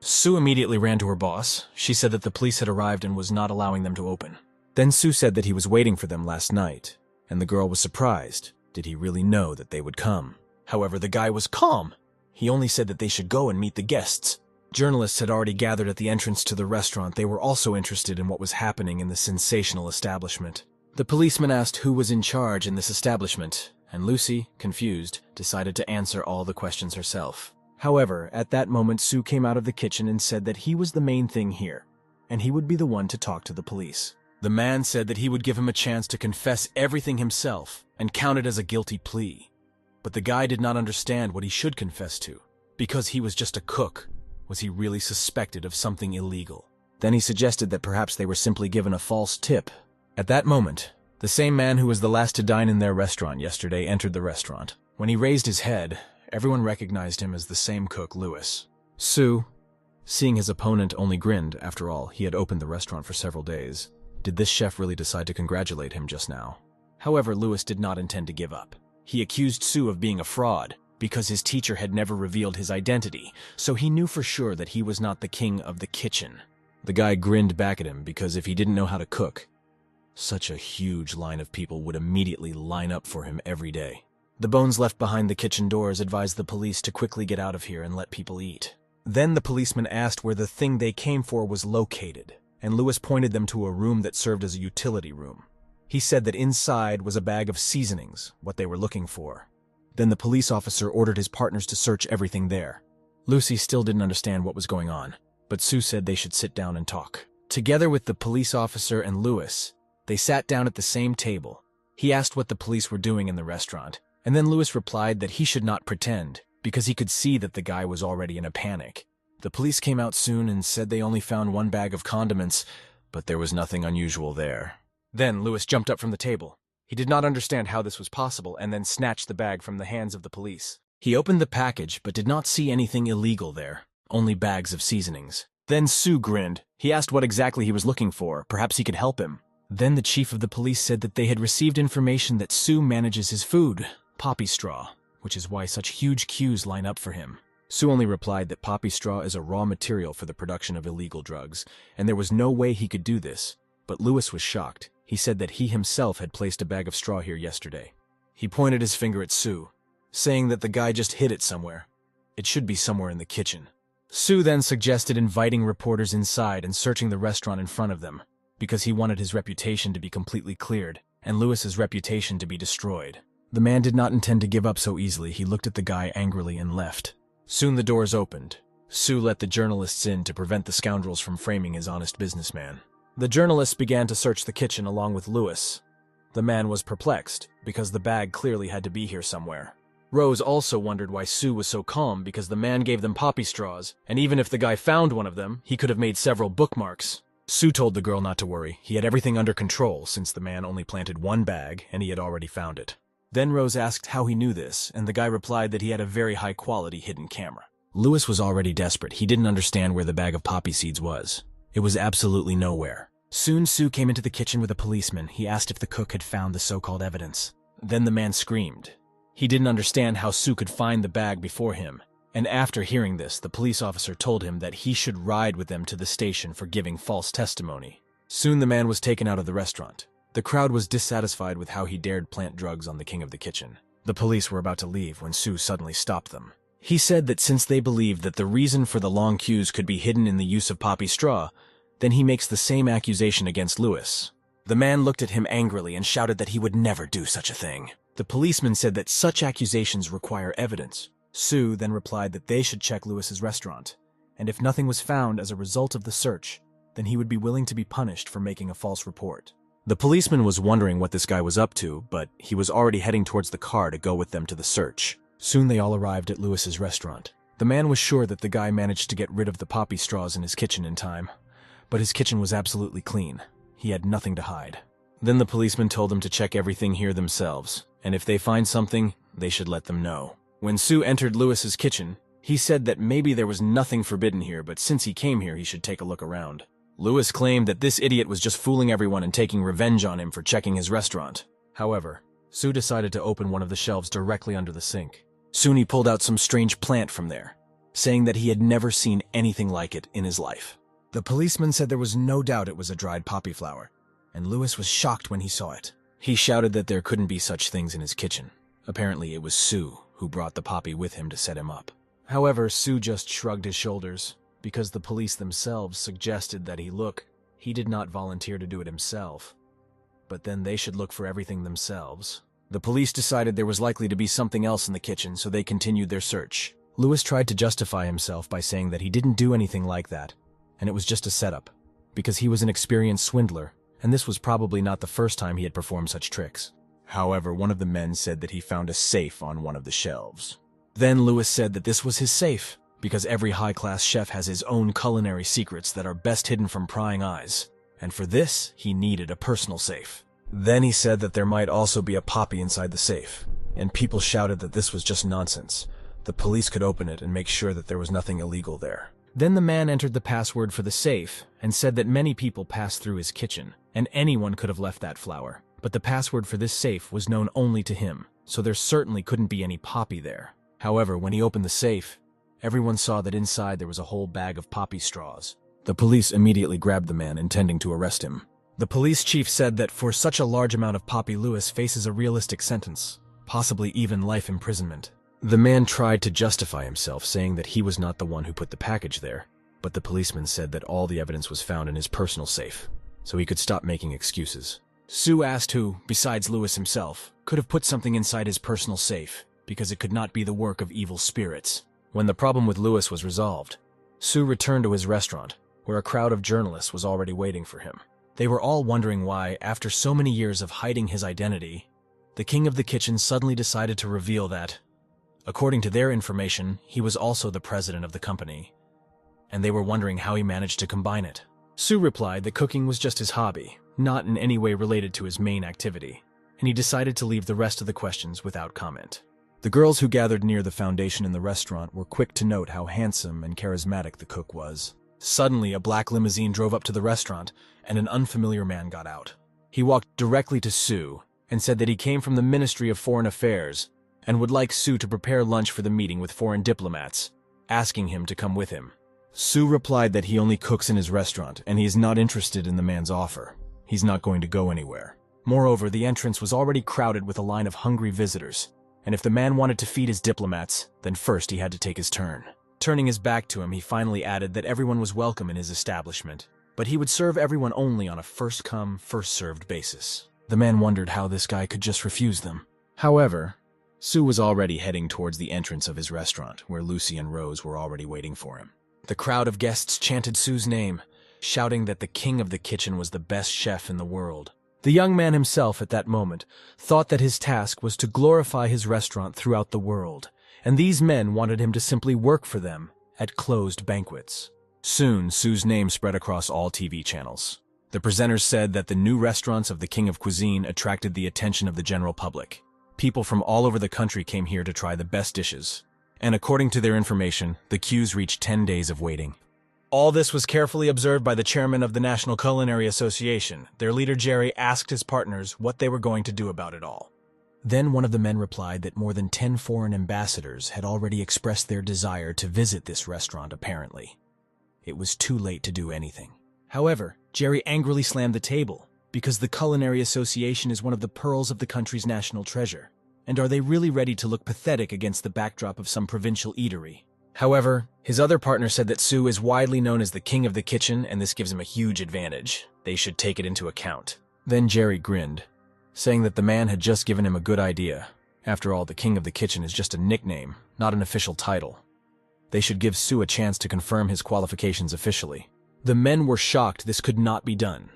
Sue immediately ran to her boss. She said that the police had arrived and was not allowing them to open. Then Sue said that he was waiting for them last night, and the girl was surprised. Did he really know that they would come? However, the guy was calm. He only said that they should go and meet the guests. Journalists had already gathered at the entrance to the restaurant. They were also interested in what was happening in the sensational establishment. The policeman asked who was in charge in this establishment, and Lucy, confused, decided to answer all the questions herself. However, at that moment, Sue came out of the kitchen and said that he was the main thing here, and he would be the one to talk to the police. The man said that he would give him a chance to confess everything himself and count it as a guilty plea. But the guy did not understand what he should confess to. Because he was just a cook, was he really suspected of something illegal? Then he suggested that perhaps they were simply given a false tip. At that moment, the same man who was the last to dine in their restaurant yesterday entered the restaurant. When he raised his head, everyone recognized him as the same cook, Lewis. Sue, seeing his opponent, only grinned. After all, he had opened the restaurant for several days. Did this chef really decide to congratulate him just now? However, Lewis did not intend to give up. He accused Sue of being a fraud, because his teacher had never revealed his identity, so he knew for sure that he was not the king of the kitchen. The guy grinned back at him because if he didn't know how to cook, such a huge line of people would immediately line up for him every day. The bones left behind the kitchen doors advised the police to quickly get out of here and let people eat. Then the policeman asked where the thing they came for was located, and Lewis pointed them to a room that served as a utility room. He said that inside was a bag of seasonings, what they were looking for. Then the police officer ordered his partners to search everything there. Lucy still didn't understand what was going on, but Sue said they should sit down and talk. Together with the police officer and Lewis, they sat down at the same table. He asked what the police were doing in the restaurant, and then Lewis replied that he should not pretend, because he could see that the guy was already in a panic. The police came out soon and said they only found one bag of condiments, but there was nothing unusual there. Then Lewis jumped up from the table. He did not understand how this was possible and then snatched the bag from the hands of the police. He opened the package but did not see anything illegal there, only bags of seasonings. Then Sue grinned. He asked what exactly he was looking for. Perhaps he could help him. Then the chief of the police said that they had received information that Sue manages his food, poppy straw, which is why such huge queues line up for him. Sue only replied that poppy straw is a raw material for the production of illegal drugs, and there was no way he could do this. But Lewis was shocked. He said that he himself had placed a bag of straw here yesterday. He pointed his finger at Sue, saying that the guy just hid it somewhere. It should be somewhere in the kitchen. Sue then suggested inviting reporters inside and searching the restaurant in front of them, because he wanted his reputation to be completely cleared, and Lewis's reputation to be destroyed. The man did not intend to give up so easily. He looked at the guy angrily and left. Soon the doors opened. Sue let the journalists in to prevent the scoundrels from framing his honest businessman. The journalists began to search the kitchen along with Lewis. The man was perplexed, because the bag clearly had to be here somewhere. Rose also wondered why Sue was so calm, because the man gave them poppy straws, and even if the guy found one of them, he could have made several bookmarks. Sue told the girl not to worry. He had everything under control, since the man only planted one bag, and he had already found it. Then Rose asked how he knew this, and the guy replied that he had a very high-quality hidden camera. Lewis was already desperate. He didn't understand where the bag of poppy seeds was. It was absolutely nowhere. Soon Sue came into the kitchen with a policeman. He asked if the cook had found the so-called evidence. Then the man screamed. He didn't understand how Sue could find the bag before him, and after hearing this, the police officer told him that he should ride with them to the station for giving false testimony. Soon the man was taken out of the restaurant. The crowd was dissatisfied with how he dared plant drugs on the king of the kitchen. The police were about to leave when Sue suddenly stopped them. He said that since they believed that the reason for the long queues could be hidden in the use of poppy straw, then he makes the same accusation against Lewis. The man looked at him angrily and shouted that he would never do such a thing. The policeman said that such accusations require evidence. Sue then replied that they should check Lewis's restaurant, and if nothing was found as a result of the search, then he would be willing to be punished for making a false report. The policeman was wondering what this guy was up to, but he was already heading towards the car to go with them to the search. Soon they all arrived at Lewis's restaurant. The man was sure that the guy managed to get rid of the poppy straws in his kitchen in time, but his kitchen was absolutely clean. He had nothing to hide. Then the policeman told them to check everything here themselves, and if they find something, they should let them know. When Sue entered Lewis's kitchen, he said that maybe there was nothing forbidden here, but since he came here, he should take a look around. Lewis claimed that this idiot was just fooling everyone and taking revenge on him for checking his restaurant. However, Sue decided to open one of the shelves directly under the sink. Soon he pulled out some strange plant from there, saying that he had never seen anything like it in his life. The policeman said there was no doubt it was a dried poppy flower, and Lewis was shocked when he saw it. He shouted that there couldn't be such things in his kitchen. Apparently it was Sue who brought the poppy with him to set him up. However, Sue just shrugged his shoulders, because the police themselves suggested that he did not volunteer to do it himself. But then they should look for everything themselves. The police decided there was likely to be something else in the kitchen, so they continued their search. Lewis tried to justify himself by saying that he didn't do anything like that, and it was just a setup, because he was an experienced swindler, and this was probably not the first time he had performed such tricks. However, one of the men said that he found a safe on one of the shelves. Then Lewis said that this was his safe, because every high-class chef has his own culinary secrets that are best hidden from prying eyes, and for this, he needed a personal safe. Then he said that there might also be a poppy inside the safe, and people shouted that this was just nonsense. The police could open it and make sure that there was nothing illegal there. Then the man entered the password for the safe and said that many people passed through his kitchen, and anyone could have left that flower. But the password for this safe was known only to him, so there certainly couldn't be any poppy there. However, when he opened the safe, everyone saw that inside there was a whole bag of poppy straws. The police immediately grabbed the man, intending to arrest him. The police chief said that for such a large amount of poppy, Lewis faces a realistic sentence, possibly even life imprisonment. The man tried to justify himself, saying that he was not the one who put the package there, but the policeman said that all the evidence was found in his personal safe, so he could stop making excuses. Sue asked who, besides Lewis himself, could have put something inside his personal safe, because it could not be the work of evil spirits. When the problem with Lewis was resolved, Sue returned to his restaurant, where a crowd of journalists was already waiting for him. They were all wondering why, after so many years of hiding his identity, the king of the kitchen suddenly decided to reveal that, according to their information, he was also the president of the company, and they were wondering how he managed to combine it. Sue replied that cooking was just his hobby, not in any way related to his main activity, and he decided to leave the rest of the questions without comment. The girls who gathered near the foundation in the restaurant were quick to note how handsome and charismatic the cook was. Suddenly, a black limousine drove up to the restaurant, and an unfamiliar man got out. He walked directly to Sue and said that he came from the Ministry of Foreign Affairs and would like Sue to prepare lunch for the meeting with foreign diplomats, asking him to come with him. Sue replied that he only cooks in his restaurant and he is not interested in the man's offer. He's not going to go anywhere. Moreover, the entrance was already crowded with a line of hungry visitors, and if the man wanted to feed his diplomats, then first he had to take his turn. Turning his back to him, he finally added that everyone was welcome in his establishment, but he would serve everyone only on a first-come, first-served basis. The man wondered how this guy could just refuse them. However, Sue was already heading towards the entrance of his restaurant, where Lucy and Rose were already waiting for him. The crowd of guests chanted Sue's name, shouting that the king of the kitchen was the best chef in the world. The young man himself, at that moment, thought that his task was to glorify his restaurant throughout the world, and these men wanted him to simply work for them at closed banquets. Soon, Sue's name spread across all TV channels. The presenters said that the new restaurants of the King of Cuisine attracted the attention of the general public. People from all over the country came here to try the best dishes, and according to their information, the queues reached 10 days of waiting. All this was carefully observed by the chairman of the National Culinary Association. Their leader Jerry asked his partners what they were going to do about it all. Then one of the men replied that more than 10 foreign ambassadors had already expressed their desire to visit this restaurant apparently. It was too late to do anything. However, Jerry angrily slammed the table, because the Culinary Association is one of the pearls of the country's national treasure. And are they really ready to look pathetic against the backdrop of some provincial eatery? However, his other partner said that Sue is widely known as the king of the kitchen, and this gives him a huge advantage. They should take it into account. Then Jerry grinned, saying that the man had just given him a good idea. After all, the king of the kitchen is just a nickname, not an official title. They should give Sue a chance to confirm his qualifications officially. The men were shocked this could not be done,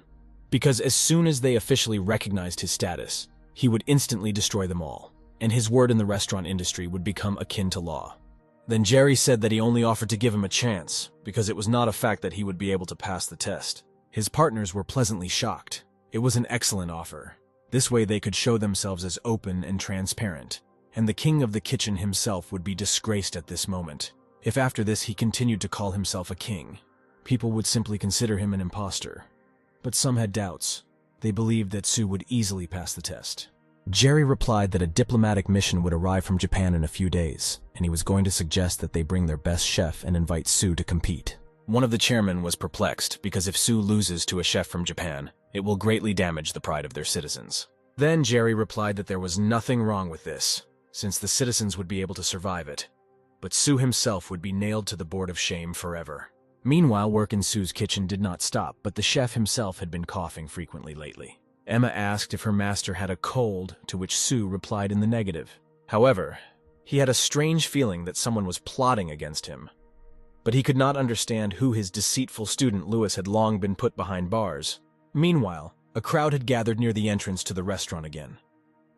because as soon as they officially recognized his status, he would instantly destroy them all, and his word in the restaurant industry would become akin to law. Then Jerry said that he only offered to give him a chance, because it was not a fact that he would be able to pass the test. His partners were pleasantly shocked. It was an excellent offer. This way they could show themselves as open and transparent, and the king of the kitchen himself would be disgraced at this moment. If after this he continued to call himself a king, people would simply consider him an imposter. But some had doubts. They believed that Sue would easily pass the test. Jerry replied that a diplomatic mission would arrive from Japan in a few days, and he was going to suggest that they bring their best chef and invite Sue to compete. One of the chairmen was perplexed, because if Sue loses to a chef from Japan, it will greatly damage the pride of their citizens. Then Jerry replied that there was nothing wrong with this, since the citizens would be able to survive it. But Sue himself would be nailed to the board of shame forever. Meanwhile, work in Sue's kitchen did not stop, but the chef himself had been coughing frequently lately. Emma asked if her master had a cold, to which Sue replied in the negative. However, he had a strange feeling that someone was plotting against him. But he could not understand who his deceitful student Louis had long been put behind bars. Meanwhile, a crowd had gathered near the entrance to the restaurant again.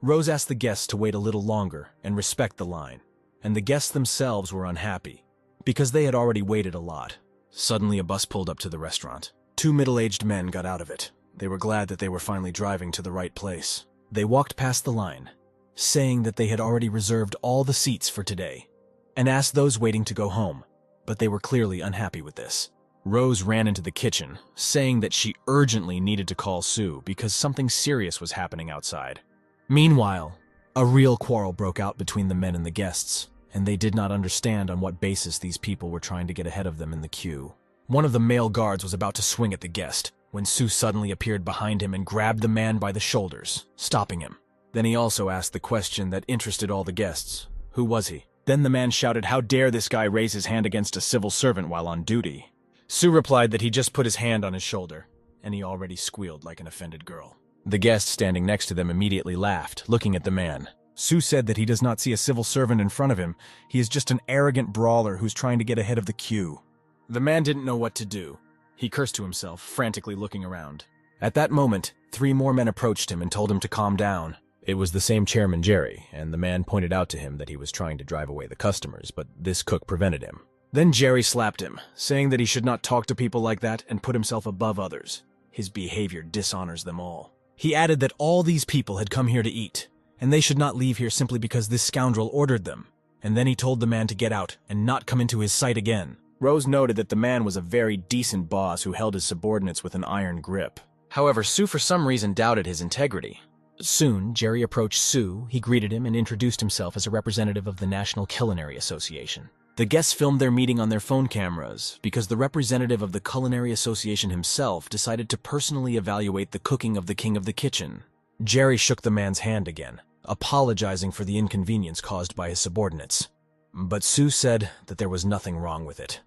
Rose asked the guests to wait a little longer and respect the line, and the guests themselves were unhappy, because they had already waited a lot. Suddenly a bus pulled up to the restaurant. 2 middle-aged men got out of it. They were glad that they were finally driving to the right place. They walked past the line, saying that they had already reserved all the seats for today, and asked those waiting to go home, but they were clearly unhappy with this. Rose ran into the kitchen, saying that she urgently needed to call Sue because something serious was happening outside. Meanwhile, a real quarrel broke out between the men and the guests, and they did not understand on what basis these people were trying to get ahead of them in the queue. One of the male guards was about to swing at the guest, when Sue suddenly appeared behind him and grabbed the man by the shoulders, stopping him. Then he also asked the question that interested all the guests. Who was he? Then the man shouted, "How dare this guy raise his hand against a civil servant while on duty?" Sue replied that he just put his hand on his shoulder, and he already squealed like an offended girl. The guest standing next to them immediately laughed, looking at the man. Sue said that he does not see a civil servant in front of him. He is just an arrogant brawler who's trying to get ahead of the queue. The man didn't know what to do. He cursed to himself, frantically looking around. At that moment, 3 more men approached him and told him to calm down. It was the same chairman, Jerry, and the man pointed out to him that he was trying to drive away the customers, but this cook prevented him. Then Jerry slapped him, saying that he should not talk to people like that and put himself above others. His behavior dishonors them all. He added that all these people had come here to eat, and they should not leave here simply because this scoundrel ordered them. And then he told the man to get out and not come into his sight again. Rose noted that the man was a very decent boss who held his subordinates with an iron grip. However, Sue for some reason doubted his integrity. Soon, Jerry approached Sue, he greeted him and introduced himself as a representative of the National Culinary Association. The guests filmed their meeting on their phone cameras because the representative of the Culinary Association himself decided to personally evaluate the cooking of the King of the Kitchen. Jerry shook the man's hand again, apologizing for the inconvenience caused by his subordinates. But Sue said that there was nothing wrong with it.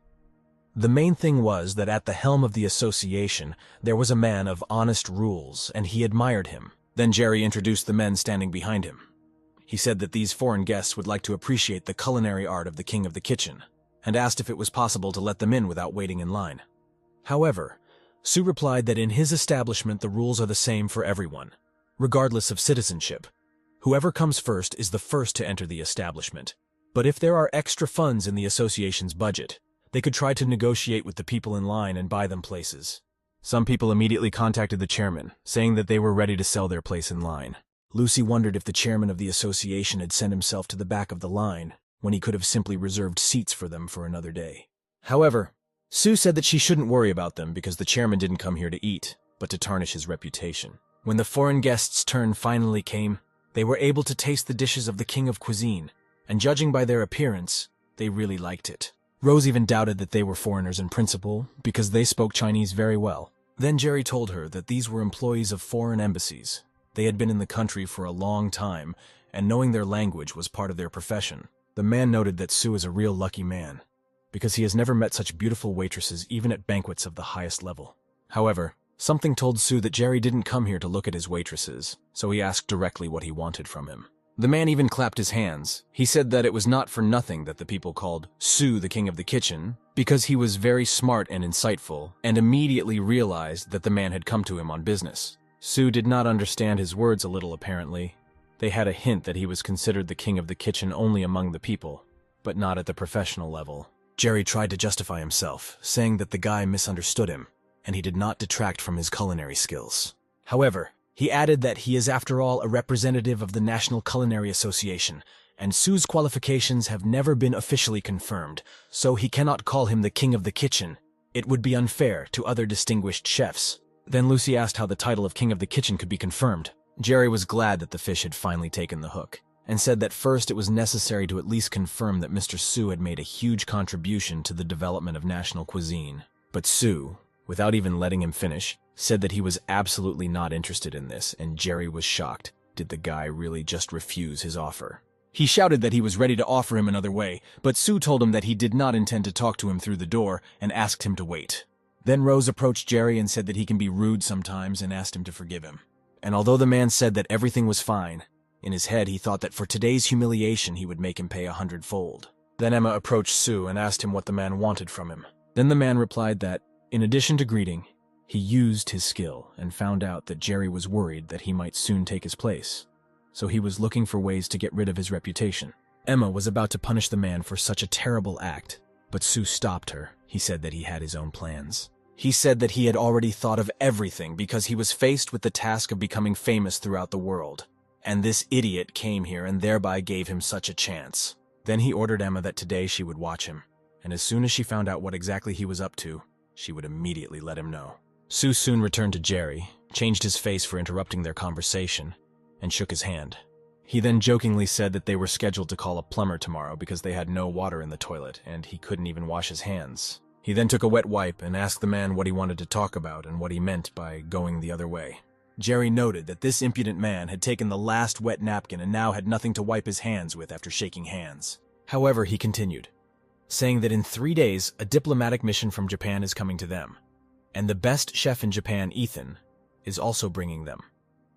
The main thing was that at the helm of the association, there was a man of honest rules, and he admired him. Then Jerry introduced the men standing behind him. He said that these foreign guests would like to appreciate the culinary art of the King of the Kitchen, and asked if it was possible to let them in without waiting in line. However, Sue replied that in his establishment the rules are the same for everyone, regardless of citizenship. Whoever comes first is the first to enter the establishment. But if there are extra funds in the association's budget, they could try to negotiate with the people in line and buy them places. Some people immediately contacted the chairman, saying that they were ready to sell their place in line. Lucy wondered if the chairman of the association had sent himself to the back of the line, when he could have simply reserved seats for them for another day. However, Sue said that she shouldn't worry about them because the chairman didn't come here to eat, but to tarnish his reputation. When the foreign guests' turn finally came, they were able to taste the dishes of the king of cuisine, and judging by their appearance, they really liked it. Rose even doubted that they were foreigners in principle, because they spoke Chinese very well. Then Jerry told her that these were employees of foreign embassies. They had been in the country for a long time, and knowing their language was part of their profession. The man noted that Sue is a real lucky man, because he has never met such beautiful waitresses even at banquets of the highest level. However, something told Sue that Jerry didn't come here to look at his waitresses, so he asked directly what he wanted from him. The man even clapped his hands. He said that it was not for nothing that the people called Sue the King of the Kitchen, because he was very smart and insightful, and immediately realized that the man had come to him on business. Sue did not understand his words a little apparently. They had a hint that he was considered the King of the Kitchen only among the people, but not at the professional level. Jerry tried to justify himself, saying that the guy misunderstood him, and he did not detract from his culinary skills. However, he added that he is after all a representative of the National Culinary Association, and Sue's qualifications have never been officially confirmed, so he cannot call him the King of the Kitchen. It would be unfair to other distinguished chefs. Then Lucy asked how the title of King of the Kitchen could be confirmed. Jerry was glad that the fish had finally taken the hook, and said that first it was necessary to at least confirm that Mr. Sue had made a huge contribution to the development of national cuisine. But Sue, without even letting him finish, said that he was absolutely not interested in this, and Jerry was shocked. Did the guy really just refuse his offer? He shouted that he was ready to offer him another way, but Sue told him that he did not intend to talk to him through the door and asked him to wait. Then Rose approached Jerry and said that he can be rude sometimes and asked him to forgive him. And although the man said that everything was fine, in his head he thought that for today's humiliation he would make him pay 100-fold. Then Emma approached Sue and asked him what the man wanted from him. Then the man replied that, in addition to greeting, he used his skill and found out that Jerry was worried that he might soon take his place, so he was looking for ways to get rid of his reputation. Emma was about to punish the man for such a terrible act, but Sue stopped her. He said that he had his own plans. He said that he had already thought of everything because he was faced with the task of becoming famous throughout the world, and this idiot came here and thereby gave him such a chance. Then he ordered Emma that today she would watch him, and as soon as she found out what exactly he was up to, she would immediately let him know. Sue soon returned to Jerry, changed his face for interrupting their conversation, and shook his hand. He then jokingly said that they were scheduled to call a plumber tomorrow because they had no water in the toilet and he couldn't even wash his hands. He then took a wet wipe and asked the man what he wanted to talk about and what he meant by going the other way. Jerry noted that this impudent man had taken the last wet napkin and now had nothing to wipe his hands with after shaking hands. However, he continued, saying that in 3 days a diplomatic mission from Japan is coming to them, and the best chef in Japan, Ethan, is also bringing them,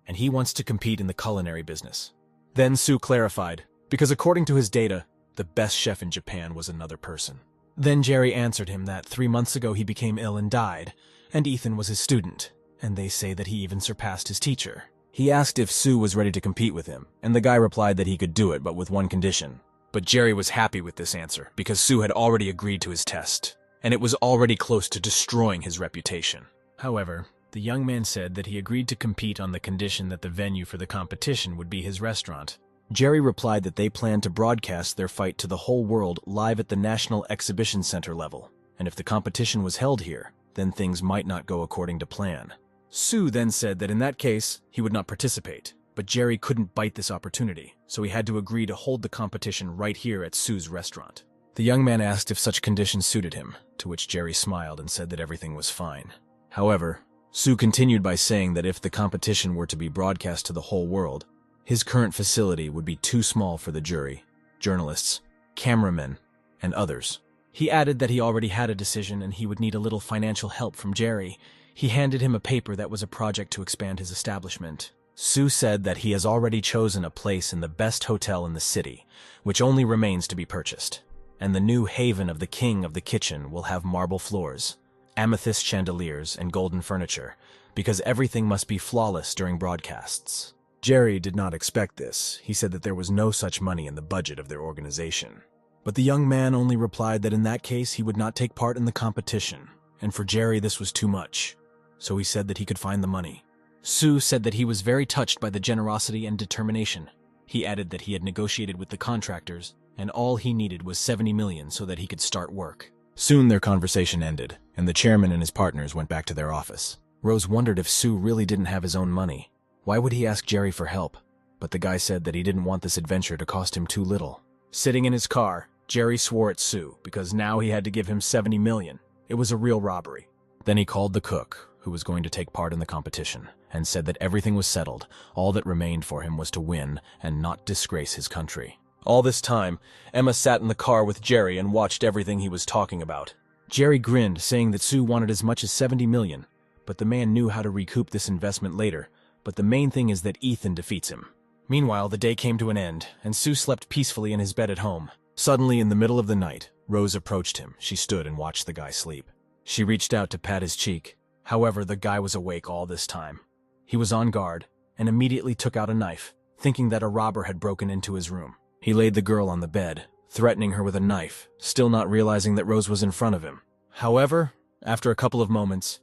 and he wants to compete in the culinary business. Then Sue clarified, because according to his data, the best chef in Japan was another person. Then Jerry answered him that 3 months ago he became ill and died, and Ethan was his student, and they say that he even surpassed his teacher. He asked if Sue was ready to compete with him, and the guy replied that he could do it, but with one condition. But Jerry was happy with this answer, because Sue had already agreed to his test, and it was already close to destroying his reputation. However, The young man said that he agreed to compete on the condition that the venue for the competition would be his restaurant. Jerry replied that they planned to broadcast their fight to the whole world live at the National Exhibition Center level, and if the competition was held here, then things might not go according to plan. Sue then said that in that case, he would not participate, but Jerry couldn't bite this opportunity, so he had to agree to hold the competition right here at Sue's restaurant. The young man asked if such conditions suited him, to which Jerry smiled and said that everything was fine. However, Sue continued by saying that if the competition were to be broadcast to the whole world, his current facility would be too small for the jury, journalists, cameramen, and others. He added that he already had a decision and he would need a little financial help from Jerry. He handed him a paper that was a project to expand his establishment. Sue said that he has already chosen a place in the best hotel in the city, which only remains to be purchased. And the new haven of the king of the kitchen will have marble floors, amethyst chandeliers, and golden furniture, because everything must be flawless during broadcasts. Jerry did not expect this. He said that there was no such money in the budget of their organization. But the young man only replied that in that case he would not take part in the competition, and for Jerry this was too much. So he said that he could find the money. Sue said that he was very touched by the generosity and determination. He added that he had negotiated with the contractors, and all he needed was 70 million so that he could start work. Soon their conversation ended, and the chairman and his partners went back to their office. Rose wondered if Sue really didn't have his own money. Why would he ask Jerry for help? But the guy said that he didn't want this adventure to cost him too little. Sitting in his car, Jerry swore at Sue because now he had to give him 70 million. It was a real robbery. Then he called the cook, who was going to take part in the competition, and said that everything was settled. All that remained for him was to win and not disgrace his country. All this time, Emma sat in the car with Jerry and watched everything he was talking about. Jerry grinned, saying that Sue wanted as much as 70 million, but the man knew how to recoup this investment later. But the main thing is that Ethan defeats him. Meanwhile, the day came to an end, and Sue slept peacefully in his bed at home. Suddenly, in the middle of the night, Rose approached him. She stood and watched the guy sleep. She reached out to pat his cheek. However, the guy was awake all this time. He was on guard, and immediately took out a knife, thinking that a robber had broken into his room. He laid the girl on the bed, threatening her with a knife, still not realizing that Rose was in front of him. However, after a couple of moments,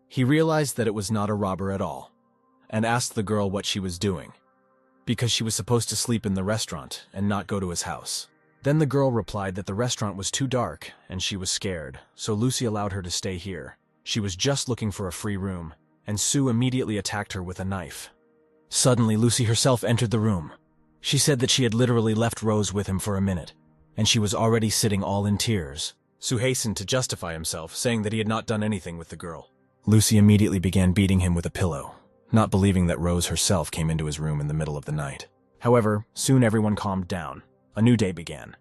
he realized that it was not a robber at all, and asked the girl what she was doing, because she was supposed to sleep in the restaurant and not go to his house. Then the girl replied that the restaurant was too dark and she was scared, so Lucy allowed her to stay here. She was just looking for a free room, and Sue immediately attacked her with a knife. Suddenly, Lucy herself entered the room. She said that she had literally left Rose with him for a minute, and she was already sitting all in tears. Sue hastened to justify himself, saying that he had not done anything with the girl. Lucy immediately began beating him with a pillow, not believing that Rose herself came into his room in the middle of the night. However, soon everyone calmed down. A new day began.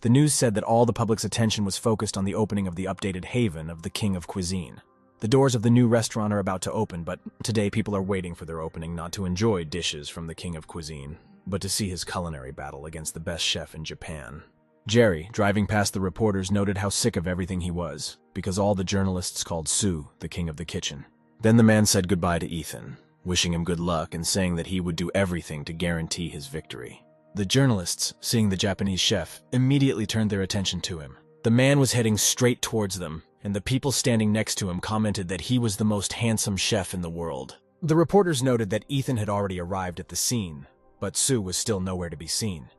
The news said that all the public's attention was focused on the opening of the updated haven of the King of Cuisine. The doors of the new restaurant are about to open, but today people are waiting for their opening not to enjoy dishes from the King of Cuisine, but to see his culinary battle against the best chef in Japan. Jerry, driving past the reporters, noted how sick of everything he was, because all the journalists called Sue the King of the Kitchen. Then the man said goodbye to Ethan, wishing him good luck and saying that he would do everything to guarantee his victory. The journalists, seeing the Japanese chef, immediately turned their attention to him. The man was heading straight towards them, and the people standing next to him commented that he was the most handsome chef in the world. The reporters noted that Ethan had already arrived at the scene, but Sue was still nowhere to be seen,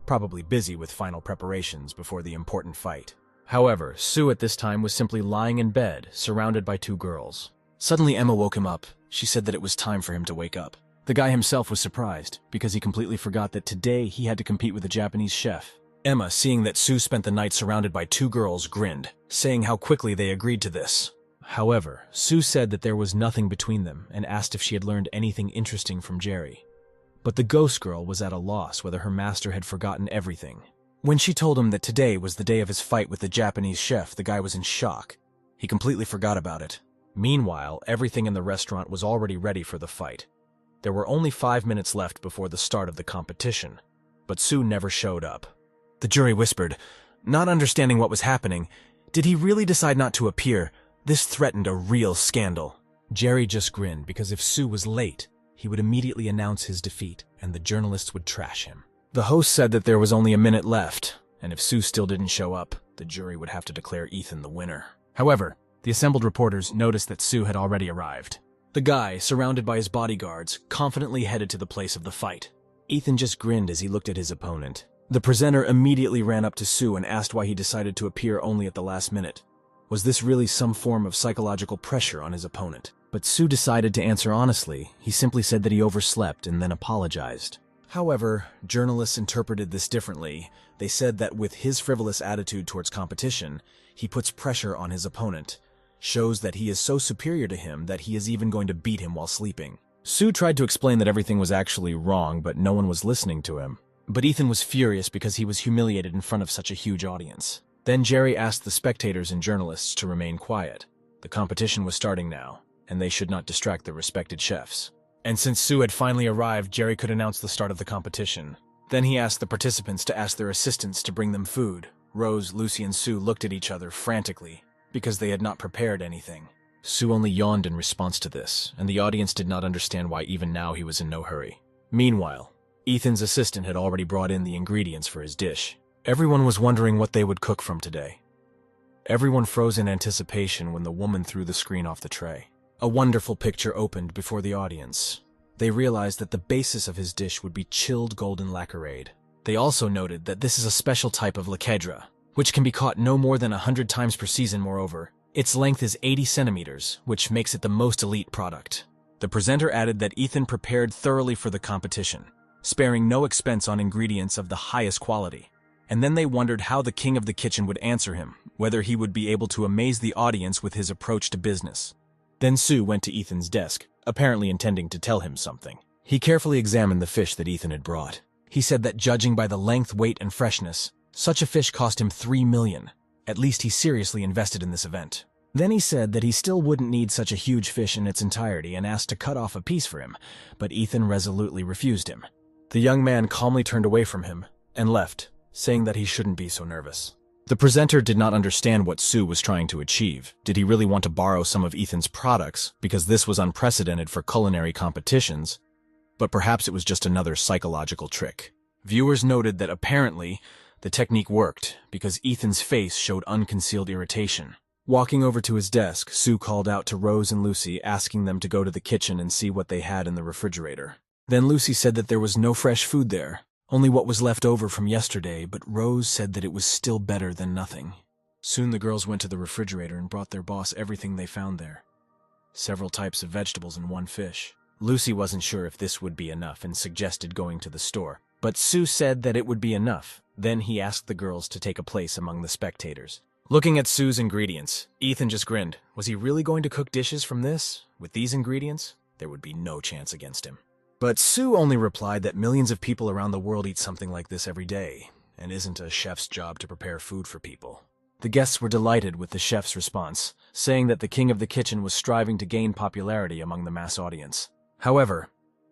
probably busy with final preparations before the important fight. However, Sue at this time was simply lying in bed, surrounded by two girls. Suddenly Emma woke him up. She said that it was time for him to wake up. The guy himself was surprised, because he completely forgot that today he had to compete with a Japanese chef. Emma, seeing that Sue spent the night surrounded by two girls, grinned, saying how quickly they agreed to this. However, Sue said that there was nothing between them and asked if she had learned anything interesting from Jerry. But the ghost girl was at a loss whether her master had forgotten everything. When she told him that today was the day of his fight with the Japanese chef, the guy was in shock. He completely forgot about it. Meanwhile, everything in the restaurant was already ready for the fight. There were only 5 minutes left before the start of the competition, but Sue never showed up. The jury whispered, not understanding what was happening. Did he really decide not to appear? This threatened a real scandal. Jerry just grinned because if Sue was late, he would immediately announce his defeat and the journalists would trash him. The host said that there was only a minute left, and if Sue still didn't show up, the jury would have to declare Ethan the winner. However, the assembled reporters noticed that Sue had already arrived. The guy, surrounded by his bodyguards, confidently headed to the place of the fight. Ethan just grinned as he looked at his opponent. The presenter immediately ran up to Sue and asked why he decided to appear only at the last minute. Was this really some form of psychological pressure on his opponent? But Sue decided to answer honestly. He simply said that he overslept and then apologized. However, journalists interpreted this differently. They said that with his frivolous attitude towards competition, he puts pressure on his opponent, shows that he is so superior to him that he is even going to beat him while sleeping. Sue tried to explain that everything was actually wrong, but no one was listening to him. But Ethan was furious because he was humiliated in front of such a huge audience. Then Jerry asked the spectators and journalists to remain quiet. The competition was starting now, and they should not distract the respected chefs. And since Sue had finally arrived, Jerry could announce the start of the competition. Then he asked the participants to ask their assistants to bring them food. Rose, Lucy, and Sue looked at each other frantically, because they had not prepared anything. Sue only yawned in response to this, and the audience did not understand why even now he was in no hurry. Meanwhile, Ethan's assistant had already brought in the ingredients for his dish. Everyone was wondering what they would cook from today. Everyone froze in anticipation when the woman threw the screen off the tray. A wonderful picture opened before the audience. They realized that the basis of his dish would be chilled golden lacquerade. They also noted that this is a special type of laquedra, which can be caught no more than 100 times per season. Moreover, its length is 80 centimeters, which makes it the most elite product. The presenter added that Ethan prepared thoroughly for the competition, sparing no expense on ingredients of the highest quality. And then they wondered how the king of the kitchen would answer him, whether he would be able to amaze the audience with his approach to business. Then Sue went to Ethan's desk, apparently intending to tell him something. He carefully examined the fish that Ethan had brought. He said that judging by the length, weight, and freshness, such a fish cost him $3 million. At least he seriously invested in this event. Then he said that he still wouldn't need such a huge fish in its entirety and asked to cut off a piece for him, but Ethan resolutely refused him. The young man calmly turned away from him and left, saying that he shouldn't be so nervous. The presenter did not understand what Sue was trying to achieve. Did he really want to borrow some of Ethan's products because this was unprecedented for culinary competitions? But perhaps it was just another psychological trick. Viewers noted that apparently the technique worked because Ethan's face showed unconcealed irritation. Walking over to his desk, Sue called out to Rose and Lucy, asking them to go to the kitchen and see what they had in the refrigerator. Then Lucy said that there was no fresh food there, only what was left over from yesterday, but Rose said that it was still better than nothing. Soon the girls went to the refrigerator and brought their boss everything they found there. Several types of vegetables and one fish. Lucy wasn't sure if this would be enough and suggested going to the store, but Sue said that it would be enough. Then he asked the girls to take a place among the spectators. Looking at Sue's ingredients, Ethan just grinned. Was he really going to cook dishes from this? With these ingredients, there would be no chance against him. But Sue only replied that millions of people around the world eat something like this every day, and isn't a chef's job to prepare food for people. The guests were delighted with the chef's response, saying that the king of the kitchen was striving to gain popularity among the mass audience. However,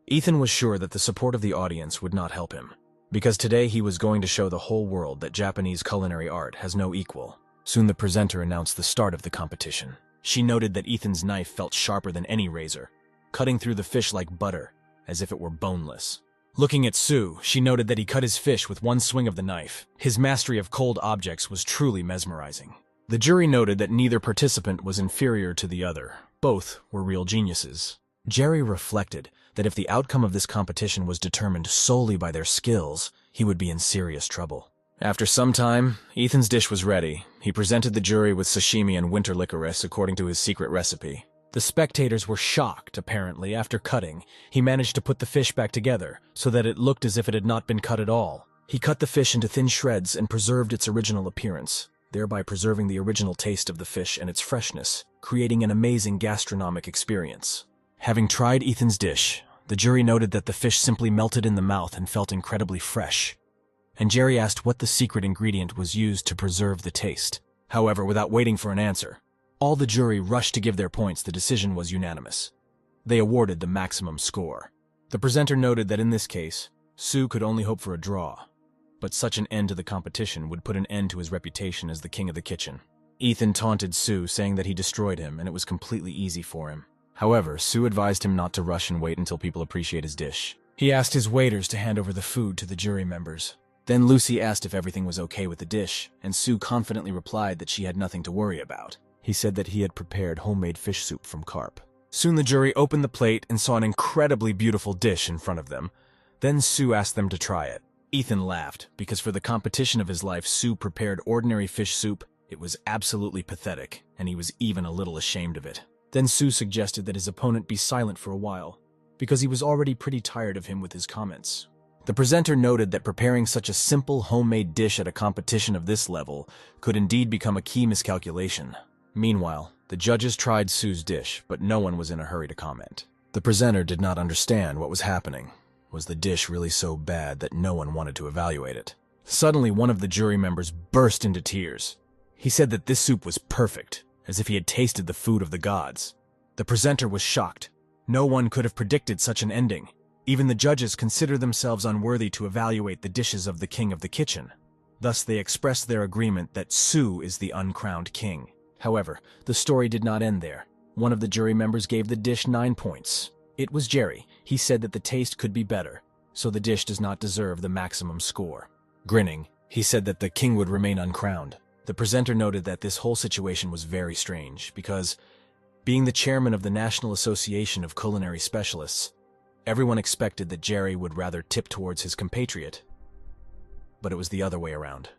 Ethan was sure that the support of the audience would not help him, because today he was going to show the whole world that Japanese culinary art has no equal. Soon the presenter announced the start of the competition. She noted that Ethan's knife felt sharper than any razor, cutting through the fish like butter, as if it were boneless. Looking at Sue, she noted that he cut his fish with one swing of the knife. His mastery of cold objects was truly mesmerizing. The jury noted that neither participant was inferior to the other. Both were real geniuses. Jerry reflected that if the outcome of this competition was determined solely by their skills, he would be in serious trouble. After some time, Ethan's dish was ready. He presented the jury with sashimi and winter licorice according to his secret recipe. The spectators were shocked, apparently. After cutting, he managed to put the fish back together so that it looked as if it had not been cut at all. He cut the fish into thin shreds and preserved its original appearance, thereby preserving the original taste of the fish and its freshness, creating an amazing gastronomic experience. Having tried Ethan's dish, the jury noted that the fish simply melted in the mouth and felt incredibly fresh. And Jerry asked what the secret ingredient was used to preserve the taste. However, without waiting for an answer, all the jury rushed to give their points. The decision was unanimous. They awarded the maximum score. The presenter noted that in this case, Sue could only hope for a draw, but such an end to the competition would put an end to his reputation as the king of the kitchen. Ethan taunted Sue, saying that he destroyed him and it was completely easy for him. However, Sue advised him not to rush and wait until people appreciate his dish. He asked his waiters to hand over the food to the jury members. Then Lucy asked if everything was okay with the dish, and Sue confidently replied that she had nothing to worry about. He said that he had prepared homemade fish soup from carp. Soon the jury opened the plate and saw an incredibly beautiful dish in front of them. Then Sue asked them to try it. Ethan laughed, because for the competition of his life, Sue prepared ordinary fish soup. It was absolutely pathetic, and he was even a little ashamed of it. Then Sue suggested that his opponent be silent for a while, because he was already pretty tired of him with his comments. The presenter noted that preparing such a simple homemade dish at a competition of this level could indeed become a key miscalculation. Meanwhile, the judges tried Sue's dish, but no one was in a hurry to comment. The presenter did not understand what was happening. Was the dish really so bad that no one wanted to evaluate it? Suddenly, one of the jury members burst into tears. He said that this soup was perfect, as if he had tasted the food of the gods. The presenter was shocked. No one could have predicted such an ending. Even the judges considered themselves unworthy to evaluate the dishes of the king of the kitchen. Thus, they expressed their agreement that Sue is the uncrowned king. However, the story did not end there. One of the jury members gave the dish 9 points. It was Jerry. He said that the taste could be better, so the dish does not deserve the maximum score. Grinning, he said that the king would remain uncrowned. The presenter noted that this whole situation was very strange, because, being the chairman of the National Association of Culinary Specialists, everyone expected that Jerry would rather tip towards his compatriot. But it was the other way around.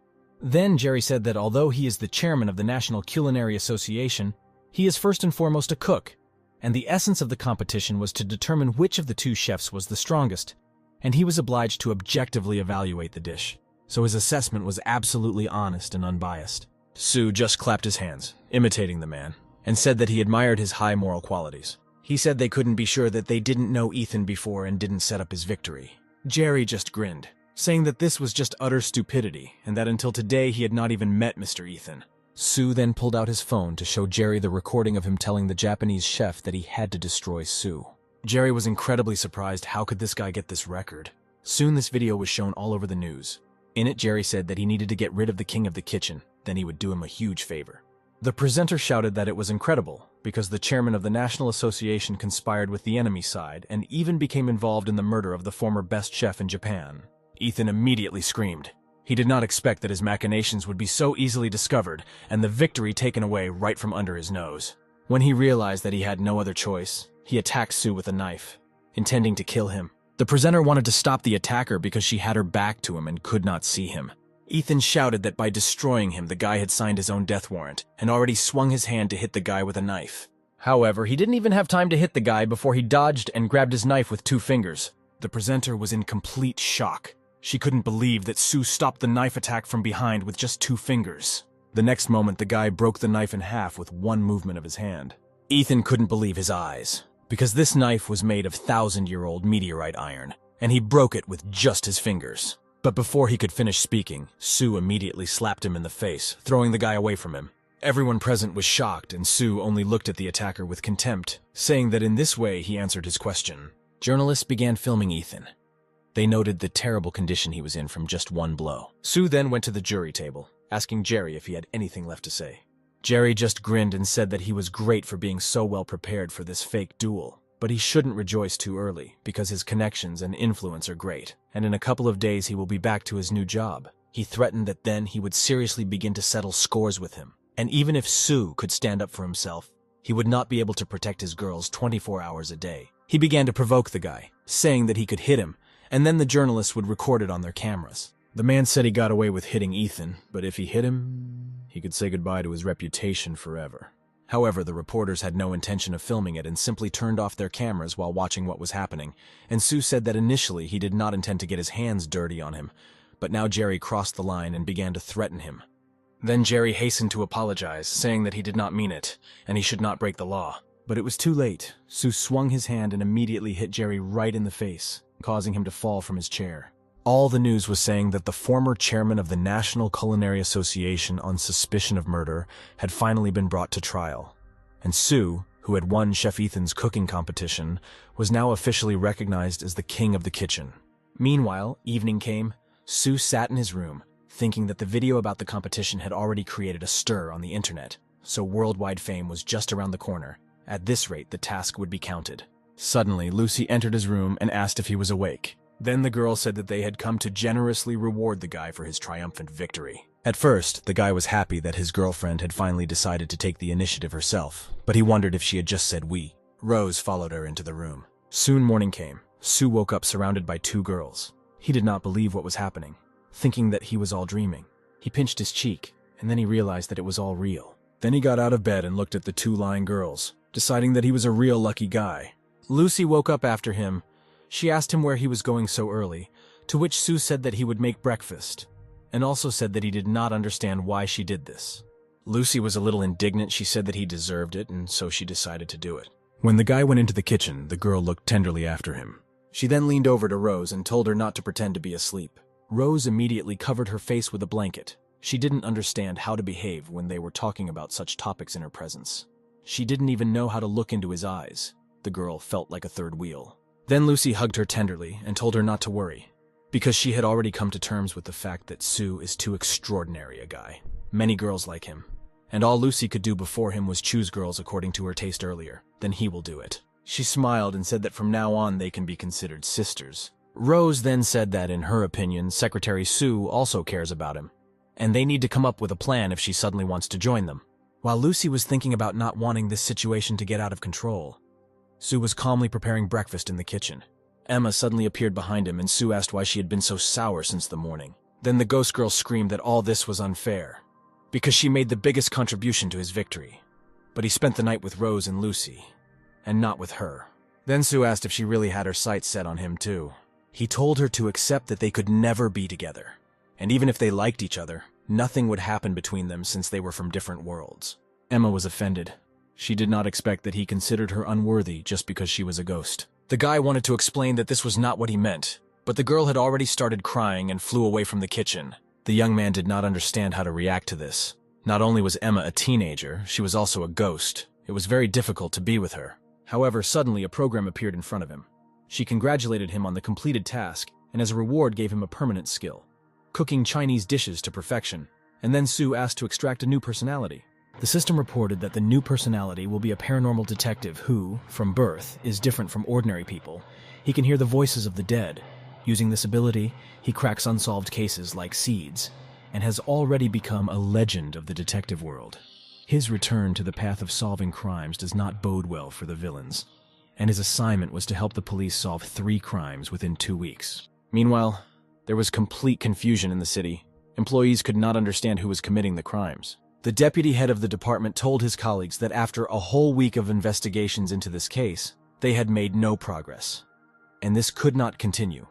Then Jerry said that although he is the chairman of the National Culinary Association, he is first and foremost a cook, and the essence of the competition was to determine which of the two chefs was the strongest, and he was obliged to objectively evaluate the dish. So his assessment was absolutely honest and unbiased. Sue just clapped his hands, imitating the man, and said that he admired his high moral qualities. He said they couldn't be sure that they didn't know Ethan before and didn't set up his victory. Jerry just grinned, saying that this was just utter stupidity, and that until today he had not even met Mr. Ethan. Sue then pulled out his phone to show Jerry the recording of him telling the Japanese chef that he had to destroy Sue. Jerry was incredibly surprised. How could this guy get this record? Soon this video was shown all over the news. In it, Jerry said that he needed to get rid of the king of the kitchen, then he would do him a huge favor. The presenter shouted that it was incredible, because the chairman of the National Association conspired with the enemy side and even became involved in the murder of the former best chef in Japan. Ethan immediately screamed. He did not expect that his machinations would be so easily discovered and the victory taken away right from under his nose. When he realized that he had no other choice, he attacked Sue with a knife, intending to kill him. The presenter wanted to stop the attacker because she had her back to him and could not see him. Ethan shouted that by destroying him, the guy had signed his own death warrant and already swung his hand to hit the guy with a knife. However, he didn't even have time to hit the guy before he dodged and grabbed his knife with 2 fingers. The presenter was in complete shock. She couldn't believe that Sue stopped the knife attack from behind with just 2 fingers. The next moment, the guy broke the knife in half with one movement of his hand. Ethan couldn't believe his eyes, because this knife was made of 1,000-year-old meteorite iron, and he broke it with just his fingers. But before he could finish speaking, Sue immediately slapped him in the face, throwing the guy away from him. Everyone present was shocked, and Sue only looked at the attacker with contempt, saying that in this way he answered his question. Journalists began filming Ethan. They noted the terrible condition he was in from just one blow. Sue then went to the jury table, asking Jerry if he had anything left to say. Jerry just grinned and said that he was great for being so well prepared for this fake duel, but he shouldn't rejoice too early because his connections and influence are great, and in a couple of days he will be back to his new job. He threatened that then he would seriously begin to settle scores with him, and even if Sue could stand up for himself, he would not be able to protect his girls 24 hours a day. He began to provoke the guy, saying that he could hit him, and then the journalists would record it on their cameras. The man said he got away with hitting Ethan, but if he hit him, he could say goodbye to his reputation forever. However, the reporters had no intention of filming it and simply turned off their cameras while watching what was happening, and Sue said that initially he did not intend to get his hands dirty on him, but now Jerry crossed the line and began to threaten him. Then Jerry hastened to apologize, saying that he did not mean it, and he should not break the law. But it was too late. Sue swung his hand and immediately hit Jerry right in the face, causing him to fall from his chair. All the news was saying that the former chairman of the National Culinary Association on suspicion of murder had finally been brought to trial, and Sue, who had won Chef Ethan's cooking competition, was now officially recognized as the king of the kitchen. Meanwhile, evening came. Sue sat in his room, thinking that the video about the competition had already created a stir on the internet, so worldwide fame was just around the corner. At this rate, the task would be counted. Suddenly, Lucy entered his room and asked if he was awake. Then the girl said that they had come to generously reward the guy for his triumphant victory. At first, the guy was happy that his girlfriend had finally decided to take the initiative herself, but he wondered if she had just said we. Rose followed her into the room. Soon morning came. Sue woke up surrounded by two girls. He did not believe what was happening, thinking that he was all dreaming. He pinched his cheek, and then he realized that it was all real. Then he got out of bed and looked at the two lying girls, deciding that he was a real lucky guy. Lucy woke up after him. She asked him where he was going so early, to which Sue said that he would make breakfast, and also said that he did not understand why she did this. Lucy was a little indignant. She said that he deserved it, and so she decided to do it. When the guy went into the kitchen, the girl looked tenderly after him. She then leaned over to Rose and told her not to pretend to be asleep. Rose immediately covered her face with a blanket. She didn't understand how to behave when they were talking about such topics in her presence. She didn't even know how to look into his eyes. The girl felt like a third wheel. Then Lucy hugged her tenderly and told her not to worry, because she had already come to terms with the fact that Sue is too extraordinary a guy. Many girls like him, and all Lucy could do before him was choose girls according to her taste earlier. Then he will do it. She smiled and said that from now on they can be considered sisters. Rose then said that, in her opinion, Secretary Sue also cares about him, and they need to come up with a plan if she suddenly wants to join them. While Lucy was thinking about not wanting this situation to get out of control, Sue was calmly preparing breakfast in the kitchen. Emma suddenly appeared behind him, and Sue asked why she had been so sour since the morning. Then the ghost girl screamed that all this was unfair, because she made the biggest contribution to his victory. But he spent the night with Rose and Lucy, and not with her. Then Sue asked if she really had her sights set on him too. He told her to accept that they could never be together, and even if they liked each other, nothing would happen between them since they were from different worlds. Emma was offended. She did not expect that he considered her unworthy just because she was a ghost. The guy wanted to explain that this was not what he meant, but the girl had already started crying and flew away from the kitchen. The young man did not understand how to react to this. Not only was Emma a teenager, she was also a ghost. It was very difficult to be with her. However, suddenly a program appeared in front of him. She congratulated him on the completed task, and as a reward gave him a permanent skill, cooking Chinese dishes to perfection. And then Sue asked to extract a new personality. The system reported that the new personality will be a paranormal detective who, from birth, is different from ordinary people. He can hear the voices of the dead. Using this ability, he cracks unsolved cases like seeds, and has already become a legend of the detective world. His return to the path of solving crimes does not bode well for the villains, and his assignment was to help the police solve 3 crimes within 2 weeks. Meanwhile, there was complete confusion in the city. Employees could not understand who was committing the crimes. The deputy head of the department told his colleagues that after a whole week of investigations into this case, they had made no progress. And this could not continue.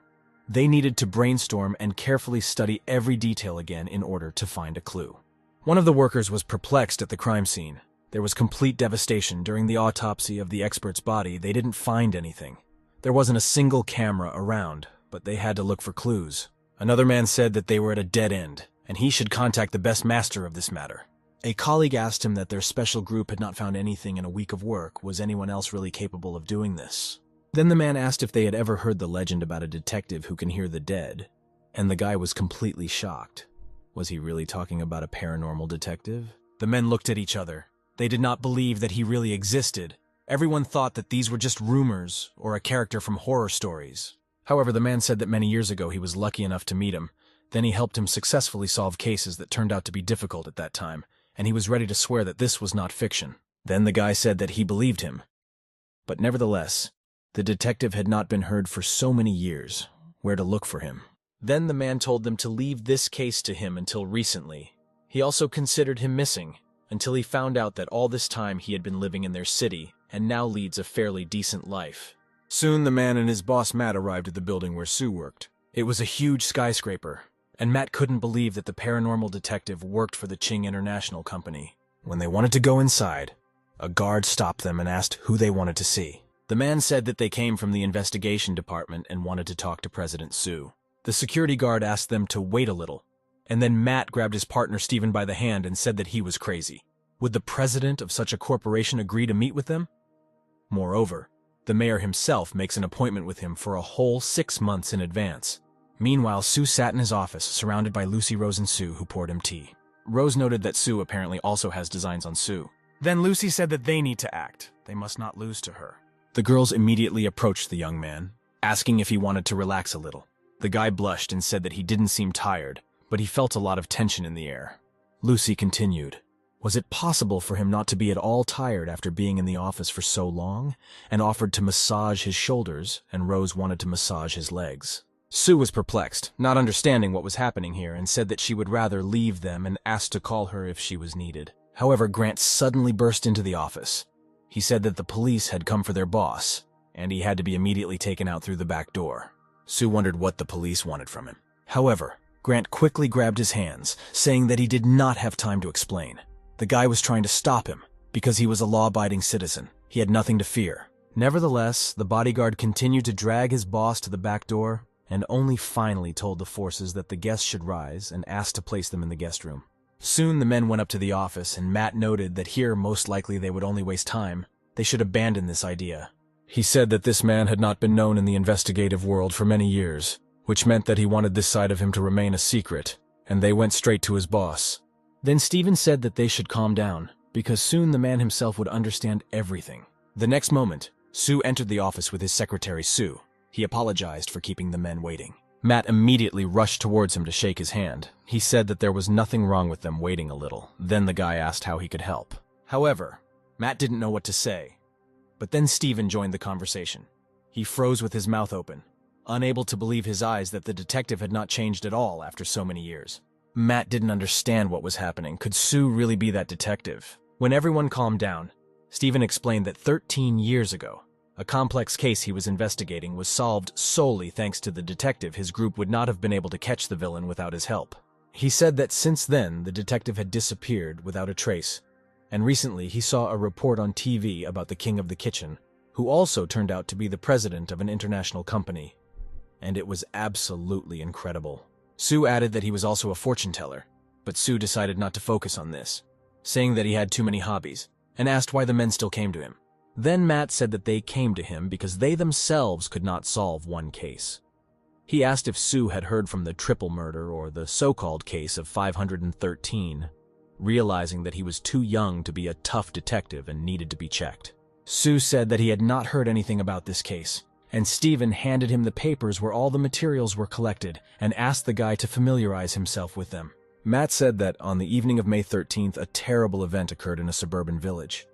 They needed to brainstorm and carefully study every detail again in order to find a clue. One of the workers was perplexed at the crime scene. There was complete devastation. During the autopsy of the expert's body, they didn't find anything. There wasn't a single camera around, but they had to look for clues. Another man said that they were at a dead end, and he should contact the best master of this matter. A colleague asked him that their special group had not found anything in a week of work. Was anyone else really capable of doing this? Then the man asked if they had ever heard the legend about a detective who can hear the dead, and the guy was completely shocked. Was he really talking about a paranormal detective? The men looked at each other. They did not believe that he really existed. Everyone thought that these were just rumors or a character from horror stories. However, the man said that many years ago he was lucky enough to meet him. Then he helped him successfully solve cases that turned out to be difficult at that time, and he was ready to swear that this was not fiction. Then the guy said that he believed him. But nevertheless, the detective had not been heard for so many years. Where to look for him? Then the man told them to leave this case to him until recently. He also considered him missing, until he found out that all this time he had been living in their city and now leads a fairly decent life. Soon the man and his boss Matt arrived at the building where Sue worked. It was a huge skyscraper, and Matt couldn't believe that the paranormal detective worked for the Qing International Company. When they wanted to go inside, a guard stopped them and asked who they wanted to see. The man said that they came from the investigation department and wanted to talk to President Sue. The security guard asked them to wait a little, and then Matt grabbed his partner Stephen by the hand and said that he was crazy. Would the president of such a corporation agree to meet with them? Moreover, the mayor himself makes an appointment with him for a whole 6 months in advance. Meanwhile, Sue sat in his office, surrounded by Lucy, Rose, and Sue, who poured him tea. Rose noted that Sue apparently also has designs on Sue. Then Lucy said that they need to act. They must not lose to her. The girls immediately approached the young man, asking if he wanted to relax a little. The guy blushed and said that he didn't seem tired, but he felt a lot of tension in the air. Lucy continued. Was it possible for him not to be at all tired after being in the office for so long, and offered to massage his shoulders, and Rose wanted to massage his legs? Sue was perplexed, not understanding what was happening here, and said that she would rather leave them and asked to call her if she was needed. However, Grant suddenly burst into the office. He said that the police had come for their boss, and he had to be immediately taken out through the back door. Sue wondered what the police wanted from him. However, Grant quickly grabbed his hands, saying that he did not have time to explain. The guy was trying to stop him, because he was a law-abiding citizen. He had nothing to fear. Nevertheless, the bodyguard continued to drag his boss to the back door, and only finally told the forces that the guests should rise and asked to place them in the guest room. Soon the men went up to the office, and Matt noted that here most likely they would only waste time. They should abandon this idea. He said that this man had not been known in the investigative world for many years, which meant that he wanted this side of him to remain a secret, and they went straight to his boss. Then Steven said that they should calm down, because soon the man himself would understand everything. The next moment, Sue entered the office with his secretary, Sue. He apologized for keeping the men waiting. Matt immediately rushed towards him to shake his hand. He said that there was nothing wrong with them waiting a little. Then the guy asked how he could help. However, Matt didn't know what to say. But then Steven joined the conversation. He froze with his mouth open, unable to believe his eyes that the detective had not changed at all after so many years. Matt didn't understand what was happening. Could Sue really be that detective? When everyone calmed down, Steven explained that 13 years ago, a complex case he was investigating was solved solely thanks to the detective. His group would not have been able to catch the villain without his help. He said that since then, the detective had disappeared without a trace, and recently he saw a report on TV about the King of the Kitchen, who also turned out to be the president of an international company. And it was absolutely incredible. Sue added that he was also a fortune teller, but Sue decided not to focus on this, saying that he had too many hobbies, and asked why the men still came to him. Then Matt said that they came to him because they themselves could not solve one case. He asked if Sue had heard from the triple murder or the so-called case of 513, realizing that he was too young to be a tough detective and needed to be checked. Sue said that he had not heard anything about this case, and Steven handed him the papers where all the materials were collected and asked the guy to familiarize himself with them. Matt said that on the evening of May 13th, a terrible event occurred in a suburban village.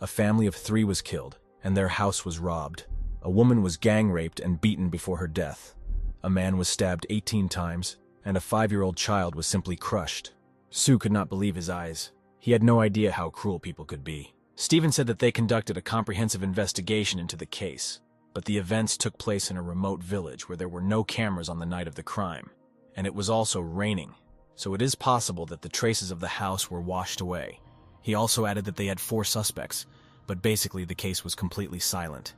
A family of 3 was killed, and their house was robbed. A woman was gang-raped and beaten before her death. A man was stabbed 18 times, and a 5-year-old child was simply crushed. Sue could not believe his eyes. He had no idea how cruel people could be. Steven said that they conducted a comprehensive investigation into the case, but the events took place in a remote village where there were no cameras on the night of the crime, and it was also raining, so it is possible that the traces of the house were washed away. He also added that they had 4 suspects, but basically the case was completely silent.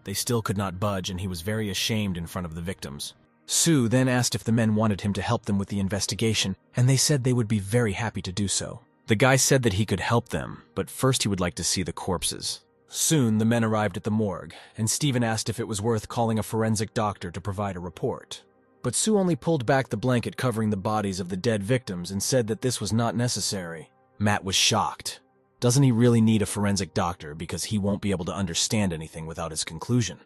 They still could not budge, and he was very ashamed in front of the victims. Sue then asked if the men wanted him to help them with the investigation, and they said they would be very happy to do so. The guy said that he could help them, but first he would like to see the corpses. Soon, the men arrived at the morgue, and Steven asked if it was worth calling a forensic doctor to provide a report. But Sue only pulled back the blanket covering the bodies of the dead victims and said that this was not necessary. Matt was shocked. Doesn't he really need a forensic doctor because he won't be able to understand anything without his conclusion?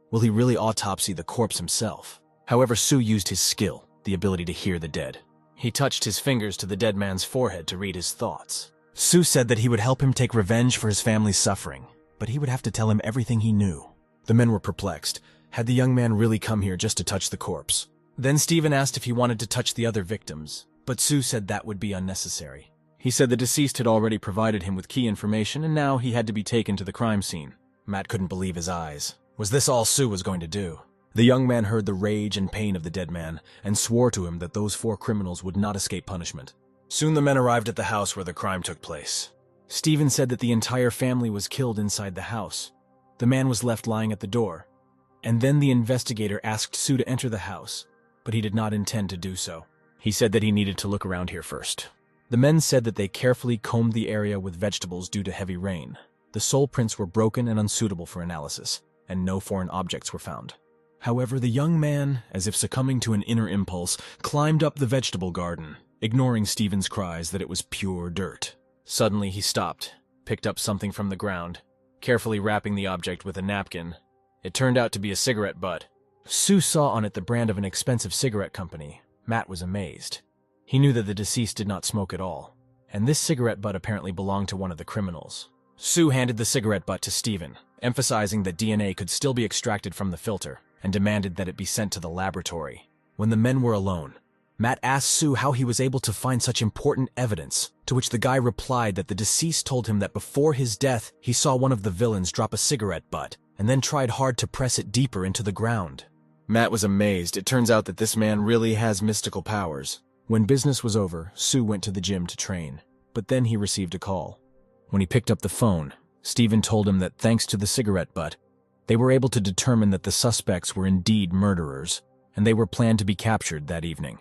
Will he really autopsy the corpse himself? However, Sue used his skill, the ability to hear the dead. He touched his fingers to the dead man's forehead to read his thoughts. Sue said that he would help him take revenge for his family's suffering, but he would have to tell him everything he knew. The men were perplexed. Had the young man really come here just to touch the corpse? Then Steven asked if he wanted to touch the other victims, but Sue said that would be unnecessary. He said the deceased had already provided him with key information, and now he had to be taken to the crime scene. Matt couldn't believe his eyes. Was this all Sue was going to do? The young man heard the rage and pain of the dead man, and swore to him that those 4 criminals would not escape punishment. Soon the men arrived at the house where the crime took place. Steven said that the entire family was killed inside the house. The man was left lying at the door, and then the investigator asked Sue to enter the house, but he did not intend to do so. He said that he needed to look around here first. The men said that they carefully combed the area with vegetables due to heavy rain. The sole prints were broken and unsuitable for analysis, and no foreign objects were found. However, the young man, as if succumbing to an inner impulse, climbed up the vegetable garden, ignoring Steven's cries that it was pure dirt. Suddenly he stopped, picked up something from the ground, carefully wrapping the object with a napkin. It turned out to be a cigarette butt. Sue saw on it the brand of an expensive cigarette company. Matt was amazed. He knew that the deceased did not smoke at all, and this cigarette butt apparently belonged to one of the criminals. Sue handed the cigarette butt to Steven, emphasizing that DNA could still be extracted from the filter, and demanded that it be sent to the laboratory. When the men were alone, Matt asked Sue how he was able to find such important evidence, to which the guy replied that the deceased told him that before his death, he saw one of the villains drop a cigarette butt, and then tried hard to press it deeper into the ground. Matt was amazed. It turns out that this man really has mystical powers. When business was over, Sue went to the gym to train, but then he received a call. When he picked up the phone, Steven told him that thanks to the cigarette butt, they were able to determine that the suspects were indeed murderers, and they were planned to be captured that evening.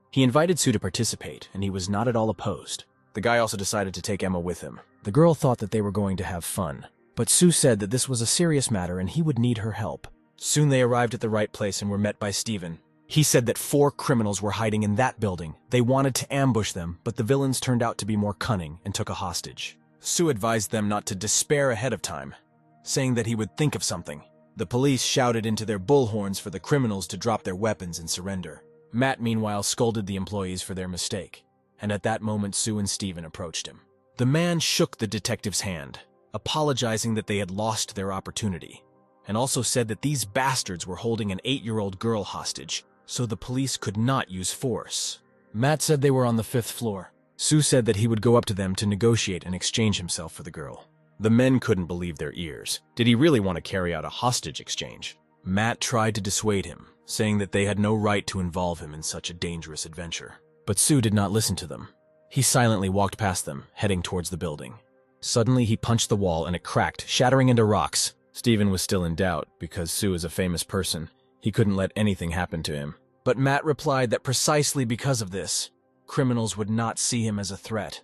He invited Sue to participate, and he was not at all opposed. The guy also decided to take Emma with him. The girl thought that they were going to have fun, but Sue said that this was a serious matter and he would need her help. Soon they arrived at the right place and were met by Steven. He said that 4 criminals were hiding in that building. They wanted to ambush them, but the villains turned out to be more cunning and took a hostage. Sue advised them not to despair ahead of time, saying that he would think of something. The police shouted into their bullhorns for the criminals to drop their weapons and surrender. Matt, meanwhile, scolded the employees for their mistake, and at that moment Sue and Steven approached him. The man shook the detective's hand, apologizing that they had lost their opportunity, and also said that these bastards were holding an 8-year-old girl hostage, so the police could not use force. Matt said they were on the 5th floor. Sue said that he would go up to them to negotiate and exchange himself for the girl. The men couldn't believe their ears. Did he really want to carry out a hostage exchange? Matt tried to dissuade him, saying that they had no right to involve him in such a dangerous adventure. But Sue did not listen to them. He silently walked past them, heading towards the building. Suddenly, he punched the wall and it cracked, shattering into rocks. Steven was still in doubt, because Sue is a famous person. He couldn't let anything happen to him. But Matt replied that precisely because of this, criminals would not see him as a threat.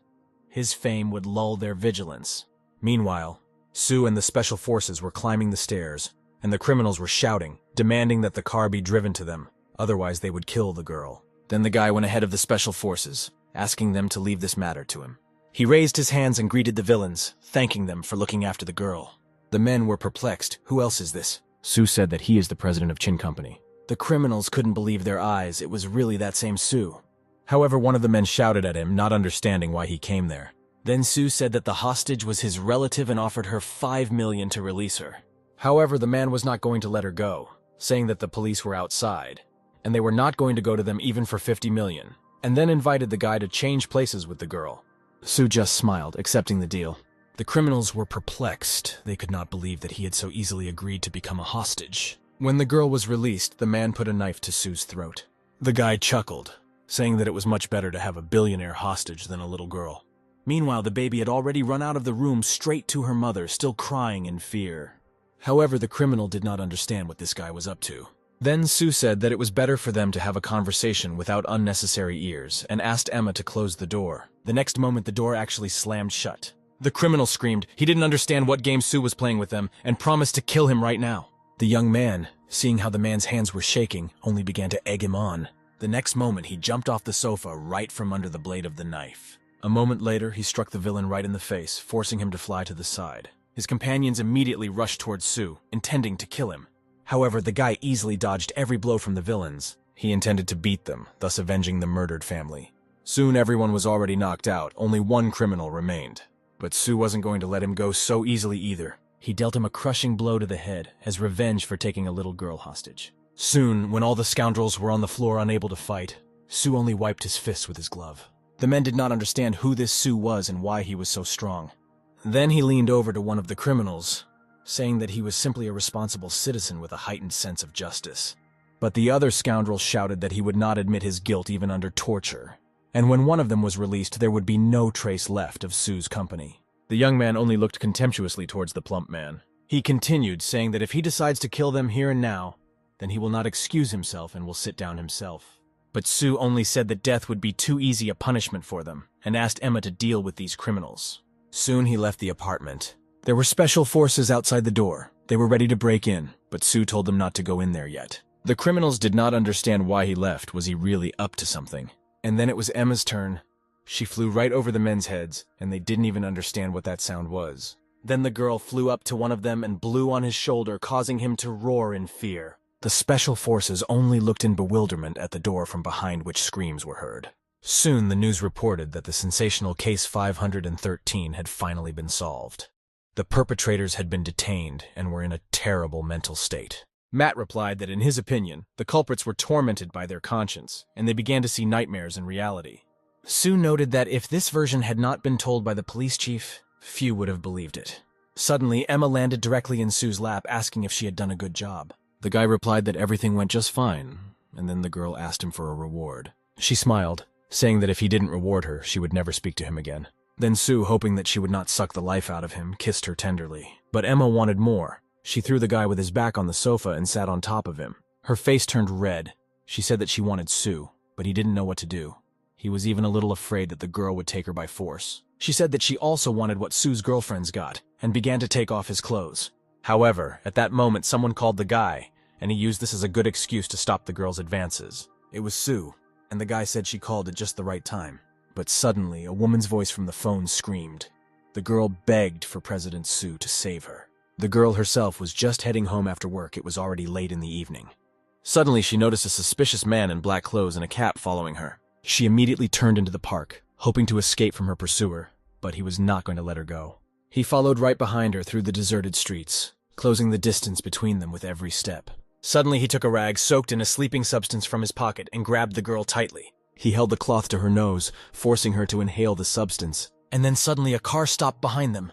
His fame would lull their vigilance. Meanwhile, Sue and the special forces were climbing the stairs, and the criminals were shouting, demanding that the car be driven to them, otherwise they would kill the girl. Then the guy went ahead of the special forces, asking them to leave this matter to him. He raised his hands and greeted the villains, thanking them for looking after the girl. The men were perplexed. Who else is this? Sue said that he is the president of Chin Company. The criminals couldn't believe their eyes. It was really that same Sue. However, one of the men shouted at him, not understanding why he came there. Then Sue said that the hostage was his relative and offered her $5 million to release her. However, the man was not going to let her go, saying that the police were outside, and they were not going to go to them even for $50 million, and then invited the guy to change places with the girl. Sue just smiled, accepting the deal. The criminals were perplexed. They could not believe that he had so easily agreed to become a hostage. When the girl was released, the man put a knife to Sue's throat. The guy chuckled, saying that it was much better to have a billionaire hostage than a little girl. Meanwhile, the baby had already run out of the room straight to her mother, still crying in fear. However, the criminal did not understand what this guy was up to. Then Sue said that it was better for them to have a conversation without unnecessary ears, and asked Emma to close the door. The next moment, the door actually slammed shut. The criminal screamed. He didn't understand what game Sue was playing with them, and promised to kill him right now. The young man, seeing how the man's hands were shaking, only began to egg him on. The next moment, he jumped off the sofa right from under the blade of the knife. A moment later, he struck the villain right in the face, forcing him to fly to the side. His companions immediately rushed towards Sue, intending to kill him. However, the guy easily dodged every blow from the villains. He intended to beat them, thus avenging the murdered family. Soon everyone was already knocked out, only one criminal remained. But Sue wasn't going to let him go so easily either. He dealt him a crushing blow to the head, as revenge for taking a little girl hostage. Soon, when all the scoundrels were on the floor unable to fight, Sue only wiped his fists with his glove. The men did not understand who this Sue was and why he was so strong. Then he leaned over to one of the criminals, saying that he was simply a responsible citizen with a heightened sense of justice. But the other scoundrel shouted that he would not admit his guilt even under torture, and when one of them was released, there would be no trace left of Sue's company. The young man only looked contemptuously towards the plump man. He continued, saying that if he decides to kill them here and now, then he will not excuse himself and will sit down himself. But Sue only said that death would be too easy a punishment for them, and asked Emma to deal with these criminals. Soon he left the apartment. There were special forces outside the door. They were ready to break in, but Sue told them not to go in there yet. The criminals did not understand why he left. Was he really up to something? And then it was Emma's turn. She flew right over the men's heads, and they didn't even understand what that sound was. Then the girl flew up to one of them and blew on his shoulder, causing him to roar in fear. The special forces only looked in bewilderment at the door from behind which screams were heard. Soon, the news reported that the sensational Case 513 had finally been solved. The perpetrators had been detained and were in a terrible mental state. Matt replied that in his opinion, the culprits were tormented by their conscience, and they began to see nightmares in reality. Sue noted that if this version had not been told by the police chief, few would have believed it. Suddenly, Emma landed directly in Sue's lap, asking if she had done a good job. The guy replied that everything went just fine, and then the girl asked him for a reward. She smiled, saying that if he didn't reward her, she would never speak to him again. Then Sue, hoping that she would not suck the life out of him, kissed her tenderly. But Emma wanted more. She threw the guy with his back on the sofa and sat on top of him. Her face turned red. She said that she wanted Sue, but he didn't know what to do. He was even a little afraid that the girl would take her by force. She said that she also wanted what Sue's girlfriends got, and began to take off his clothes. However, at that moment someone called the guy, and he used this as a good excuse to stop the girl's advances. It was Sue, and the guy said she called at just the right time. But suddenly, a woman's voice from the phone screamed. The girl begged for President Sue to save her. The girl herself was just heading home after work. It was already late in the evening. Suddenly, she noticed a suspicious man in black clothes and a cap following her. She immediately turned into the park, hoping to escape from her pursuer, but he was not going to let her go. He followed right behind her through the deserted streets, closing the distance between them with every step. Suddenly, he took a rag soaked in a sleeping substance from his pocket and grabbed the girl tightly. He held the cloth to her nose, forcing her to inhale the substance. And then suddenly a car stopped behind them,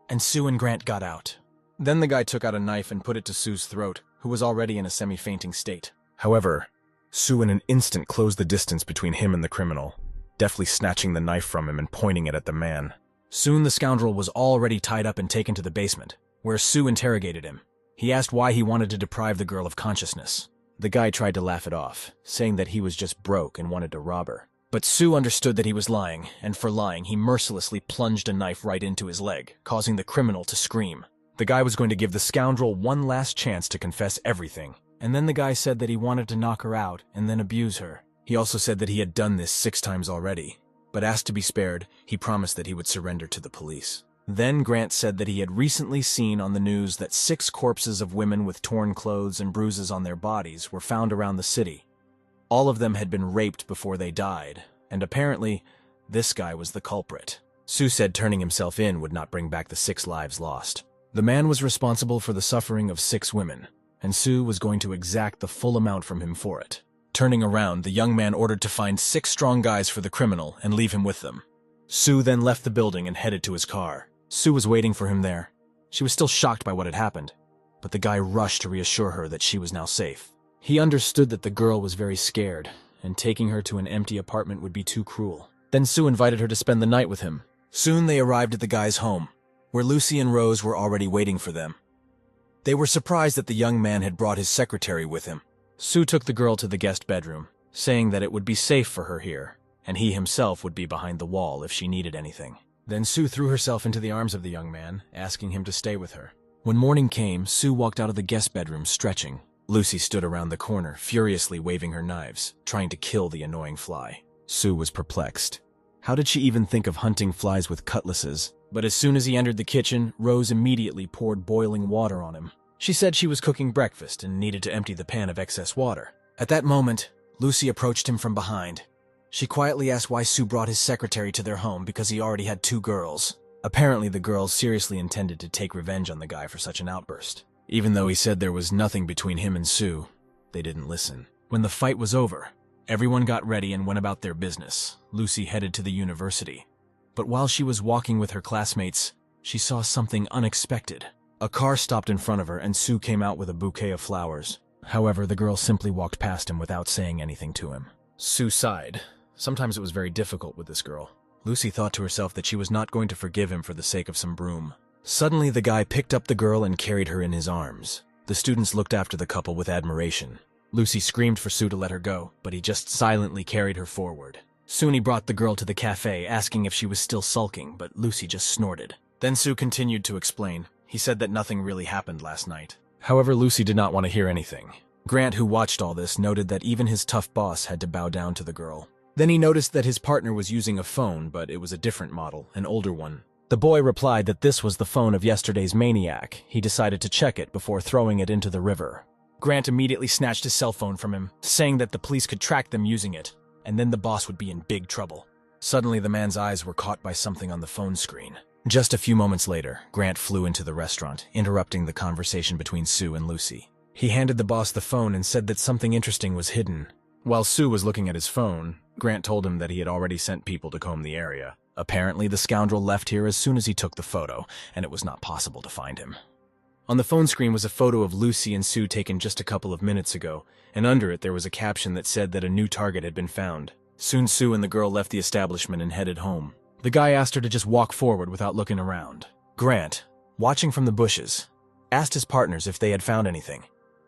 and Sue and Grant got out. Then the guy took out a knife and put it to Sue's throat, who was already in a semi-fainting state. However, Sue in an instant closed the distance between him and the criminal, deftly snatching the knife from him and pointing it at the man. Soon the scoundrel was already tied up and taken to the basement, where Sue interrogated him. He asked why he wanted to deprive the girl of consciousness. The guy tried to laugh it off, saying that he was just broke and wanted to rob her. But Sue understood that he was lying, and for lying, he mercilessly plunged a knife right into his leg, causing the criminal to scream. The guy was going to give the scoundrel one last chance to confess everything. And then the guy said that he wanted to knock her out and then abuse her. He also said that he had done this 6 times already. But asked to be spared, he promised that he would surrender to the police. Then Grant said that he had recently seen on the news that 6 corpses of women with torn clothes and bruises on their bodies were found around the city. All of them had been raped before they died, and apparently, this guy was the culprit. Sue said turning himself in would not bring back the 6 lives lost. The man was responsible for the suffering of 6 women, and Sue was going to exact the full amount from him for it. Turning around, the young man ordered to find 6 strong guys for the criminal and leave him with them. Sue then left the building and headed to his car. Sue was waiting for him there. She was still shocked by what had happened, but the guy rushed to reassure her that she was now safe. He understood that the girl was very scared, and taking her to an empty apartment would be too cruel. Then Sue invited her to spend the night with him. Soon they arrived at the guy's home, where Lucy and Rose were already waiting for them. They were surprised that the young man had brought his secretary with him. Sue took the girl to the guest bedroom, saying that it would be safe for her here, and he himself would be behind the wall if she needed anything. Then Sue threw herself into the arms of the young man, asking him to stay with her. When morning came, Sue walked out of the guest bedroom stretching. Lucy stood around the corner, furiously waving her knives, trying to kill the annoying fly. Sue was perplexed. How did she even think of hunting flies with cutlasses? But as soon as he entered the kitchen, Rose immediately poured boiling water on him. She said she was cooking breakfast and needed to empty the pan of excess water. At that moment, Lucy approached him from behind. She quietly asked why Sue brought his secretary to their home because he already had 2 girls. Apparently, the girls seriously intended to take revenge on the guy for such an outburst. Even though he said there was nothing between him and Sue, they didn't listen. When the fight was over, everyone got ready and went about their business. Lucy headed to the university. But while she was walking with her classmates, she saw something unexpected. A car stopped in front of her and Sue came out with a bouquet of flowers. However, the girl simply walked past him without saying anything to him. Sue sighed. Sometimes it was very difficult with this girl. Lucy thought to herself that she was not going to forgive him for the sake of some broom. Suddenly, the guy picked up the girl and carried her in his arms. The students looked after the couple with admiration. Lucy screamed for Sue to let her go, but he just silently carried her forward. Soon he brought the girl to the cafe, asking if she was still sulking, but Lucy just snorted. Then Sue continued to explain. He said that nothing really happened last night. However, Lucy did not want to hear anything. Grant, who watched all this, noted that even his tough boss had to bow down to the girl. Then he noticed that his partner was using a phone, but it was a different model, an older one. The boy replied that this was the phone of yesterday's maniac. He decided to check it before throwing it into the river. Grant immediately snatched his cell phone from him, saying that the police could track them using it. and then the boss would be in big trouble. Suddenly, the man's eyes were caught by something on the phone screen. Just a few moments later, Grant flew into the restaurant, interrupting the conversation between Sue and Lucy. He handed the boss the phone and said that something interesting was hidden. While Sue was looking at his phone, Grant told him that he had already sent people to comb the area. Apparently, the scoundrel left here as soon as he took the photo, and it was not possible to find him. On the phone screen was a photo of Lucy and Sue taken just a couple of minutes ago, and under it there was a caption that said that a new target had been found. Soon Sue and the girl left the establishment and headed home. The guy asked her to just walk forward without looking around. Grant, watching from the bushes, asked his partners if they had found anything,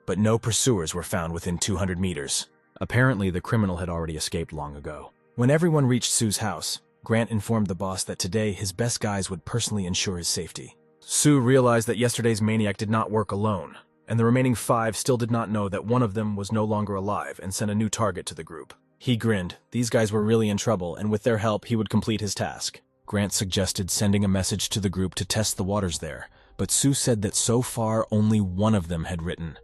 but no pursuers were found within 200 meters. Apparently, the criminal had already escaped long ago. When everyone reached Sue's house, Grant informed the boss that today his best guys would personally ensure his safety. Sue realized that yesterday's maniac did not work alone, and the remaining 5 still did not know that one of them was no longer alive and sent a new target to the group. He grinned. These guys were really in trouble, and with their help, he would complete his task. Grant suggested sending a message to the group to test the waters there, but Sue said that so far only one of them had written.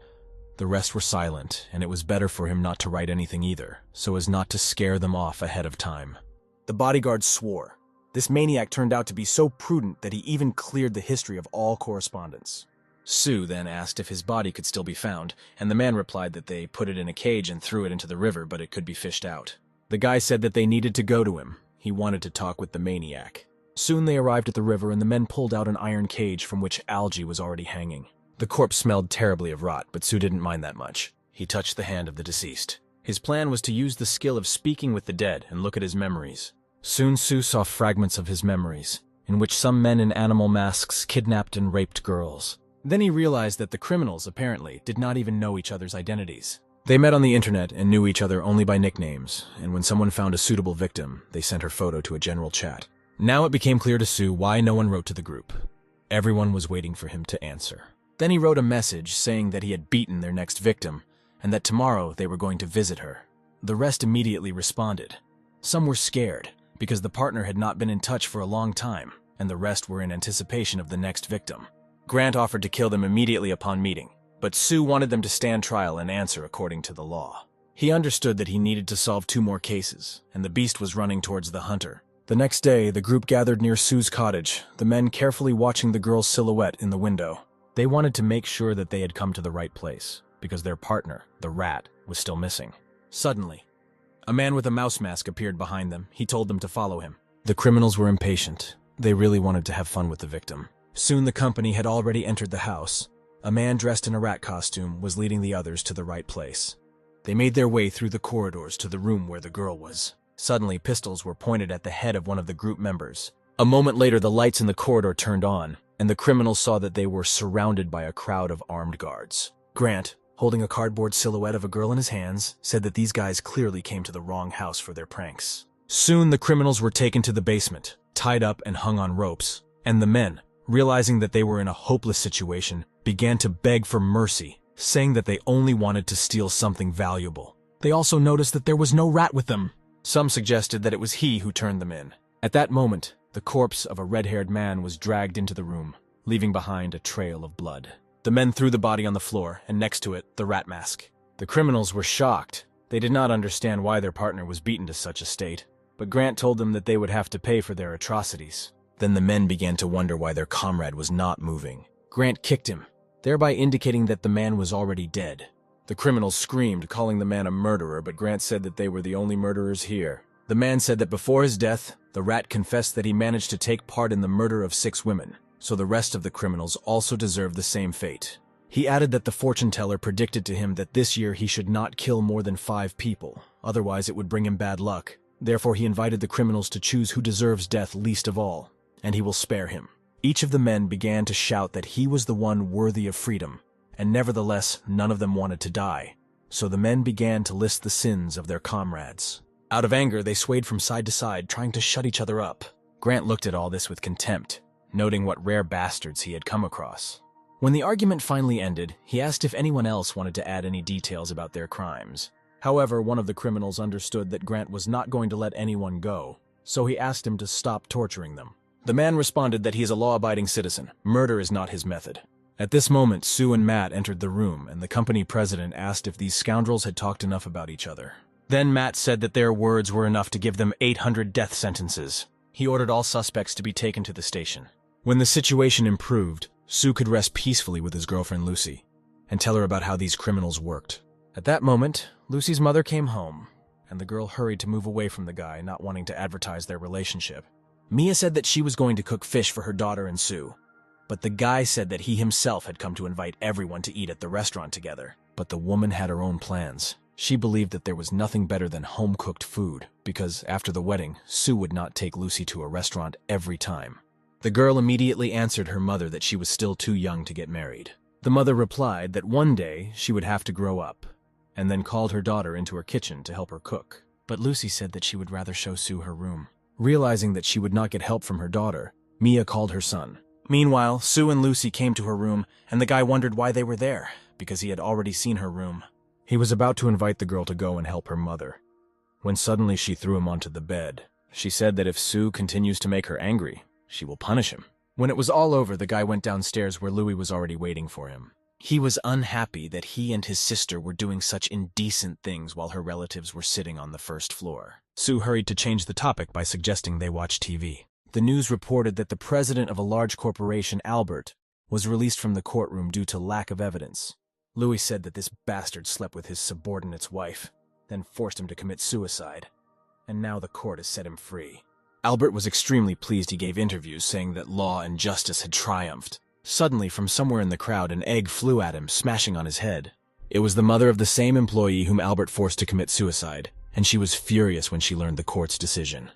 The rest were silent, and it was better for him not to write anything either, so as not to scare them off ahead of time. The bodyguard swore. This maniac turned out to be so prudent that he even cleared the history of all correspondence. Sue then asked if his body could still be found, and the man replied that they put it in a cage and threw it into the river, but it could be fished out. The guy said that they needed to go to him. He wanted to talk with the maniac. Soon they arrived at the river, and the men pulled out an iron cage from which algae was already hanging. The corpse smelled terribly of rot, but Sue didn't mind that much. He touched the hand of the deceased. His plan was to use the skill of speaking with the dead and look at his memories. Soon Sue saw fragments of his memories, in which some men in animal masks kidnapped and raped girls. Then he realized that the criminals, apparently, did not even know each other's identities. They met on the internet and knew each other only by nicknames, and when someone found a suitable victim, they sent her photo to a general chat. Now it became clear to Sue why no one wrote to the group. Everyone was waiting for him to answer. Then he wrote a message saying that he had beaten their next victim, and that tomorrow they were going to visit her. The rest immediately responded. Some were scared, because the partner had not been in touch for a long time, and the rest were in anticipation of the next victim. Grant offered to kill them immediately upon meeting, but Sue wanted them to stand trial and answer according to the law. He understood that he needed to solve 2 more cases, and the beast was running towards the hunter. The next day, the group gathered near Sue's cottage, the men carefully watching the girl's silhouette in the window. They wanted to make sure that they had come to the right place, because their partner, the rat, was still missing. Suddenly, a man with a mouse mask appeared behind them. He told them to follow him. The criminals were impatient. They really wanted to have fun with the victim. Soon the company had already entered the house. A man dressed in a rat costume was leading the others to the right place. They made their way through the corridors to the room where the girl was. Suddenly, pistols were pointed at the head of one of the group members. A moment later, the lights in the corridor turned on, and the criminals saw that they were surrounded by a crowd of armed guards. Grant, holding a cardboard silhouette of a girl in his hands, said that these guys clearly came to the wrong house for their pranks. Soon the criminals were taken to the basement, tied up and hung on ropes, and the men, realizing that they were in a hopeless situation, began to beg for mercy, saying that they only wanted to steal something valuable. They also noticed that there was no rat with them. Some suggested that it was he who turned them in. At that moment, the corpse of a red-haired man was dragged into the room, leaving behind a trail of blood. The men threw the body on the floor, and next to it, the rat mask. The criminals were shocked. They did not understand why their partner was beaten to such a state, but Grant told them that they would have to pay for their atrocities. Then the men began to wonder why their comrade was not moving. Grant kicked him, thereby indicating that the man was already dead. The criminals screamed, calling the man a murderer, but Grant said that they were the only murderers here. The man said that before his death, the rat confessed that he managed to take part in the murder of 6 women, so the rest of the criminals also deserved the same fate. He added that the fortune teller predicted to him that this year he should not kill more than 5 people, otherwise it would bring him bad luck. Therefore he invited the criminals to choose who deserves death least of all, and he will spare him. Each of the men began to shout that he was the one worthy of freedom, and nevertheless none of them wanted to die. So the men began to list the sins of their comrades. Out of anger, they swayed from side to side, trying to shut each other up. Grant looked at all this with contempt, noting what rare bastards he had come across. When the argument finally ended, he asked if anyone else wanted to add any details about their crimes. However, one of the criminals understood that Grant was not going to let anyone go, so he asked him to stop torturing them. The man responded that he is a law-abiding citizen. Murder is not his method. At this moment, Sue and Matt entered the room, and the company president asked if these scoundrels had talked enough about each other. Then Matt said that their words were enough to give them 800 death sentences. He ordered all suspects to be taken to the station. When the situation improved, Sue could rest peacefully with his girlfriend Lucy and tell her about how these criminals worked. At that moment, Lucy's mother came home, and the girl hurried to move away from the guy, not wanting to advertise their relationship. Mia said that she was going to cook fish for her daughter and Sue, but the guy said that he himself had come to invite everyone to eat at the restaurant together. But the woman had her own plans. She believed that there was nothing better than home-cooked food, because after the wedding, Sue would not take Lucy to a restaurant every time. The girl immediately answered her mother that she was still too young to get married. The mother replied that one day she would have to grow up, and then called her daughter into her kitchen to help her cook. But Lucy said that she would rather show Sue her room. Realizing that she would not get help from her daughter, Mia called her son. Meanwhile, Sue and Lucy came to her room, and the guy wondered why they were there, because he had already seen her room. He was about to invite the girl to go and help her mother, when suddenly she threw him onto the bed. She said that if Sue continues to make her angry, she will punish him. When it was all over, the guy went downstairs where Louis was already waiting for him. He was unhappy that he and his sister were doing such indecent things while her relatives were sitting on the first floor. Sue hurried to change the topic by suggesting they watch TV. The news reported that the president of a large corporation, Albert, was released from the courtroom due to lack of evidence. Louis said that this bastard slept with his subordinate's wife, then forced him to commit suicide, and now the court has set him free. Albert was extremely pleased. He gave interviews saying that law and justice had triumphed. Suddenly, from somewhere in the crowd, an egg flew at him, smashing on his head. It was the mother of the same employee whom Albert forced to commit suicide, and she was furious when she learned the court's decision.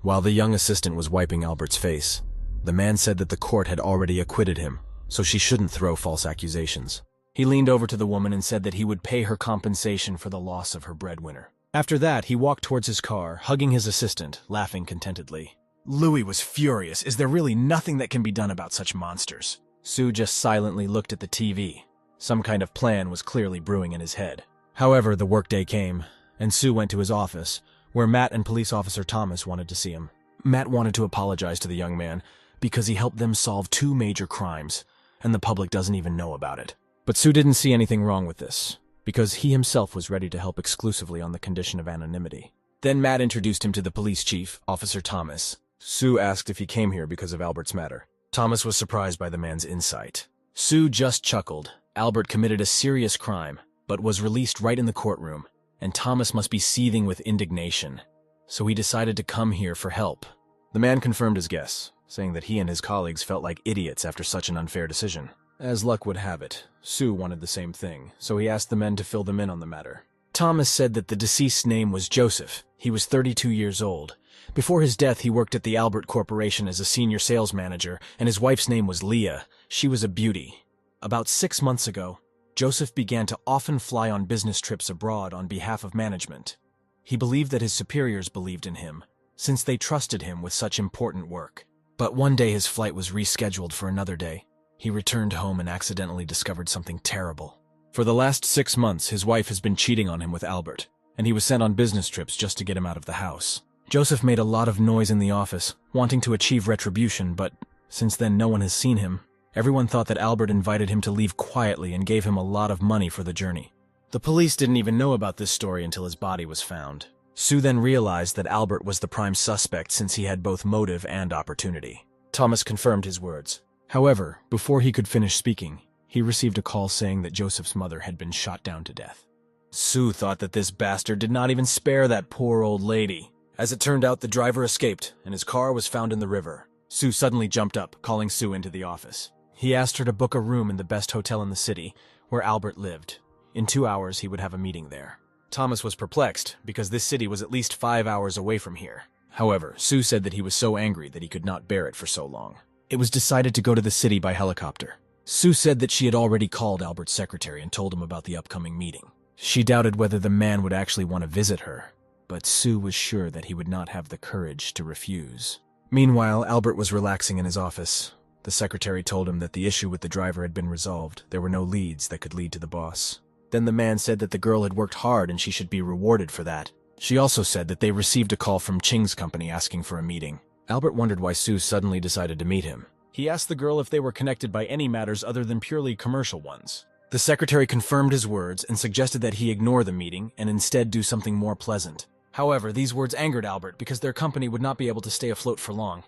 While the young assistant was wiping Albert's face, the man said that the court had already acquitted him, so she shouldn't throw false accusations. He leaned over to the woman and said that he would pay her compensation for the loss of her breadwinner. After that, he walked towards his car, hugging his assistant, laughing contentedly. Louis was furious. Is there really nothing that can be done about such monsters? Sue just silently looked at the TV. Some kind of plan was clearly brewing in his head. However, the workday came, and Sue went to his office, where Matt and police officer Thomas wanted to see him. Matt wanted to apologize to the young man because he helped them solve 2 major crimes, and the public doesn't even know about it. But Sue didn't see anything wrong with this, because he himself was ready to help exclusively on the condition of anonymity. Then Matt introduced him to the police chief, Officer Thomas. Sue asked if he came here because of Albert's matter. Thomas was surprised by the man's insight. Sue just chuckled. Albert committed a serious crime, but was released right in the courtroom, and Thomas must be seething with indignation. So he decided to come here for help. The man confirmed his guess, saying that he and his colleagues felt like idiots after such an unfair decision. As luck would have it, Sue wanted the same thing, so he asked the men to fill them in on the matter. Thomas said that the deceased's name was Joseph. He was 32 years old. Before his death, he worked at the Albert Corporation as a senior sales manager, and his wife's name was Leah. She was a beauty. About 6 months ago, Joseph began to often fly on business trips abroad on behalf of management. He believed that his superiors believed in him, since they trusted him with such important work. But one day his flight was rescheduled for another day. He returned home and accidentally discovered something terrible. For the last 6 months, his wife has been cheating on him with Albert, and he was sent on business trips just to get him out of the house. Joseph made a lot of noise in the office, wanting to achieve retribution, but since then no one has seen him. Everyone thought that Albert invited him to leave quietly and gave him a lot of money for the journey. The police didn't even know about this story until his body was found. Sue then realized that Albert was the prime suspect since he had both motive and opportunity. Thomas confirmed his words. However, before he could finish speaking, he received a call saying that Joseph's mother had been shot down to death. Sue thought that this bastard did not even spare that poor old lady. As it turned out, the driver escaped, and his car was found in the river. Sue suddenly jumped up, calling Sue into the office. He asked her to book a room in the best hotel in the city, where Albert lived. In 2 hours, he would have a meeting there. Thomas was perplexed, because this city was at least 5 hours away from here. However, Sue said that he was so angry that he could not bear it for so long. It was decided to go to the city by helicopter. Sue said that she had already called Albert's secretary and told him about the upcoming meeting. She doubted whether the man would actually want to visit her, but Sue was sure that he would not have the courage to refuse. Meanwhile, Albert was relaxing in his office. The secretary told him that the issue with the driver had been resolved. There were no leads that could lead to the boss. Then the man said that the girl had worked hard and she should be rewarded for that. She also said that they received a call from Ching's company asking for a meeting. Albert wondered why Sue suddenly decided to meet him. He asked the girl if they were connected by any matters other than purely commercial ones. The secretary confirmed his words and suggested that he ignore the meeting and instead do something more pleasant. However, these words angered Albert because their company would not be able to stay afloat for long.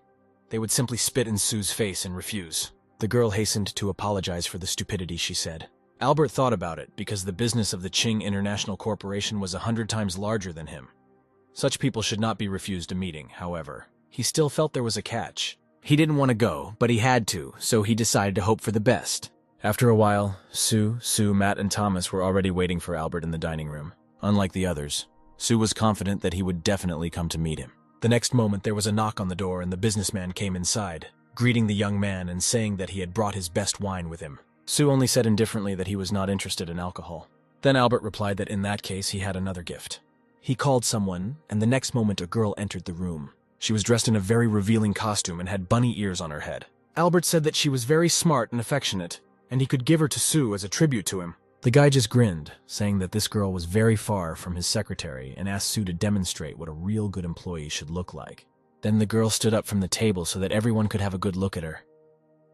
They would simply spit in Sue's face and refuse. The girl hastened to apologize for the stupidity she said. Albert thought about it because the business of the Qing International Corporation was 100 times larger than him. Such people should not be refused a meeting, however. He still felt there was a catch. He didn't want to go, but he had to, so he decided to hope for the best. After a while, Sue, Matt, and Thomas were already waiting for Albert in the dining room. Unlike the others, Sue was confident that he would definitely come to meet him. The next moment there was a knock on the door and the businessman came inside, greeting the young man and saying that he had brought his best wine with him. Sue only said indifferently that he was not interested in alcohol. Then Albert replied that in that case he had another gift. He called someone, and the next moment a girl entered the room. She was dressed in a very revealing costume and had bunny ears on her head. Albert said that she was very smart and affectionate, and he could give her to Sue as a tribute to him. The guy just grinned, saying that this girl was very far from his secretary and asked Sue to demonstrate what a real good employee should look like. Then the girl stood up from the table so that everyone could have a good look at her.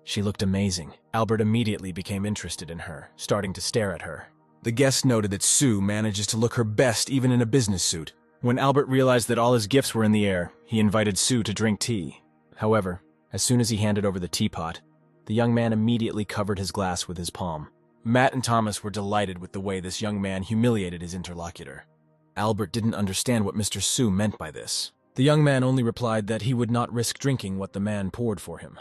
She looked amazing. Albert immediately became interested in her, starting to stare at her. The guest noted that Sue manages to look her best even in a business suit. When Albert realized that all his gifts were in the air, he invited Sue to drink tea. However, as soon as he handed over the teapot, the young man immediately covered his glass with his palm. Matt and Thomas were delighted with the way this young man humiliated his interlocutor. Albert didn't understand what Mr. Sue meant by this. The young man only replied that he would not risk drinking what the man poured for him.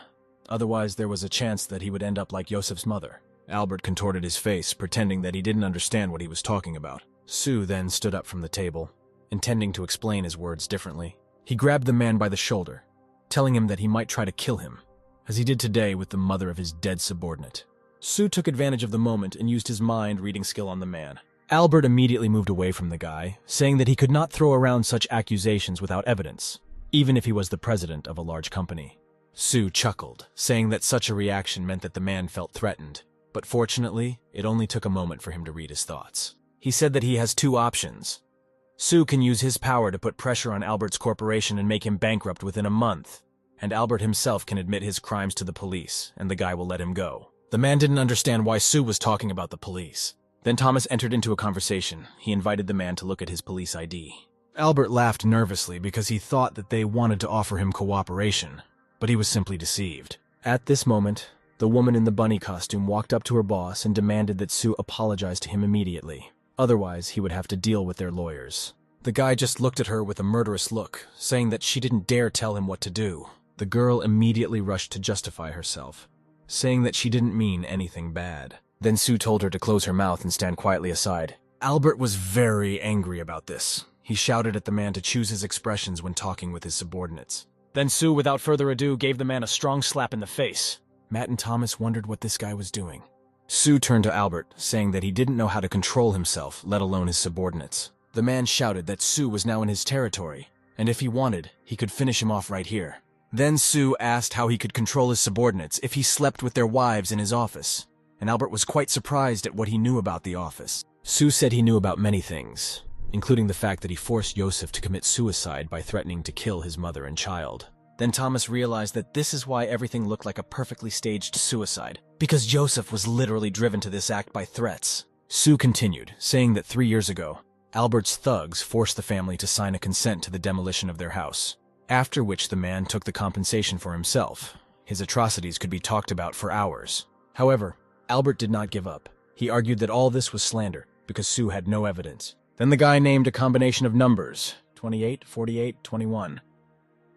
Otherwise, there was a chance that he would end up like Yosef's mother. Albert contorted his face, pretending that he didn't understand what he was talking about. Sue then stood up from the table, intending to explain his words differently. He grabbed the man by the shoulder, telling him that he might try to kill him, as he did today with the mother of his dead subordinate. Sue took advantage of the moment and used his mind-reading skill on the man. Albert immediately moved away from the guy, saying that he could not throw around such accusations without evidence, even if he was the president of a large company. Sue chuckled, saying that such a reaction meant that the man felt threatened, but fortunately, it only took a moment for him to read his thoughts. He said that he has two options. Sue can use his power to put pressure on Albert's corporation and make him bankrupt within a month, and Albert himself can admit his crimes to the police, and the guy will let him go. The man didn't understand why Sue was talking about the police. Then Thomas entered into a conversation. He invited the man to look at his police ID. Albert laughed nervously because he thought that they wanted to offer him cooperation, but he was simply deceived. At this moment, the woman in the bunny costume walked up to her boss and demanded that Sue apologize to him immediately. Otherwise, he would have to deal with their lawyers. The guy just looked at her with a murderous look, saying that she didn't dare tell him what to do. The girl immediately rushed to justify herself, saying that she didn't mean anything bad. Then Sue told her to close her mouth and stand quietly aside. Albert was very angry about this. He shouted at the man to choose his expressions when talking with his subordinates. Then Sue, without further ado, gave the man a strong slap in the face. Matt and Thomas wondered what this guy was doing. Sue turned to Albert, saying that he didn't know how to control himself, let alone his subordinates. The man shouted that Sue was now in his territory, and if he wanted, he could finish him off right here. Then Sue asked how he could control his subordinates if he slept with their wives in his office, and Albert was quite surprised at what he knew about the office. Sue said he knew about many things, including the fact that he forced Yosef to commit suicide by threatening to kill his mother and child. Then Thomas realized that this is why everything looked like a perfectly staged suicide, because Joseph was literally driven to this act by threats. Sue continued, saying that 3 years ago, Albert's thugs forced the family to sign a consent to the demolition of their house, after which the man took the compensation for himself. His atrocities could be talked about for hours. However, Albert did not give up. He argued that all this was slander, because Sue had no evidence. Then the guy named a combination of numbers, 28, 48, 21.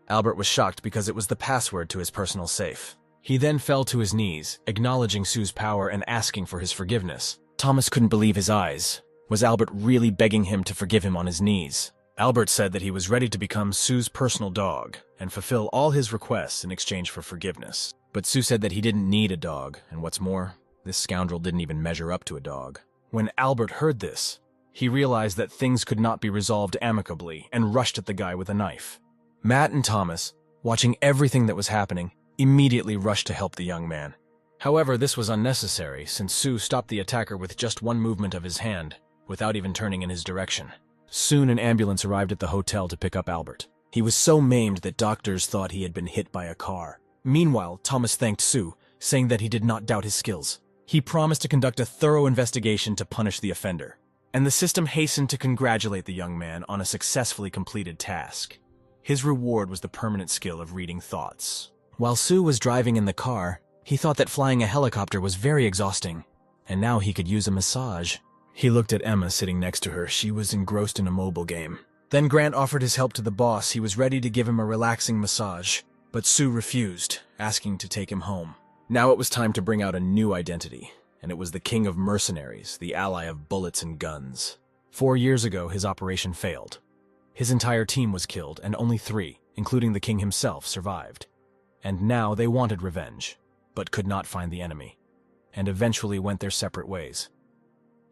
Albert was shocked because it was the password to his personal safe. He then fell to his knees, acknowledging Sue's power and asking for his forgiveness. Thomas couldn't believe his eyes. Was Albert really begging him to forgive him on his knees? Albert said that he was ready to become Sue's personal dog and fulfill all his requests in exchange for forgiveness. But Sue said that he didn't need a dog, and what's more, this scoundrel didn't even measure up to a dog. When Albert heard this, he realized that things could not be resolved amicably and rushed at the guy with a knife. Matt and Thomas, watching everything that was happening, immediately rushed to help the young man. However, this was unnecessary since Sue stopped the attacker with just one movement of his hand, without even turning in his direction. Soon an ambulance arrived at the hotel to pick up Albert. He was so maimed that doctors thought he had been hit by a car. Meanwhile, Thomas thanked Sue, saying that he did not doubt his skills. He promised to conduct a thorough investigation to punish the offender, and the system hastened to congratulate the young man on a successfully completed task. His reward was the permanent skill of reading thoughts. While Sue was driving in the car, he thought that flying a helicopter was very exhausting, and now he could use a massage. He looked at Emma sitting next to her. She was engrossed in a mobile game. Then Grant offered his help to the boss. He was ready to give him a relaxing massage, but Sue refused, asking to take him home. Now it was time to bring out a new identity, and it was the king of mercenaries, the ally of bullets and guns. 4 years ago, his operation failed. His entire team was killed, and only 3, including the king himself, survived. And now they wanted revenge, but could not find the enemy, and eventually went their separate ways.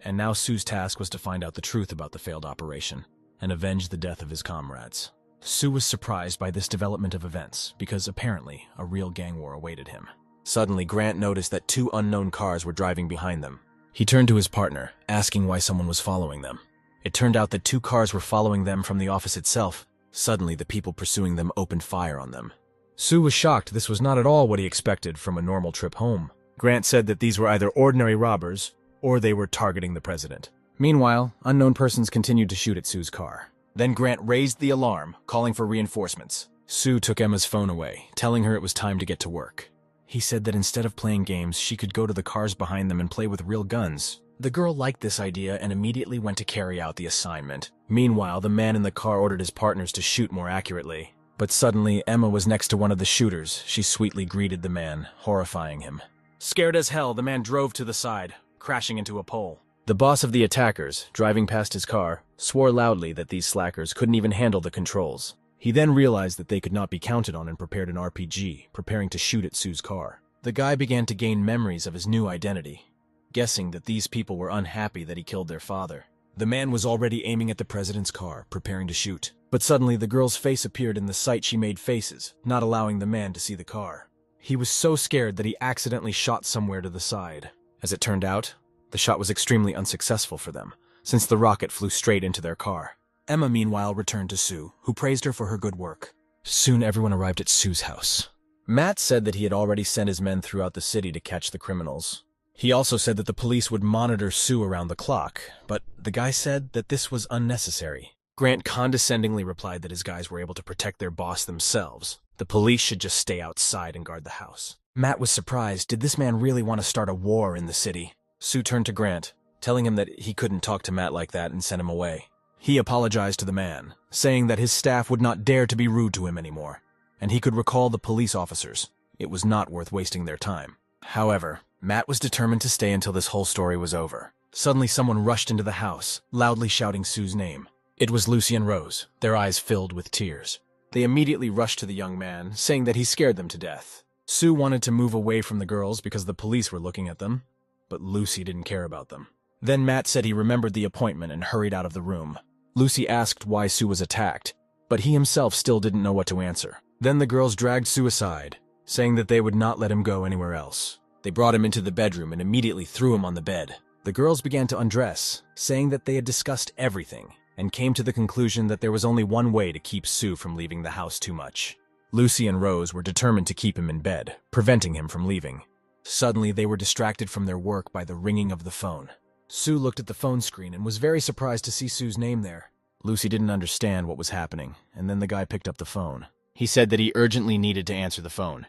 And now Sue's task was to find out the truth about the failed operation, and avenge the death of his comrades. Sue was surprised by this development of events, because apparently a real gang war awaited him. Suddenly, Grant noticed that 2 unknown cars were driving behind them. He turned to his partner, asking why someone was following them. It turned out that 2 cars were following them from the office itself. Suddenly, the people pursuing them opened fire on them. Sue was shocked. This was not at all what he expected from a normal trip home. Grant said that these were either ordinary robbers, or they were targeting the president. Meanwhile, unknown persons continued to shoot at Sue's car. Then Grant raised the alarm, calling for reinforcements. Sue took Emma's phone away, telling her it was time to get to work. He said that instead of playing games, she could go to the cars behind them and play with real guns. The girl liked this idea and immediately went to carry out the assignment. Meanwhile, the man in the car ordered his partners to shoot more accurately. But suddenly, Emma was next to one of the shooters. She sweetly greeted the man, horrifying him. Scared as hell, the man drove to the side, crashing into a pole. The boss of the attackers, driving past his car, swore loudly that these slackers couldn't even handle the controls. He then realized that they could not be counted on and prepared an RPG, preparing to shoot at Sue's car. The guy began to gain memories of his new identity, guessing that these people were unhappy that he killed their father. The man was already aiming at the president's car, preparing to shoot. But suddenly the girl's face appeared in the sight she made faces, not allowing the man to see the car. He was so scared that he accidentally shot somewhere to the side. As it turned out, the shot was extremely unsuccessful for them, since the rocket flew straight into their car. Emma, meanwhile, returned to Sue, who praised her for her good work. Soon everyone arrived at Sue's house. Matt said that he had already sent his men throughout the city to catch the criminals. He also said that the police would monitor Sue around the clock, but the guy said that this was unnecessary. Grant condescendingly replied that his guys were able to protect their boss themselves. The police should just stay outside and guard the house. Matt was surprised. Did this man really want to start a war in the city? Sue turned to Grant, telling him that he couldn't talk to Matt like that, and sent him away. He apologized to the man, saying that his staff would not dare to be rude to him anymore, and he could recall the police officers. It was not worth wasting their time. However, Matt was determined to stay until this whole story was over. Suddenly someone rushed into the house, loudly shouting Sue's name. It was Lucy and Rose, their eyes filled with tears. They immediately rushed to the young man, saying that he scared them to death. Sue wanted to move away from the girls because the police were looking at them, but Lucy didn't care about them. Then Matt said he remembered the appointment and hurried out of the room. Lucy asked why Sue was attacked, but he himself still didn't know what to answer. Then the girls dragged Sue aside, saying that they would not let him go anywhere else. They brought him into the bedroom and immediately threw him on the bed. The girls began to undress, saying that they had discussed everything, and came to the conclusion that there was only one way to keep Sue from leaving the house too much. Lucy and Rose were determined to keep him in bed, preventing him from leaving. Suddenly, they were distracted from their work by the ringing of the phone. Sue looked at the phone screen and was very surprised to see Sue's name there. Lucy didn't understand what was happening, and then the guy picked up the phone. He said that he urgently needed to answer the phone.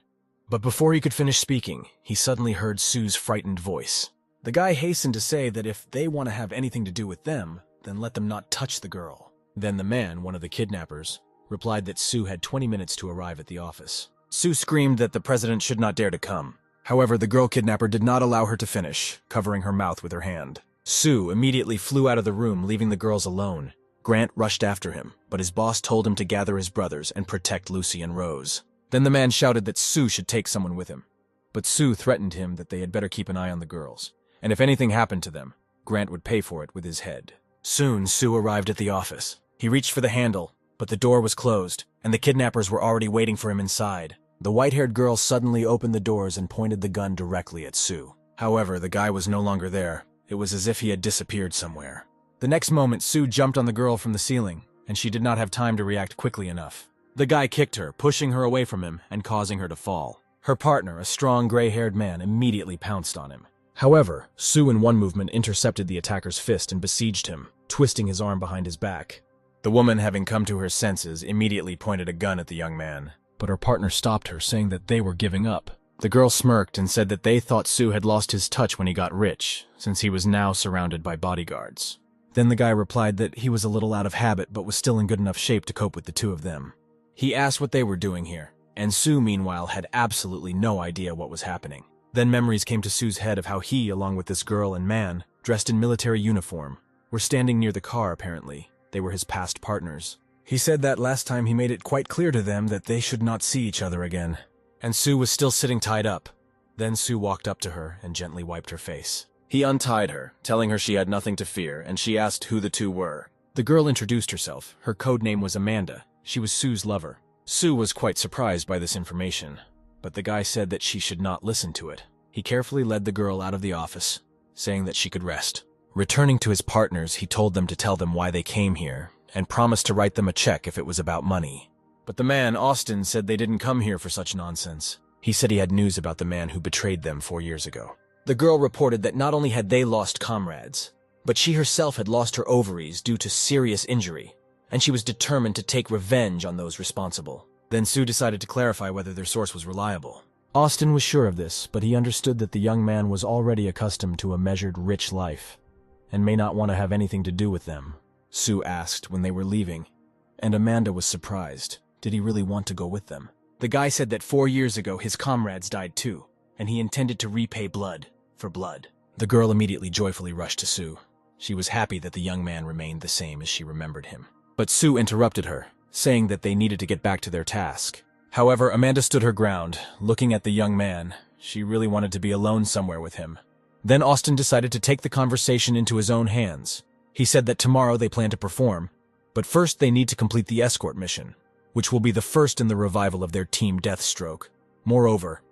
But before he could finish speaking, he suddenly heard Sue's frightened voice. The guy hastened to say that if they want to have anything to do with them, then let them not touch the girl. Then the man, one of the kidnappers, replied that Sue had 20 minutes to arrive at the office. Sue screamed that the president should not dare to come. However, the girl kidnapper did not allow her to finish, covering her mouth with her hand. Sue immediately flew out of the room, leaving the girls alone. Grant rushed after him, but his boss told him to gather his brothers and protect Lucy and Rose. Then the man shouted that Sue should take someone with him. But Sue threatened him that they had better keep an eye on the girls, and if anything happened to them, Grant would pay for it with his head. Soon, Sue arrived at the office. He reached for the handle, but the door was closed, and the kidnappers were already waiting for him inside. The white-haired girl suddenly opened the doors and pointed the gun directly at Sue. However, the guy was no longer there. It was as if he had disappeared somewhere. The next moment, Sue jumped on the girl from the ceiling, and she did not have time to react quickly enough. The guy kicked her, pushing her away from him and causing her to fall. Her partner, a strong gray-haired man, immediately pounced on him. However, Sue in one movement intercepted the attacker's fist and besieged him, twisting his arm behind his back. The woman, having come to her senses, immediately pointed a gun at the young man, but her partner stopped her, saying that they were giving up. The girl smirked and said that they thought Sue had lost his touch when he got rich, since he was now surrounded by bodyguards. Then the guy replied that he was a little out of habit but was still in good enough shape to cope with the two of them. He asked what they were doing here, and Sue, meanwhile, had absolutely no idea what was happening. Then memories came to Sue's head of how he, along with this girl and man, dressed in military uniform, were standing near the car apparently. They were his past partners. He said that last time he made it quite clear to them that they should not see each other again. And Sue was still sitting tied up. Then Sue walked up to her and gently wiped her face. He untied her, telling her she had nothing to fear, and she asked who the two were. The girl introduced herself. Her code name was Amanda. She was Sue's lover. Sue was quite surprised by this information, but the guy said that she should not listen to it. He carefully led the girl out of the office, saying that she could rest. Returning to his partners, he told them to tell them why they came here, and promised to write them a check if it was about money. But the man, Austin, said they didn't come here for such nonsense. He said he had news about the man who betrayed them 4 years ago. The girl reported that not only had they lost comrades, but she herself had lost her ovaries due to serious injury, and she was determined to take revenge on those responsible. Then Sue decided to clarify whether their source was reliable. Austin was sure of this, but he understood that the young man was already accustomed to a measured, rich life, and may not want to have anything to do with them. Sue asked when they were leaving, and Amanda was surprised. Did he really want to go with them? The guy said that 4 years ago his comrades died too, and he intended to repay blood for blood. The girl immediately joyfully rushed to Sue. She was happy that the young man remained the same as she remembered him. But Sue interrupted her, saying that they needed to get back to their task. However, Amanda stood her ground, looking at the young man. She really wanted to be alone somewhere with him. Then Austin decided to take the conversation into his own hands. He said that tomorrow they plan to perform, but first they need to complete the escort mission, which will be the first in the revival of their Team Deathstroke. Moreover,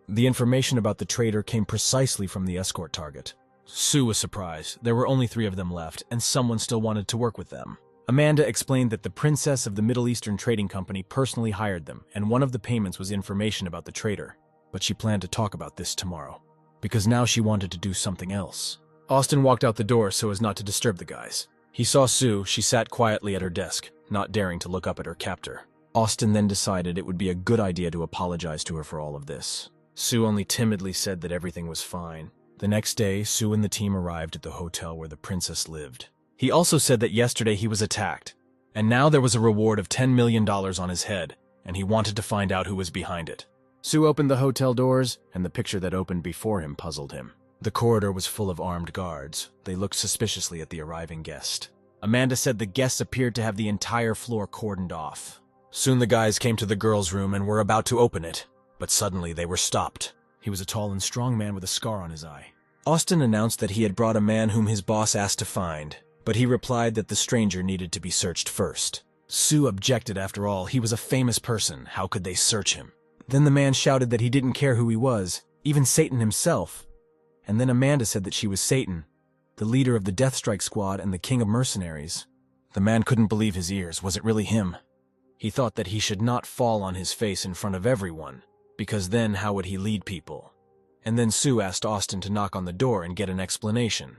the information about the traitor came precisely from the escort target. Sue was surprised. There were only 3 of them left, and someone still wanted to work with them. Amanda explained that the princess of the Middle Eastern Trading Company personally hired them, and one of the payments was information about the traitor. But she planned to talk about this tomorrow, because now she wanted to do something else. Austin walked out the door so as not to disturb the guys. He saw Sue. She sat quietly at her desk, not daring to look up at her captor. Austin then decided it would be a good idea to apologize to her for all of this. Sue only timidly said that everything was fine. The next day, Sue and the team arrived at the hotel where the princess lived. He also said that yesterday he was attacked, and now there was a reward of $10 million on his head, and he wanted to find out who was behind it. Sue opened the hotel doors, and the picture that opened before him puzzled him. The corridor was full of armed guards. They looked suspiciously at the arriving guest. Amanda said the guests appeared to have the entire floor cordoned off. Soon the guys came to the girls' room and were about to open it, but suddenly they were stopped. He was a tall and strong man with a scar on his eye. Austin announced that he had brought a man whom his boss asked to find, but he replied that the stranger needed to be searched first. Sue objected. After all, he was a famous person. How could they search him? Then the man shouted that he didn't care who he was, even Satan himself. And then Amanda said that she was Satan, the leader of the Deathstrike Squad and the king of mercenaries. The man couldn't believe his ears. Was it really him? He thought that he should not fall on his face in front of everyone, because then how would he lead people? And then Sue asked Austin to knock on the door and get an explanation.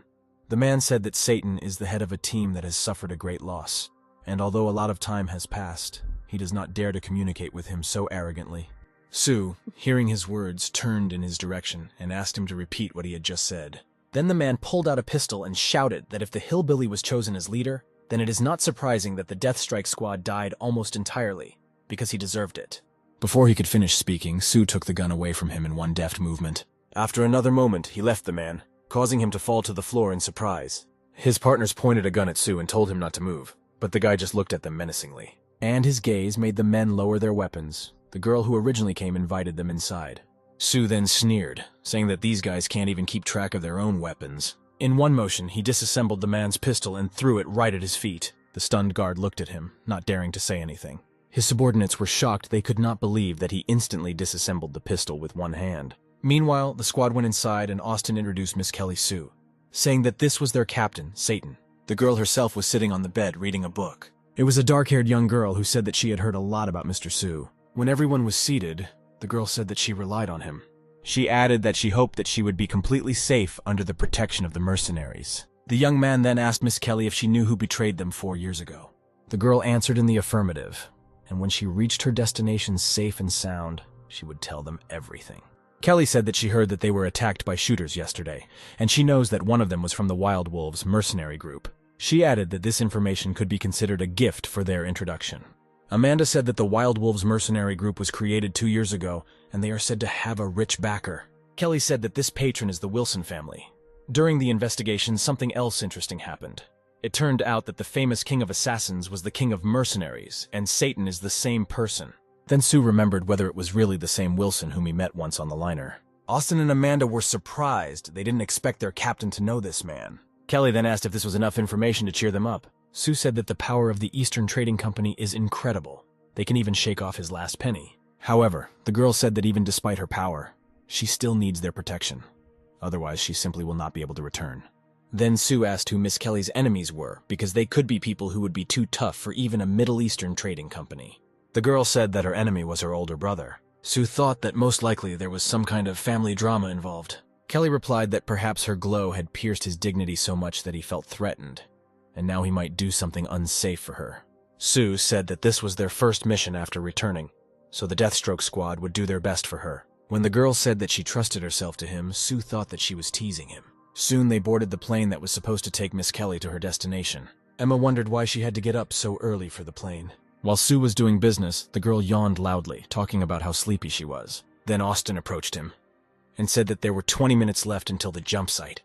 The man said that Satan is the head of a team that has suffered a great loss, and although a lot of time has passed, he does not dare to communicate with him so arrogantly. Sue, hearing his words, turned in his direction and asked him to repeat what he had just said. Then the man pulled out a pistol and shouted that if the hillbilly was chosen as leader, then it is not surprising that the Deathstrike Squad died almost entirely, because he deserved it. Before he could finish speaking, Sue took the gun away from him in one deft movement. After another moment, he left the man, causing him to fall to the floor in surprise. His partners pointed a gun at Sue and told him not to move, but the guy just looked at them menacingly. And his gaze made the men lower their weapons. The girl who originally came invited them inside. Sue then sneered, saying that these guys can't even keep track of their own weapons. In one motion, he disassembled the man's pistol and threw it right at his feet. The stunned guard looked at him, not daring to say anything. His subordinates were shocked. They could not believe that he instantly disassembled the pistol with one hand. Meanwhile, the squad went inside and Austin introduced Miss Kelly Sue, saying that this was their captain, Satan. The girl herself was sitting on the bed reading a book. It was a dark-haired young girl who said that she had heard a lot about Mr. Sue. When everyone was seated, the girl said that she relied on him. She added that she hoped that she would be completely safe under the protection of the mercenaries. The young man then asked Miss Kelly if she knew who betrayed them 4 years ago. The girl answered in the affirmative, and when she reached her destination safe and sound, she would tell them everything. Kelly said that she heard that they were attacked by shooters yesterday, and she knows that one of them was from the Wild Wolves mercenary group. She added that this information could be considered a gift for their introduction. Amanda said that the Wild Wolves mercenary group was created 2 years ago, and they are said to have a rich backer. Kelly said that this patron is the Wilson family. During the investigation, something else interesting happened. It turned out that the famous king of assassins was the king of mercenaries, and Satan is the same person. Then Sue remembered whether it was really the same Wilson whom he met once on the liner. Austin and Amanda were surprised. They didn't expect their captain to know this man. Kelly then asked if this was enough information to cheer them up. Sue said that the power of the Eastern Trading Company is incredible. They can even shake off his last penny. However, the girl said that even despite her power, she still needs their protection. Otherwise, she simply will not be able to return. Then Sue asked who Miss Kelly's enemies were, because they could be people who would be too tough for even a Middle Eastern trading company. The girl said that her enemy was her older brother. Sue thought that most likely there was some kind of family drama involved. Kelly replied that perhaps her glow had pierced his dignity so much that he felt threatened, and now he might do something unsafe for her. Sue said that this was their first mission after returning, so the Deathstroke squad would do their best for her. When the girl said that she trusted herself to him, Sue thought that she was teasing him. Soon they boarded the plane that was supposed to take Miss Kelly to her destination. Emma wondered why she had to get up so early for the plane. While Sue was doing business, the girl yawned loudly, talking about how sleepy she was. Then Austin approached him and said that there were 20 minutes left until the jump site.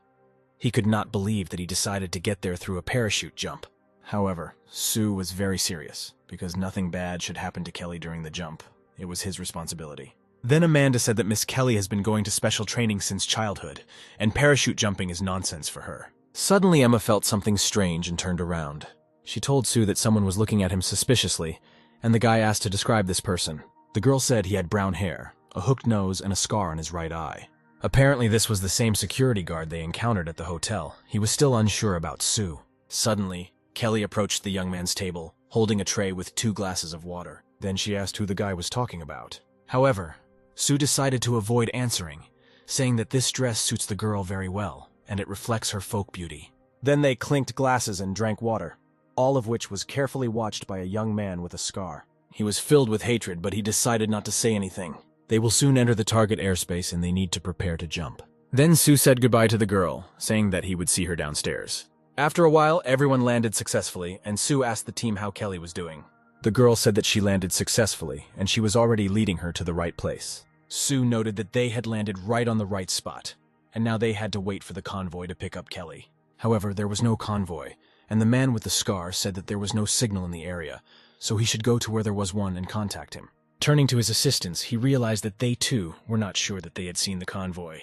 He could not believe that he decided to get there through a parachute jump. However, Sue was very serious, because nothing bad should happen to Kelly during the jump. It was his responsibility. Then Amanda said that Miss Kelly has been going to special training since childhood, and parachute jumping is nonsense for her. Suddenly Emma felt something strange and turned around. She told Sue that someone was looking at him suspiciously, and the guy asked to describe this person. The girl said he had brown hair, a hooked nose, and a scar on his right eye. Apparently this was the same security guard they encountered at the hotel. He was still unsure about Sue. Suddenly, Kelly approached the young man's table, holding a tray with 2 glasses of water. Then she asked who the guy was talking about. However, Sue decided to avoid answering, saying that this dress suits the girl very well, and it reflects her folk beauty. Then they clinked glasses and drank water, all of which was carefully watched by a young man with a scar. He was filled with hatred, but he decided not to say anything. They will soon enter the target airspace and they need to prepare to jump. Then Sue said goodbye to the girl, saying that he would see her downstairs. After a while, everyone landed successfully, and Sue asked the team how Kelly was doing. The girl said that she landed successfully, and she was already leading her to the right place. Sue noted that they had landed right on the right spot, and now they had to wait for the convoy to pick up Kelly. However, there was no convoy, and the man with the scar said that there was no signal in the area, so he should go to where there was one and contact him. Turning to his assistants, he realized that they too were not sure that they had seen the convoy.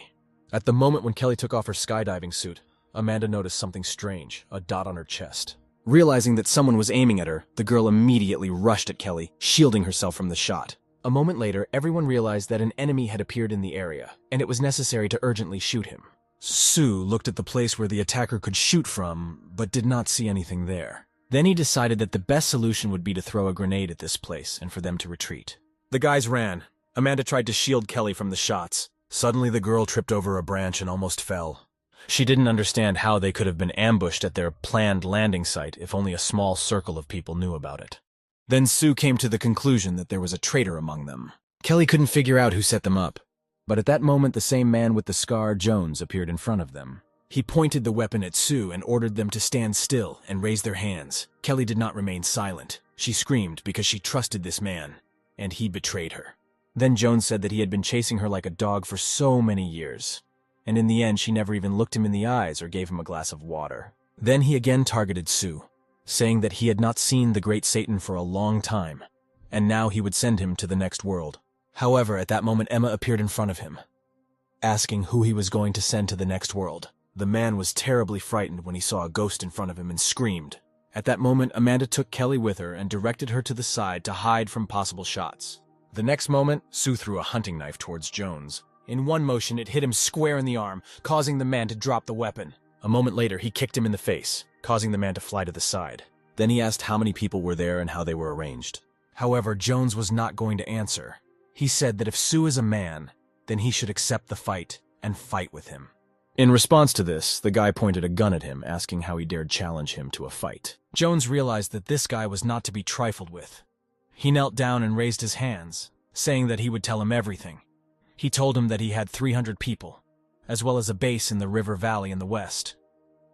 At the moment when Kelly took off her skydiving suit, Amanda noticed something strange, a dot on her chest. Realizing that someone was aiming at her, the girl immediately rushed at Kelly, shielding herself from the shot. A moment later, everyone realized that an enemy had appeared in the area, and it was necessary to urgently shoot him. Sue looked at the place where the attacker could shoot from, but did not see anything there. Then he decided that the best solution would be to throw a grenade at this place and for them to retreat. The guys ran. Amanda tried to shield Kelly from the shots. Suddenly the girl tripped over a branch and almost fell. She didn't understand how they could have been ambushed at their planned landing site if only a small circle of people knew about it. Then Sue came to the conclusion that there was a traitor among them. Kelly couldn't figure out who set them up, but at that moment the same man with the scar, Jones, appeared in front of them. He pointed the weapon at Sue and ordered them to stand still and raise their hands. Kelly did not remain silent. She screamed because she trusted this man, and he betrayed her. Then Jones said that he had been chasing her like a dog for so many years, and in the end she never even looked him in the eyes or gave him a glass of water. Then he again targeted Sue, saying that he had not seen the great Satan for a long time, and now he would send him to the next world. However, at that moment Emma appeared in front of him, asking who he was going to send to the next world. The man was terribly frightened when he saw a ghost in front of him and screamed. At that moment, Amanda took Kelly with her and directed her to the side to hide from possible shots. The next moment, Sue threw a hunting knife towards Jones. In one motion, it hit him square in the arm, causing the man to drop the weapon. A moment later, he kicked him in the face, causing the man to fly to the side. Then he asked how many people were there and how they were arranged. However, Jones was not going to answer. He said that if Sue is a man, then he should accept the fight and fight with him. In response to this, the guy pointed a gun at him, asking how he dared challenge him to a fight. Jones realized that this guy was not to be trifled with. He knelt down and raised his hands, saying that he would tell him everything. He told him that he had 300 people, as well as a base in the river valley in the west.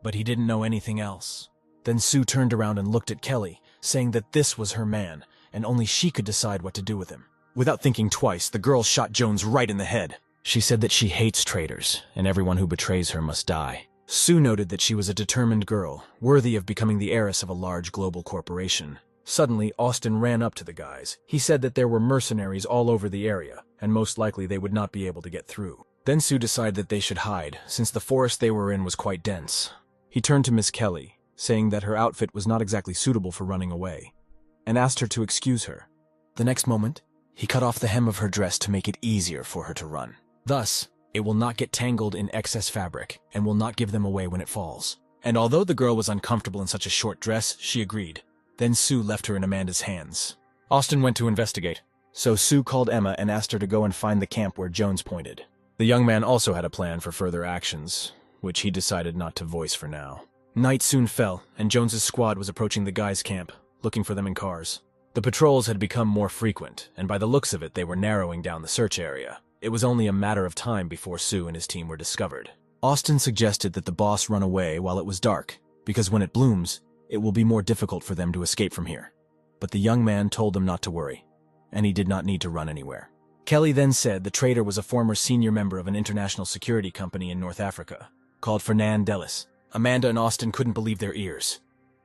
But he didn't know anything else. Then Sue turned around and looked at Kelly, saying that this was her man, and only she could decide what to do with him. Without thinking twice, the girl shot Jones right in the head. She said that she hates traitors, and everyone who betrays her must die. Sue noted that she was a determined girl, worthy of becoming the heiress of a large global corporation. Suddenly, Austin ran up to the guys. He said that there were mercenaries all over the area, and most likely they would not be able to get through. Then Sue decided that they should hide, since the forest they were in was quite dense. He turned to Miss Kelly, saying that her outfit was not exactly suitable for running away, and asked her to excuse her. The next moment, he cut off the hem of her dress to make it easier for her to run. Thus, it will not get tangled in excess fabric and will not give them away when it falls. And although the girl was uncomfortable in such a short dress, she agreed. Then Sue left her in Amanda's hands. Austin went to investigate, so Sue called Emma and asked her to go and find the camp where Jones pointed. The young man also had a plan for further actions, which he decided not to voice for now. Night soon fell, and Jones's squad was approaching the guys' camp, looking for them in cars. The patrols had become more frequent, and by the looks of it, they were narrowing down the search area. It was only a matter of time before Sue and his team were discovered. Austin suggested that the boss run away while it was dark, because when it blooms, it will be more difficult for them to escape from here. But the young man told them not to worry, and he did not need to run anywhere. Kelly then said the traitor was a former senior member of an international security company in North Africa, called Fernand Delis. Amanda and Austin couldn't believe their ears.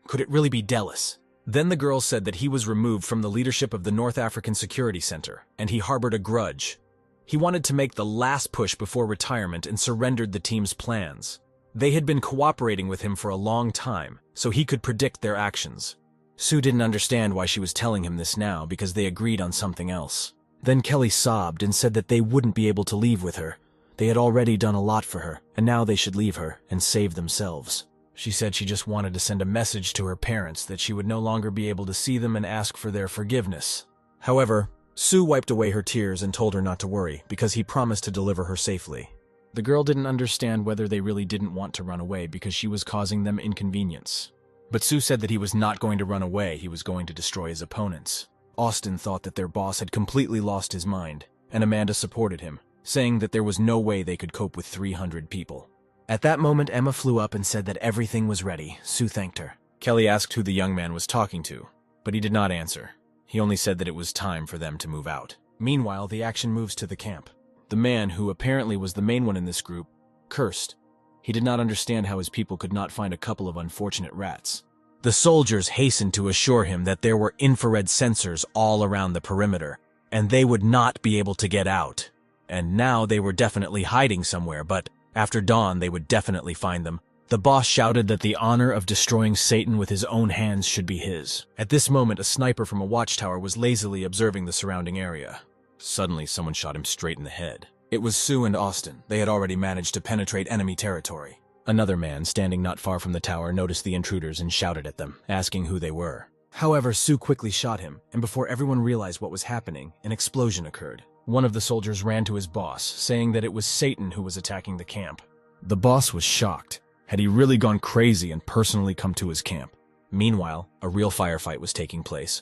Could it really be Delis? Then the girl said that he was removed from the leadership of the North African Security Center, and he harbored a grudge. He wanted to make the last push before retirement and surrendered the team's plans. They had been cooperating with him for a long time, so he could predict their actions. Sue didn't understand why she was telling him this now because they agreed on something else. Then Kelly sobbed and said that they wouldn't be able to leave with her. They had already done a lot for her, and now they should leave her and save themselves. She said she just wanted to send a message to her parents that she would no longer be able to see them and ask for their forgiveness. However, Sue wiped away her tears and told her not to worry because he promised to deliver her safely. The girl didn't understand whether they really didn't want to run away because she was causing them inconvenience. But Sue said that he was not going to run away, he was going to destroy his opponents. Austin thought that their boss had completely lost his mind, and Amanda supported him, saying that there was no way they could cope with 300 people. At that moment, Emma flew up and said that everything was ready. Sue thanked her. Kelly asked who the young man was talking to, but he did not answer. He only said that it was time for them to move out. Meanwhile, the action moves to the camp. The man, who apparently was the main one in this group, cursed. He did not understand how his people could not find a couple of unfortunate rats. The soldiers hastened to assure him that there were infrared sensors all around the perimeter, and they would not be able to get out. And now they were definitely hiding somewhere, but after dawn they would definitely find them. The boss shouted that the honor of destroying Satan with his own hands should be his. At this moment, a sniper from a watchtower was lazily observing the surrounding area. Suddenly, someone shot him straight in the head. It was Sue and Austin. They had already managed to penetrate enemy territory. Another man, standing not far from the tower, noticed the intruders and shouted at them, asking who they were. However, Sue quickly shot him, and before everyone realized what was happening, an explosion occurred. One of the soldiers ran to his boss, saying that it was Satan who was attacking the camp. The boss was shocked. Had he really gone crazy and personally come to his camp? Meanwhile, a real firefight was taking place.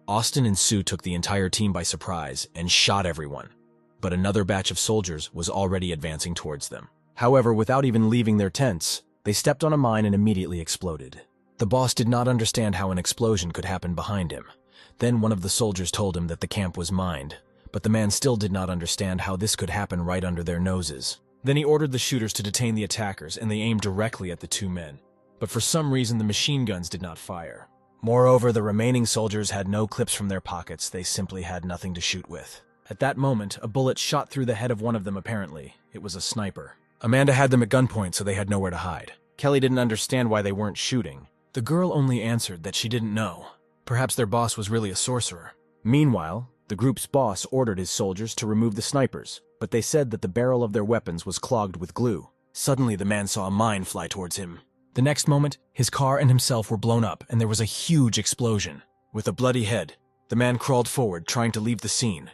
Austin and Sue took the entire team by surprise and shot everyone. But another batch of soldiers was already advancing towards them. However, without even leaving their tents, they stepped on a mine and immediately exploded. The boss did not understand how an explosion could happen behind him. Then one of the soldiers told him that the camp was mined, but the man still did not understand how this could happen right under their noses. Then he ordered the shooters to detain the attackers, and they aimed directly at the two men. But for some reason, the machine guns did not fire. Moreover, the remaining soldiers had no clips from their pockets. They simply had nothing to shoot with. At that moment, a bullet shot through the head of one of them apparently. It was a sniper. Amanda had them at gunpoint, so they had nowhere to hide. Kelly didn't understand why they weren't shooting. The girl only answered that she didn't know. Perhaps their boss was really a sorcerer. Meanwhile, the group's boss ordered his soldiers to remove the snipers, but they said that the barrel of their weapons was clogged with glue. Suddenly, the man saw a mine fly towards him. The next moment, his car and himself were blown up, and there was a huge explosion. With a bloody head, the man crawled forward, trying to leave the scene.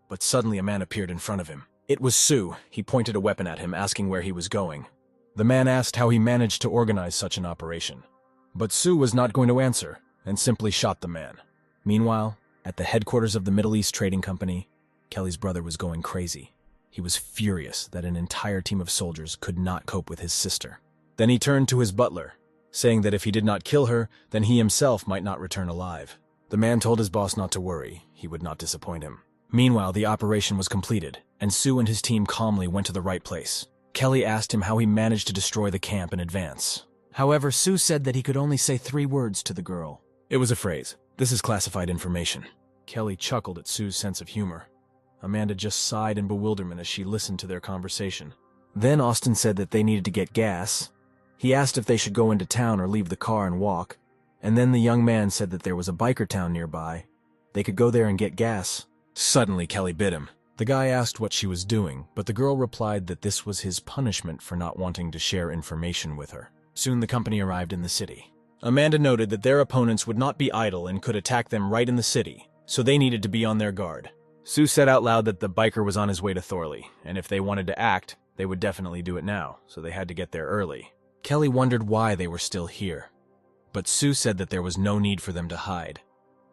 But suddenly a man appeared in front of him. It was Sue. He pointed a weapon at him, asking where he was going. The man asked how he managed to organize such an operation. But Sue was not going to answer, and simply shot the man. Meanwhile, at the headquarters of the Middle East Trading Company, Kelly's brother was going crazy. He was furious that an entire team of soldiers could not cope with his sister. Then he turned to his butler, saying that if he did not kill her, then he himself might not return alive. The man told his boss not to worry, he would not disappoint him. Meanwhile, the operation was completed, and Sue and his team calmly went to the right place. Kelly asked him how he managed to destroy the camp in advance. However, Sue said that he could only say 3 words to the girl. It was a phrase. This is classified information. Kelly chuckled at Sue's sense of humor. Amanda just sighed in bewilderment as she listened to their conversation. Then Austin said that they needed to get gas. He asked if they should go into town or leave the car and walk. And then the young man said that there was a biker town nearby. They could go there and get gas. Suddenly, Kelly bit him. The guy asked what she was doing, but the girl replied that this was his punishment for not wanting to share information with her. Soon the company arrived in the city. Amanda noted that their opponents would not be idle and could attack them right in the city, so they needed to be on their guard. Sue said out loud that the biker was on his way to Thorley, and if they wanted to act, they would definitely do it now, so they had to get there early. Kelly wondered why they were still here. But Sue said that there was no need for them to hide,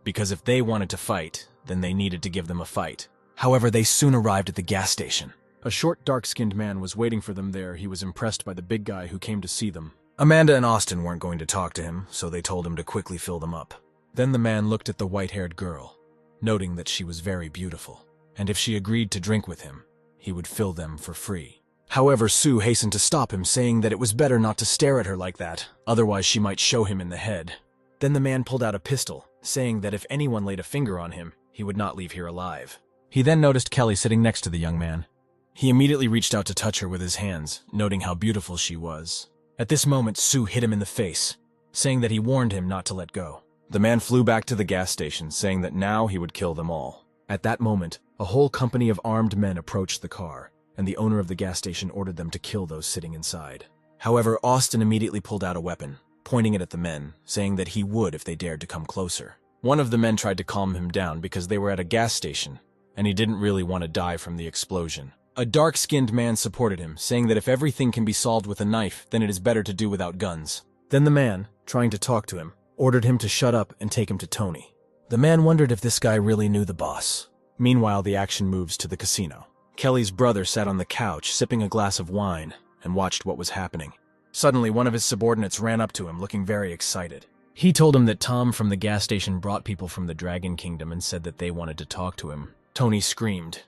because if they wanted to fight, then they needed to give them a fight. However, they soon arrived at the gas station. A short, dark-skinned man was waiting for them there. He was impressed by the big guy who came to see them. Amanda and Austin weren't going to talk to him, so they told him to quickly fill them up. Then the man looked at the white-haired girl, noting that she was very beautiful, and if she agreed to drink with him, he would fill them for free. However, Sue hastened to stop him, saying that it was better not to stare at her like that, otherwise she might show him in the head. Then the man pulled out a pistol, saying that if anyone laid a finger on him, he would not leave here alive. He then noticed Kelly sitting next to the young man. He immediately reached out to touch her with his hands, noting how beautiful she was. At this moment, Sue hit him in the face, saying that he warned him not to let go. The man flew back to the gas station, saying that now he would kill them all. At that moment, a whole company of armed men approached the car, and the owner of the gas station ordered them to kill those sitting inside. However, Austin immediately pulled out a weapon, pointing it at the men, saying that he would if they dared to come closer. One of the men tried to calm him down because they were at a gas station, and he didn't really want to die from the explosion. A dark-skinned man supported him, saying that if everything can be solved with a knife, then it is better to do without guns. Then the man, trying to talk to him, ordered him to shut up and take him to Tony. The man wondered if this guy really knew the boss. Meanwhile, the action moves to the casino. Kelly's brother sat on the couch, sipping a glass of wine, and watched what was happening. Suddenly, one of his subordinates ran up to him, looking very excited. He told him that Tom from the gas station brought people from the Dragon Kingdom and said that they wanted to talk to him. Tony screamed,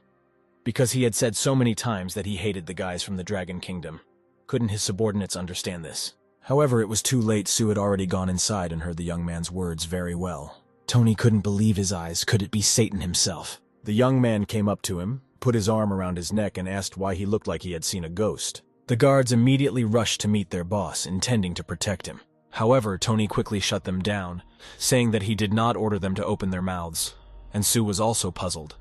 because he had said so many times that he hated the guys from the Dragon Kingdom. Couldn't his subordinates understand this? However, it was too late. Sue had already gone inside and heard the young man's words very well. Tony couldn't believe his eyes. Could it be Satan himself? The young man came up to him, put his arm around his neck, and asked why he looked like he had seen a ghost. The guards immediately rushed to meet their boss, intending to protect him. However, Tony quickly shut them down, saying that he did not order them to open their mouths. And Sue was also puzzled,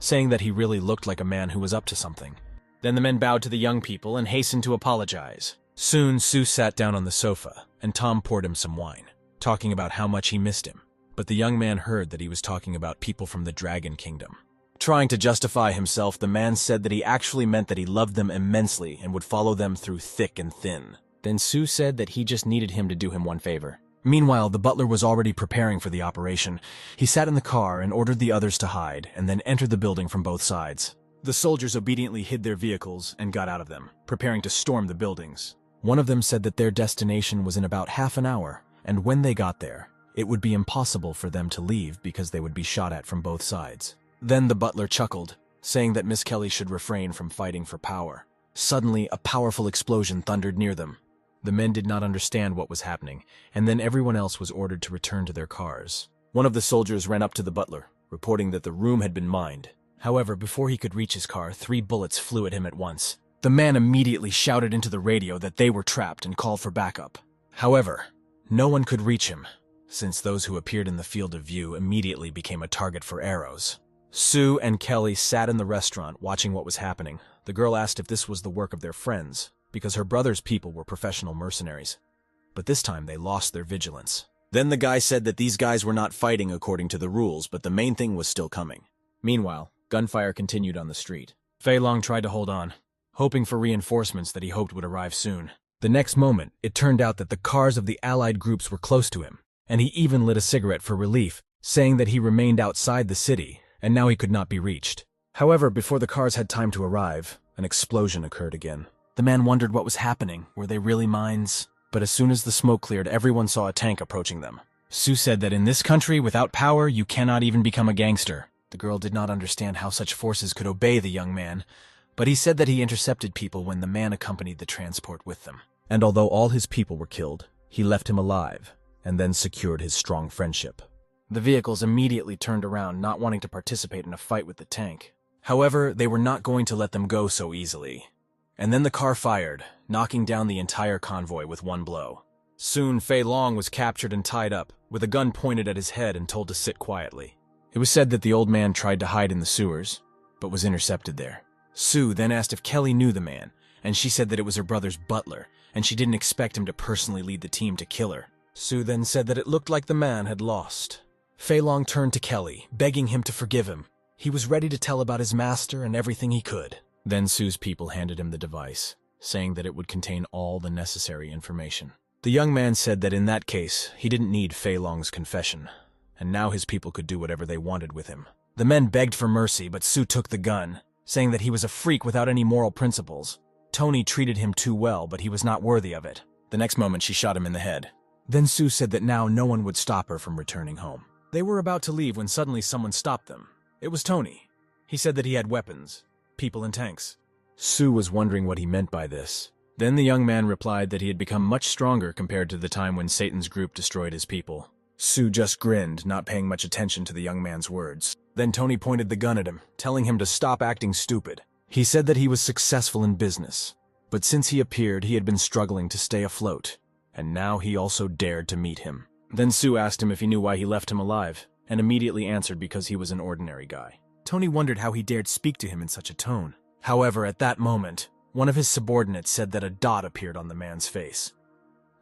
saying that he really looked like a man who was up to something. Then the men bowed to the young people and hastened to apologize. Soon, Sue sat down on the sofa, and Tom poured him some wine, talking about how much he missed him. But the young man heard that he was talking about people from the Dragon Kingdom. Trying to justify himself, the man said that he actually meant that he loved them immensely and would follow them through thick and thin. Then Sue said that he just needed him to do him one favor. Meanwhile, the butler was already preparing for the operation. He sat in the car and ordered the others to hide, and then entered the building from both sides. The soldiers obediently hid their vehicles and got out of them, preparing to storm the buildings. One of them said that their destination was in about half an hour, and when they got there, it would be impossible for them to leave because they would be shot at from both sides. Then the butler chuckled, saying that Miss Kelly should refrain from fighting for power. Suddenly, a powerful explosion thundered near them. The men did not understand what was happening, and then everyone else was ordered to return to their cars. One of the soldiers ran up to the butler, reporting that the room had been mined. However, before he could reach his car, 3 bullets flew at him at once. The man immediately shouted into the radio that they were trapped and called for backup. However, no one could reach him, since those who appeared in the field of view immediately became a target for arrows. Sue and Kelly sat in the restaurant watching what was happening. The girl asked if this was the work of their friends, because her brother's people were professional mercenaries. But this time they lost their vigilance. Then the guy said that these guys were not fighting according to the rules, but the main thing was still coming. Meanwhile, gunfire continued on the street. Fei Long tried to hold on, hoping for reinforcements that he hoped would arrive soon. The next moment, it turned out that the cars of the allied groups were close to him, and he even lit a cigarette for relief, saying that he remained outside the city, and now he could not be reached. However, before the cars had time to arrive, an explosion occurred again. The man wondered what was happening. Were they really mines? But as soon as the smoke cleared, everyone saw a tank approaching them. Sue said that in this country, without power, you cannot even become a gangster. The girl did not understand how such forces could obey the young man, but he said that he intercepted people when the man accompanied the transport with them. And although all his people were killed, he left him alive, and then secured his strong friendship. The vehicles immediately turned around, not wanting to participate in a fight with the tank. However, they were not going to let them go so easily. And then the car fired, knocking down the entire convoy with one blow. Soon, Fei Long was captured and tied up, with a gun pointed at his head and told to sit quietly. It was said that the old man tried to hide in the sewers, but was intercepted there. Sue then asked if Kelly knew the man, and she said that it was her brother's butler, and she didn't expect him to personally lead the team to kill her. Sue then said that it looked like the man had lost. Fei Long turned to Kelly, begging him to forgive him. He was ready to tell about his master and everything he could. Then Sue's people handed him the device, saying that it would contain all the necessary information. The young man said that in that case, he didn't need Fei Long's confession, and now his people could do whatever they wanted with him. The men begged for mercy, but Sue took the gun, saying that he was a freak without any moral principles. Tony treated him too well, but he was not worthy of it. The next moment, she shot him in the head. Then Sue said that now no one would stop her from returning home. They were about to leave when suddenly someone stopped them. It was Tony. He said that he had weapons, people and tanks. Sue was wondering what he meant by this. Then the young man replied that he had become much stronger compared to the time when Satan's group destroyed his people. Sue just grinned, not paying much attention to the young man's words. Then Tony pointed the gun at him, telling him to stop acting stupid. He said that he was successful in business, but since he appeared, he had been struggling to stay afloat, and now he also dared to meet him. Then Sue asked him if he knew why he left him alive, and immediately answered because he was an ordinary guy. Tony wondered how he dared speak to him in such a tone. However, at that moment, one of his subordinates said that a dot appeared on the man's face.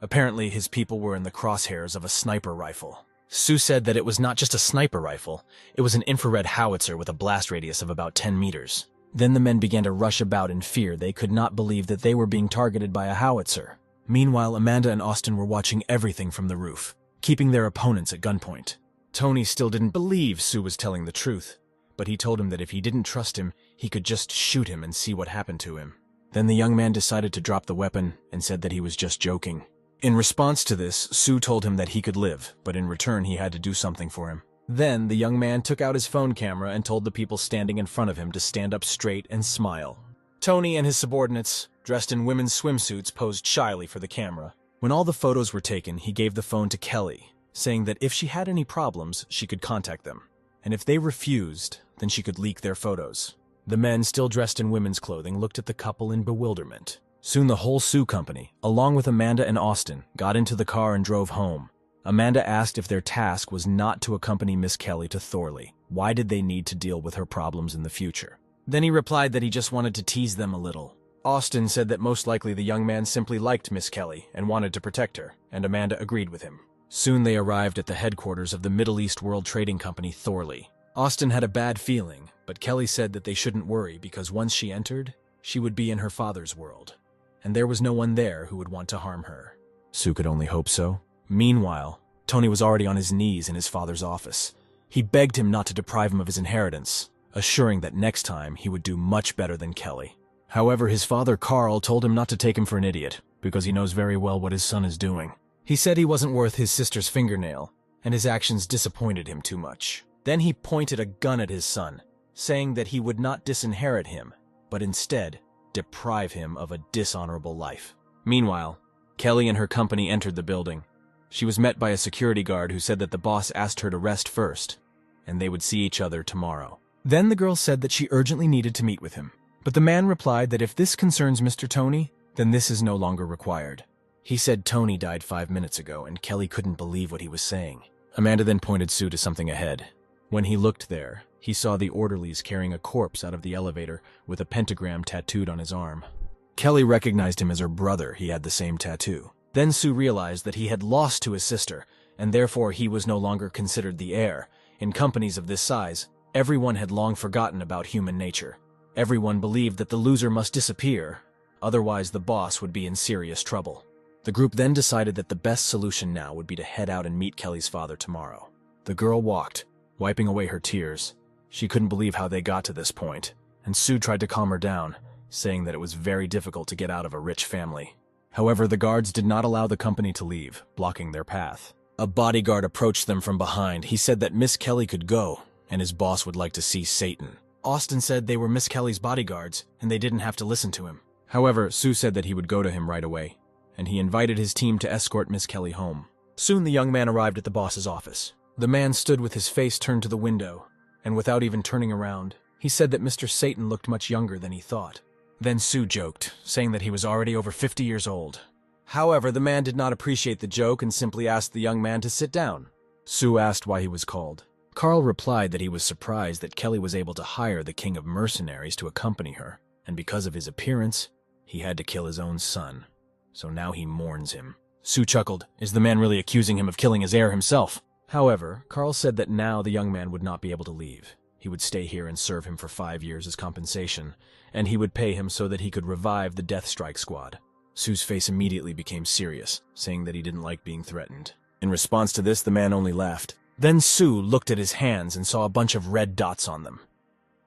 Apparently, his people were in the crosshairs of a sniper rifle. Sue said that it was not just a sniper rifle, it was an infrared howitzer with a blast radius of about 10 meters. Then the men began to rush about in fear. They could not believe that they were being targeted by a howitzer. Meanwhile, Amanda and Austin were watching everything from the roof, keeping their opponents at gunpoint. Tony still didn't believe Sue was telling the truth, but he told him that if he didn't trust him, he could just shoot him and see what happened to him. Then the young man decided to drop the weapon and said that he was just joking. In response to this, Sue told him that he could live, but in return he had to do something for him. Then the young man took out his phone camera and told the people standing in front of him to stand up straight and smile. Tony and his subordinates, dressed in women's swimsuits, posed shyly for the camera. When all the photos were taken, he gave the phone to Kelly, saying that if she had any problems, she could contact them, and if they refused, then she could leak their photos. The men, still dressed in women's clothing, looked at the couple in bewilderment. Soon the whole Sue company, along with Amanda and Austin, got into the car and drove home. Amanda asked if their task was not to accompany Miss Kelly to Thorley. Why did they need to deal with her problems in the future? Then he replied that he just wanted to tease them a little. Austin said that most likely the young man simply liked Miss Kelly and wanted to protect her, and Amanda agreed with him. Soon they arrived at the headquarters of the Middle East World Trading Company, Thorley. Austin had a bad feeling, but Kelly said that they shouldn't worry because once she entered, she would be in her father's world, and there was no one there who would want to harm her. Sue could only hope so. Meanwhile, Tony was already on his knees in his father's office. He begged him not to deprive him of his inheritance, assuring that next time he would do much better than Kelly. However, his father Carl told him not to take him for an idiot, because he knows very well what his son is doing. He said he wasn't worth his sister's fingernail, and his actions disappointed him too much. Then he pointed a gun at his son, saying that he would not disinherit him, but instead deprive him of a dishonorable life. Meanwhile, Kelly and her company entered the building. She was met by a security guard who said that the boss asked her to rest first, and they would see each other tomorrow. Then the girl said that she urgently needed to meet with him, but the man replied that if this concerns Mr. Tony, then this is no longer required. He said Tony died 5 minutes ago, and Kelly couldn't believe what he was saying. Amanda then pointed Sue to something ahead. When he looked there, he saw the orderlies carrying a corpse out of the elevator with a pentagram tattooed on his arm. Kelly recognized him as her brother. He had the same tattoo. Then Sue realized that he had lost to his sister, and therefore he was no longer considered the heir. In companies of this size, everyone had long forgotten about human nature. Everyone believed that the loser must disappear, otherwise the boss would be in serious trouble. The group then decided that the best solution now would be to head out and meet Kelly's father tomorrow. The girl walked, wiping away her tears. She couldn't believe how they got to this point, and Sue tried to calm her down, saying that it was very difficult to get out of a rich family. However, the guards did not allow the company to leave, blocking their path. A bodyguard approached them from behind. He said that Miss Kelly could go, and his boss would like to see Satan. Austin said they were Miss Kelly's bodyguards, and they didn't have to listen to him. However, Sue said that he would go to him right away, and he invited his team to escort Miss Kelly home. Soon the young man arrived at the boss's office. The man stood with his face turned to the window, and without even turning around, he said that Mr. Satan looked much younger than he thought. Then Sue joked, saying that he was already over 50 years old. However, the man did not appreciate the joke and simply asked the young man to sit down. Sue asked why he was called. Carl replied that he was surprised that Kelly was able to hire the king of mercenaries to accompany her, and because of his appearance, he had to kill his own son. So now he mourns him. Sue chuckled. Is the man really accusing him of killing his heir himself? However, Carl said that now the young man would not be able to leave. He would stay here and serve him for 5 years as compensation, and he would pay him so that he could revive the Death Strike Squad. Sue's face immediately became serious, saying that he didn't like being threatened. In response to this, the man only laughed. Then Sue looked at his hands and saw a bunch of red dots on them.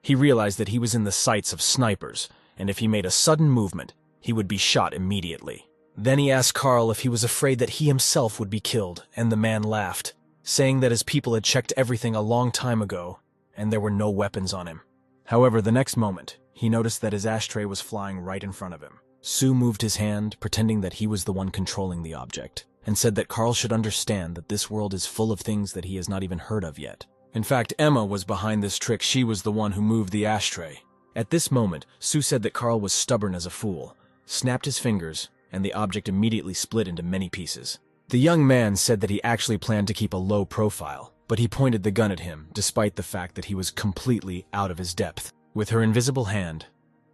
He realized that he was in the sights of snipers, and if he made a sudden movement, he would be shot immediately. Then he asked Carl if he was afraid that he himself would be killed, and the man laughed, saying that his people had checked everything a long time ago, and there were no weapons on him. However, the next moment, he noticed that his ashtray was flying right in front of him. Sue moved his hand, pretending that he was the one controlling the object, and said that Carl should understand that this world is full of things that he has not even heard of yet. In fact, Emma was behind this trick. She was the one who moved the ashtray. At this moment, Sue said that Carl was stubborn as a fool, snapped his fingers, and the object immediately split into many pieces. The young man said that he actually planned to keep a low profile, but he pointed the gun at him, despite the fact that he was completely out of his depth. With her invisible hand,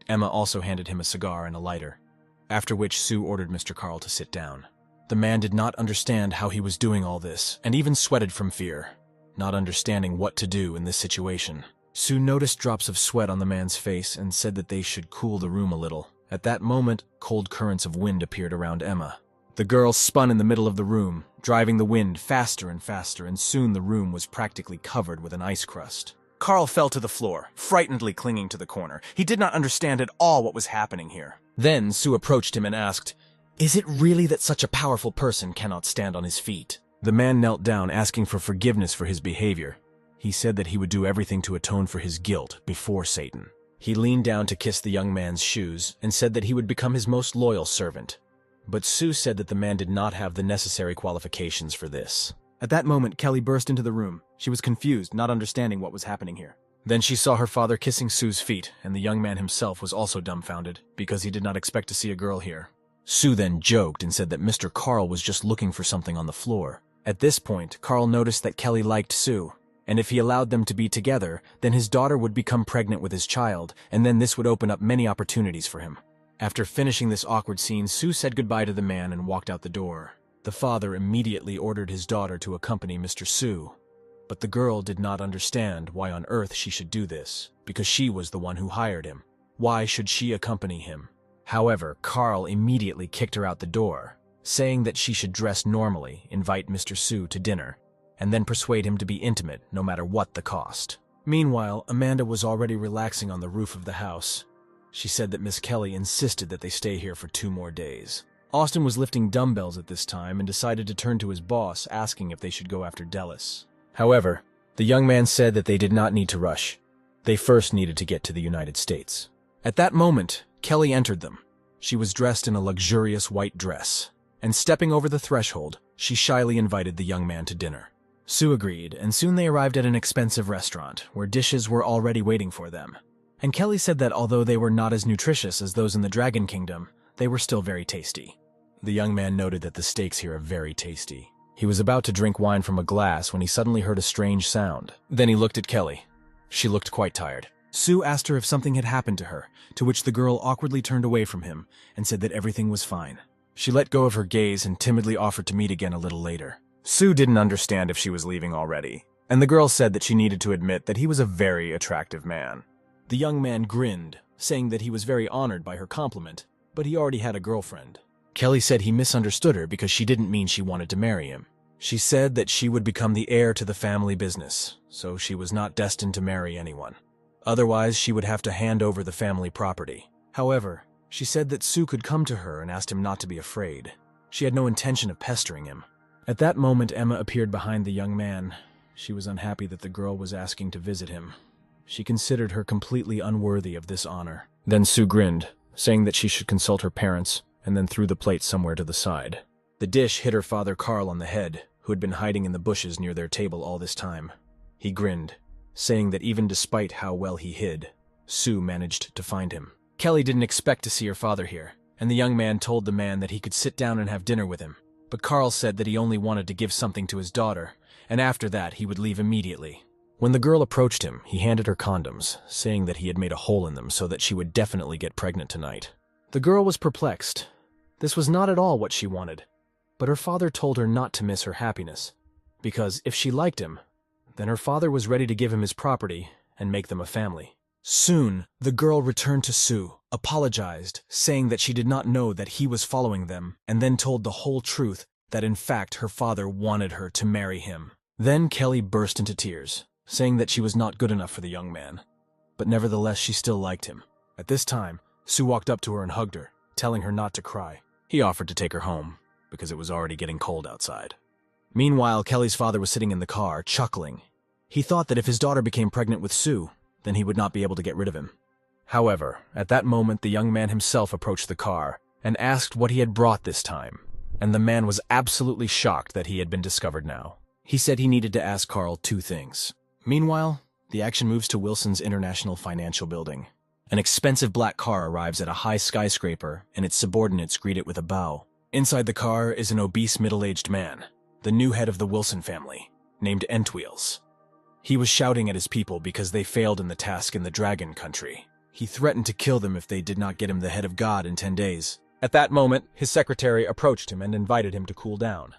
Emma also handed him a cigar and a lighter, after which Sue ordered Mr. Carl to sit down. The man did not understand how he was doing all this, and even sweated from fear, not understanding what to do in this situation. Sue noticed drops of sweat on the man's face and said that they should cool the room a little. At that moment, cold currents of wind appeared around Emma. The girl spun in the middle of the room, driving the wind faster and faster, and soon the room was practically covered with an ice crust. Carl fell to the floor, frightenedly clinging to the corner. He did not understand at all what was happening here. Then Sue approached him and asked, "Is it really that such a powerful person cannot stand on his feet?" The man knelt down, asking for forgiveness for his behavior. He said that he would do everything to atone for his guilt before Satan. He leaned down to kiss the young man's shoes and said that he would become his most loyal servant. But Sue said that the man did not have the necessary qualifications for this. At that moment, Kelly burst into the room. She was confused, not understanding what was happening here. Then she saw her father kissing Sue's feet, and the young man himself was also dumbfounded, because he did not expect to see a girl here. Sue then joked and said that Mr. Carl was just looking for something on the floor. At this point, Carl noticed that Kelly liked Sue, and if he allowed them to be together, then his daughter would become pregnant with his child, and then this would open up many opportunities for him. After finishing this awkward scene, Sue said goodbye to the man and walked out the door. The father immediately ordered his daughter to accompany Mr. Sue, but the girl did not understand why on earth she should do this, because she was the one who hired him. Why should she accompany him? However, Carl immediately kicked her out the door, saying that she should dress normally, invite Mr. Sue to dinner, and then persuade him to be intimate no matter what the cost. Meanwhile, Amanda was already relaxing on the roof of the house. She said that Miss Kelly insisted that they stay here for 2 more days. Austin was lifting dumbbells at this time and decided to turn to his boss, asking if they should go after Dellis. However, the young man said that they did not need to rush. They first needed to get to the United States. At that moment, Kelly entered them. She was dressed in a luxurious white dress, and stepping over the threshold, she shyly invited the young man to dinner. Sue agreed, and soon they arrived at an expensive restaurant, where dishes were already waiting for them. And Kelly said that although they were not as nutritious as those in the Dragon Kingdom, they were still very tasty. The young man noted that the steaks here are very tasty. He was about to drink wine from a glass when he suddenly heard a strange sound. Then he looked at Kelly. She looked quite tired. Sue asked her if something had happened to her, to which the girl awkwardly turned away from him and said that everything was fine. She let go of her gaze and timidly offered to meet again a little later. Sue didn't understand if she was leaving already, and the girl said that she needed to admit that he was a very attractive man. The young man grinned, saying that he was very honored by her compliment, but he already had a girlfriend. Kelly said he misunderstood her because she didn't mean she wanted to marry him. She said that she would become the heir to the family business, so she was not destined to marry anyone. Otherwise, she would have to hand over the family property. However, she said that Sue could come to her and asked him not to be afraid. She had no intention of pestering him. At that moment, Emma appeared behind the young man. She was unhappy that the girl was asking to visit him. She considered her completely unworthy of this honor. Then Sue grinned, saying that she should consult her parents, and then threw the plate somewhere to the side. The dish hit her father Carl on the head, who had been hiding in the bushes near their table all this time. He grinned, saying that even despite how well he hid, Sue managed to find him. Kelly didn't expect to see her father here, and the young man told the man that he could sit down and have dinner with him. But Carl said that he only wanted to give something to his daughter, and after that he would leave immediately. When the girl approached him, he handed her condoms, saying that he had made a hole in them so that she would definitely get pregnant tonight. The girl was perplexed. This was not at all what she wanted, but her father told her not to miss her happiness, because if she liked him, then her father was ready to give him his property and make them a family. Soon, the girl returned to Sue, apologized, saying that she did not know that he was following them, and then told the whole truth, that in fact her father wanted her to marry him. Then Kelly burst into tears, saying that she was not good enough for the young man, but nevertheless she still liked him. At this time, Sue walked up to her and hugged her, telling her not to cry. He offered to take her home, because it was already getting cold outside. Meanwhile, Kelly's father was sitting in the car, chuckling. He thought that if his daughter became pregnant with Sue, then he would not be able to get rid of him. However, at that moment the young man himself approached the car and asked what he had brought this time, and the man was absolutely shocked that he had been discovered now. He said he needed to ask Carl 2 things. Meanwhile, the action moves to Wilson's International Financial Building. An expensive black car arrives at a high skyscraper, and its subordinates greet it with a bow. Inside the car is an obese middle-aged man, the new head of the Wilson family, named Entwheels. He was shouting at his people because they failed in the task in the Dragon Country. He threatened to kill them if they did not get him the head of God in 10 days. At that moment, his secretary approached him and invited him to cool down.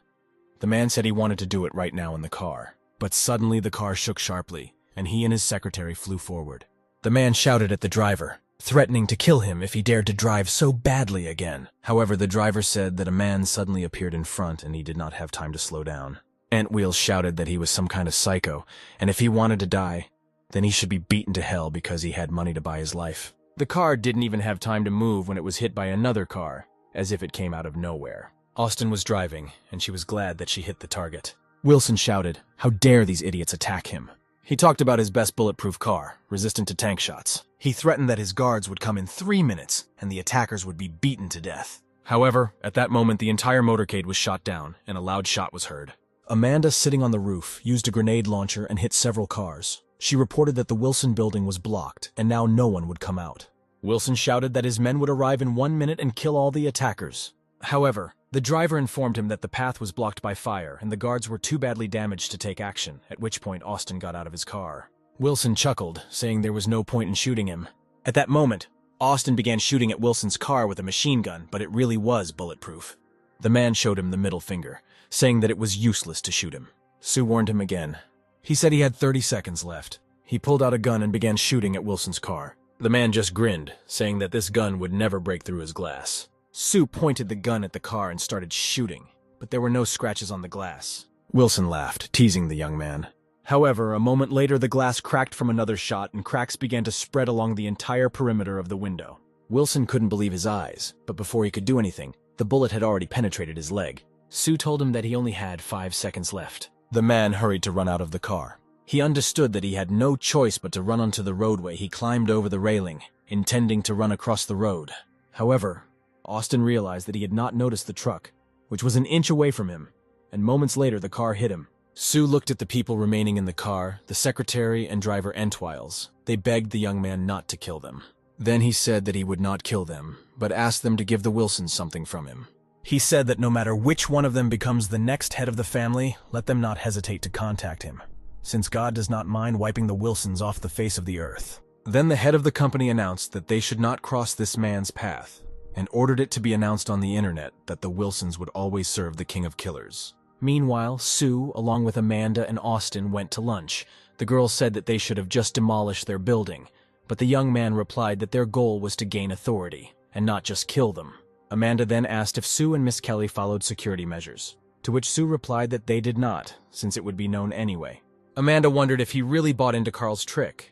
The man said he wanted to do it right now in the car, but suddenly the car shook sharply, and he and his secretary flew forward. The man shouted at the driver, threatening to kill him if he dared to drive so badly again. However, the driver said that a man suddenly appeared in front and he did not have time to slow down. Entwheels shouted that he was some kind of psycho, and if he wanted to die, then he should be beaten to hell because he had money to buy his life. The car didn't even have time to move when it was hit by another car, as if it came out of nowhere. Austin was driving, and she was glad that she hit the target. Wilson shouted, "How dare these idiots attack him?" He talked about his best bulletproof car, resistant to tank shots. He threatened that his guards would come in 3 minutes, and the attackers would be beaten to death. However, at that moment the entire motorcade was shot down, and a loud shot was heard. Amanda, sitting on the roof, used a grenade launcher and hit several cars. She reported that the Wilson building was blocked, and now no one would come out. Wilson shouted that his men would arrive in 1 minute and kill all the attackers. However, the driver informed him that the path was blocked by fire and the guards were too badly damaged to take action, at which point Austin got out of his car. Wilson chuckled, saying there was no point in shooting him. At that moment, Austin began shooting at Wilson's car with a machine gun, but it really was bulletproof. The man showed him the middle finger, saying that it was useless to shoot him. Sue warned him again. He said he had 30 seconds left. He pulled out a gun and began shooting at Wilson's car. The man just grinned, saying that this gun would never break through his glass. Sue pointed the gun at the car and started shooting, but there were no scratches on the glass. Wilson laughed, teasing the young man. However, a moment later the glass cracked from another shot and cracks began to spread along the entire perimeter of the window. Wilson couldn't believe his eyes, but before he could do anything, the bullet had already penetrated his leg. Sue told him that he only had 5 seconds left. The man hurried to run out of the car. He understood that he had no choice but to run onto the roadway. He climbed over the railing, intending to run across the road. However, Austin realized that he had not noticed the truck, which was an inch away from him, and moments later the car hit him. Sue looked at the people remaining in the car, the secretary and driver Entwhiles. They begged the young man not to kill them. Then he said that he would not kill them, but asked them to give the Wilsons something from him. He said that no matter which one of them becomes the next head of the family, let them not hesitate to contact him, since God does not mind wiping the Wilsons off the face of the earth. Then the head of the company announced that they should not cross this man's path, and ordered it to be announced on the internet that the Wilsons would always serve the King of Killers. Meanwhile, Sue, along with Amanda and Austin, went to lunch. The girls said that they should have just demolished their building, but the young man replied that their goal was to gain authority, and not just kill them. Amanda then asked if Sue and Miss Kelly followed security measures, to which Sue replied that they did not, since it would be known anyway. Amanda wondered if he really bought into Carl's trick,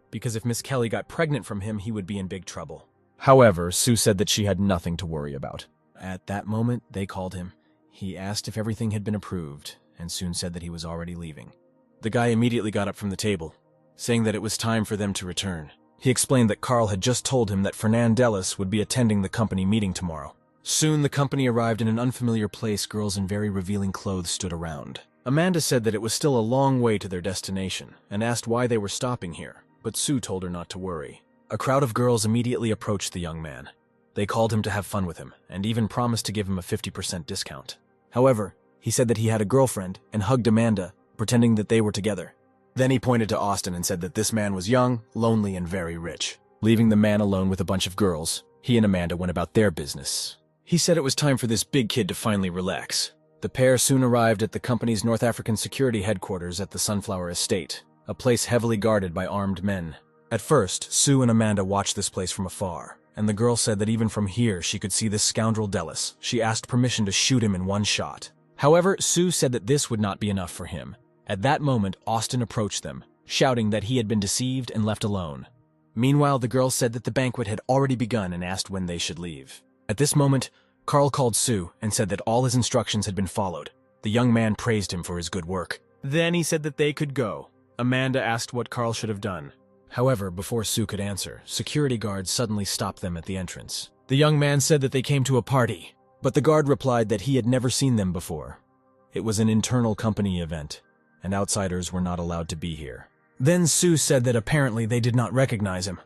because if Miss Kelly got pregnant from him, he would be in big trouble. However, Sue said that she had nothing to worry about. At that moment, they called him. He asked if everything had been approved, and soon said that he was already leaving. The guy immediately got up from the table, saying that it was time for them to return. He explained that Carl had just told him that Fernand Dellis would be attending the company meeting tomorrow. Soon the company arrived in an unfamiliar place. Girls in very revealing clothes stood around. Amanda said that it was still a long way to their destination, and asked why they were stopping here, but Sue told her not to worry. A crowd of girls immediately approached the young man. They called him to have fun with him, and even promised to give him a 50% discount. However, he said that he had a girlfriend and hugged Amanda, pretending that they were together. Then he pointed to Austin and said that this man was young, lonely, and very rich. Leaving the man alone with a bunch of girls, he and Amanda went about their business. He said it was time for this big kid to finally relax. The pair soon arrived at the company's North African security headquarters at the Sunflower Estate, a place heavily guarded by armed men. At first, Sue and Amanda watched this place from afar, and the girl said that even from here she could see this scoundrel Dellis. She asked permission to shoot him in one shot. However, Sue said that this would not be enough for him. At that moment, Austin approached them, shouting that he had been deceived and left alone. Meanwhile, the girl said that the banquet had already begun and asked when they should leave. At this moment, Carl called Sue and said that all his instructions had been followed. The young man praised him for his good work. Then he said that they could go. Amanda asked what Carl should have done. However, before Sue could answer, security guards suddenly stopped them at the entrance. The young man said that they came to a party, but the guard replied that he had never seen them before. It was an internal company event, and outsiders were not allowed to be here. Then Sue said that apparently they did not recognize him.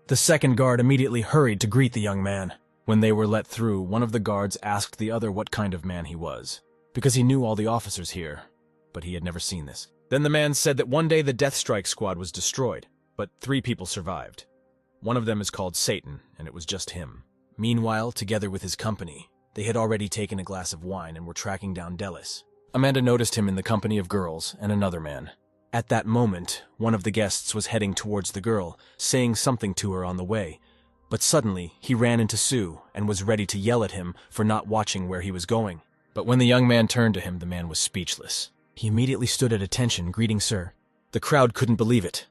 The second guard immediately hurried to greet the young man. When they were let through, one of the guards asked the other what kind of man he was, because he knew all the officers here, but he had never seen this. Then the man said that one day the Death Strike Squad was destroyed, but 3 people survived. One of them is called Satan, and it was just him. Meanwhile, together with his company, they had already taken a glass of wine and were tracking down Dellis. Amanda noticed him in the company of girls and another man. At that moment, one of the guests was heading towards the girl, saying something to her on the way, but suddenly he ran into Sue and was ready to yell at him for not watching where he was going. But when the young man turned to him, the man was speechless. He immediately stood at attention, greeting Sir. The crowd couldn't believe it.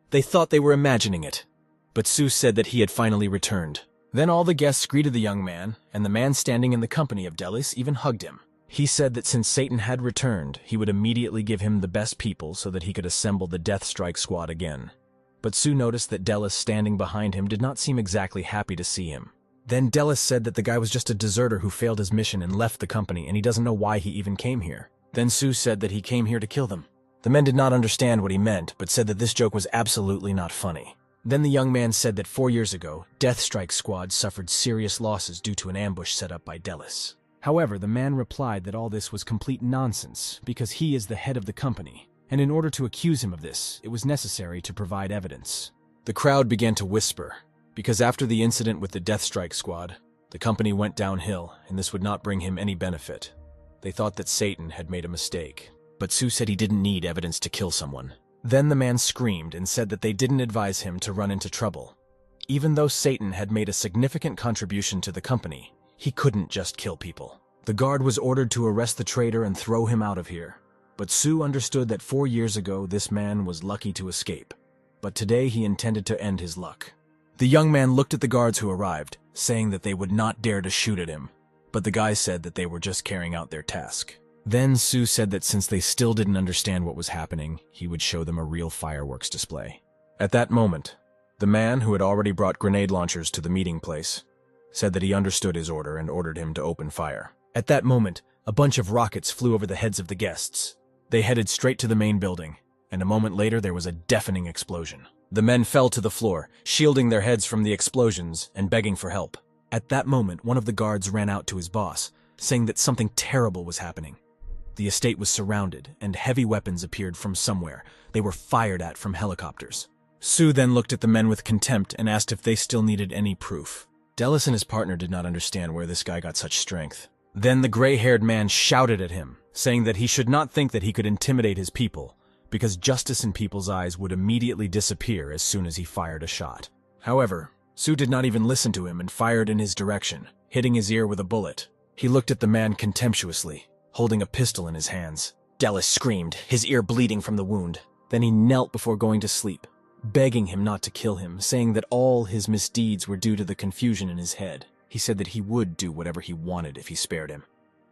They thought they were imagining it. But Sue said that he had finally returned. Then all the guests greeted the young man, and the man standing in the company of Dellis even hugged him. He said that since Satan had returned, he would immediately give him the best people so that he could assemble the Death Strike Squad again. But Sue noticed that Dellis standing behind him did not seem exactly happy to see him. Then Dellis said that the guy was just a deserter who failed his mission and left the company, and he doesn't know why he even came here. Then Sue said that he came here to kill them. The men did not understand what he meant, but said that this joke was absolutely not funny. Then the young man said that 4 years ago, Death Strike Squad suffered serious losses due to an ambush set up by Dellis. However, the man replied that all this was complete nonsense because he is the head of the company, and in order to accuse him of this, it was necessary to provide evidence. The crowd began to whisper, because after the incident with the Death Strike Squad, the company went downhill, and this would not bring him any benefit. They thought that Satan had made a mistake, but Sue said he didn't need evidence to kill someone. Then the man screamed and said that they didn't advise him to run into trouble. Even though Satan had made a significant contribution to the company, he couldn't just kill people. The guard was ordered to arrest the traitor and throw him out of here. But Sue understood that 4 years ago this man was lucky to escape. But today he intended to end his luck. The young man looked at the guards who arrived, saying that they would not dare to shoot at him. But the guys said that they were just carrying out their task. Then Sue said that since they still didn't understand what was happening, he would show them a real fireworks display. At that moment, the man who had already brought grenade launchers to the meeting place said that he understood his order and ordered him to open fire. At that moment, a bunch of rockets flew over the heads of the guests. They headed straight to the main building, and a moment later there was a deafening explosion. The men fell to the floor, shielding their heads from the explosions and begging for help. At that moment, one of the guards ran out to his boss, saying that something terrible was happening. The estate was surrounded, and heavy weapons appeared from somewhere. They were fired at from helicopters. Sue then looked at the men with contempt and asked if they still needed any proof. Dellis and his partner did not understand where this guy got such strength. Then the gray-haired man shouted at him, saying that he should not think that he could intimidate his people, because justice in people's eyes would immediately disappear as soon as he fired a shot. However, Sue did not even listen to him and fired in his direction, hitting his ear with a bullet. He looked at the man contemptuously, holding a pistol in his hands. Dallas screamed, his ear bleeding from the wound. Then he knelt before going to sleep, begging him not to kill him, saying that all his misdeeds were due to the confusion in his head. He said that he would do whatever he wanted if he spared him.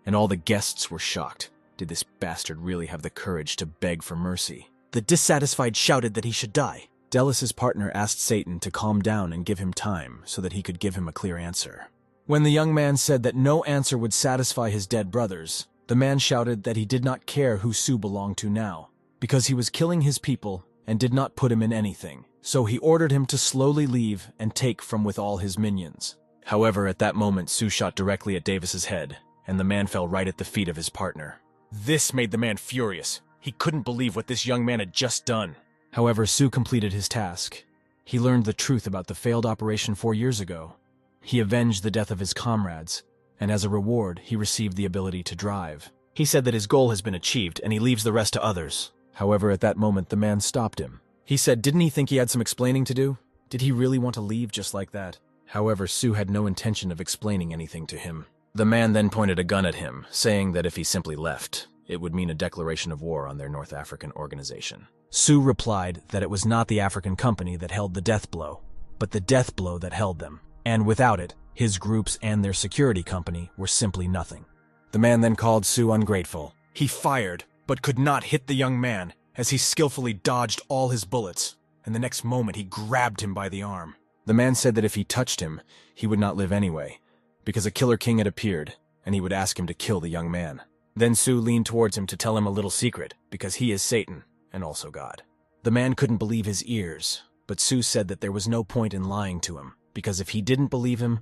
And all the guests were shocked. Did this bastard really have the courage to beg for mercy? The dissatisfied shouted that he should die. Dallas's partner asked Satan to calm down and give him time so that he could give him a clear answer. When the young man said that no answer would satisfy his dead brothers, the man shouted that he did not care who Sue belonged to now, because he was killing his people and did not put him in anything. So he ordered him to slowly leave and take from with all his minions. However, at that moment, Sue shot directly at Davis's head, and the man fell right at the feet of his partner. This made the man furious. He couldn't believe what this young man had just done. However, Sue completed his task. He learned the truth about the failed operation 4 years ago. He avenged the death of his comrades, and as a reward, he received the ability to drive. He said that his goal has been achieved, and he leaves the rest to others. However, at that moment, the man stopped him. He said, didn't he think he had some explaining to do? Did he really want to leave just like that? However, Sue had no intention of explaining anything to him. The man then pointed a gun at him, saying that if he simply left, it would mean a declaration of war on their North African organization. Sue replied that it was not the African company that held the death blow, but the death blow that held them, and without it, his groups and their security company were simply nothing. The man then called Sue ungrateful. He fired, but could not hit the young man, as he skillfully dodged all his bullets, and the next moment he grabbed him by the arm. The man said that if he touched him, he would not live anyway, because a killer king had appeared, and he would ask him to kill the young man. Then Sue leaned towards him to tell him a little secret, because he is Satan, and also God. The man couldn't believe his ears, but Sue said that there was no point in lying to him, because if he didn't believe him,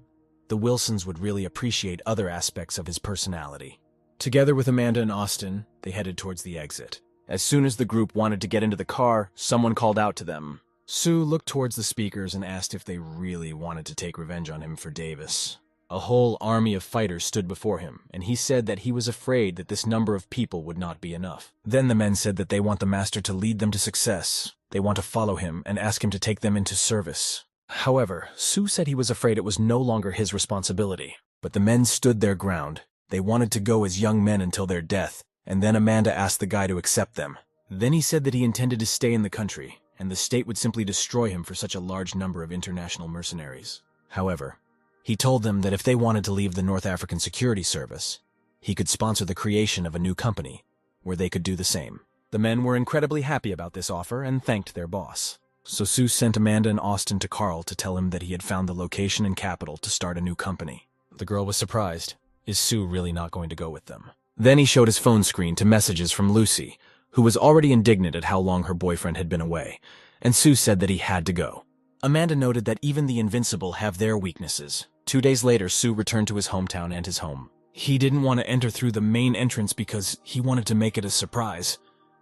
the Wilsons would really appreciate other aspects of his personality. Together with Amanda and Austin, they headed towards the exit. As soon as the group wanted to get into the car, someone called out to them. Sue looked towards the speakers and asked if they really wanted to take revenge on him for Davis. A whole army of fighters stood before him, and he said that he was afraid that this number of people would not be enough. Then the men said that they want the master to lead them to success. They want to follow him and ask him to take them into service. However, Sue said he was afraid it was no longer his responsibility. But the men stood their ground. They wanted to go as young men until their death, and then Amanda asked the guy to accept them. Then he said that he intended to stay in the country, and the state would simply destroy him for such a large number of international mercenaries. However, he told them that if they wanted to leave the North African Security Service, he could sponsor the creation of a new company, where they could do the same. The men were incredibly happy about this offer and thanked their boss. So Sue sent Amanda and Austin to Carl to tell him that he had found the location and capital to start a new company. The girl was surprised. Is Sue really not going to go with them? Then he showed his phone screen to messages from Lucy, who was already indignant at how long her boyfriend had been away, and Sue said that he had to go. Amanda noted that even the invincible have their weaknesses. 2 days later, Sue returned to his hometown and his home. He didn't want to enter through the main entrance because he wanted to make it a surprise,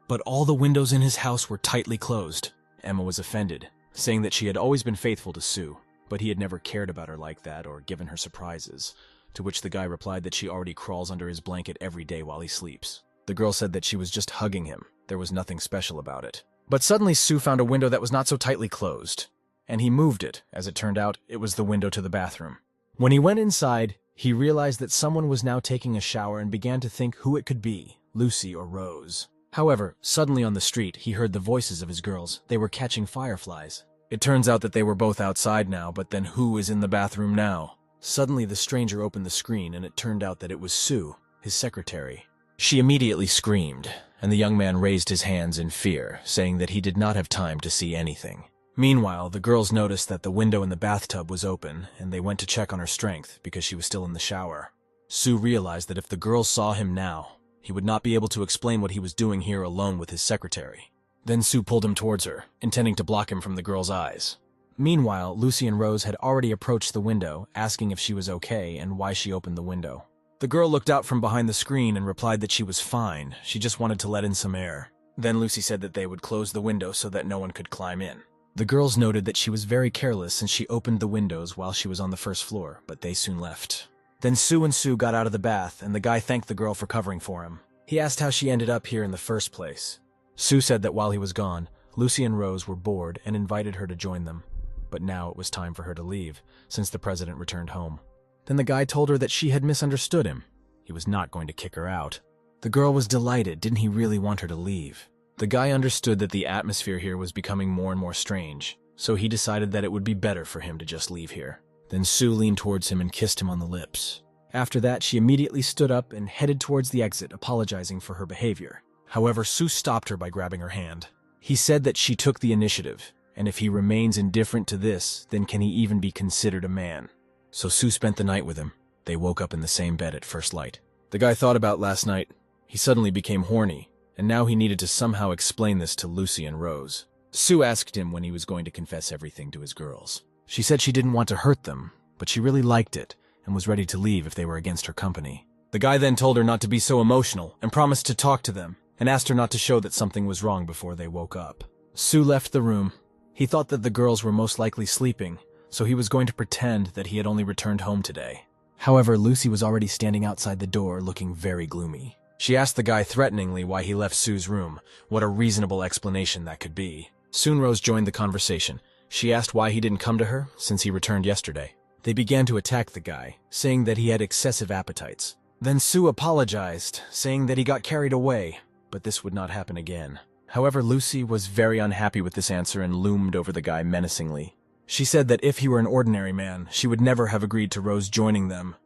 but all the windows in his house were tightly closed. Emma was offended, saying that she had always been faithful to Sue, but he had never cared about her like that or given her surprises, to which the guy replied that she already crawls under his blanket every day while he sleeps. The girl said that she was just hugging him. There was nothing special about it. But suddenly Sue found a window that was not so tightly closed, and he moved it. As it turned out, it was the window to the bathroom. When he went inside, he realized that someone was now taking a shower and began to think who it could be, Lucy or Rose. However, suddenly on the street, he heard the voices of his girls. They were catching fireflies. It turns out that they were both outside now, but then who is in the bathroom now? Suddenly the stranger opened the screen, and it turned out that it was Sue, his secretary. She immediately screamed, and the young man raised his hands in fear, saying that he did not have time to see anything. Meanwhile, the girls noticed that the window in the bathtub was open, and they went to check on her strength because she was still in the shower. Sue realized that if the girls saw him now, he would not be able to explain what he was doing here alone with his secretary. Then Sue pulled him towards her, intending to block him from the girls' eyes. Meanwhile, Lucy and Rose had already approached the window, asking if she was okay and why she opened the window. The girl looked out from behind the screen and replied that she was fine, she just wanted to let in some air. Then Lucy said that they would close the window so that no one could climb in. The girls noted that she was very careless since she opened the windows while she was on the first floor, but they soon left. Then Sue got out of the bath, and the guy thanked the girl for covering for him. He asked how she ended up here in the first place. Sue said that while he was gone, Lucy and Rose were bored and invited her to join them. But now it was time for her to leave, since the president returned home. Then the guy told her that she had misunderstood him. He was not going to kick her out. The girl was delighted. Didn't he really want her to leave? The guy understood that the atmosphere here was becoming more and more strange, so he decided that it would be better for him to just leave here. Then Sue leaned towards him and kissed him on the lips. After that, she immediately stood up and headed towards the exit, apologizing for her behavior. However, Sue stopped her by grabbing her hand. He said that she took the initiative, and if he remains indifferent to this, then can he even be considered a man? So Sue spent the night with him. They woke up in the same bed at first light. The guy thought about last night. He suddenly became horny, and now he needed to somehow explain this to Lucy and Rose. Sue asked him when he was going to confess everything to his girls. She said she didn't want to hurt them, but she really liked it and was ready to leave if they were against her company. The guy then told her not to be so emotional and promised to talk to them and asked her not to show that something was wrong before they woke up. Sue left the room. He thought that the girls were most likely sleeping, so he was going to pretend that he had only returned home today. However, Lucy was already standing outside the door looking very gloomy. She asked the guy threateningly why he left Sue's room, what a reasonable explanation that could be. Soon Rose joined the conversation. She asked why he didn't come to her, since he returned yesterday. They began to attack the guy, saying that he had excessive appetites. Then Sue apologized, saying that he got carried away, but this would not happen again. However, Lucy was very unhappy with this answer and loomed over the guy menacingly. She said that if he were an ordinary man, she would never have agreed to Rose joining them.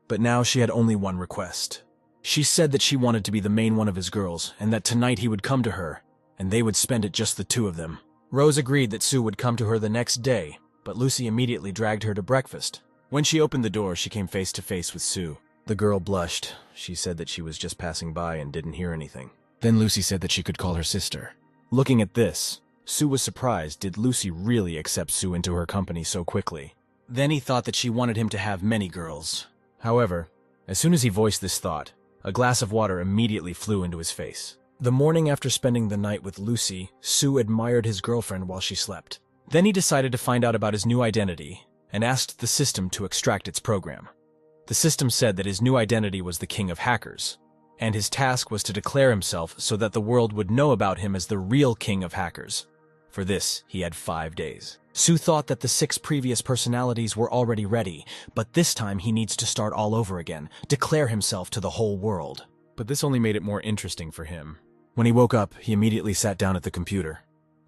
But now she had only one request. She said that she wanted to be the main one of his girls, and that tonight he would come to her, and they would spend it just the two of them. Rose agreed that Sue would come to her the next day, but Lucy immediately dragged her to breakfast. When she opened the door, she came face to face with Sue. The girl blushed. She said that she was just passing by and didn't hear anything. Then Lucy said that she could call her sister. Looking at this, Sue was surprised. Did Lucy really accept Sue into her company so quickly? Then he thought that she wanted him to have many girls. However, as soon as he voiced this thought, a glass of water immediately flew into his face. The morning after spending the night with Lucy, Sue admired his girlfriend while she slept. Then he decided to find out about his new identity and asked the system to extract its program. The system said that his new identity was the King of Hackers, and his task was to declare himself so that the world would know about him as the real King of Hackers. For this, he had 5 days. Sue thought that the 6 previous personalities were already ready, but this time he needs to start all over again, declare himself to the whole world. But this only made it more interesting for him. When he woke up, he immediately sat down at the computer.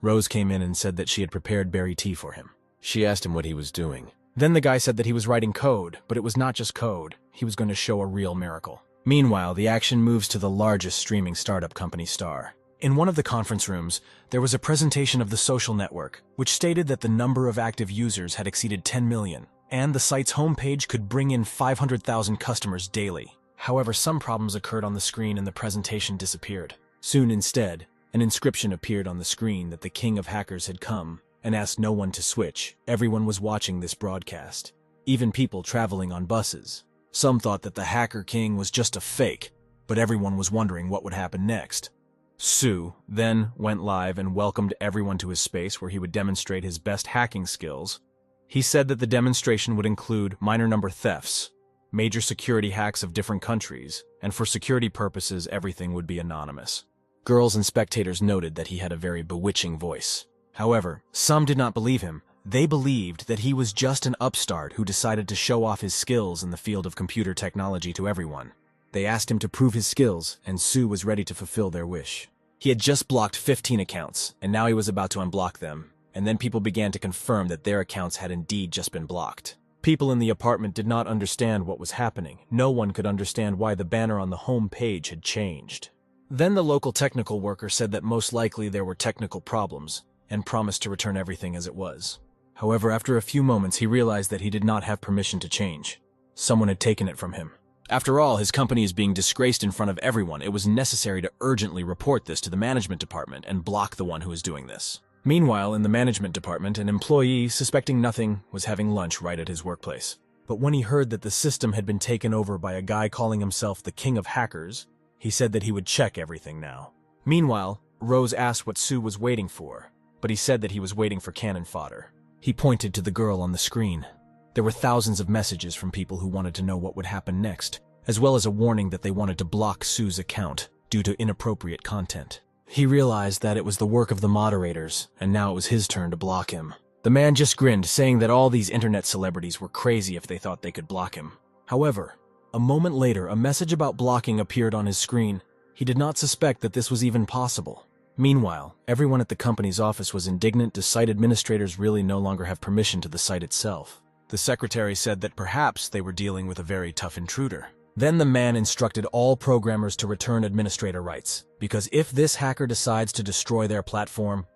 Rose came in and said that she had prepared berry tea for him. She asked him what he was doing. Then the guy said that he was writing code, but it was not just code. He was going to show a real miracle. Meanwhile, the action moves to the largest streaming startup company, Star. In one of the conference rooms, there was a presentation of the social network, which stated that the number of active users had exceeded 10 million, and the site's homepage could bring in 500,000 customers daily. However, some problems occurred on the screen and the presentation disappeared. Soon instead, an inscription appeared on the screen that the King of Hackers had come and asked no one to switch. Everyone was watching this broadcast, even people traveling on buses. Some thought that the Hacker King was just a fake, but everyone was wondering what would happen next. Sue then went live and welcomed everyone to his space where he would demonstrate his best hacking skills. He said that the demonstration would include minor number thefts, major security hacks of different countries, and for security purposes, everything would be anonymous. Girls and spectators noted that he had a very bewitching voice. However, some did not believe him. They believed that he was just an upstart who decided to show off his skills in the field of computer technology to everyone. They asked him to prove his skills, and Sue was ready to fulfill their wish. He had just blocked 15 accounts, and now he was about to unblock them, and then people began to confirm that their accounts had indeed just been blocked. People in the apartment did not understand what was happening. No one could understand why the banner on the home page had changed. Then the local technical worker said that most likely there were technical problems, and promised to return everything as it was. However, after a few moments, he realized that he did not have permission to change. Someone had taken it from him. After all, his company is being disgraced in front of everyone. It was necessary to urgently report this to the management department and block the one who is doing this. Meanwhile, in the management department, an employee, suspecting nothing, was having lunch right at his workplace. But when he heard that the system had been taken over by a guy calling himself the King of Hackers, he said that he would check everything now. Meanwhile, Rose asked what Sue was waiting for, but he said that he was waiting for cannon fodder. He pointed to the girl on the screen. There were thousands of messages from people who wanted to know what would happen next, as well as a warning that they wanted to block Sue's account due to inappropriate content. He realized that it was the work of the moderators, and now it was his turn to block him. The man just grinned, saying that all these internet celebrities were crazy if they thought they could block him. However, a moment later, a message about blocking appeared on his screen. He did not suspect that this was even possible. Meanwhile, everyone at the company's office was indignant to site administrators really no longer have permission to the site itself. The secretary said that perhaps they were dealing with a very tough intruder. Then the man instructed all programmers to return administrator rights, because if this hacker decides to destroy their platform,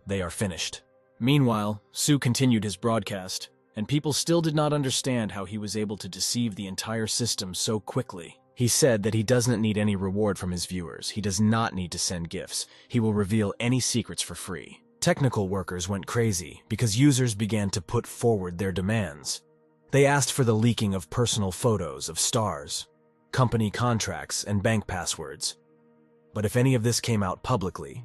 they are finished. Meanwhile, Sue continued his broadcast, and people still did not understand how he was able to deceive the entire system so quickly. He said that he doesn't need any reward from his viewers. He does not need to send gifts. He will reveal any secrets for free. Technical workers went crazy because users began to put forward their demands. They asked for the leaking of personal photos of stars, company contracts, and bank passwords. But if any of this came out publicly,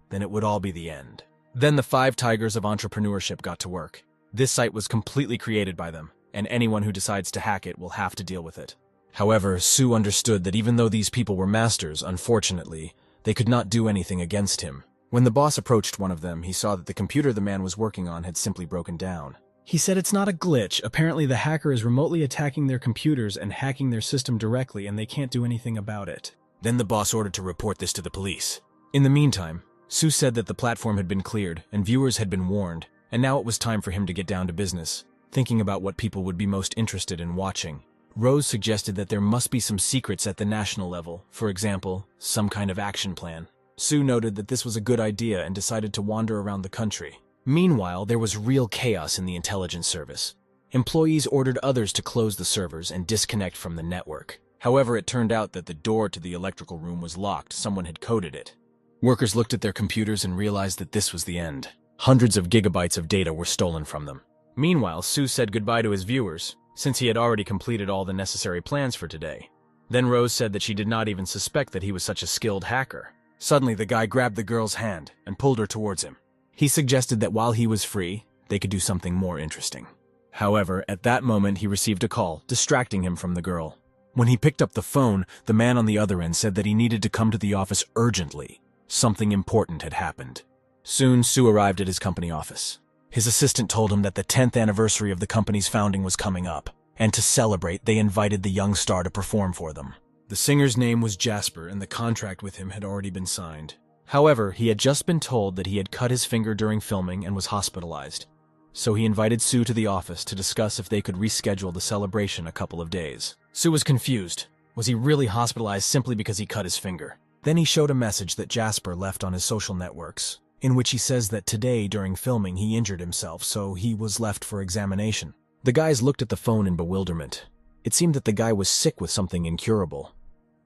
then it would all be the end. Then the 5 tigers of entrepreneurship got to work. This site was completely created by them, and anyone who decides to hack it will have to deal with it. However, Sue understood that even though these people were masters, unfortunately, they could not do anything against him. When the boss approached one of them, he saw that the computer the man was working on had simply broken down. He said it's not a glitch. Apparently the hacker is remotely attacking their computers and hacking their system directly, and they can't do anything about it. Then the boss ordered to report this to the police. In the meantime, Sue said that the platform had been cleared and viewers had been warned, and now it was time for him to get down to business, thinking about what people would be most interested in watching. Rose suggested that there must be some secrets at the national level, for example, some kind of action plan. Sue noted that this was a good idea and decided to wander around the country. Meanwhile, there was real chaos in the intelligence service. Employees ordered others to close the servers and disconnect from the network. However, it turned out that the door to the electrical room was locked. Someone had coded it. Workers looked at their computers and realized that this was the end. Hundreds of gigabytes of data were stolen from them. Meanwhile, Sue said goodbye to his viewers, since he had already completed all the necessary plans for today. Then Rose said that she did not even suspect that he was such a skilled hacker. Suddenly, the guy grabbed the girl's hand and pulled her towards him. He suggested that while he was free, they could do something more interesting. However, at that moment, he received a call, distracting him from the girl. When he picked up the phone, the man on the other end said that he needed to come to the office urgently. Something important had happened. Soon, Sue arrived at his company office. His assistant told him that the 10th anniversary of the company's founding was coming up, and to celebrate, they invited the young star to perform for them. The singer's name was Jasper, and the contract with him had already been signed. However, he had just been told that he had cut his finger during filming and was hospitalized. So he invited Sue to the office to discuss if they could reschedule the celebration a couple of days. Sue was confused. Was he really hospitalized simply because he cut his finger? Then he showed a message that Jasper left on his social networks, in which he says that today during filming he injured himself, so he was left for examination. The guys looked at the phone in bewilderment. It seemed that the guy was sick with something incurable,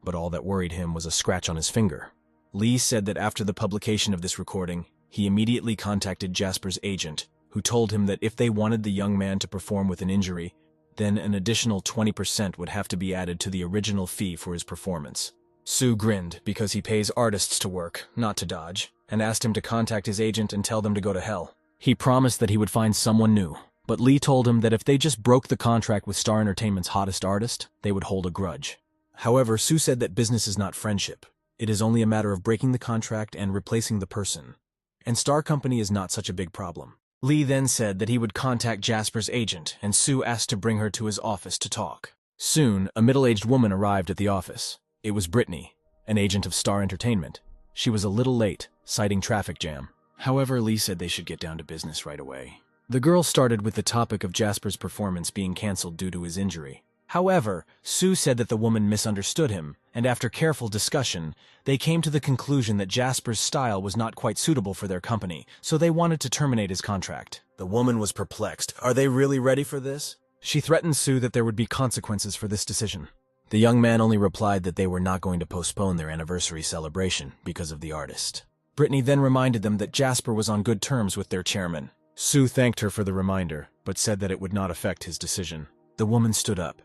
but all that worried him was a scratch on his finger. Lee said that after the publication of this recording, he immediately contacted Jasper's agent, who told him that if they wanted the young man to perform with an injury, then an additional 20% would have to be added to the original fee for his performance. Sue grinned because he pays artists to work, not to dodge, and asked him to contact his agent and tell them to go to hell. He promised that he would find someone new, but Lee told him that if they just broke the contract with Star Entertainment's hottest artist, they would hold a grudge. However, Sue said that business is not friendship. It is only a matter of breaking the contract and replacing the person. And Star Company is not such a big problem. Lee then said that he would contact Jasper's agent, and Sue asked to bring her to his office to talk. Soon, a middle-aged woman arrived at the office. It was Brittany, an agent of Star Entertainment. She was a little late, citing traffic jam. However, Lee said they should get down to business right away. The girl started with the topic of Jasper's performance being cancelled due to his injury. However, Sue said that the woman misunderstood him, and after careful discussion, they came to the conclusion that Jasper's style was not quite suitable for their company, so they wanted to terminate his contract. The woman was perplexed. Are they really ready for this? She threatened Sue that there would be consequences for this decision. The young man only replied that they were not going to postpone their anniversary celebration because of the artist. Brittany then reminded them that Jasper was on good terms with their chairman. Sue thanked her for the reminder, but said that it would not affect his decision. The woman stood up,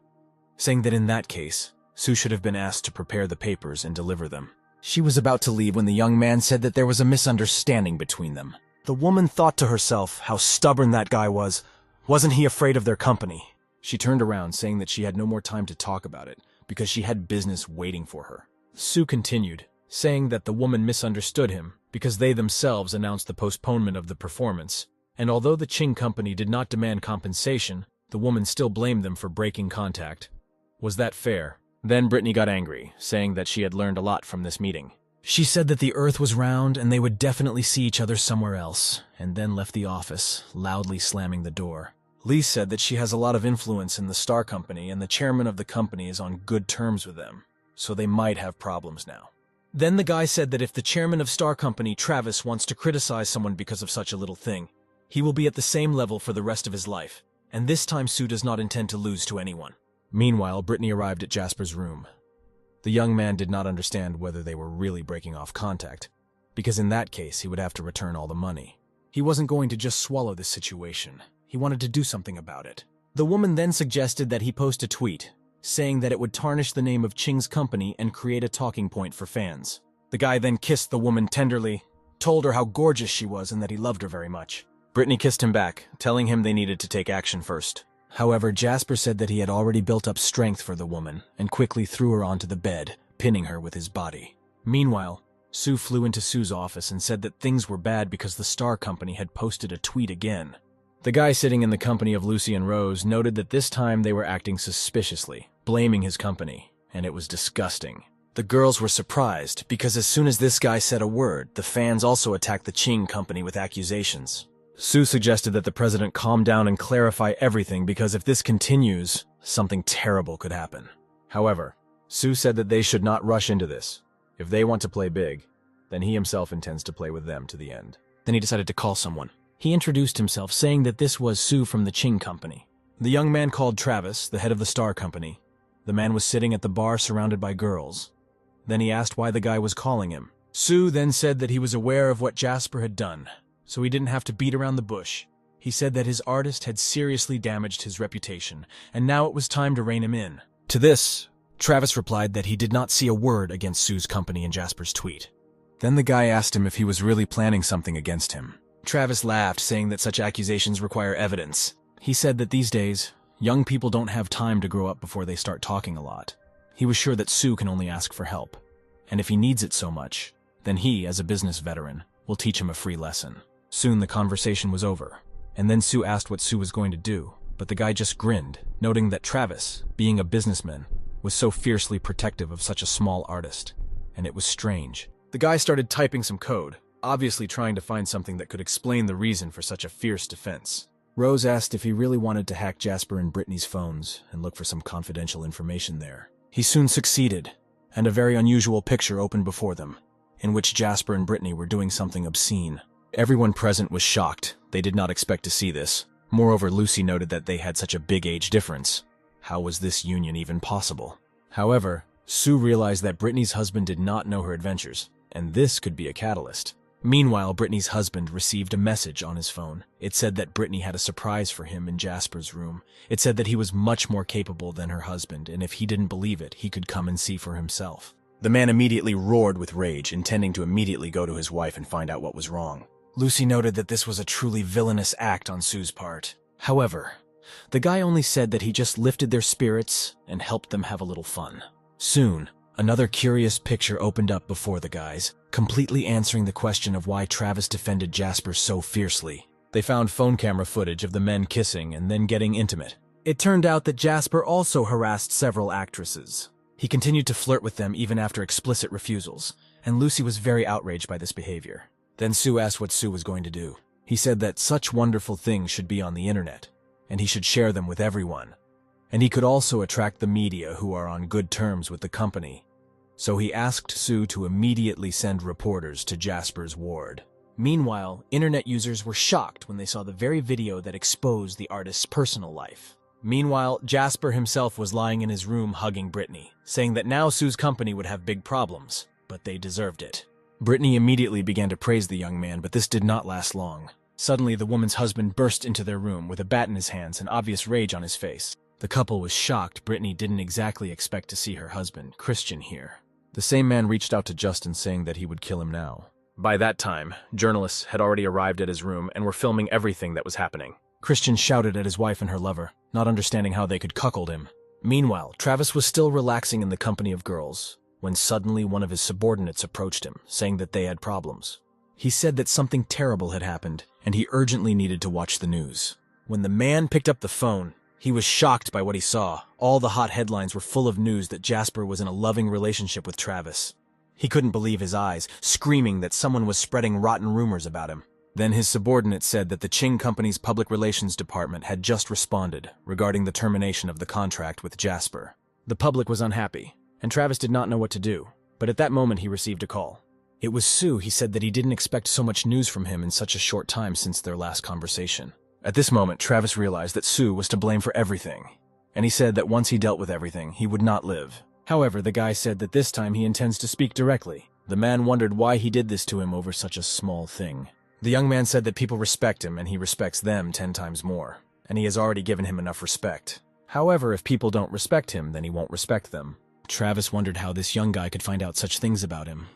saying that in that case, Sue should have been asked to prepare the papers and deliver them. She was about to leave when the young man said that there was a misunderstanding between them. The woman thought to herself how stubborn that guy was. Wasn't he afraid of their company? She turned around, saying that she had no more time to talk about it, because she had business waiting for her. Sue continued, saying that the woman misunderstood him because they themselves announced the postponement of the performance, and although the Qing company did not demand compensation, the woman still blamed them for breaking contact. Was that fair? Then Brittany got angry, saying that she had learned a lot from this meeting. She said that the earth was round and they would definitely see each other somewhere else, and then left the office, loudly slamming the door. Lee said that she has a lot of influence in the Star Company and the chairman of the company is on good terms with them, so they might have problems now. Then the guy said that if the chairman of Star Company, Travis, wants to criticize someone because of such a little thing, he will be at the same level for the rest of his life, and this time Sue does not intend to lose to anyone. Meanwhile, Brittany arrived at Jasper's room. The young man did not understand whether they were really breaking off contact, because in that case he would have to return all the money. He wasn't going to just swallow this situation. He wanted to do something about it. The woman then suggested that he post a tweet, saying that it would tarnish the name of Qing's company and create a talking point for fans. The guy then kissed the woman tenderly, told her how gorgeous she was and that he loved her very much. Brittany kissed him back, telling him they needed to take action first. However, Jasper said that he had already built up strength for the woman and quickly threw her onto the bed, pinning her with his body. Meanwhile, Sue flew into Sue's office and said that things were bad because the Star Company had posted a tweet again. The guy sitting in the company of Lucy and Rose noted that this time they were acting suspiciously, blaming his company, and it was disgusting. The girls were surprised because as soon as this guy said a word, the fans also attacked the Qing company with accusations. Sue suggested that the president calm down and clarify everything because if this continues, something terrible could happen. However, Sue said that they should not rush into this. If they want to play big, then he himself intends to play with them to the end. Then he decided to call someone. He introduced himself, saying that this was Sue from the Qing company. The young man called Travis, the head of the Star Company. The man was sitting at the bar surrounded by girls. Then he asked why the guy was calling him. Sue then said that he was aware of what Jasper had done, so he didn't have to beat around the bush. He said that his artist had seriously damaged his reputation, and now it was time to rein him in. To this, Travis replied that he did not see a word against Sue's company in Jasper's tweet. Then the guy asked him if he was really planning something against him. Travis laughed, saying that such accusations require evidence. He said that these days, young people don't have time to grow up before they start talking a lot. He was sure that Sue can only ask for help, and if he needs it so much, then he, as a business veteran, will teach him a free lesson. Soon the conversation was over, and then Sue asked what Sue was going to do, but the guy just grinned, noting that Travis, being a businessman, was so fiercely protective of such a small artist, and it was strange. The guy started typing some code, obviously trying to find something that could explain the reason for such a fierce defense. Rose asked if he really wanted to hack Jasper and Brittany's phones and look for some confidential information there. He soon succeeded, and a very unusual picture opened before them, in which Jasper and Brittany were doing something obscene. Everyone present was shocked. They did not expect to see this. Moreover, Lucy noted that they had such a big age difference. How was this union even possible? However, Sue realized that Brittany's husband did not know her adventures, and this could be a catalyst. Meanwhile, Brittany's husband received a message on his phone. It said that Brittany had a surprise for him in Jasper's room. It said that he was much more capable than her husband, and if he didn't believe it, he could come and see for himself. The man immediately roared with rage, intending to immediately go to his wife and find out what was wrong. Lucy noted that this was a truly villainous act on Sue's part. However, the guy only said that he just lifted their spirits and helped them have a little fun. Soon, another curious picture opened up before the guys, completely answering the question of why Travis defended Jasper so fiercely. They found phone camera footage of the men kissing and then getting intimate. It turned out that Jasper also harassed several actresses. He continued to flirt with them even after explicit refusals, and Lucy was very outraged by this behavior. Then Sue asked what Sue was going to do. He said that such wonderful things should be on the internet, and he should share them with everyone. And he could also attract the media who are on good terms with the company. So he asked Sue to immediately send reporters to Jasper's ward. Meanwhile, internet users were shocked when they saw the very video that exposed the artist's personal life. Meanwhile, Jasper himself was lying in his room hugging Brittany, saying that now Sue's company would have big problems, but they deserved it. Brittany immediately began to praise the young man, but this did not last long. Suddenly, the woman's husband burst into their room with a bat in his hands and obvious rage on his face. The couple was shocked. Brittany didn't exactly expect to see her husband, Christian, here. The same man reached out to Justin, saying that he would kill him now. By that time, journalists had already arrived at his room and were filming everything that was happening. Christian shouted at his wife and her lover, not understanding how they could cuckold him. Meanwhile, Travis was still relaxing in the company of girls, when when suddenly one of his subordinates approached him, saying that they had problems. He said that something terrible had happened, and he urgently needed to watch the news. When the man picked up the phone, he was shocked by what he saw. All the hot headlines were full of news that Jasper was in a loving relationship with Travis. He couldn't believe his eyes, screaming that someone was spreading rotten rumors about him. Then his subordinate said that the Ching Company's public relations department had just responded regarding the termination of the contract with Jasper. The public was unhappy, and Travis did not know what to do, but at that moment he received a call. It was Sue. He said that he didn't expect so much news from him in such a short time since their last conversation. At this moment, Travis realized that Sue was to blame for everything, and he said that once he dealt with everything, he would not live. However, the guy said that this time he intends to speak directly. The man wondered why he did this to him over such a small thing. The young man said that people respect him and he respects them 10 times more, and he has already given him enough respect. However, if people don't respect him, then he won't respect them. Travis wondered how this young guy could find out such things about him.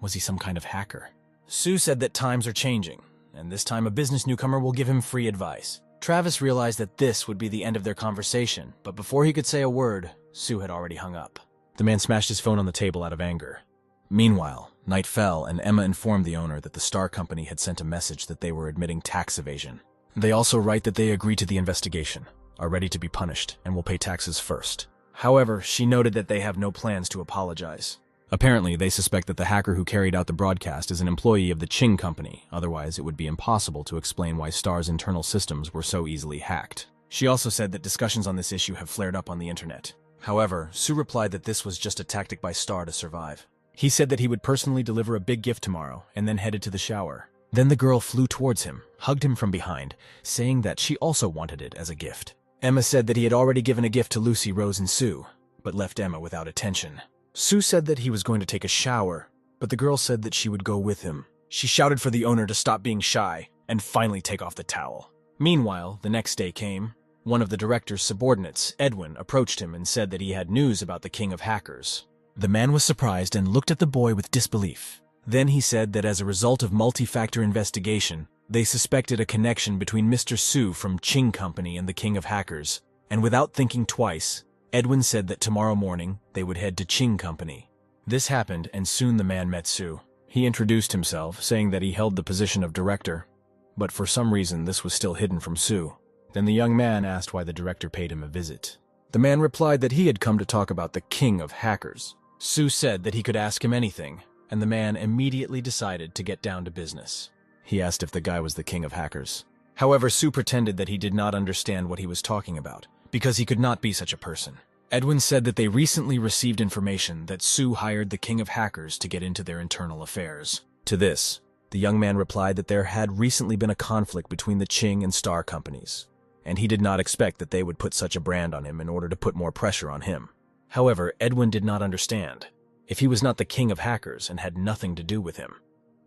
Was he some kind of hacker? Sue said that times are changing, and this time a business newcomer will give him free advice. Travis realized that this would be the end of their conversation, but before he could say a word, Sue had already hung up. The man smashed his phone on the table out of anger. Meanwhile, night fell and Emma informed the owner that the Star Company had sent a message that they were admitting tax evasion. They also write that they agree to the investigation, are ready to be punished, and will pay taxes first. However, she noted that they have no plans to apologize. Apparently, they suspect that the hacker who carried out the broadcast is an employee of the Ching Company, otherwise it would be impossible to explain why Star's internal systems were so easily hacked. She also said that discussions on this issue have flared up on the internet. However, Sue replied that this was just a tactic by Star to survive. He said that he would personally deliver a big gift tomorrow, and then headed to the shower. Then the girl flew towards him, hugged him from behind, saying that she also wanted it as a gift. Emma said that he had already given a gift to Lucy, Rose, and Sue, but left Emma without attention. Sue said that he was going to take a shower, but the girl said that she would go with him. She shouted for the owner to stop being shy and finally take off the towel. Meanwhile, the next day came. One of the director's subordinates, Edwin, approached him and said that he had news about the king of hackers. The man was surprised and looked at the boy with disbelief. Then he said that as a result of multi-factor investigation, they suspected a connection between Mr. Sue from Ching Company and the king of hackers, and without thinking twice, Edwin said that tomorrow morning they would head to Ching Company. This happened, and soon the man met Sue. He introduced himself, saying that he held the position of director, but for some reason this was still hidden from Sue. Then the young man asked why the director paid him a visit. The man replied that he had come to talk about the king of hackers. Sue said that he could ask him anything, and the man immediately decided to get down to business. He asked if the guy was the king of hackers. However, Sue pretended that he did not understand what he was talking about, because he could not be such a person. Edwin said that they recently received information that Sue hired the king of hackers to get into their internal affairs. To this, the young man replied that there had recently been a conflict between the Ching and Star companies, and he did not expect that they would put such a brand on him in order to put more pressure on him. However, Edwin did not understand. If he was not the king of hackers and had nothing to do with him,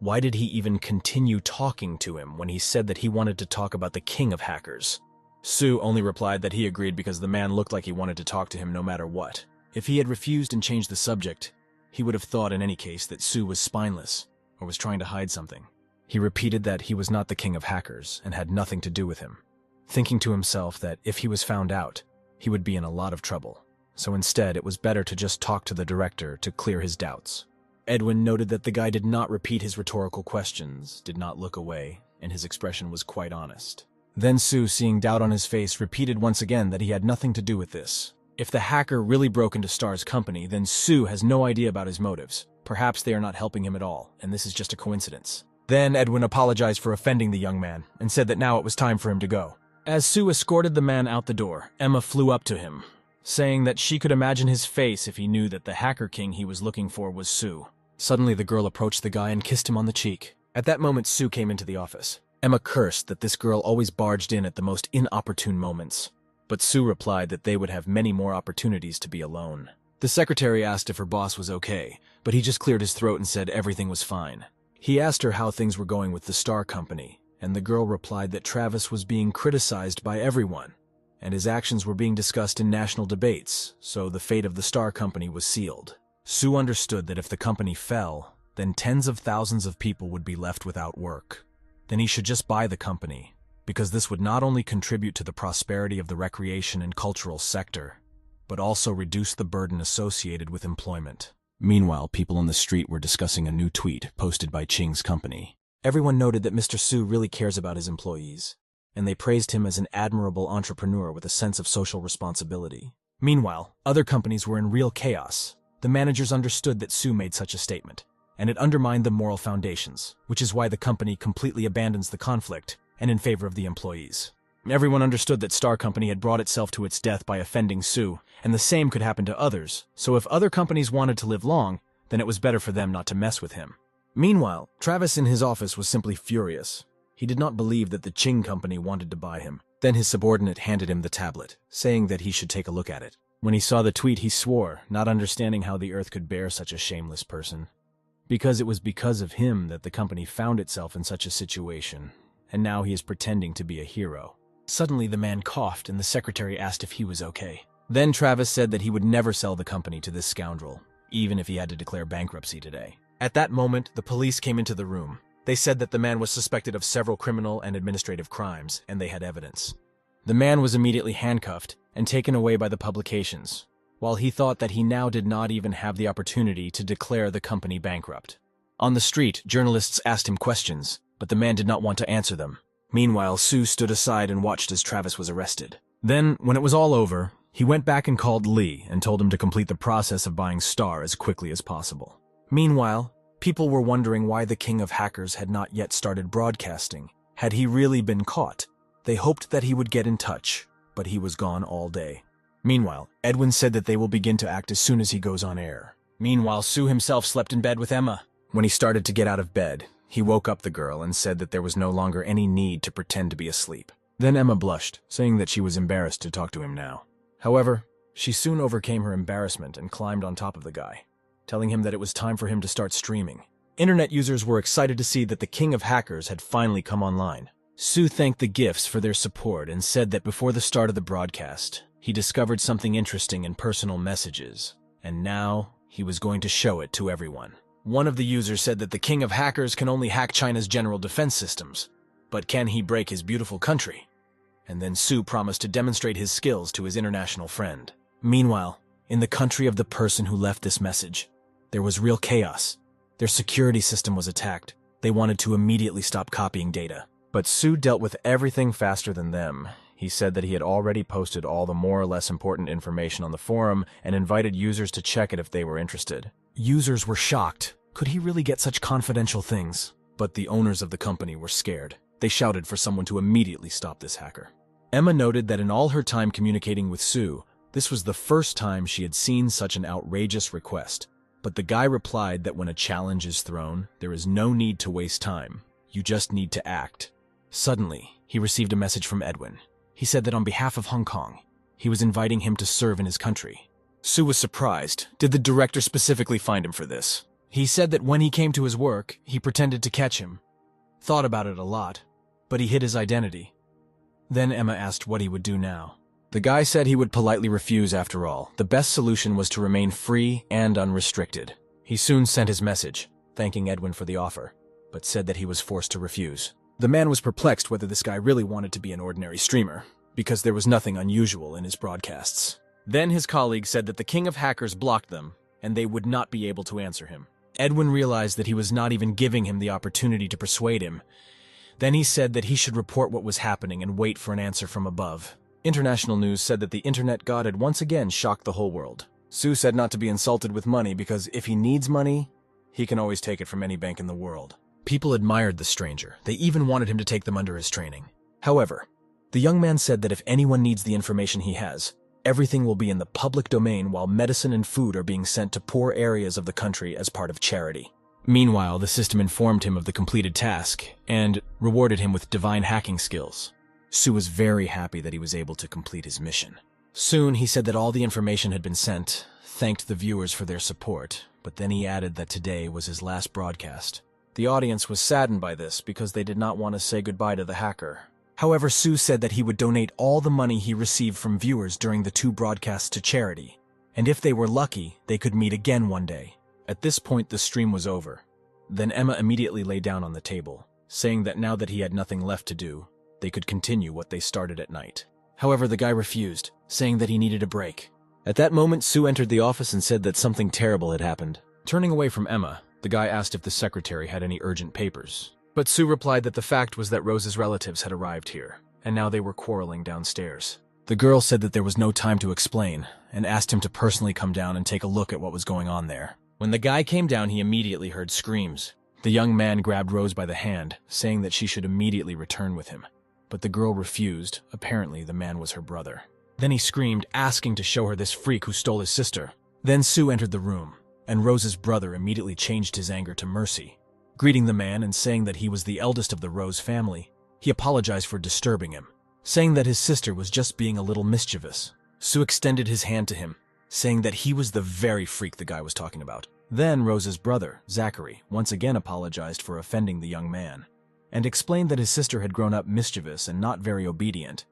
why did he even continue talking to him when he said that he wanted to talk about the king of hackers? Sue only replied that he agreed because the man looked like he wanted to talk to him no matter what. If he had refused and changed the subject, he would have thought in any case that Sue was spineless or was trying to hide something. He repeated that he was not the king of hackers and had nothing to do with him, thinking to himself that if he was found out, he would be in a lot of trouble. So instead, it was better to just talk to the director to clear his doubts. Edwin noted that the guy did not repeat his rhetorical questions, did not look away, and his expression was quite honest. Then Sue, seeing doubt on his face, repeated once again that he had nothing to do with this. If the hacker really broke into Star's company, then Sue has no idea about his motives. Perhaps they are not helping him at all, and this is just a coincidence. Then Edwin apologized for offending the young man, and said that now it was time for him to go. As Sue escorted the man out the door, Emma flew up to him, saying that she could imagine his face if he knew that the hacker king he was looking for was Sue. Suddenly the girl approached the guy and kissed him on the cheek. At that moment, Sue came into the office. Emma cursed that this girl always barged in at the most inopportune moments, but Sue replied that they would have many more opportunities to be alone. The secretary asked if her boss was okay, but he just cleared his throat and said everything was fine. He asked her how things were going with the Star Company, and the girl replied that Travis was being criticized by everyone, and his actions were being discussed in national debates, so the fate of the Star Company was sealed. Sue understood that if the company fell, then tens of thousands of people would be left without work. Then he should just buy the company, because this would not only contribute to the prosperity of the recreation and cultural sector, but also reduce the burden associated with employment. Meanwhile, people on the street were discussing a new tweet posted by Ching's company. Everyone noted that Mr. Su really cares about his employees, and they praised him as an admirable entrepreneur with a sense of social responsibility. Meanwhile, other companies were in real chaos. The managers understood that Su made such a statement, and it undermined the moral foundations, which is why the company completely abandons the conflict and in favor of the employees. Everyone understood that Star Company had brought itself to its death by offending Su, and the same could happen to others, so if other companies wanted to live long, then it was better for them not to mess with him. Meanwhile, Travis in his office was simply furious. He did not believe that the Ching company wanted to buy him. Then his subordinate handed him the tablet, saying that he should take a look at it. When he saw the tweet, he swore, not understanding how the earth could bear such a shameless person. Because it was because of him that the company found itself in such a situation, and now he is pretending to be a hero. Suddenly the man coughed and the secretary asked if he was okay. Then Travis said that he would never sell the company to this scoundrel, even if he had to declare bankruptcy today. At that moment, the police came into the room. They said that the man was suspected of several criminal and administrative crimes, and they had evidence. The man was immediately handcuffed and taken away by the publications, while he thought that he now did not even have the opportunity to declare the company bankrupt. On the street, journalists asked him questions, but the man did not want to answer them. Meanwhile, Su stood aside and watched as Travis was arrested. Then, when it was all over, he went back and called Lee and told him to complete the process of buying Star as quickly as possible. Meanwhile, people were wondering why the king of hackers had not yet started broadcasting. Had he really been caught? They hoped that he would get in touch, but he was gone all day. Meanwhile, Edwin said that they will begin to act as soon as he goes on air. Meanwhile, Su himself slept in bed with Emma. When he started to get out of bed, he woke up the girl and said that there was no longer any need to pretend to be asleep. Then Emma blushed, saying that she was embarrassed to talk to him now. However, she soon overcame her embarrassment and climbed on top of the guy, telling him that it was time for him to start streaming. Internet users were excited to see that the king of hackers had finally come online. Su thanked the gifts for their support and said that before the start of the broadcast, he discovered something interesting in personal messages, and now he was going to show it to everyone. One of the users said that the king of hackers can only hack China's general defense systems, but can he break his beautiful country? And then Su promised to demonstrate his skills to his international friend. Meanwhile, in the country of the person who left this message, there was real chaos. Their security system was attacked. They wanted to immediately stop copying data. But Su dealt with everything faster than them. He said that he had already posted all the more or less important information on the forum and invited users to check it if they were interested. Users were shocked. Could he really get such confidential things? But the owners of the company were scared. They shouted for someone to immediately stop this hacker. Emma noted that in all her time communicating with Su, this was the first time she had seen such an outrageous request. But the guy replied that when a challenge is thrown, there is no need to waste time. You just need to act. Suddenly, he received a message from Edwin. He said that on behalf of Hong Kong, he was inviting him to serve in his country. Su was surprised. Did the director specifically find him for this? He said that when he came to his work, he pretended to catch him. Thought about it a lot, but he hid his identity. Then Emma asked what he would do now. The guy said he would politely refuse after all. The best solution was to remain free and unrestricted. He soon sent his message, thanking Edwin for the offer, but said that he was forced to refuse. The man was perplexed whether this guy really wanted to be an ordinary streamer, because there was nothing unusual in his broadcasts. Then his colleague said that the king of hackers blocked them, and they would not be able to answer him. Edwin realized that he was not even giving him the opportunity to persuade him. Then he said that he should report what was happening and wait for an answer from above. International news said that the internet god had once again shocked the whole world. Su said not to be insulted with money because if he needs money, he can always take it from any bank in the world. People admired the stranger. They even wanted him to take them under his training. However, the young man said that if anyone needs the information he has, everything will be in the public domain while medicine and food are being sent to poor areas of the country as part of charity. Meanwhile, the system informed him of the completed task and rewarded him with divine hacking skills. Su was very happy that he was able to complete his mission. Soon, he said that all the information had been sent, thanked the viewers for their support, but then he added that today was his last broadcast. The audience was saddened by this because they did not want to say goodbye to the hacker. However, Su said that he would donate all the money he received from viewers during the 2 broadcasts to charity, and if they were lucky, they could meet again one day. At this point, the stream was over. Then Emma immediately lay down on the table, saying that now that he had nothing left to do, they could continue what they started at night. However, the guy refused, saying that he needed a break. At that moment, Su entered the office and said that something terrible had happened. Turning away from Emma, the guy asked if the secretary had any urgent papers. But Sue replied that the fact was that Rose's relatives had arrived here, and now they were quarreling downstairs. The girl said that there was no time to explain, and asked him to personally come down and take a look at what was going on there. When the guy came down, he immediately heard screams. The young man grabbed Rose by the hand, saying that she should immediately return with him. But the girl refused. Apparently, the man was her brother. Then he screamed, asking to show her this freak who stole his sister. Then Sue entered the room, and Rose's brother immediately changed his anger to mercy. Greeting the man and saying that he was the eldest of the Rose family, he apologized for disturbing him, saying that his sister was just being a little mischievous. Sue extended his hand to him, saying that he was the very freak the guy was talking about. Then Rose's brother, Zachary, once again apologized for offending the young man, and explained that his sister had grown up mischievous and not very obedient,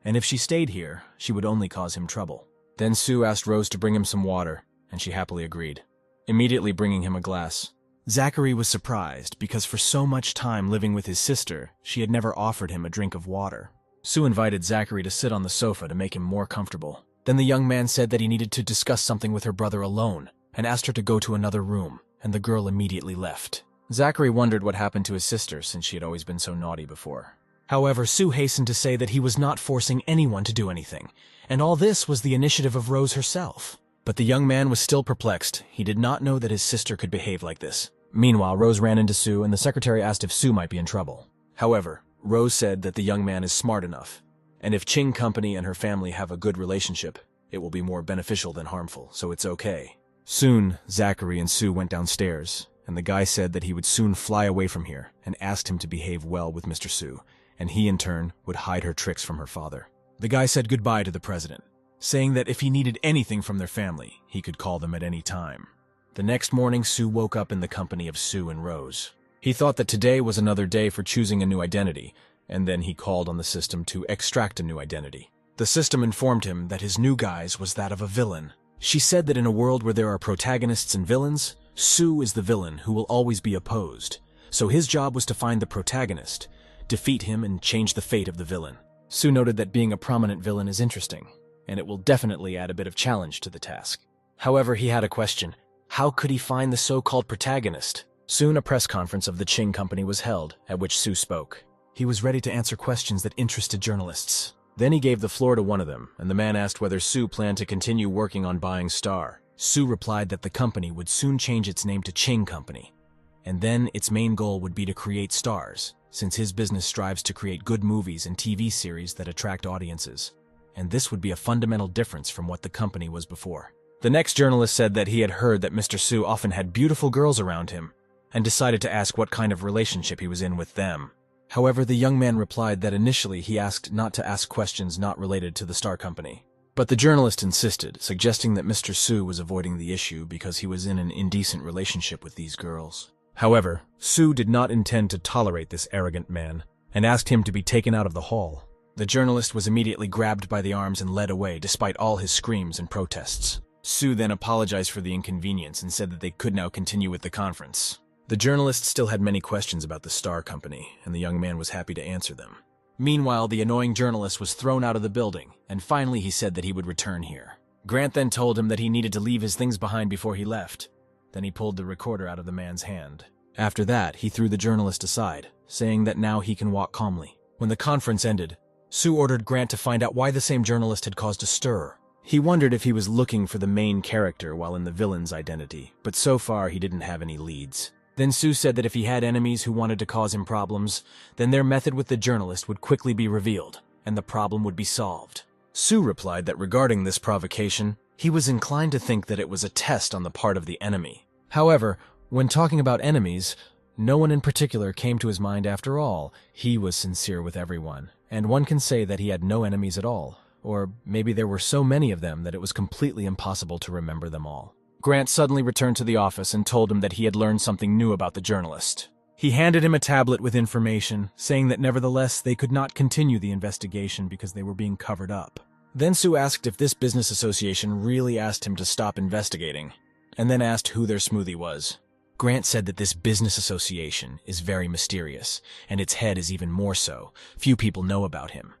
and if she stayed here, she would only cause him trouble. Then Sue asked Rose to bring him some water, and she happily agreed, immediately bringing him a glass. Zachary was surprised because for so much time living with his sister, she had never offered him a drink of water. Sue invited Zachary to sit on the sofa to make him more comfortable. Then the young man said that he needed to discuss something with her brother alone, and asked her to go to another room, and the girl immediately left. Zachary wondered what happened to his sister since she had always been so naughty before. However, Sue hastened to say that he was not forcing anyone to do anything, and all this was the initiative of Rose herself. But the young man was still perplexed. He did not know that his sister could behave like this. Meanwhile, Rose ran into Sue, and the secretary asked if Sue might be in trouble. However, Rose said that the young man is smart enough, and if Ching Company and her family have a good relationship, it will be more beneficial than harmful, so it's okay. Soon, Zachary and Sue went downstairs, and the guy said that he would soon fly away from here and asked him to behave well with Mr. Sue, and he in turn would hide her tricks from her father. The guy said goodbye to the president, saying that if he needed anything from their family, he could call them at any time. The next morning, Sue woke up in the company of Sue and Rose. He thought that today was another day for choosing a new identity, and then he called on the system to extract a new identity. The system informed him that his new guise was that of a villain. She said that in a world where there are protagonists and villains, Sue is the villain who will always be opposed. So his job was to find the protagonist, defeat him, and change the fate of the villain. Sue noted that being a prominent villain is interesting, and it will definitely add a bit of challenge to the task. However, he had a question. How could he find the so-called protagonist? Soon a press conference of the Ching Company was held, at which Sue spoke. He was ready to answer questions that interested journalists. Then he gave the floor to one of them, and the man asked whether Sue planned to continue working on buying Star. Sue replied that the company would soon change its name to Ching Company, and then its main goal would be to create stars, since his business strives to create good movies and TV series that attract audiences. And this would be a fundamental difference from what the company was before. The next journalist said that he had heard that Mr. Sue often had beautiful girls around him, and decided to ask what kind of relationship he was in with them. However, the young man replied that initially he asked not to ask questions not related to the Star Company. But the journalist insisted, suggesting that Mr. Sue was avoiding the issue because he was in an indecent relationship with these girls. However, Sue did not intend to tolerate this arrogant man, and asked him to be taken out of the hall. The journalist was immediately grabbed by the arms and led away, despite all his screams and protests. Sue then apologized for the inconvenience and said that they could now continue with the conference. The journalist still had many questions about the Star Company, and the young man was happy to answer them. Meanwhile, the annoying journalist was thrown out of the building, and finally he said that he would return here. Grant then told him that he needed to leave his things behind before he left. Then he pulled the recorder out of the man's hand. After that, he threw the journalist aside, saying that now he can walk calmly. When the conference ended, Sue ordered Grant to find out why the same journalist had caused a stir. He wondered if he was looking for the main character while in the villain's identity, but so far he didn't have any leads. Then Sue said that if he had enemies who wanted to cause him problems, then their method with the journalist would quickly be revealed, and the problem would be solved. Sue replied that regarding this provocation, he was inclined to think that it was a test on the part of the enemy. However, when talking about enemies, no one in particular came to his mind after all. He was sincere with everyone, and one can say that he had no enemies at all, or maybe there were so many of them that it was completely impossible to remember them all. Grant suddenly returned to the office and told him that he had learned something new about the journalist. He handed him a tablet with information, saying that nevertheless they could not continue the investigation because they were being covered up. Then Sue asked if this business association really asked him to stop investigating, and then asked who their smoothie was. Grant said that this business association is very mysterious, and its head is even more so. Few people know about him,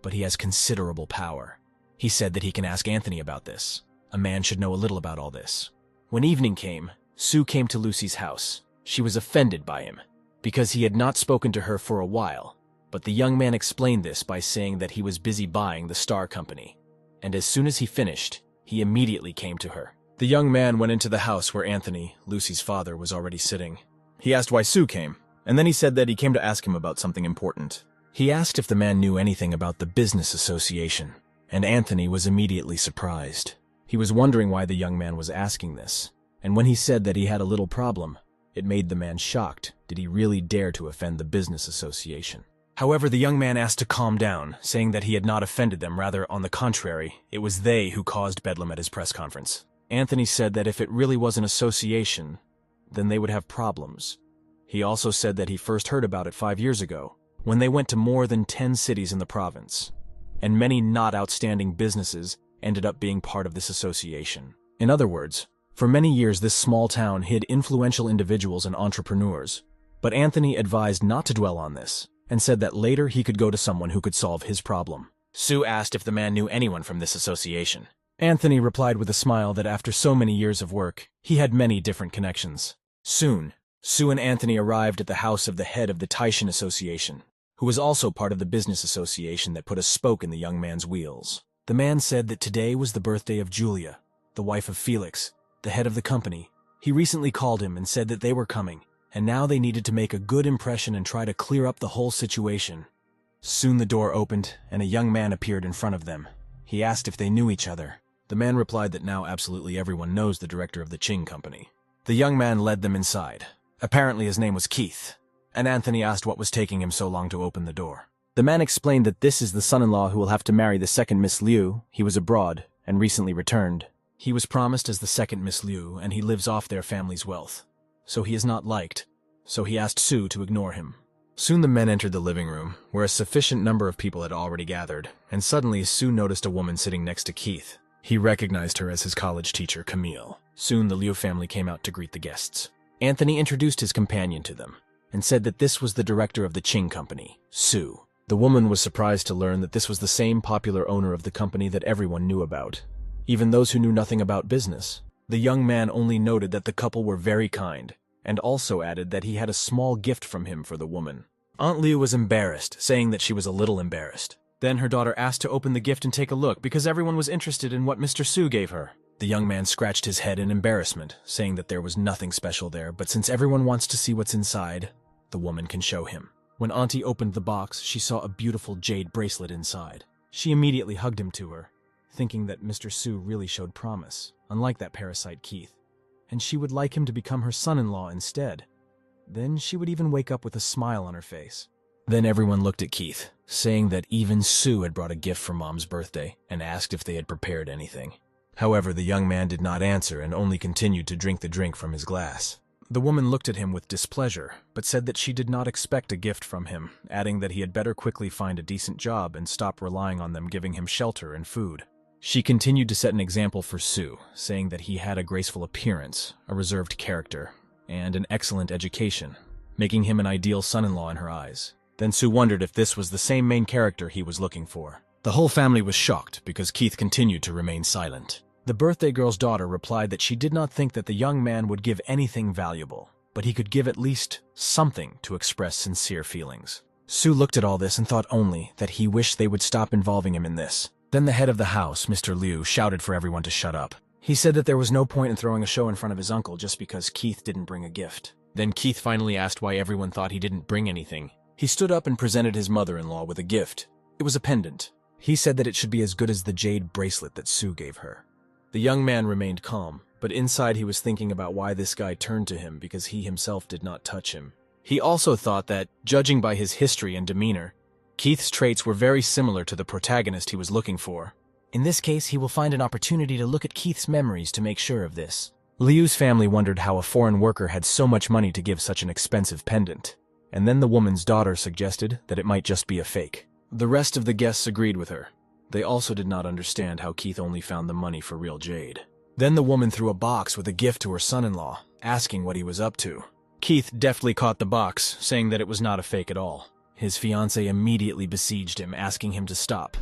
but he has considerable power. He said that he can ask Anthony about this. A man should know a little about all this. When evening came, Sue came to Lucy's house. She was offended by him, because he had not spoken to her for a while, but the young man explained this by saying that he was busy buying the Star Company, and as soon as he finished, he immediately came to her. The young man went into the house where Anthony, Lucy's father, was already sitting. He asked why Sue came, and then he said that he came to ask him about something important. He asked if the man knew anything about the business association, and Anthony was immediately surprised. He was wondering why the young man was asking this, and when he said that he had a little problem, it made the man shocked. Did he really dare to offend the business association? However, the young man asked to calm down, saying that he had not offended them, rather, on the contrary, it was they who caused bedlam at his press conference. Anthony said that if it really was an association, then they would have problems. He also said that he first heard about it 5 years ago, when they went to more than 10 cities in the province, and many not outstanding businesses ended up being part of this association. In other words, for many years this small town hid influential individuals and entrepreneurs, but Anthony advised not to dwell on this, and said that later he could go to someone who could solve his problem. Sue asked if the man knew anyone from this association. Anthony replied with a smile that after so many years of work, he had many different connections. Soon, Sue and Anthony arrived at the house of the head of the Taishan Association, who was also part of the business association that put a spoke in the young man's wheels. The man said that today was the birthday of Julia, the wife of Felix, the head of the company. He recently called him and said that they were coming, and now they needed to make a good impression and try to clear up the whole situation. Soon the door opened, and a young man appeared in front of them. He asked if they knew each other. The man replied that now absolutely everyone knows the director of the Qing company. The young man led them inside. Apparently his name was Keith, and Anthony asked what was taking him so long to open the door. The man explained that this is the son-in-law who will have to marry the second Miss Liu. He was abroad and recently returned. He was promised as the second Miss Liu, and he lives off their family's wealth. So he is not liked, so he asked Sue to ignore him. Soon the men entered the living room, where a sufficient number of people had already gathered, and suddenly Sue noticed a woman sitting next to Keith. He recognized her as his college teacher, Camille. Soon the Liu family came out to greet the guests. Anthony introduced his companion to them, and said that this was the director of the Qing company, Sue. The woman was surprised to learn that this was the same popular owner of the company that everyone knew about, even those who knew nothing about business. The young man only noted that the couple were very kind, and also added that he had a small gift from him for the woman. Aunt Liu was embarrassed, saying that she was a little embarrassed. Then her daughter asked to open the gift and take a look because everyone was interested in what Mr. Sue gave her. The young man scratched his head in embarrassment, saying that there was nothing special there, but since everyone wants to see what's inside, the woman can show him. When Auntie opened the box, she saw a beautiful jade bracelet inside. She immediately hugged him to her, thinking that Mr. Sue really showed promise, unlike that parasite Keith, and she would like him to become her son-in-law instead. Then she would even wake up with a smile on her face. Then everyone looked at Keith, saying that even Sue had brought a gift for Mom's birthday and asked if they had prepared anything. However, the young man did not answer and only continued to drink the drink from his glass. The woman looked at him with displeasure, but said that she did not expect a gift from him, adding that he had better quickly find a decent job and stop relying on them giving him shelter and food. She continued to set an example for Sue, saying that he had a graceful appearance, a reserved character, and an excellent education, making him an ideal son-in-law in her eyes. Then Sue wondered if this was the same main character he was looking for. The whole family was shocked because Keith continued to remain silent. The birthday girl's daughter replied that she did not think that the young man would give anything valuable, but he could give at least something to express sincere feelings. Sue looked at all this and thought only that he wished they would stop involving him in this. Then the head of the house, Mr. Liu, shouted for everyone to shut up. He said that there was no point in throwing a show in front of his uncle just because Keith didn't bring a gift. Then Keith finally asked why everyone thought he didn't bring anything. He stood up and presented his mother-in-law with a gift. It was a pendant. He said that it should be as good as the jade bracelet that Sue gave her. The young man remained calm, but inside he was thinking about why this guy turned to him because he himself did not touch him. He also thought that, judging by his history and demeanor, Keith's traits were very similar to the protagonist he was looking for. In this case, he will find an opportunity to look at Keith's memories to make sure of this. Liu's family wondered how a foreign worker had so much money to give such an expensive pendant, and then the woman's daughter suggested that it might just be a fake. The rest of the guests agreed with her. They also did not understand how Keith only found the money for real jade. Then the woman threw a box with a gift to her son-in-law, asking what he was up to. Keith deftly caught the box, saying that it was not a fake at all. His fiancée immediately besieged him, asking him to stop.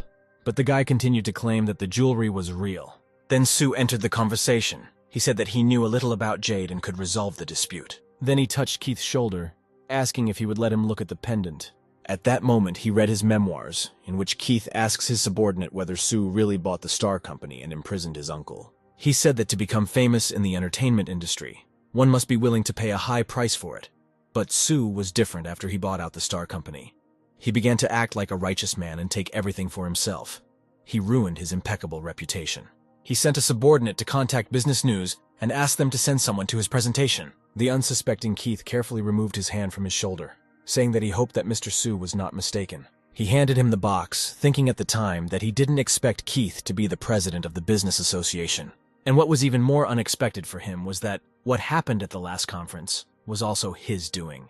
But the guy continued to claim that the jewelry was real. Then Sue entered the conversation. He said that he knew a little about jade and could resolve the dispute. Then he touched Keith's shoulder, asking if he would let him look at the pendant. At that moment, he read his memoirs, in which Keith asks his subordinate whether Sue really bought the Star Company and imprisoned his uncle. He said that to become famous in the entertainment industry, one must be willing to pay a high price for it. But Sue was different after he bought out the Star Company. He began to act like a righteous man and take everything for himself. He ruined his impeccable reputation. He sent a subordinate to contact Business News and asked them to send someone to his presentation. The unsuspecting Keith carefully removed his hand from his shoulder, saying that he hoped that Mr. Sue was not mistaken. He handed him the box, thinking at the time that he didn't expect Keith to be the president of the business association. And what was even more unexpected for him was that what happened at the last conference was also his doing.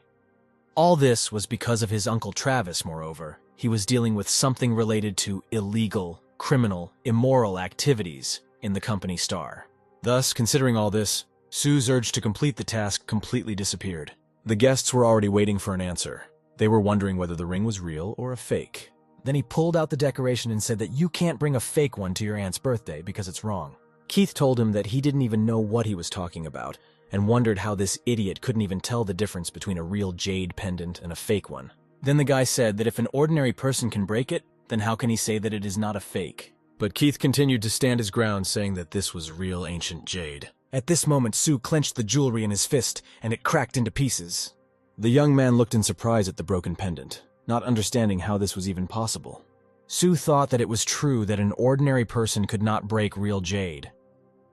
All this was because of his uncle Travis, moreover. He was dealing with something related to illegal, criminal, immoral activities in the company Star. Thus, considering all this, Sue's urge to complete the task completely disappeared. The guests were already waiting for an answer. They were wondering whether the ring was real or a fake. Then he pulled out the decoration and said that you can't bring a fake one to your aunt's birthday because it's wrong. Keith told him that he didn't even know what he was talking about, and wondered how this idiot couldn't even tell the difference between a real jade pendant and a fake one. Then the guy said that if an ordinary person can break it, then how can he say that it is not a fake? But Keith continued to stand his ground, saying that this was real ancient jade. At this moment, Sue clenched the jewelry in his fist, and it cracked into pieces. The young man looked in surprise at the broken pendant, not understanding how this was even possible. Sue thought that it was true that an ordinary person could not break real jade.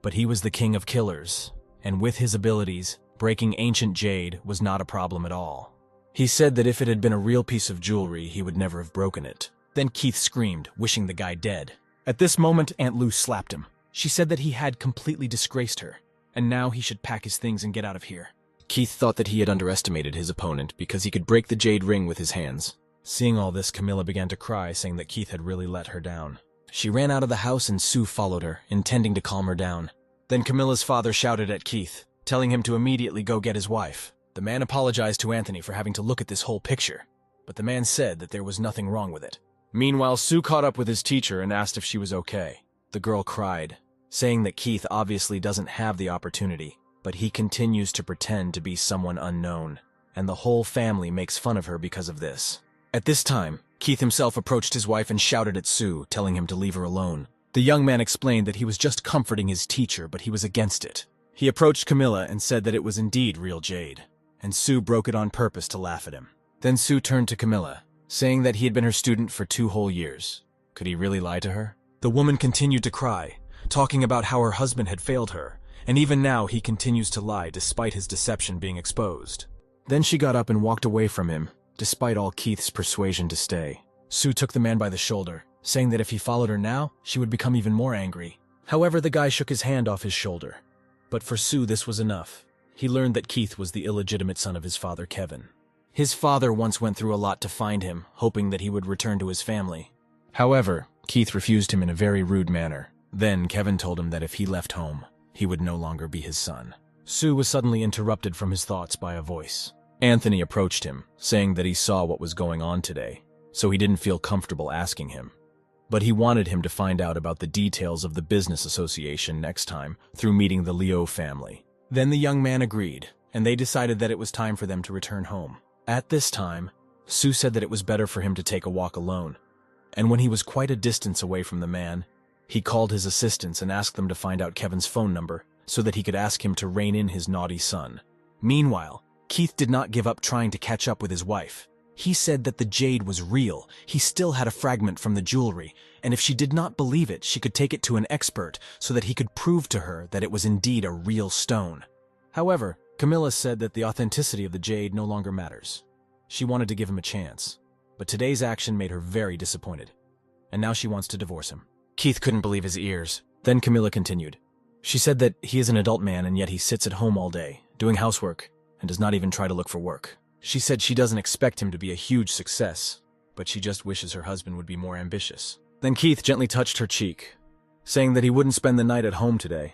But he was the king of killers, and with his abilities, breaking ancient jade was not a problem at all. He said that if it had been a real piece of jewelry, he would never have broken it. Then Keith screamed, wishing the guy dead. At this moment, Aunt Lou slapped him. She said that he had completely disgraced her, and now he should pack his things and get out of here. Keith thought that he had underestimated his opponent because he could break the jade ring with his hands. Seeing all this, Camilla began to cry, saying that Keith had really let her down. She ran out of the house and Sue followed her, intending to calm her down. Then Camilla's father shouted at Keith, telling him to immediately go get his wife. The man apologized to Anthony for having to look at this whole picture, but the man said that there was nothing wrong with it. Meanwhile, Sue caught up with his teacher and asked if she was okay. The girl cried, saying that Keith obviously doesn't have the opportunity, but he continues to pretend to be someone unknown, and the whole family makes fun of her because of this. At this time, Keith himself approached his wife and shouted at Sue, telling him to leave her alone. The young man explained that he was just comforting his teacher, but he was against it. He approached Camilla and said that it was indeed real jade, and Sue broke it on purpose to laugh at him. Then Sue turned to Camilla, saying that he had been her student for 2 whole years. Could he really lie to her? The woman continued to cry, talking about how her husband had failed her, and even now he continues to lie despite his deception being exposed. Then she got up and walked away from him, despite all Keith's persuasion to stay. Sue took the man by the shoulder, saying that if he followed her now, she would become even more angry. However, the guy shook his hand off his shoulder. But for Sue, this was enough. He learned that Keith was the illegitimate son of his father, Kevin. His father once went through a lot to find him, hoping that he would return to his family. However, Keith refused him in a very rude manner. Then Kevin told him that if he left home, he would no longer be his son. Sue was suddenly interrupted from his thoughts by a voice. Anthony approached him, saying that he saw what was going on today, so he didn't feel comfortable asking him. But he wanted him to find out about the details of the business association next time through meeting the Leo family. Then the young man agreed, and they decided that it was time for them to return home. At this time, Sue said that it was better for him to take a walk alone, and when he was quite a distance away from the man, he called his assistants and asked them to find out Kevin's phone number so that he could ask him to rein in his naughty son. Meanwhile, Keith did not give up trying to catch up with his wife. He said that the jade was real. He still had a fragment from the jewelry, and if she did not believe it, she could take it to an expert so that he could prove to her that it was indeed a real stone. However, Camilla said that the authenticity of the jade no longer matters. She wanted to give him a chance, but today's action made her very disappointed, and now she wants to divorce him. Keith couldn't believe his ears. Then Camilla continued. She said that he is an adult man and yet he sits at home all day, doing housework, and does not even try to look for work. She said she doesn't expect him to be a huge success, but she just wishes her husband would be more ambitious. Then Keith gently touched her cheek, saying that he wouldn't spend the night at home today,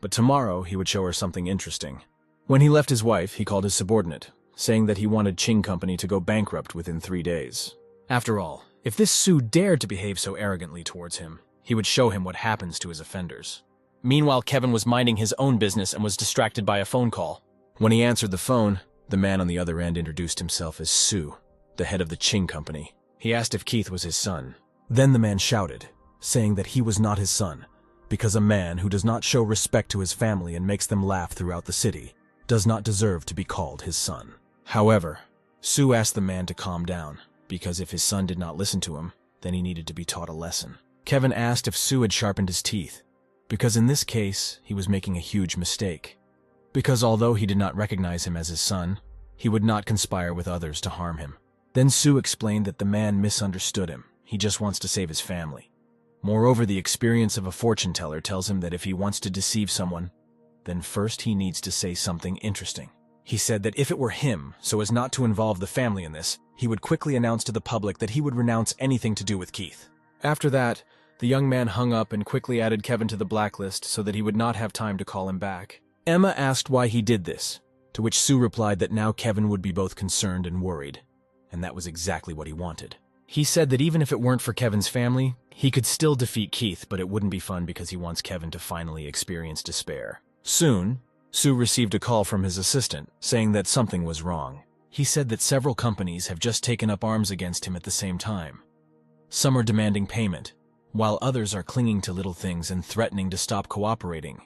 but tomorrow he would show her something interesting. When he left his wife, he called his subordinate, saying that he wanted Ching Company to go bankrupt within 3 days. After all, if this Sue dared to behave so arrogantly towards him, he would show him what happens to his offenders. Meanwhile, Kevin was minding his own business and was distracted by a phone call. When he answered the phone, the man on the other end introduced himself as Sue, the head of the Ching Company. He asked if Keith was his son. Then the man shouted, saying that he was not his son, because a man who does not show respect to his family and makes them laugh throughout the city does not deserve to be called his son. However, Sue asked the man to calm down, because if his son did not listen to him, then he needed to be taught a lesson. Kevin asked if Sue had sharpened his teeth, because in this case, he was making a huge mistake. Because although he did not recognize him as his son, he would not conspire with others to harm him. Then Sue explained that the man misunderstood him. He just wants to save his family. Moreover, the experience of a fortune teller tells him that if he wants to deceive someone, then first he needs to say something interesting. He said that if it were him, so as not to involve the family in this, he would quickly announce to the public that he would renounce anything to do with Keith. After that, the young man hung up and quickly added Kevin to the blacklist so that he would not have time to call him back. Emma asked why he did this, to which Sue replied that now Kevin would be both concerned and worried, and that was exactly what he wanted. He said that even if it weren't for Kevin's family, he could still defeat Keith, but it wouldn't be fun because he wants Kevin to finally experience despair. Soon, Sue received a call from his assistant, saying that something was wrong. He said that several companies have just taken up arms against him at the same time. Some are demanding payment, while others are clinging to little things and threatening to stop cooperating.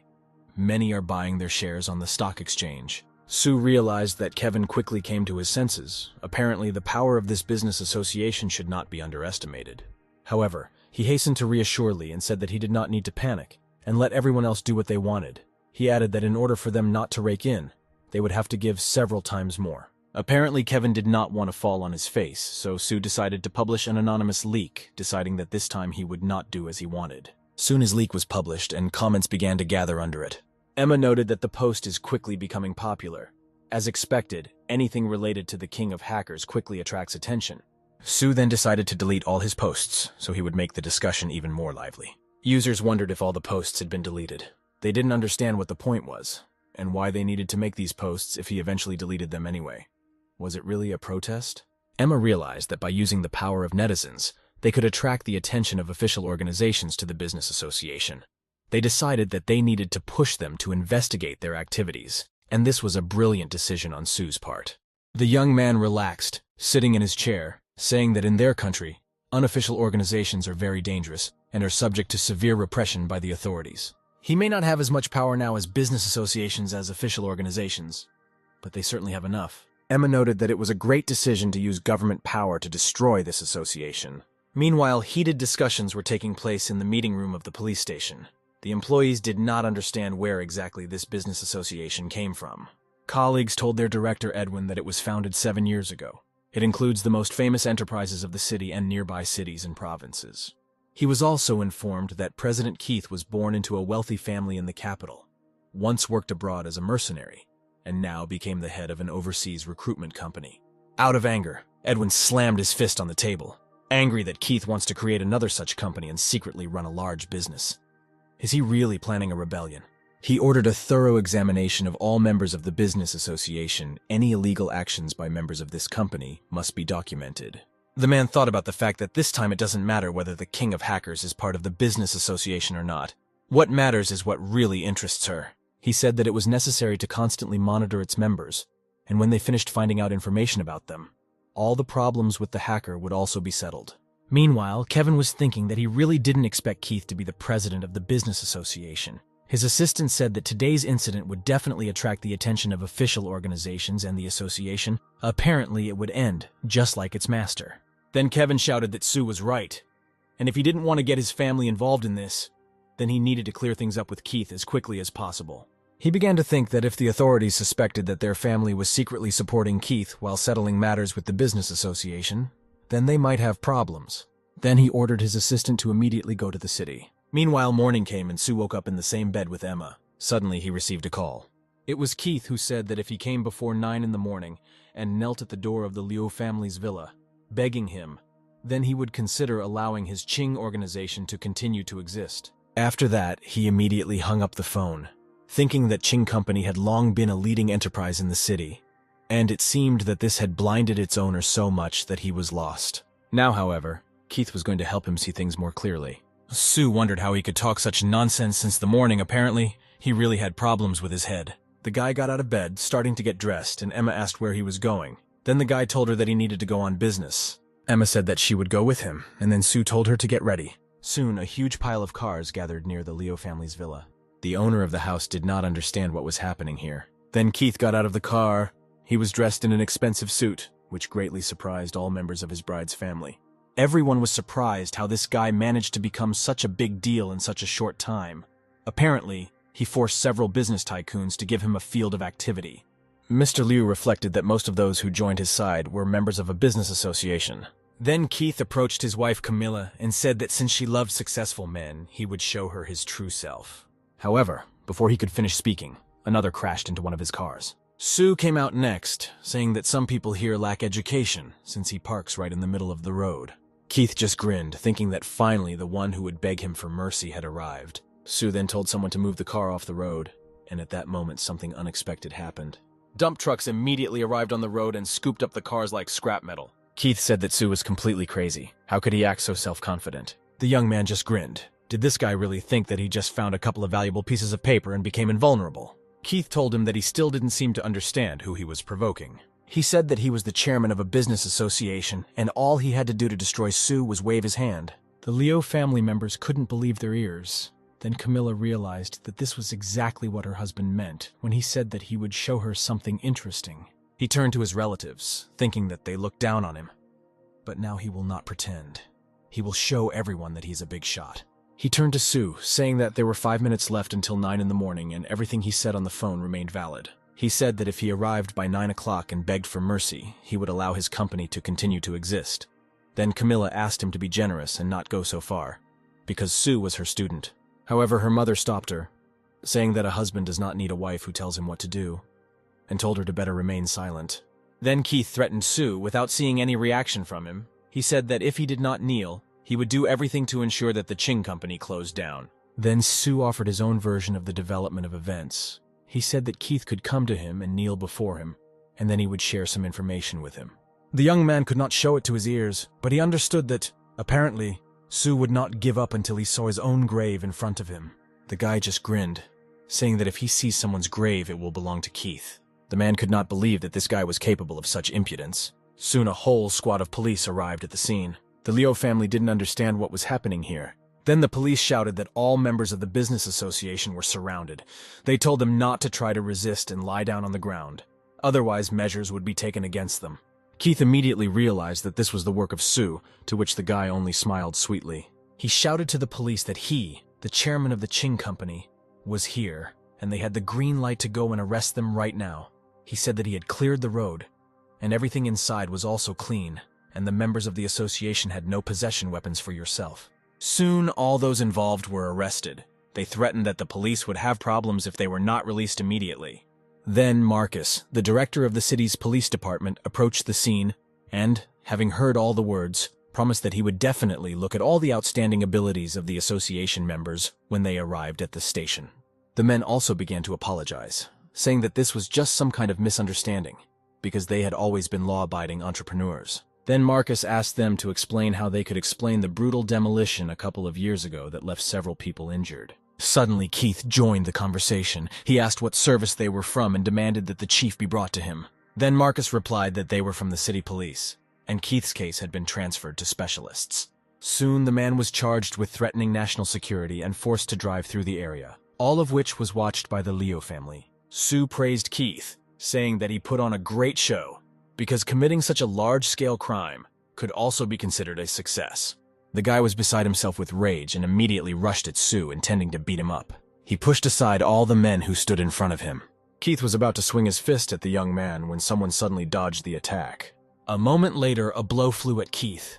Many are buying their shares on the stock exchange. Sue realized that Kevin quickly came to his senses. Apparently, the power of this business association should not be underestimated. However, he hastened to reassure Lee and said that he did not need to panic and let everyone else do what they wanted. He added that in order for them not to rake in, they would have to give several times more. Apparently, Kevin did not want to fall on his face, so Sue decided to publish an anonymous leak, deciding that this time he would not do as he wanted. Soon his leak was published, and comments began to gather under it. Emma noted that the post is quickly becoming popular. As expected, anything related to the King of Hackers quickly attracts attention. Sue then decided to delete all his posts, so he would make the discussion even more lively. Users wondered if all the posts had been deleted. They didn't understand what the point was, and why they needed to make these posts if he eventually deleted them anyway. Was it really a protest? Emma realized that by using the power of netizens, they could attract the attention of official organizations to the business association. They decided that they needed to push them to investigate their activities, and this was a brilliant decision on Sue's part. The young man relaxed, sitting in his chair, saying that in their country, unofficial organizations are very dangerous and are subject to severe repression by the authorities. He may not have as much power now as business associations as official organizations, but they certainly have enough. Emma noted that it was a great decision to use government power to destroy this association. Meanwhile, heated discussions were taking place in the meeting room of the police station. The employees did not understand where exactly this business association came from. Colleagues told their director Edwin that it was founded 7 years ago. It includes the most famous enterprises of the city and nearby cities and provinces. He was also informed that President Keith was born into a wealthy family in the capital, once worked abroad as a mercenary, and now became the head of an overseas recruitment company. Out of anger, Edwin slammed his fist on the table, angry that Keith wants to create another such company and secretly run a large business. Is he really planning a rebellion? He ordered a thorough examination of all members of the business association. Any illegal actions by members of this company must be documented. The man thought about the fact that this time it doesn't matter whether the King of Hackers is part of the business association or not. What matters is what really interests her. He said that it was necessary to constantly monitor its members, and when they finished finding out information about them, all the problems with the hacker would also be settled. Meanwhile, Kevin was thinking that he really didn't expect Keith to be the president of the business association. His assistant said that today's incident would definitely attract the attention of official organizations and the association. Apparently, it would end, just like its master. Then Kevin shouted that Sue was right, and if he didn't want to get his family involved in this, then he needed to clear things up with Keith as quickly as possible. He began to think that if the authorities suspected that their family was secretly supporting Keith while settling matters with the business association, then they might have problems. Then he ordered his assistant to immediately go to the city. Meanwhile, morning came and Sue woke up in the same bed with Emma. Suddenly, he received a call. It was Keith who said that if he came before 9 in the morning and knelt at the door of the Liu family's villa, begging him, then he would consider allowing his Qing organization to continue to exist. After that, he immediately hung up the phone, thinking that Qing Company had long been a leading enterprise in the city, and it seemed that this had blinded its owner so much that he was lost. Now, however, Keith was going to help him see things more clearly. Sue wondered how he could talk such nonsense since the morning. Apparently, he really had problems with his head. The guy got out of bed, starting to get dressed, and Emma asked where he was going. Then the guy told her that he needed to go on business. Emma said that she would go with him, and then Sue told her to get ready. Soon, a huge pile of cars gathered near the Leo family's villa. The owner of the house did not understand what was happening here. Then Keith got out of the car. He was dressed in an expensive suit, which greatly surprised all members of his bride's family. Everyone was surprised how this guy managed to become such a big deal in such a short time. Apparently, he forced several business tycoons to give him a field of activity. Mr. Liu reflected that most of those who joined his side were members of a business association. Then Keith approached his wife Camilla and said that since she loved successful men, he would show her his true self. However, before he could finish speaking, another crashed into one of his cars. Sue came out next, saying that some people here lack education since he parks right in the middle of the road. Keith just grinned, thinking that finally the one who would beg him for mercy had arrived. Sue then told someone to move the car off the road, and at that moment something unexpected happened. Dump trucks immediately arrived on the road and scooped up the cars like scrap metal. Keith said that Sue was completely crazy. How could he act so self-confident? The young man just grinned. Did this guy really think that he just found a couple of valuable pieces of paper and became invulnerable? Keith told him that he still didn't seem to understand who he was provoking. He said that he was the chairman of a business association, and all he had to do to destroy Sue was wave his hand. The Liu family members couldn't believe their ears. Then Camilla realized that this was exactly what her husband meant when he said that he would show her something interesting. He turned to his relatives, thinking that they looked down on him. But now he will not pretend. He will show everyone that he's a big shot. He turned to Sue, saying that there were 5 minutes left until 9 in the morning and everything he said on the phone remained valid. He said that if he arrived by 9 o'clock and begged for mercy, he would allow his company to continue to exist. Then Camilla asked him to be generous and not go so far, because Sue was her student. However, her mother stopped her, saying that a husband does not need a wife who tells him what to do, and told her to better remain silent. Then Keith threatened Sue without seeing any reaction from him. He said that if he did not kneel, he would do everything to ensure that the Ching company closed down. Then Sue offered his own version of the development of events. He said that Keith could come to him and kneel before him, and then he would share some information with him. The young man could not show it to his ears, but he understood that, apparently, Sue would not give up until he saw his own grave in front of him. The guy just grinned, saying that if he sees someone's grave, it will belong to Keith. The man could not believe that this guy was capable of such impudence. Soon a whole squad of police arrived at the scene. The Liu family didn't understand what was happening here. Then the police shouted that all members of the business association were surrounded. They told them not to try to resist and lie down on the ground. Otherwise, measures would be taken against them. Keith immediately realized that this was the work of Sue, to which the guy only smiled sweetly. He shouted to the police that he, the chairman of the Ching company, was here, and they had the green light to go and arrest them right now. He said that he had cleared the road, and everything inside was also clean, and the members of the association had no possession weapons for yourself. Soon, all those involved were arrested. They threatened that the police would have problems if they were not released immediately. Then Marcus, the director of the city's police department, approached the scene and, having heard all the words, promised that he would definitely look at all the outstanding abilities of the association members when they arrived at the station. The men also began to apologize, saying that this was just some kind of misunderstanding, because they had always been law-abiding entrepreneurs. Then Marcus asked them to explain how they could explain the brutal demolition a couple of years ago that left several people injured. Suddenly, Keith joined the conversation. He asked what service they were from and demanded that the chief be brought to him. Then Marcus replied that they were from the city police, and Keith's case had been transferred to specialists. Soon, the man was charged with threatening national security and forced to drive through the area, all of which was watched by the Liu family. Sue praised Keith, saying that he put on a great show, because committing such a large-scale crime could also be considered a success. The guy was beside himself with rage and immediately rushed at Sue, intending to beat him up. He pushed aside all the men who stood in front of him. Keith was about to swing his fist at the young man when someone suddenly dodged the attack. A moment later, a blow flew at Keith.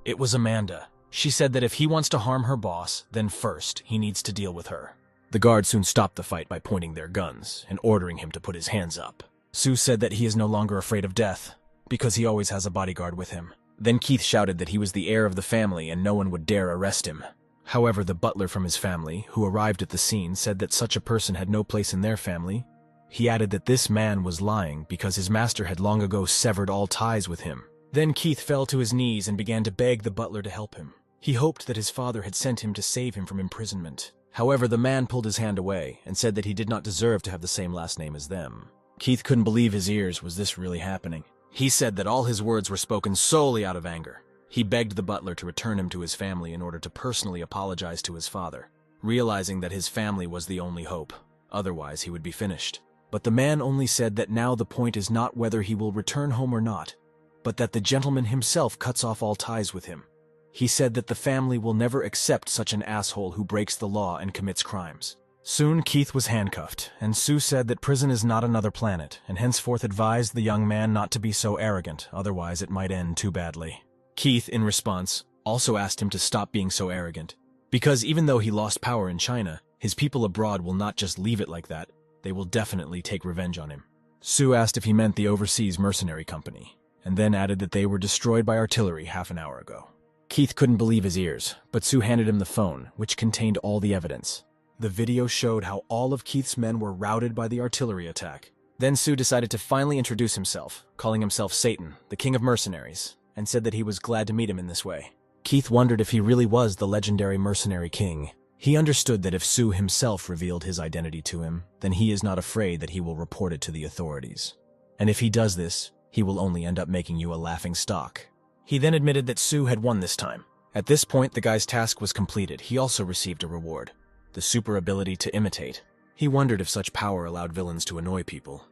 It was Amanda. She said that if he wants to harm her boss, then first he needs to deal with her. The guards soon stopped the fight by pointing their guns and ordering him to put his hands up. Sue said that he is no longer afraid of death, because he always has a bodyguard with him. Then Keith shouted that he was the heir of the family and no one would dare arrest him. However, the butler from his family, who arrived at the scene, said that such a person had no place in their family. He added that this man was lying because his master had long ago severed all ties with him. Then Keith fell to his knees and began to beg the butler to help him. He hoped that his father had sent him to save him from imprisonment. However, the man pulled his hand away and said that he did not deserve to have the same last name as them. Keith couldn't believe his ears. Was this really happening? He said that all his words were spoken solely out of anger. He begged the butler to return him to his family in order to personally apologize to his father, realizing that his family was the only hope. Otherwise, he would be finished. But the man only said that now the point is not whether he will return home or not, but that the gentleman himself cuts off all ties with him. He said that the family will never accept such an asshole who breaks the law and commits crimes. Soon, Keith was handcuffed, and Sue said that prison is not another planet, and henceforth advised the young man not to be so arrogant, otherwise it might end too badly. Keith, in response, also asked him to stop being so arrogant, because even though he lost power in China, his people abroad will not just leave it like that, they will definitely take revenge on him. Sue asked if he meant the overseas mercenary company, and then added that they were destroyed by artillery half an hour ago. Keith couldn't believe his ears, but Sue handed him the phone, which contained all the evidence. The video showed how all of Keith's men were routed by the artillery attack. Then Sue decided to finally introduce himself, calling himself Satan, the king of mercenaries, and said that he was glad to meet him in this way. Keith wondered if he really was the legendary mercenary king. He understood that if Sue himself revealed his identity to him, then he is not afraid that he will report it to the authorities. And if he does this, he will only end up making you a laughing stock. He then admitted that Sue had won this time. At this point, the guy's task was completed. He also received a reward, the super ability to imitate. He wondered if such power allowed villains to annoy people,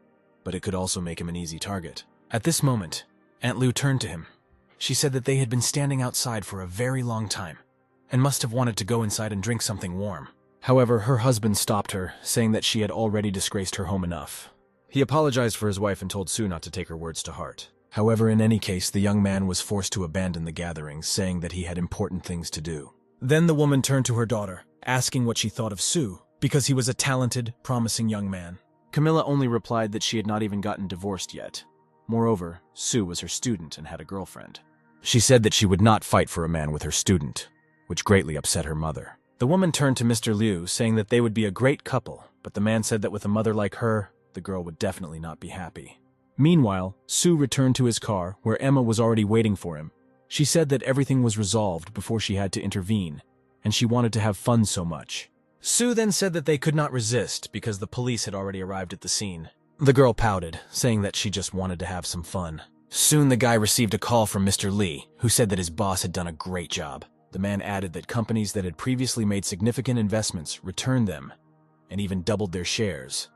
but it could also make him an easy target. At this moment, Aunt Lou turned to him. She said that they had been standing outside for a very long time, and must have wanted to go inside and drink something warm. However, her husband stopped her, saying that she had already disgraced her home enough. He apologized for his wife and told Sue not to take her words to heart. However, in any case, the young man was forced to abandon the gathering, saying that he had important things to do. Then the woman turned to her daughter, asking what she thought of Sue, because he was a talented, promising young man. Camilla only replied that she had not even gotten divorced yet. Moreover, Sue was her student and had a girlfriend. She said that she would not fight for a man with her student, which greatly upset her mother. The woman turned to Mr. Liu, saying that they would be a great couple, but the man said that with a mother like her, the girl would definitely not be happy. Meanwhile, Sue returned to his car, where Emma was already waiting for him. She said that everything was resolved before she had to intervene, and she wanted to have fun so much. Sue then said that they could not resist because the police had already arrived at the scene. The girl pouted, saying that she just wanted to have some fun. Soon the guy received a call from Mr. Lee, who said that his boss had done a great job. The man added that companies that had previously made significant investments returned them, and even doubled their shares,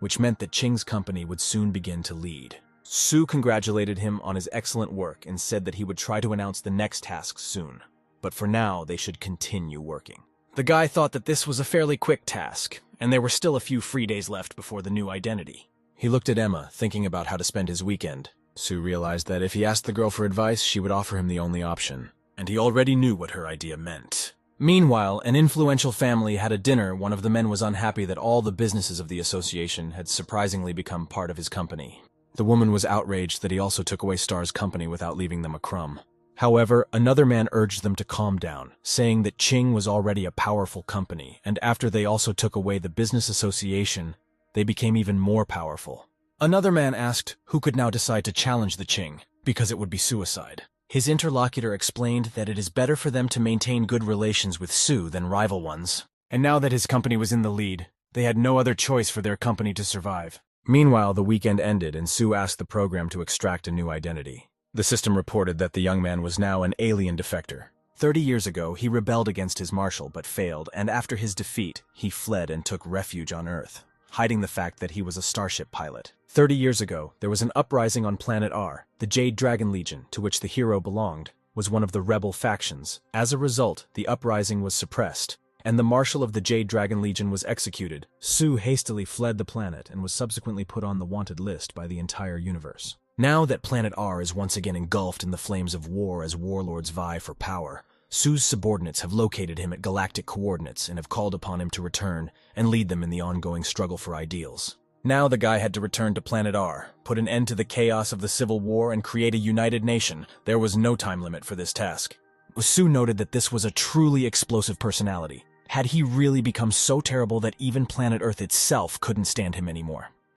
which meant that Ching's company would soon begin to lead. Sue congratulated him on his excellent work and said that he would try to announce the next tasks soon, but for now they should continue working. The guy thought that this was a fairly quick task, and there were still a few free days left before the new identity. He looked at Emma, thinking about how to spend his weekend. Sue realized that if he asked the girl for advice, she would offer him the only option, and he already knew what her idea meant. Meanwhile, an influential family had a dinner. One of the men was unhappy that all the businesses of the association had surprisingly become part of his company. The woman was outraged that he also took away Star's company without leaving them a crumb. However, another man urged them to calm down, saying that Ching was already a powerful company, and after they also took away the business association, they became even more powerful. Another man asked who could now decide to challenge the Ching, because it would be suicide. His interlocutor explained that it is better for them to maintain good relations with Sue than rival ones. And now that his company was in the lead, they had no other choice for their company to survive. Meanwhile, the weekend ended and Sue asked the program to extract a new identity. The system reported that the young man was now an alien defector. 30 years ago, he rebelled against his marshal but failed, and after his defeat, he fled and took refuge on Earth, hiding the fact that he was a starship pilot. 30 years ago, there was an uprising on planet R. The Jade Dragon Legion, to which the hero belonged, was one of the rebel factions. As a result, the uprising was suppressed, and the marshal of the Jade Dragon Legion was executed. Sue hastily fled the planet and was subsequently put on the wanted list by the entire universe. Now that planet R is once again engulfed in the flames of war as warlords vie for power, Sue's subordinates have located him at galactic coordinates and have called upon him to return and lead them in the ongoing struggle for ideals. Now the guy had to return to planet R, put an end to the chaos of the Civil War, and create a united nation. There was no time limit for this task. Sue noted that this was a truly explosive personality. Had he really become so terrible that even planet Earth itself couldn't stand him anymore?